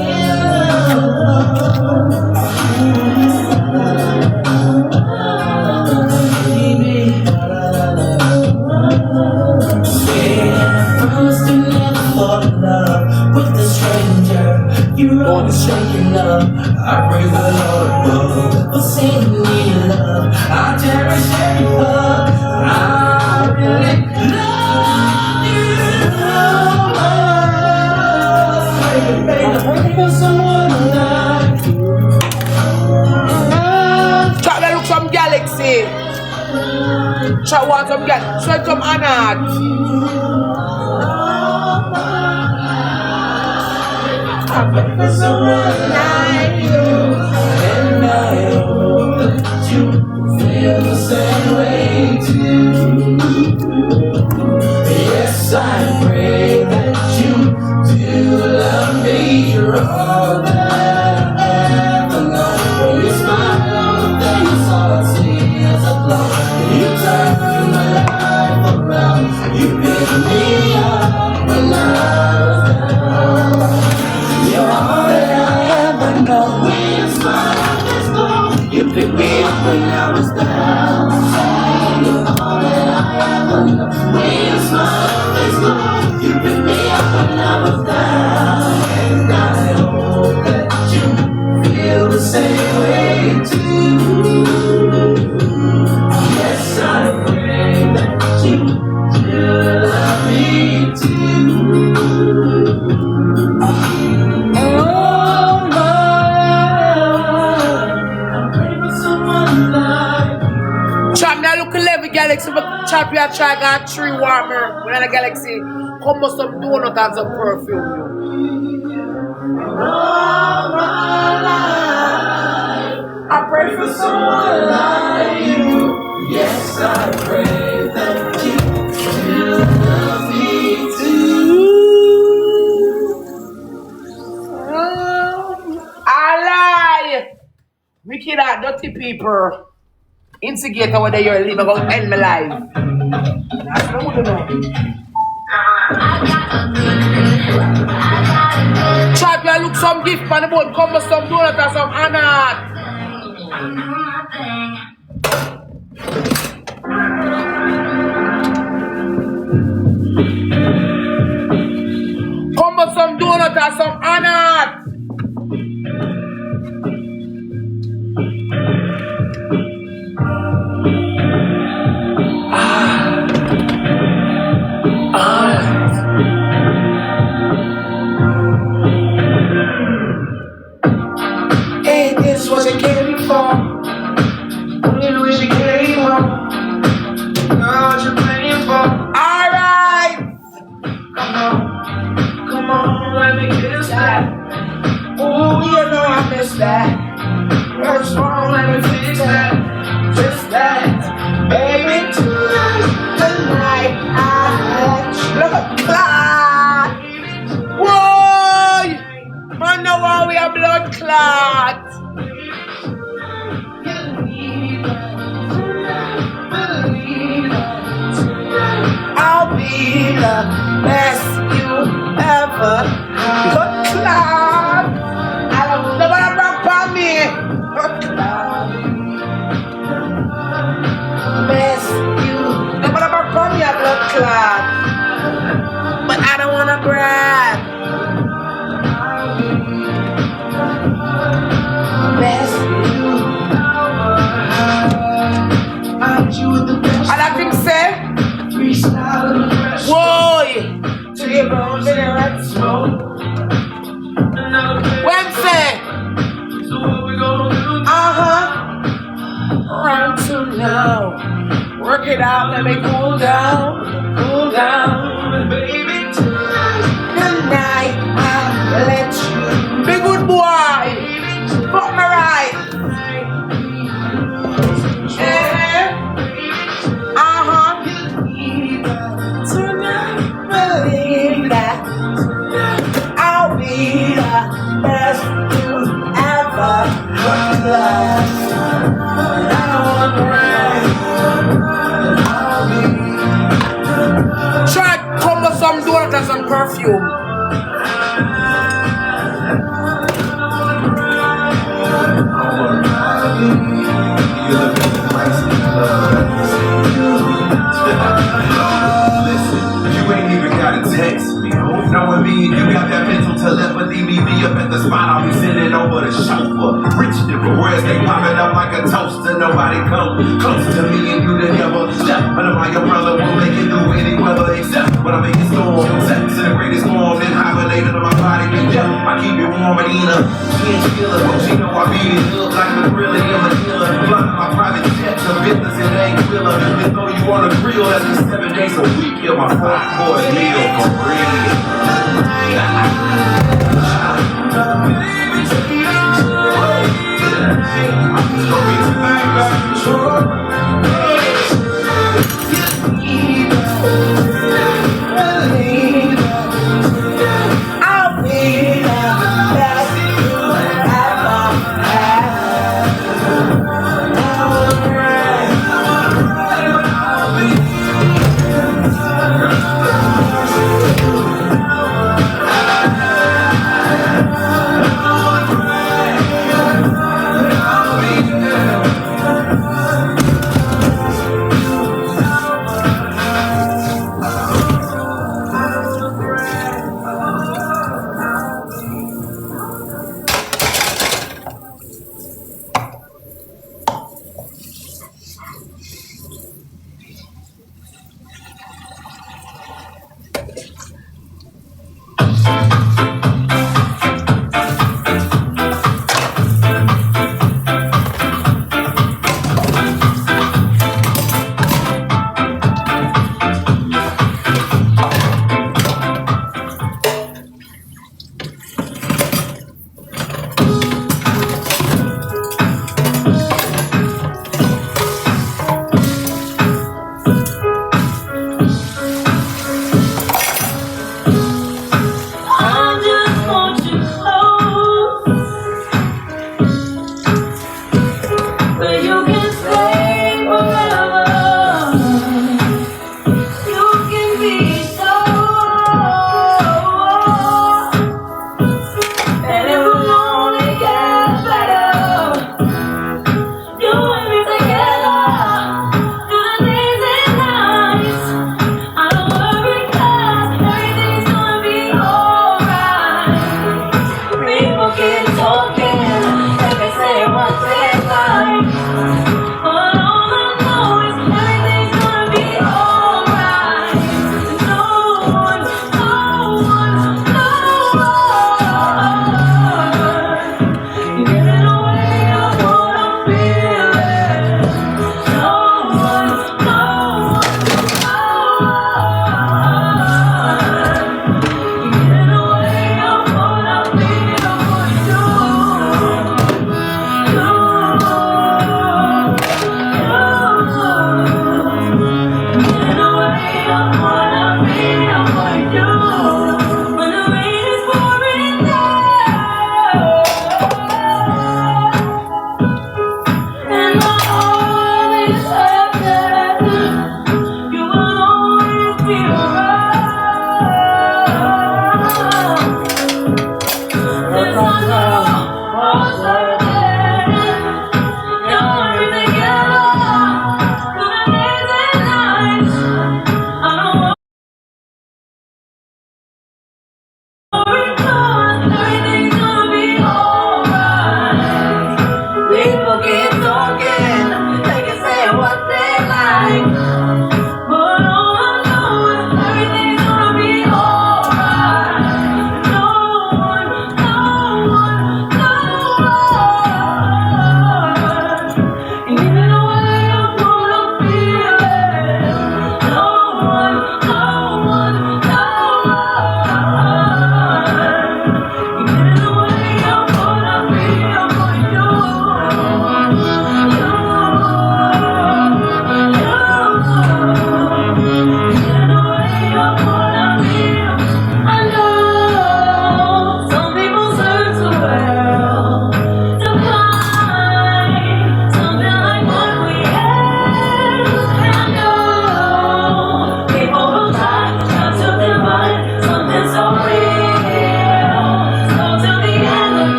shaking love. I praise the Lord above for sending me love. I cherish every hug. I really love you. Baby, I'm praying for someone like you. Try to look some galaxy. Try want some galaxy. Try some anad. I pray for someone like you, and I hope that you feel the same way too. Yes, I pray that you do love me. You're all that I ever know. When you picked me up when I was down. You're all that I ever know. When your smile is gone, you picked me up when I was down. And I hope that you feel the same way too. Yes, I pray that you love me too. Chop me a look 11 galaxy, but chop you a try got tree warmer. When the galaxy come with some donut and some perfume. All my life, I pray for someone like you. Yes, I pray that you love me too. I lie. Wicked and dirty people. Instigator whether you're living about end my life. That's what I want to know. Chop you look some gift on the boat, come with some donut or some anat. Come with some donut or some anat. Hey, this what you came for. Only wish you came home. Girl, what you playing for? Alright! Come on, let me kiss that. Oh, you know I miss that. What's wrong, let me fix that. Just that. Baby, tonight, I blood clot. Whoa! Man, no why we are blood clot. I'll be the best you ever blood clot. I don't know what about me. Blood clot. Best you never about me a blood clot. But I don't wanna brag. Best you. And I think say whoa, to the bones in the red smoke. When say run to now. Work it out, let me cool down, baby. Tonight I'll let you be good boy. Fuck me right. Tonight, believe that I'll be the best you ever loved. I don't want to try to come with some donut and some perfume. Listen, you ain't even gotta text me. Knowing me and you got that mental telepathy, meet me up at the spot, I'll be sending over the chauffeur. Rich different words, they popping up like a toaster. Nobody come close to me and you to never step. Under my umbrella will make it through any weather except when I make it storm. Sex in the greatest form, then hibernated on my body. Yeah, I keep it warm and in a chinchilla. She know I beat it up like a really in a killer. Block my private jet, the business it ain't thriller. They throw you on a grill, that's just 7 days a week. You're my 4-course meal for real. I'll be the best you ever had.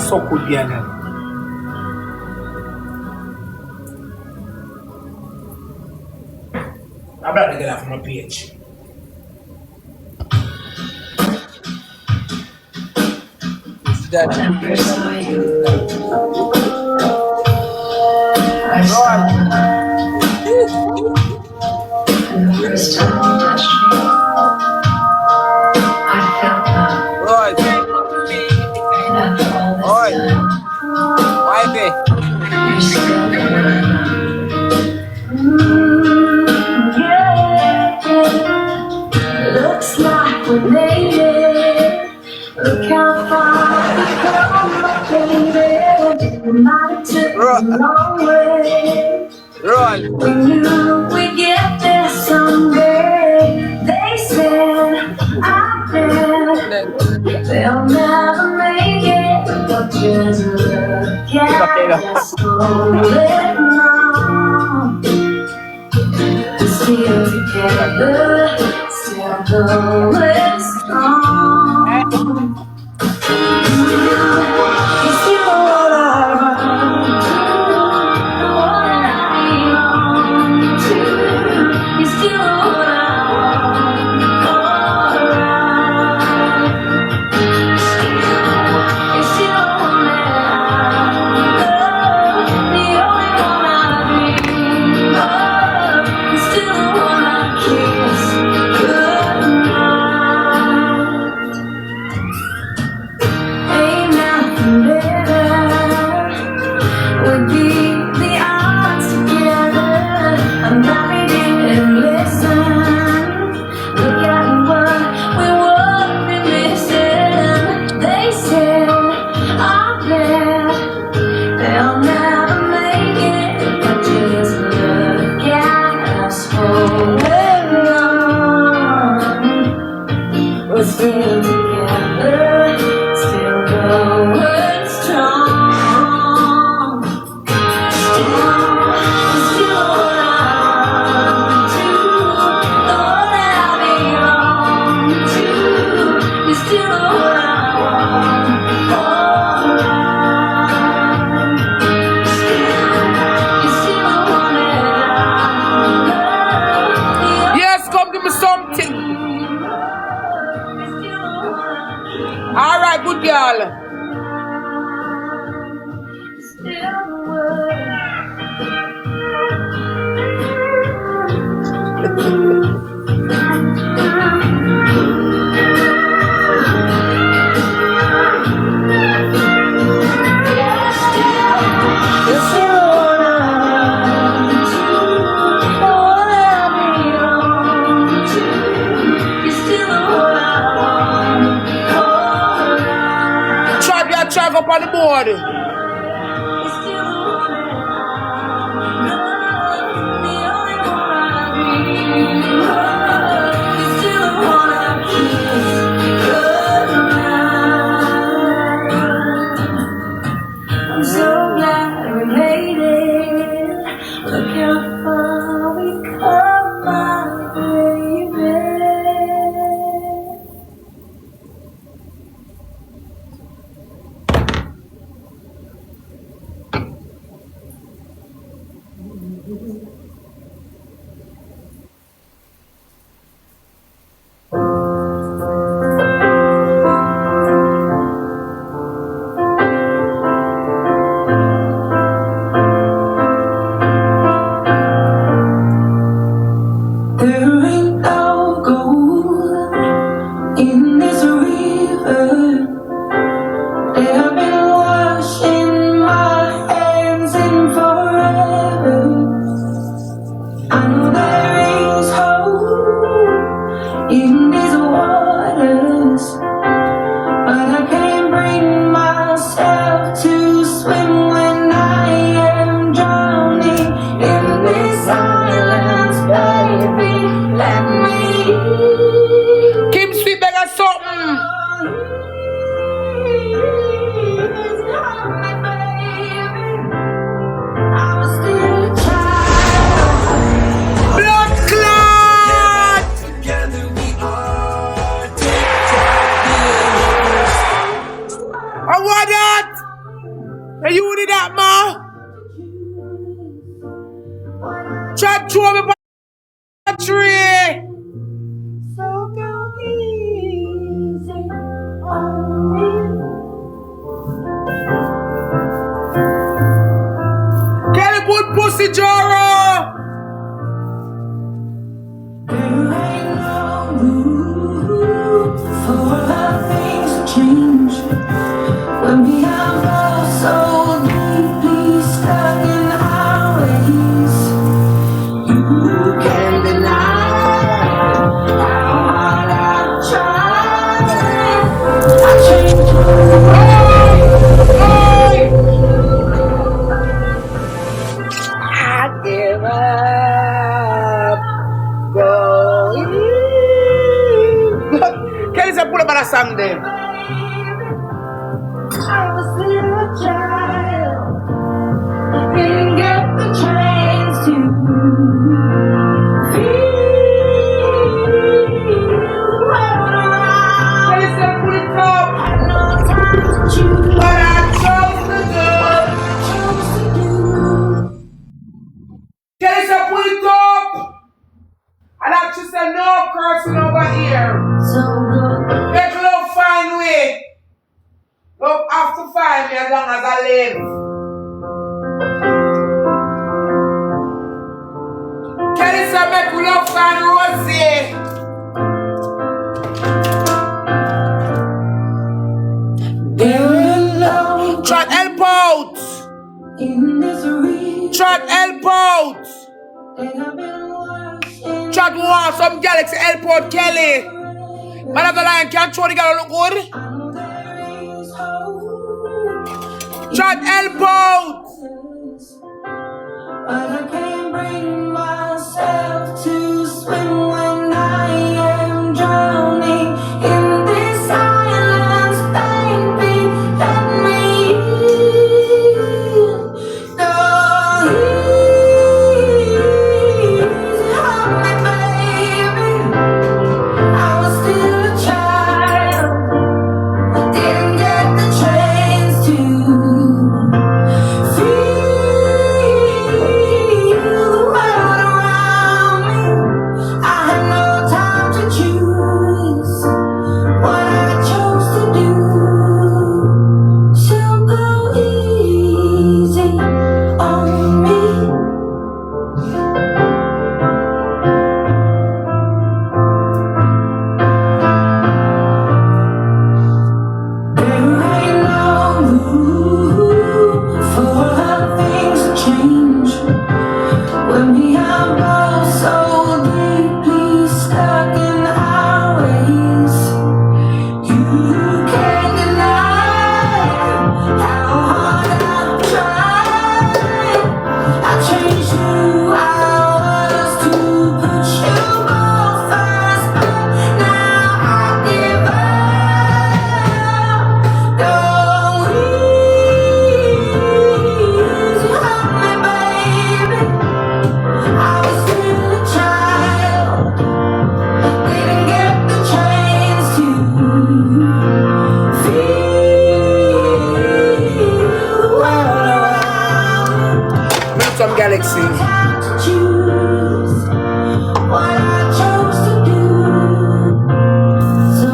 so good, girl. I'm about to get off my page. Looks like we made it. Look how far we come, baby. We might have took a long way. We knew we'd get there someday. They said, I bet they'll never make it. But just look at us holding on. We're still together, still going strong. You still what I want, what I belong to. You still what I want, alright. You still one that I love, the only one I dream of. You still the one I kiss goodnight. Ain't nothing better. Would be the odds together. I'm not ready to listen. Look at what we would be missing. They said, I bet they'll never make it. But just look at us holding on. We're still together, still going strong. You're still what I want to, the one that I belong to. You're still what I want, alright. You're still the one that I love. Yes, come give me something. Alright, good girl. Track up on the board. I'm so glad we made it. Look how far we come, my baby. There ain't no gold in this river. They have been washing my hands in forever. I know there is hope in these waters, but I can't bring myself to swim when I am drowning in this silence, baby. Let me Kim Sweet beg us something. I was still a child. Bossy Joro. For the things that change when we are both so deeply stuck in our ways. You can't deny how hard I've tried. I changed. I give up. Going. Kelly said, pull up that song there. I was still a child. Didn't get the chance to feel the world around. Kelly said, pull it up. Had no time to choose What I chose to do. Kelly said, pull it up. And I just said, no cursing over here. So good. Make love find way. Love have to find me as long as I live. Kelly said, make love find Rosie. Very low Try to help out. in misery. Try to help out. They have been worse in Try to want some Galaxy help out Kelly. Man of the line can't throw the girl look good. I know there is hope. Try to help out. But I can't bring myself to swim when I am drowning in this silence. Baby, let me go easy on me, baby. I was still a child, didn't get the chance to feel the world around me. I had no time to choose what I chose to do. So go easy on me. There ain't no room for the things to change when we are both so deeply stuck in our ways. You can't deny how hard I've tried. I changed who I was to put you both first, but now I give up. Go easy on me, baby. I was still a child, didn't get the chance to feel the world around. Make some Galaxy. Time to choose what I chose to do. So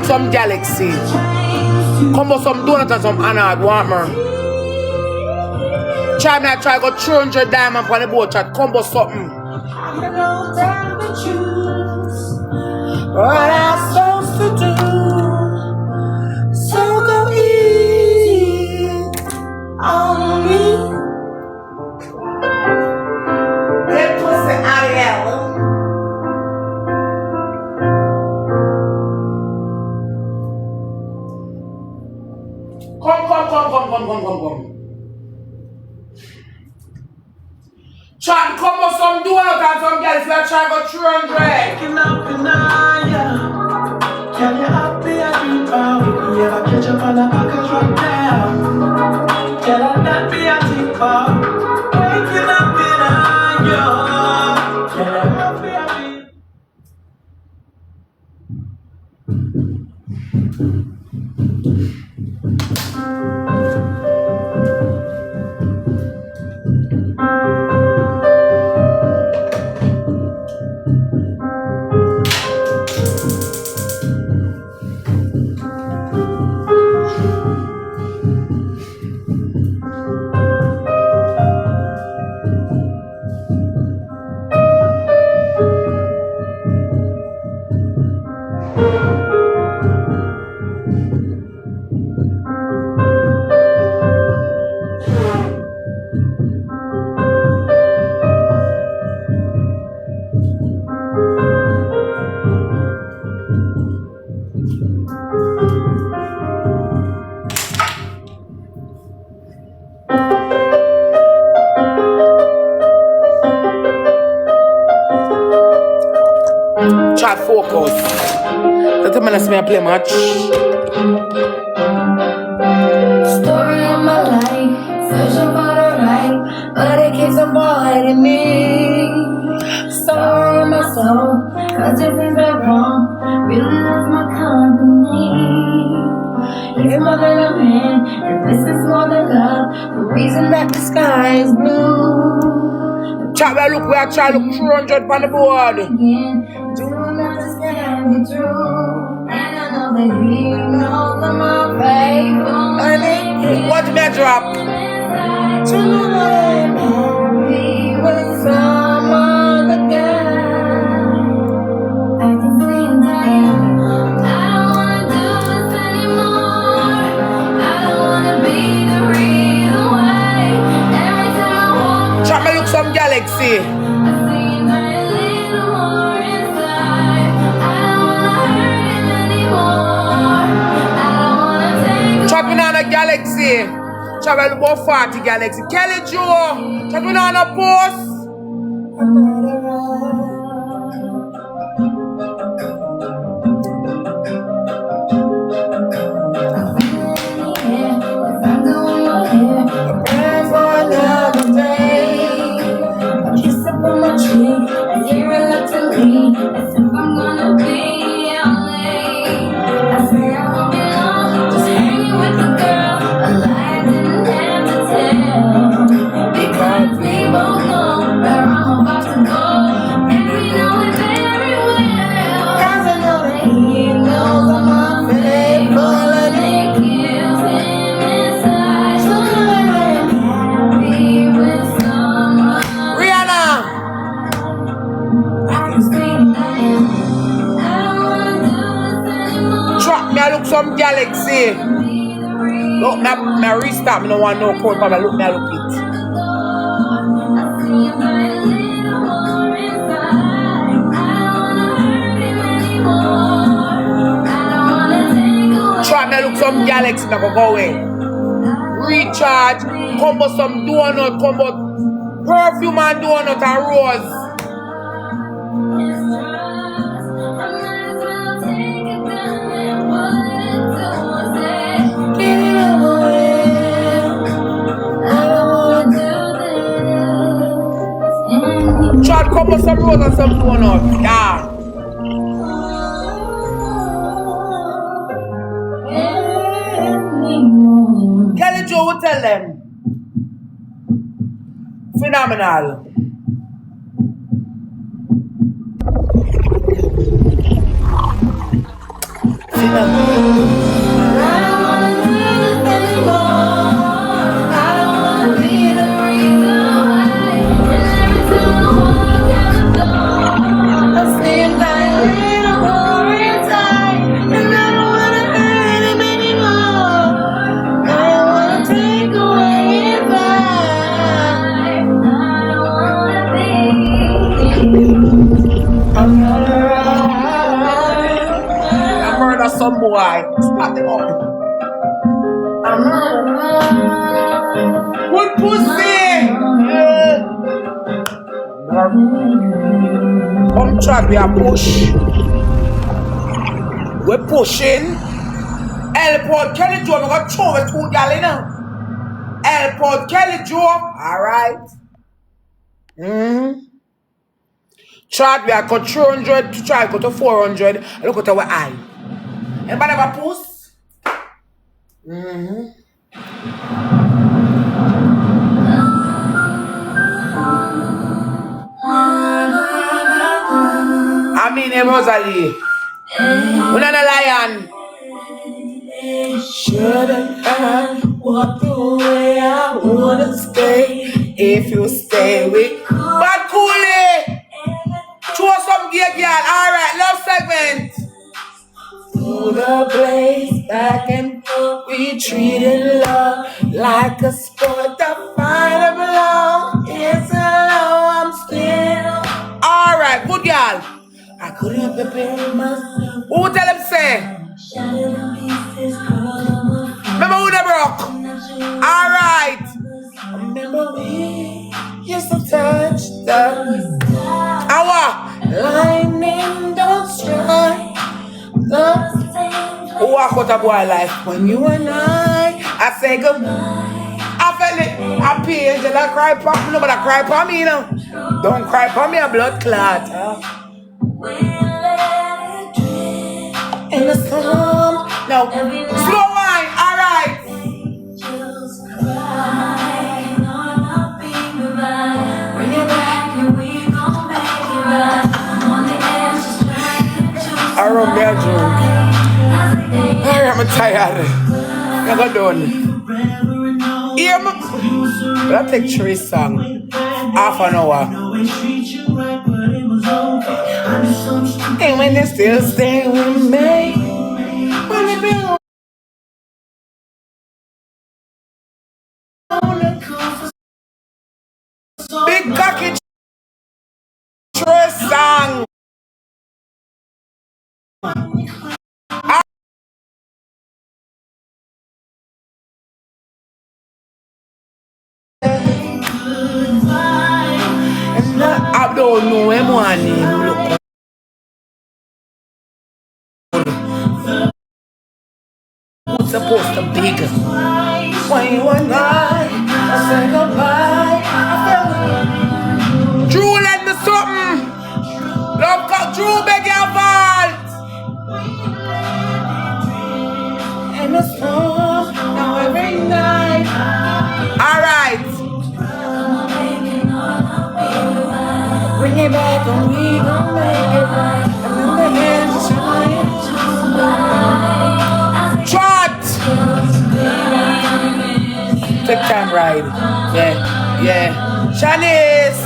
Some Galaxy. Come up some donuts and some anard warmer. Try me, try go 300 diamond on the boat chat. Combo something. I had no time to choose what I'm supposed to do. So go easy on me. That pussy Ariel. Come. Try and come up some donut and some girls that try to go 300. Waking up in can you happy and deep out? You ever catch up on a package right now? Can I not be a deep out? Waking up in can I happy and deep? Chat focus. That's when I see me play match. Story of my life, searching for the right, but it keeps avoiding me. Sorrow in my soul, cause if things are wrong, really loves my company. It's more than a man, and this is more than love, the reason that the sky is blue. Chat, well, look, we are trying to look 300 on the board. Do not understand me true, and I know that he knows I'm a faithful. What did I drop? To know that I'm happy with some other guy. I can see that I don't wanna do this anymore. I don't wanna be the reason why. Every time I walk, Chat, me look some Galaxy. I see that little more inside. I don't wanna hurt him anymore. I don't wanna take Chopping on a Galaxy. Chopping about 40 Galaxy. Kelly Joe. Chopping on a post. Some Galaxy. Look, me restart. Me no want no code, but look, me look it. Try me look some Galaxy. Me go away. Recharge. Combo some donut. Combo perfume and donut and rose. Try to come with some rose and some donut. Yeah. Kelly Joe will tell them. Phenomenal. Some boy, start it up. Good pussy. Come track, we are push. We're pushing. Airport Kelly Joe, I'm gonna throw it to y'all now. Airport Kelly Joe, alright. Chart, we are got 300 to try go to 400. And look at our eye. Anybody have a post? I mean, Rosalie. We're not a lion. Shouldn't I walk the way I wanna stay if you stay with Bad Coolie? Show some gear, girl. Alright, love segment. Through the blaze, back and forth, we treated love like a sport. The fight of love is low, I'm still. Alright, good girl. I couldn't prepare myself. Who tell him say? Remember who they broke? Alright. Remember we used to touch the lightning don't strike. Who walk out a boy life when you and I say goodbye. I felt it, I pay Angel, I cry for me, nobody cry for me, you know. Don't cry for me, a blood clot. In the storm, no, slow wine, alright. Bring it back and we gon' make it right. On the edge, just I run bedroom. I'm tired. I got done. Hear me. But I take 3 songs. Half an hour. And when they still stay with me, when they be big cocky 3 songs. I don't know him one name. Who's supposed to big? When you and I say goodbye, I feel Drew, let me something. Love got Drew beg your fault. And the storm now every night. Alright. Bring it back and we gon' make it right. And then the hands shine. Trot! Take time ride. Yeah. Shanice!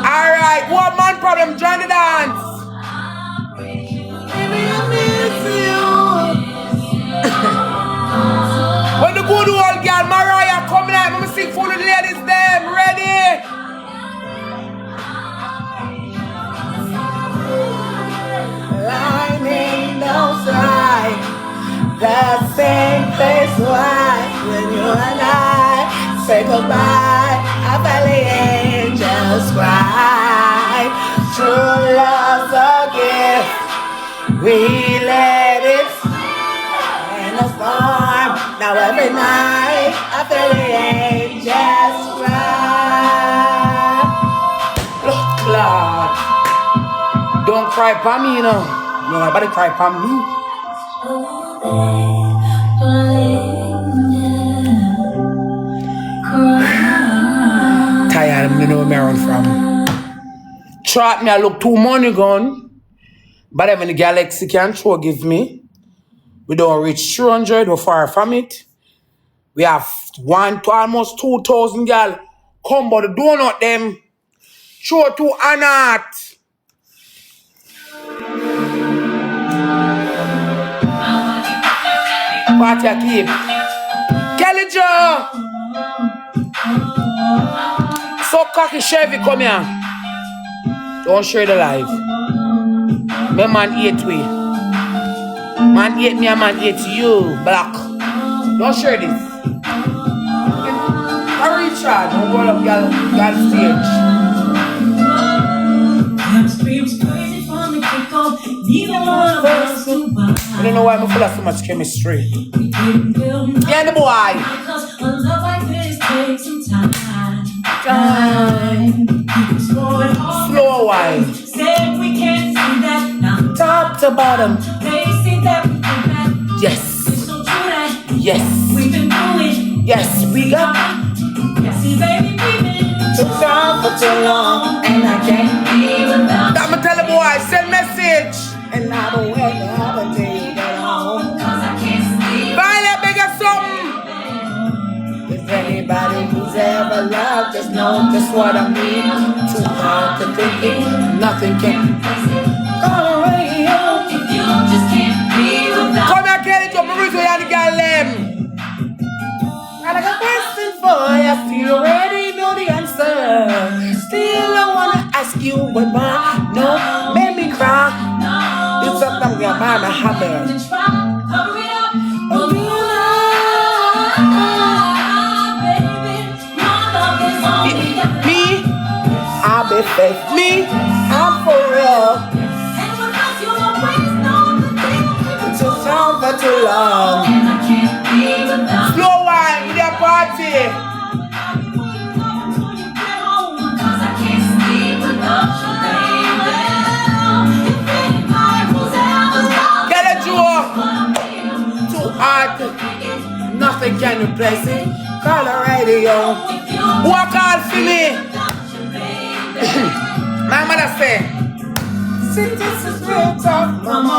Alright, one man problem, join the dance. Baby, I miss you. When the good old girl Mariah come like, let me sing for the ladies them. Ready? Lightning don't strike the same place twice. When you and I say goodbye, I felt the angels cry. True love's a gift, we let it in a storm. Now every night I feel the angels cry. Blood clot. Don't cry for me, you know. Nobody cry for me. Tired, I know where I'm from. Trot me, I look 2 money gone. But even the Galaxy can throw give me. We don't reach 300, we're far from it. We have 1 to almost 2,000 gal. Come, but the donut them. Throw to Anat. Party a keep. Kelly Joe. So cocky Chevy, come here. Don't share the live. My man hate we. Man hate me, a man hate you. Black. Don't share this. Hurry, Chad. Don't go up, girl stage. neither one of us survived. I don't know why I'm full of so much chemistry. Yeah, the boy. Because a love like this takes some time. Slow wine. Said we can't see that now. Top to bottom. They see that we can back. Yes. It's so true that Yes. we've been doing. Yes, we got See, baby, we've been too long for too long. and I can't be without. I'ma tell the boy, send message. And I don't want to have a day at home. Cause I can't sleep. Buy that bigger something. If anybody who's ever loved just know just what I mean. Too hard to think it, nothing can. Call the radio. If you just can't be without. Come here, Kelly, to Marissa, you the girl them. I got a question for you, if you already know the answer. Still, I wanna ask you what my no made me cry. It's something your mama happened. Hurry up. Oh, you baby. My love is only Me, I'll be faith. Me, I'm for real. and because you always know the thing. Too long for too long. And I can't be without. Slow wine with your party. Cause I can't sleep without you, baby. If anybody who's ever loved Get a jewel. me, Too hard to, nothing can replace it. Call the radio. Walk on for me. My mother say, see, this is real tough, mama.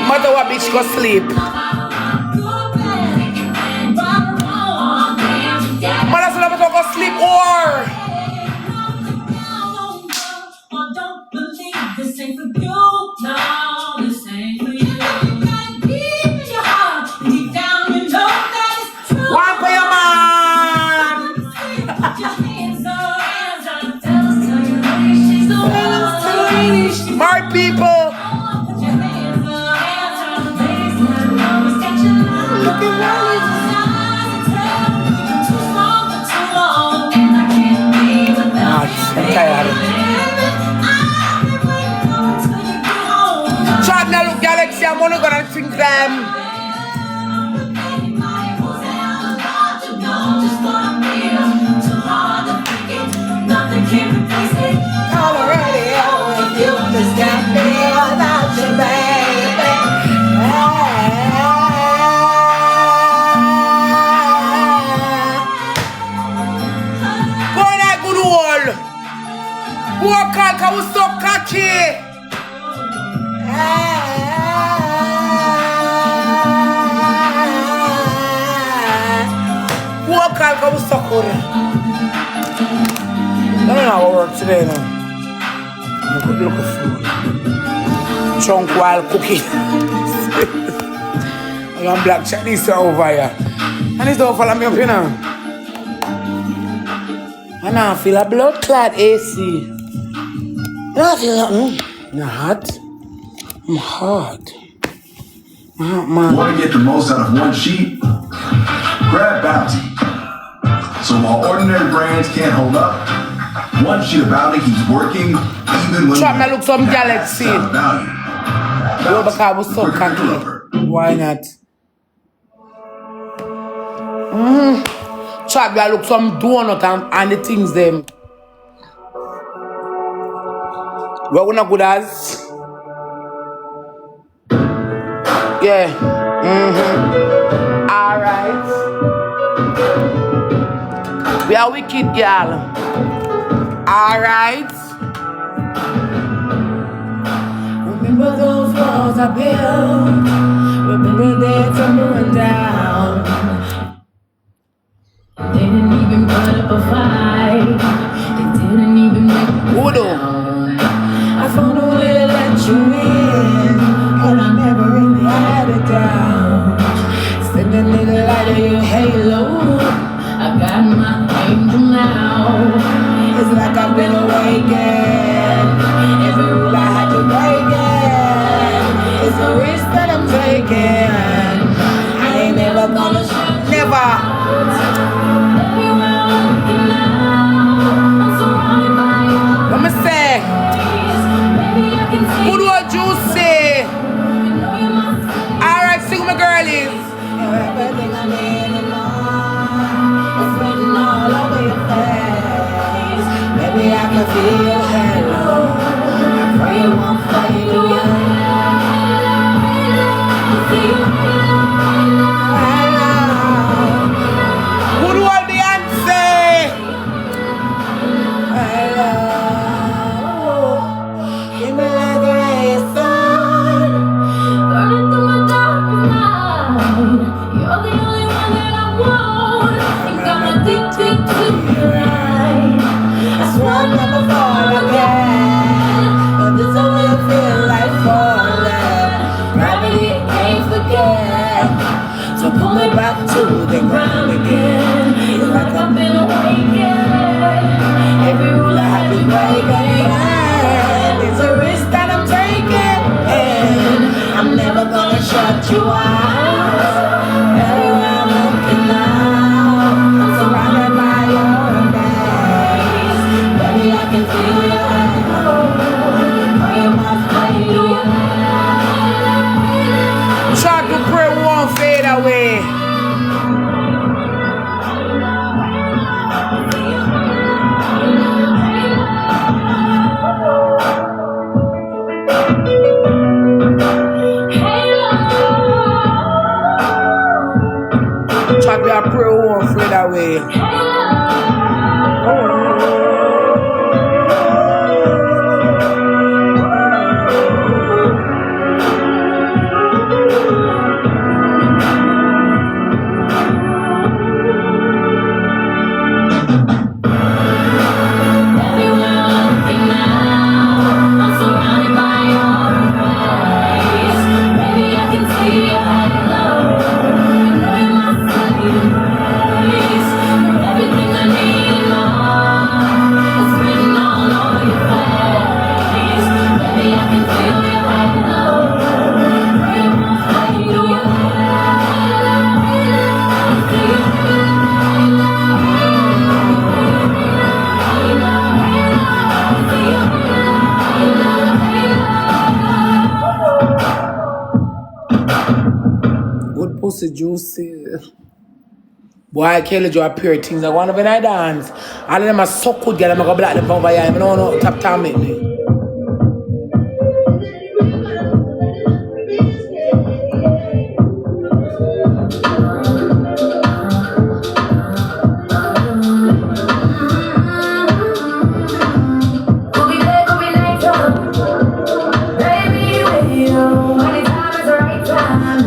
Mother, what bitch go sleep? Mother said, I'm go sleep or. Don't believe this ain't for you. No, this ain't for you. You got deep in your heart, deep down you know that it's true. One for your man. Put your hands up, tell us to your lady she's the one. My people. Put your hands up, ladies that always got you. Looking right. Too strong for too long, and I can't be without you. I'm tired. Chad now look Galaxy, I'm only gonna think them. All already, if you just can't be without you, baby. Go on that good old. Walk out, cause we so cocky. Walk out, cause we so good. I don't know how to work today now. I'm good look at food. Chunk while cooking. I got black Chinese over here. And it's don't follow me up, you know. And I feel a blood clot AC. You know I feel nothing. You're hot. I'm hot. Man. Want to get the most out of one sheet? Grab Bounty. So while ordinary brands can't hold up, one sheet of Bounty keeps working even when Trap me look some Galaxy. value. Well, because I was so cocky. Why not? Trap me look some donut and the things them. What we not good as? Yeah. Alright. We are wicked, girl. Alright. Remember those walls I built. Remember they're tumbling down. They didn't even put up a fight. They didn't even make a Udo. I found a way to let you in, but I never really had it down. Send a nigga light of your halo. I got my angel now. It's like I've been awakened. Every rule I had to break it. It's a risk that I'm taking. I ain't never gonna shut. Never. Let me say. Good old Jew. ladies. Everything I need and more. It's written all over your face. Maybe I can feel hello. I pray it won't fade away. Good old Beyonce. Hello. Give me like a ray of sun. Burning through my darkest night. You're the only one that I want. Think I'm addicted to your light. I swear I'll never fall again. But this only feel like falling. Gravity can't forget. So pull me back to the ground again. It's like I've been awakened. Every rule I have to break again. It's a risk that I'm taking. And I'm never gonna shut you out. Everywhere I'm looking now, I'm surrounded by your embrace. Baby, I can feel your halo. Oh, you must fade away. Try to pray won't fade away. Try to pray won't fade away. Good pussy juicy. Boy, Kelly Joe appear things. I want to when I dance. All of them are so good, girl. I'm going to black them over here. I don't know tap time with me.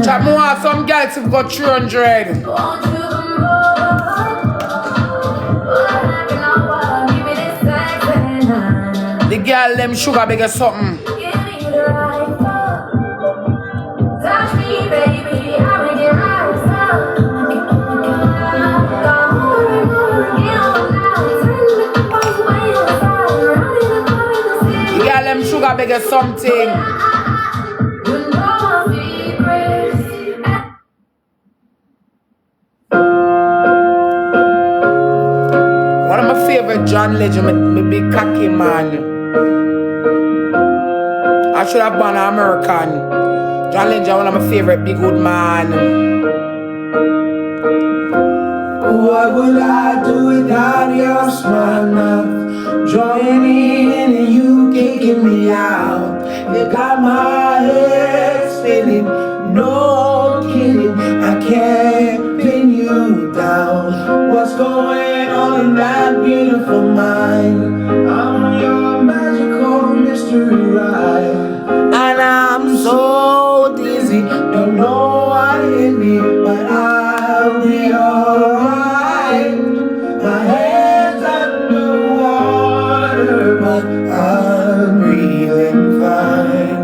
Chat me want some girls who've got 300. The girl them sugar bigger something. Touch me, baby, I'll make it right. The girl them sugar bigger something. One of my favorite John Legend, my big cocky man. I should have been American. John Legend, one of my favorite big good man. What would I do without your smile now? Joining in and you kicking me out. You got my head spinning, no kidding. I can't pin you down. What's going on in that beautiful mind? I'm your magical mystery ride. And I'm so dizzy, don't know what hit me, but I'll be alright. My head's underwater, but I'm breathing fine.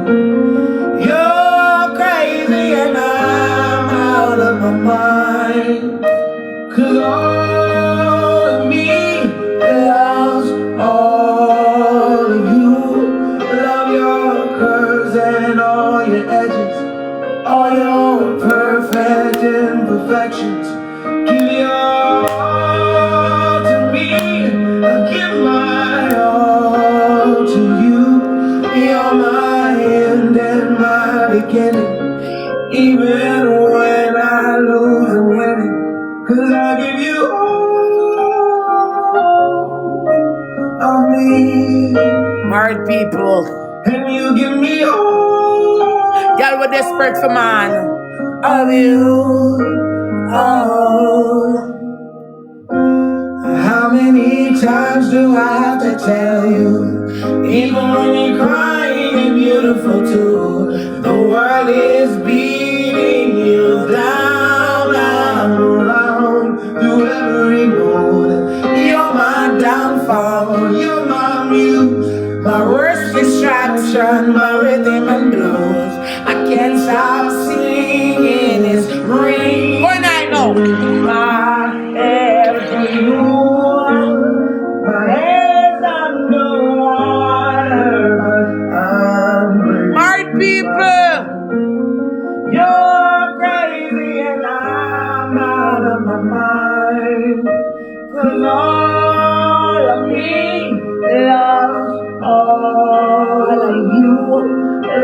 You're crazy and I'm out of my mind. 'Cause all of me loves all of you. Love your curves and all your edges, all your perfect imperfections. Give your all to me, I give my all to you. You're my end and my beginning, even when 'Cause I give you all of me. Married people. And you give me all. Y'all were desperate for man. Of you. Oh. How many times do I have to tell you? Even when you're crying and beautiful too, the world is beating you down and around through every mood. You're my downfall, you're my muse, my worst distraction, my rhythm and blues. I can't stop singing, it's ringing. One night now. My head for you. My head's underwater, but I'm breathing. Married people. You're crazy and I'm out of my mind. 'Cause all of me loves all of you.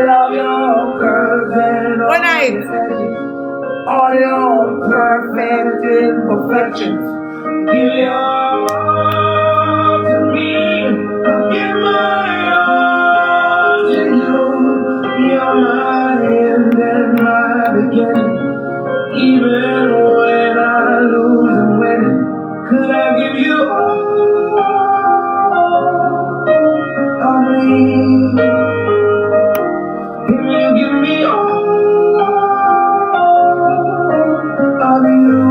Love your curves and all One night. all your perfect imperfections. Give your all to me. Give my all to you. You're my end and my beginning. Even when I lose and win, 'cause I give you all of me. And you give me all of you.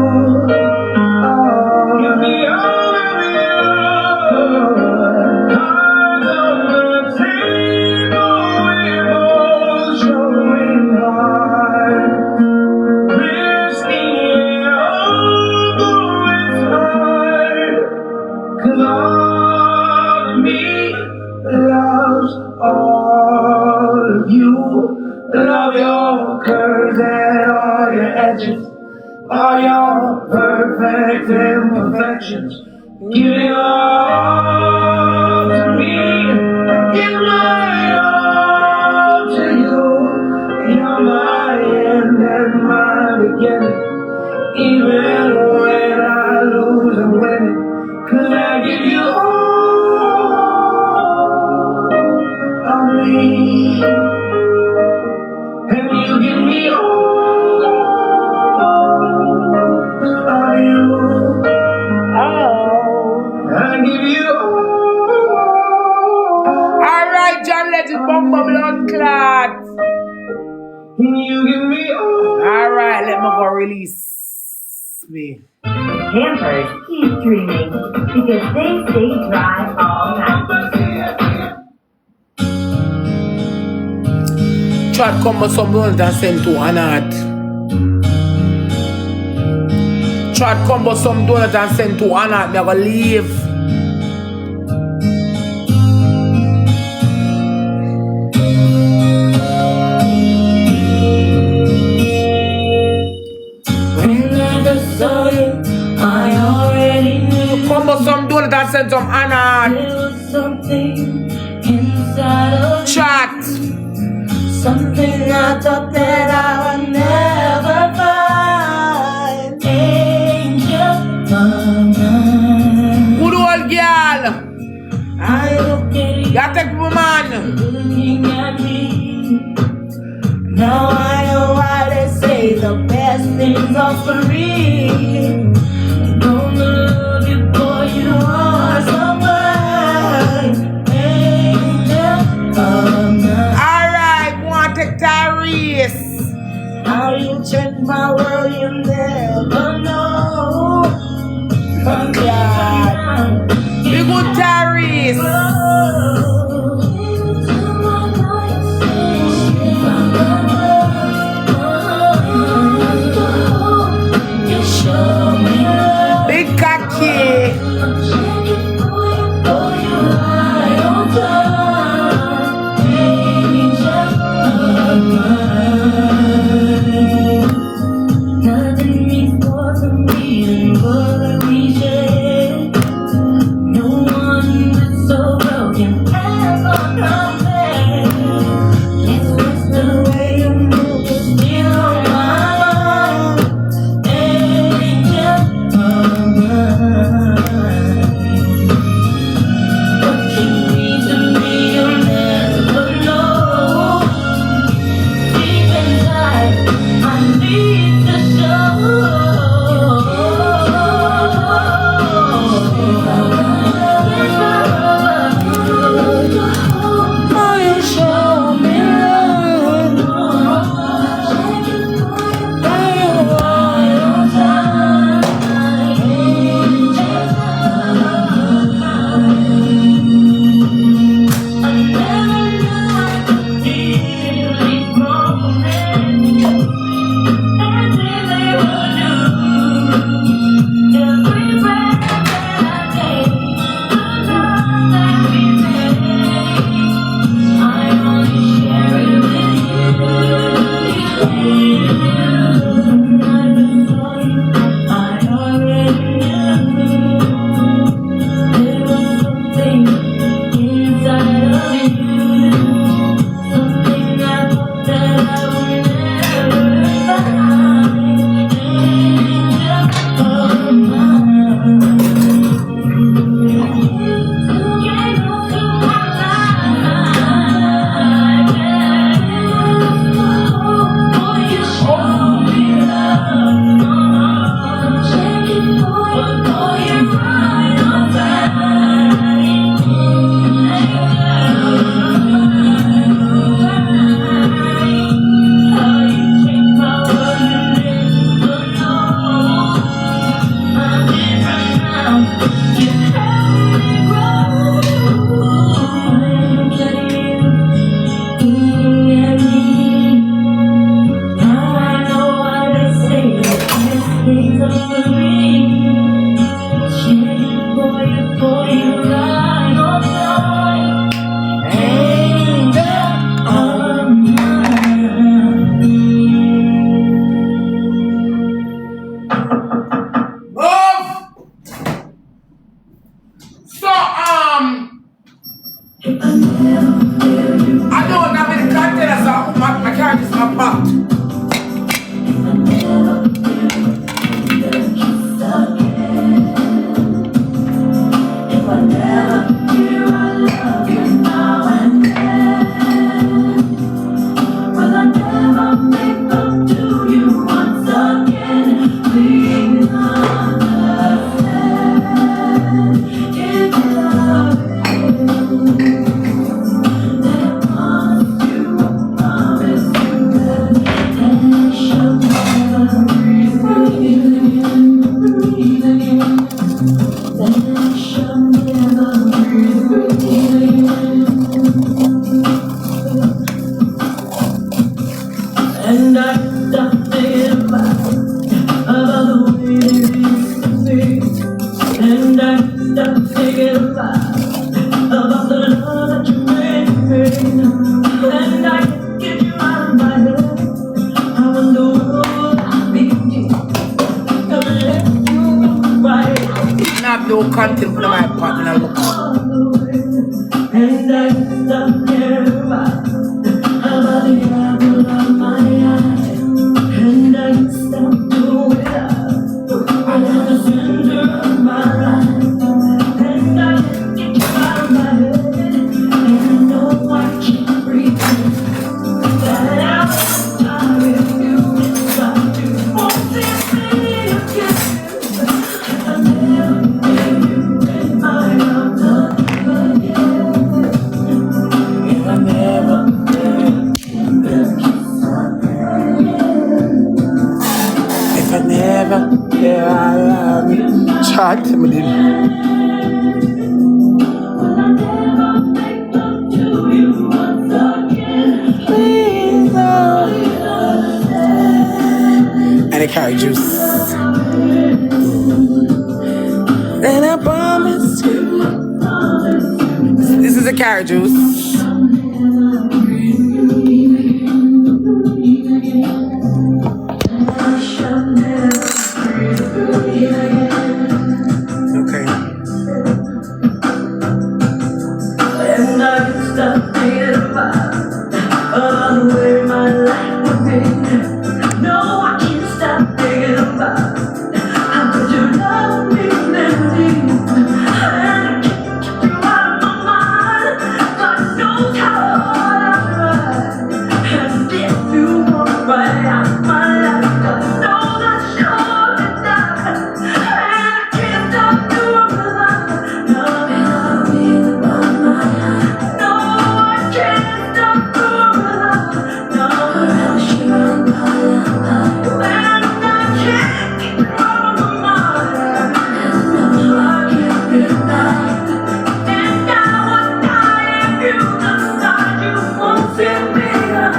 Give me all of you. Cards on the table, we're both showing heart. Risking it all, though it's hard. 'Cause all of me loves all of you. Love your curves and all your edges, all your perfect imperfections. Give your all to me. Give my all to you. You're my end and my beginning. Even when I lose and win, 'cause I give you all of me. And you give me all of you. Oh, I give you all. Alright, John Legend, Bumbo Blood Clot. And you give me all. Alright, let me go release me. Campers keep dreaming because they stay dry all night. Chad come with some donuts and send to Anat. Chad come with some donuts and send to Anat. Me gonna leave. When I just saw you, I already knew. Come with some donuts and send some Anat. There was something inside of Chat. something I thought that I would never find. Angel of mine. Good old girl. I look at you, You take woman. looking at me. Now I know why they say the best things are free. Gonna love you, boy, you are so fine. Angel of mine. Alright, want to take Tyrese. How you change my world, you never know. From God, Big good Tyrese. Big cocky. Nothing means more to me than what we share. stop thinking about the way they used to be. And I stop thinking about the love that you made me. And I can't get you out of my head. I wonder what I'll be gonna let you right. Not no content for my partner. Look. And I stop caring about the apple of my eye. And I stop doing it. I want the center of my life. And I can't get you out of my head. And I know I can't breathe. That I'm tired of you. It's like you won't see me again. I never gave you in my arms again. If I never If I never, yeah, I love you. Chat me, and a carrot juice. And I promise you. This is a carrot juice. Okay. And I can stop thinking about the way my life would be. No, I can't stop thinking about how could you love me then deep. And I can't get you out of my mind. God knows how hard I tried. And if you walk right out my life, God knows I sure did die. And I can't stop doing without loving you about my life. No, I can't stop doing without loving you about my life. And I can't get you out of my mind. And I can't get back. And I was dying if you decide you won't see me again.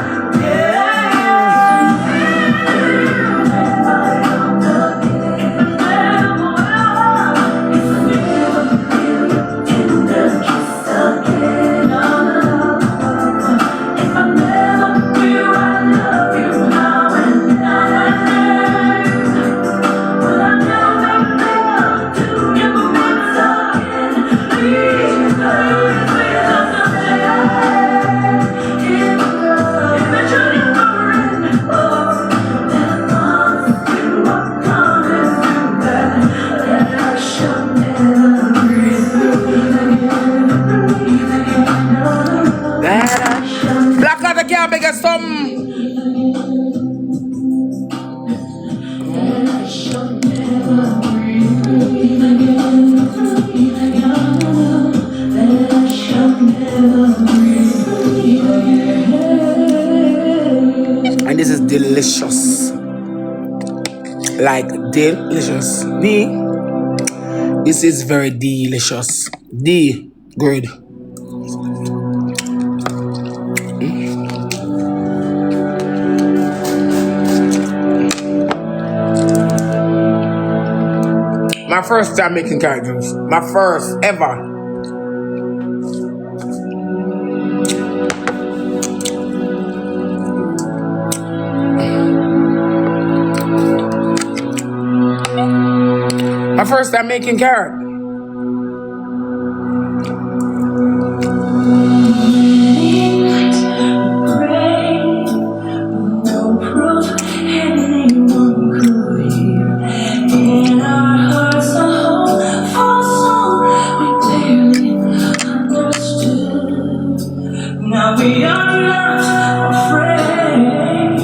Black out the can make us some. And this is delicious. Like delicious. This is very delicious. Good. My first time making carrot juice. My first ever. My first time making carrot. Now we are not afraid,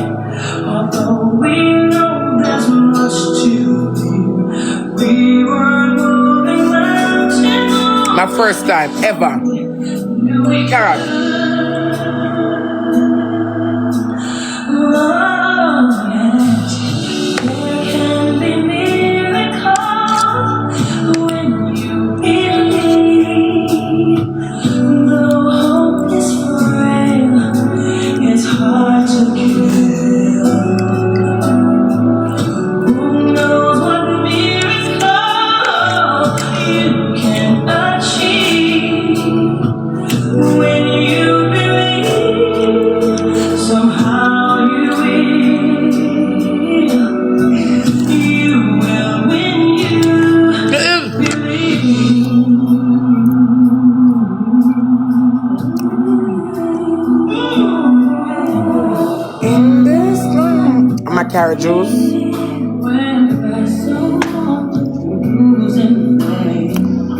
although we know there's much to do. We were moving mountains. My first time ever. Carrot. There can be miracles when you believe. Though hope is frail, it's hard to kill.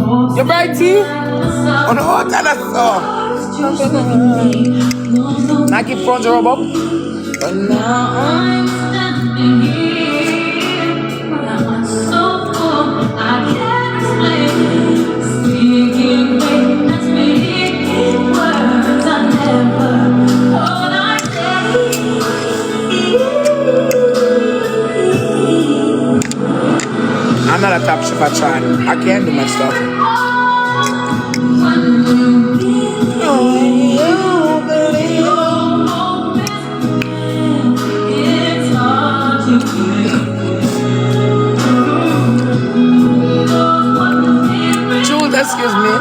house. You brighty? On the hot and that's Now keep front rub up. But now I'm standing here. I'm so full, I can't explain. Speaking ways, speaking words I never thought I'd say. I'm not a top chef at trying. I can't do my stuff. Jules, excuse me.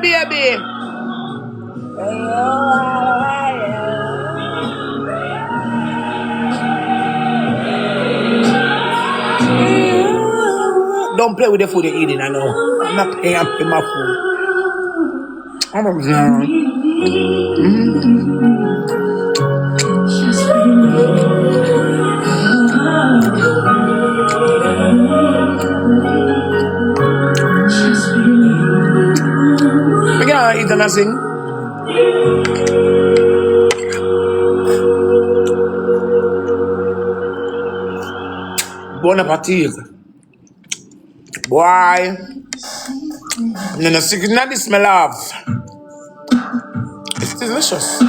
Baby. Don't play with the food you're eating, I know. I'm not paying, I'm paying my food. I'm a we can't eat and sing. Bon appetit. Boy. And then the secret not this smell of. It's delicious.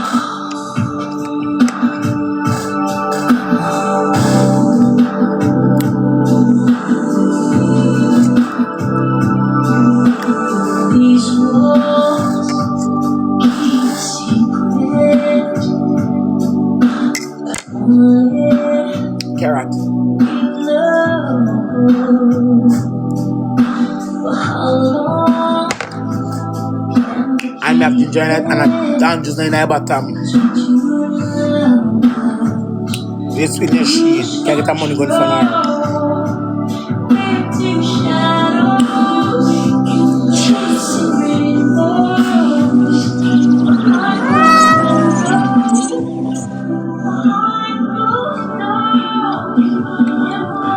These walls keep secret. Carrot. I'm have to join it and I don't just in the bottom. This with your shit. Can't get the money going from her.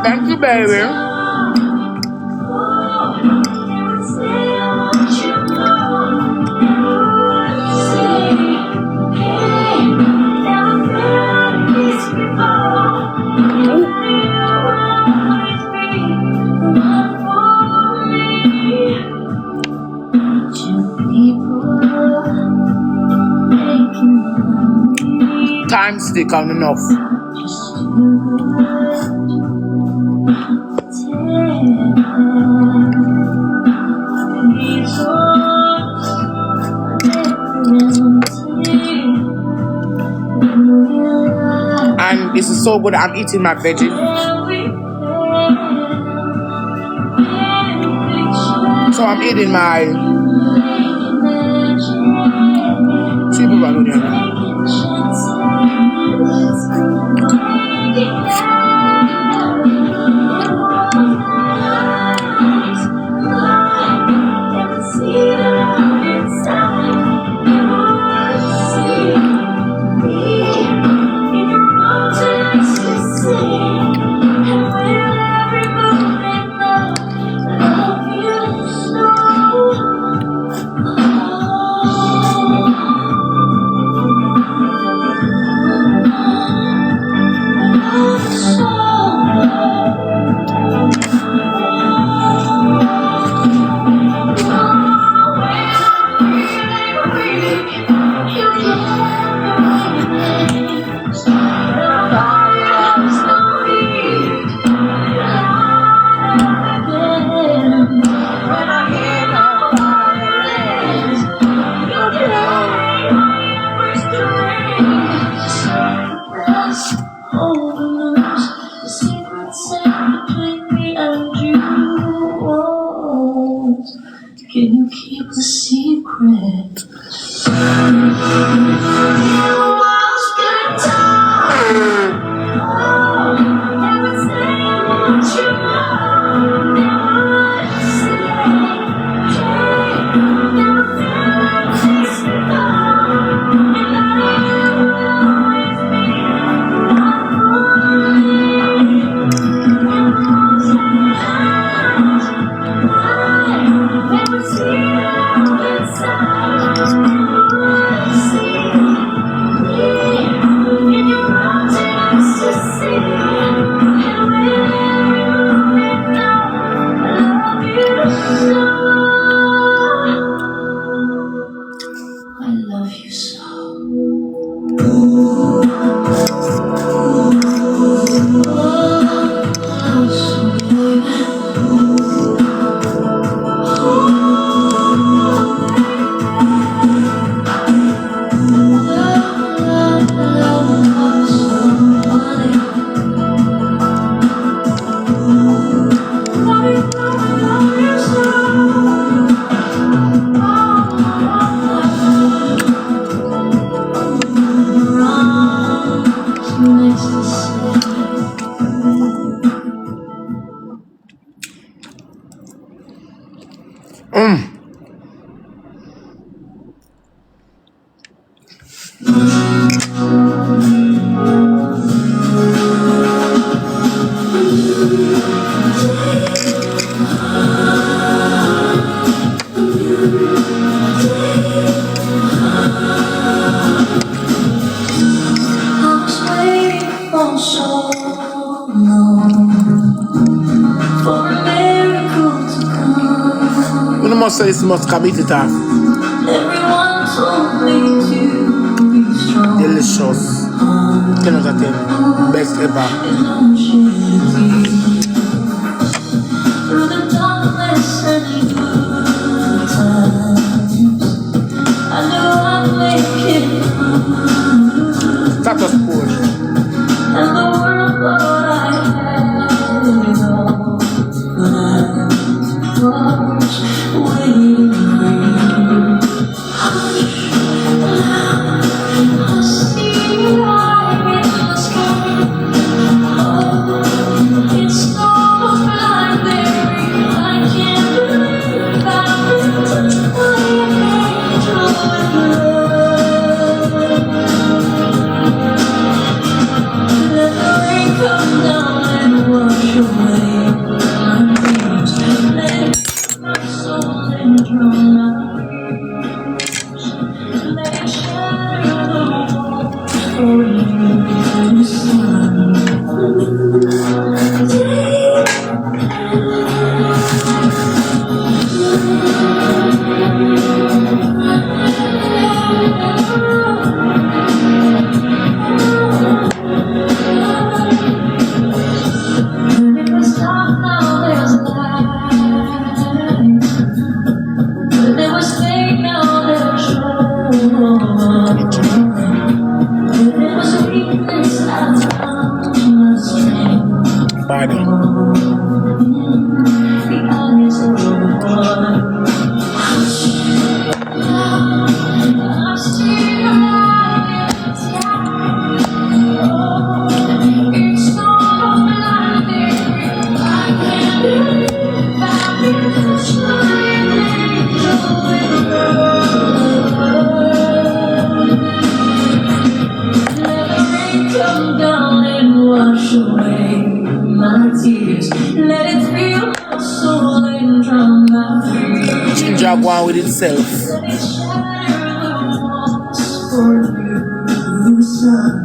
Thank you, baby. Time stick on enough. And this is so good. I'm eating my veggie. So I'm eating my sweet potato onion. Can you keep the secret? I love you so. You must say this must commit it off. Everyone told me to be strong. Delicious. 10 out of 10. Best ever. Through the darkness and good times, I knew I'd make it through. Status push. And the world thought I had it all, but I was waiting for you. Hush, I see the light in the sky. Oh, it's no blackberry. I can't believe I've been touched by an angel with love. Let the rain come down and wash away my dreams. Let my soul and drown out. Let it shatter the walls for you to sun. When it was dark, now there's light. When it was fake, now there's joy. When it was weakness, I found my strength. Body. The eyes of the boy. Hush, I see the light in the sky. darling, wash away my tears. Let it fill my soul and drown my fears. Ginger go on with itself. Let it shatter the walls for you, son.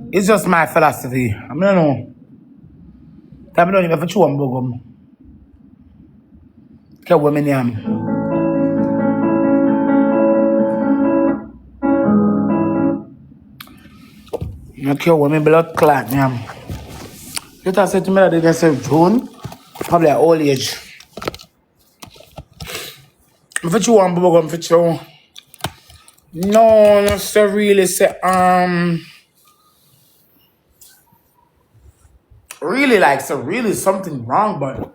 It's just my philosophy. I don't know. I don't even have to chew on bogum. Get women yam. You kill women blood clot yam. You thought said to me that they can say June, probably at old age. If you chew on bogum for chew. No, not so really say really like so really something wrong, but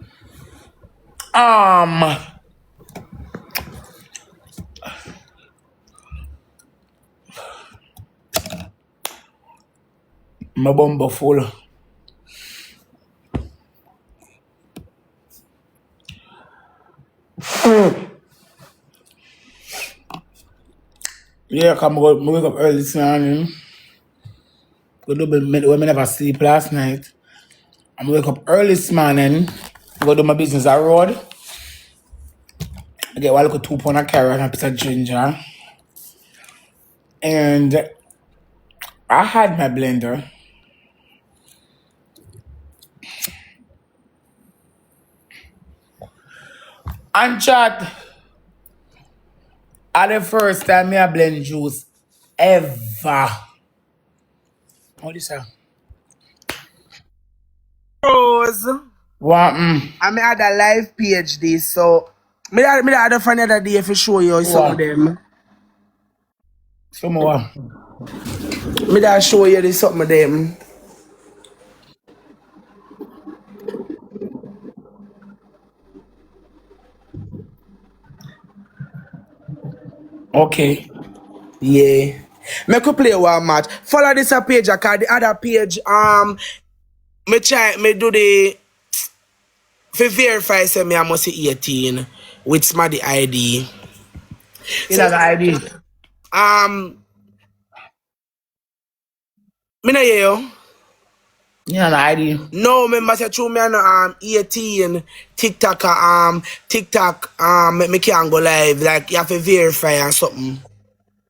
my bumbo full. Yeah, come on, wake up early this morning. Go do women never sleep last night. I'm wake up early this morning. Go do my business at road. I get one little 2 pound of carrot and a piece of ginger. And I had my blender. And chat. At the first time I blend juice ever. What is that? Rose. What? I may had a live page this, so me had a friend the other day if show you some of them. Some more. Me da show you this some of them. Okay. Yeah. Make you play one match. Follow this page, cause the other page, me do the for verify say me I must be 18 with Smaddy ID. You know the ID? Me no hear you. You know the ID? No, remember say true me no 18 TikTok me can't go live. Like you have to verify and something.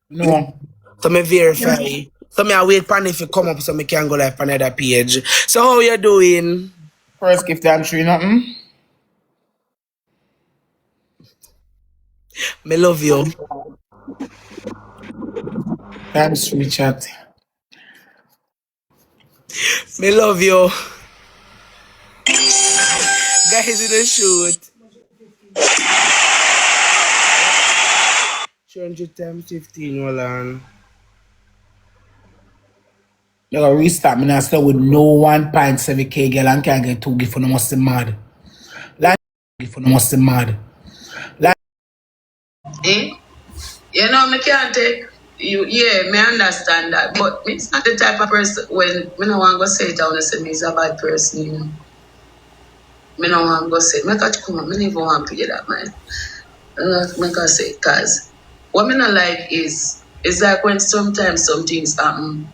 No. So me verify. So me I wait for if you come up so me can go live on another page. So how you doing? First gift and tree nothing. Me love you. Thanks, sweet chat. Me love you. Guys in the shoot. 300 times 15, hold on. You gotta restart me now still with no 1.7k girl and can't get 2 gift for no must be mad. Like gift for no must be mad. Like You know, me can't take you. Yeah, me understand that, but it's not the type of person when me no want to go say it down and say me is a bad person. You know, me no want to go say. Me catch come on, me never want to pay that man. Me can say cause what me not like is like when sometimes some things happen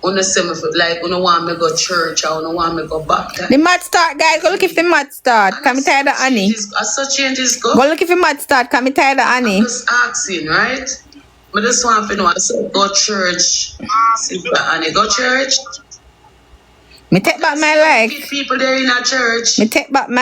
Wanna say me like wanna want me go church or wanna want me go baptize. The match start, guys. Go look if the match start. Come me tired of Annie. I saw changes go. Go look if the match start. Come me tired of Annie. I'm just asking, right? I just want to know. I said go church. Sister Annie, go church. Me take back my life. People there in a church. Me take back my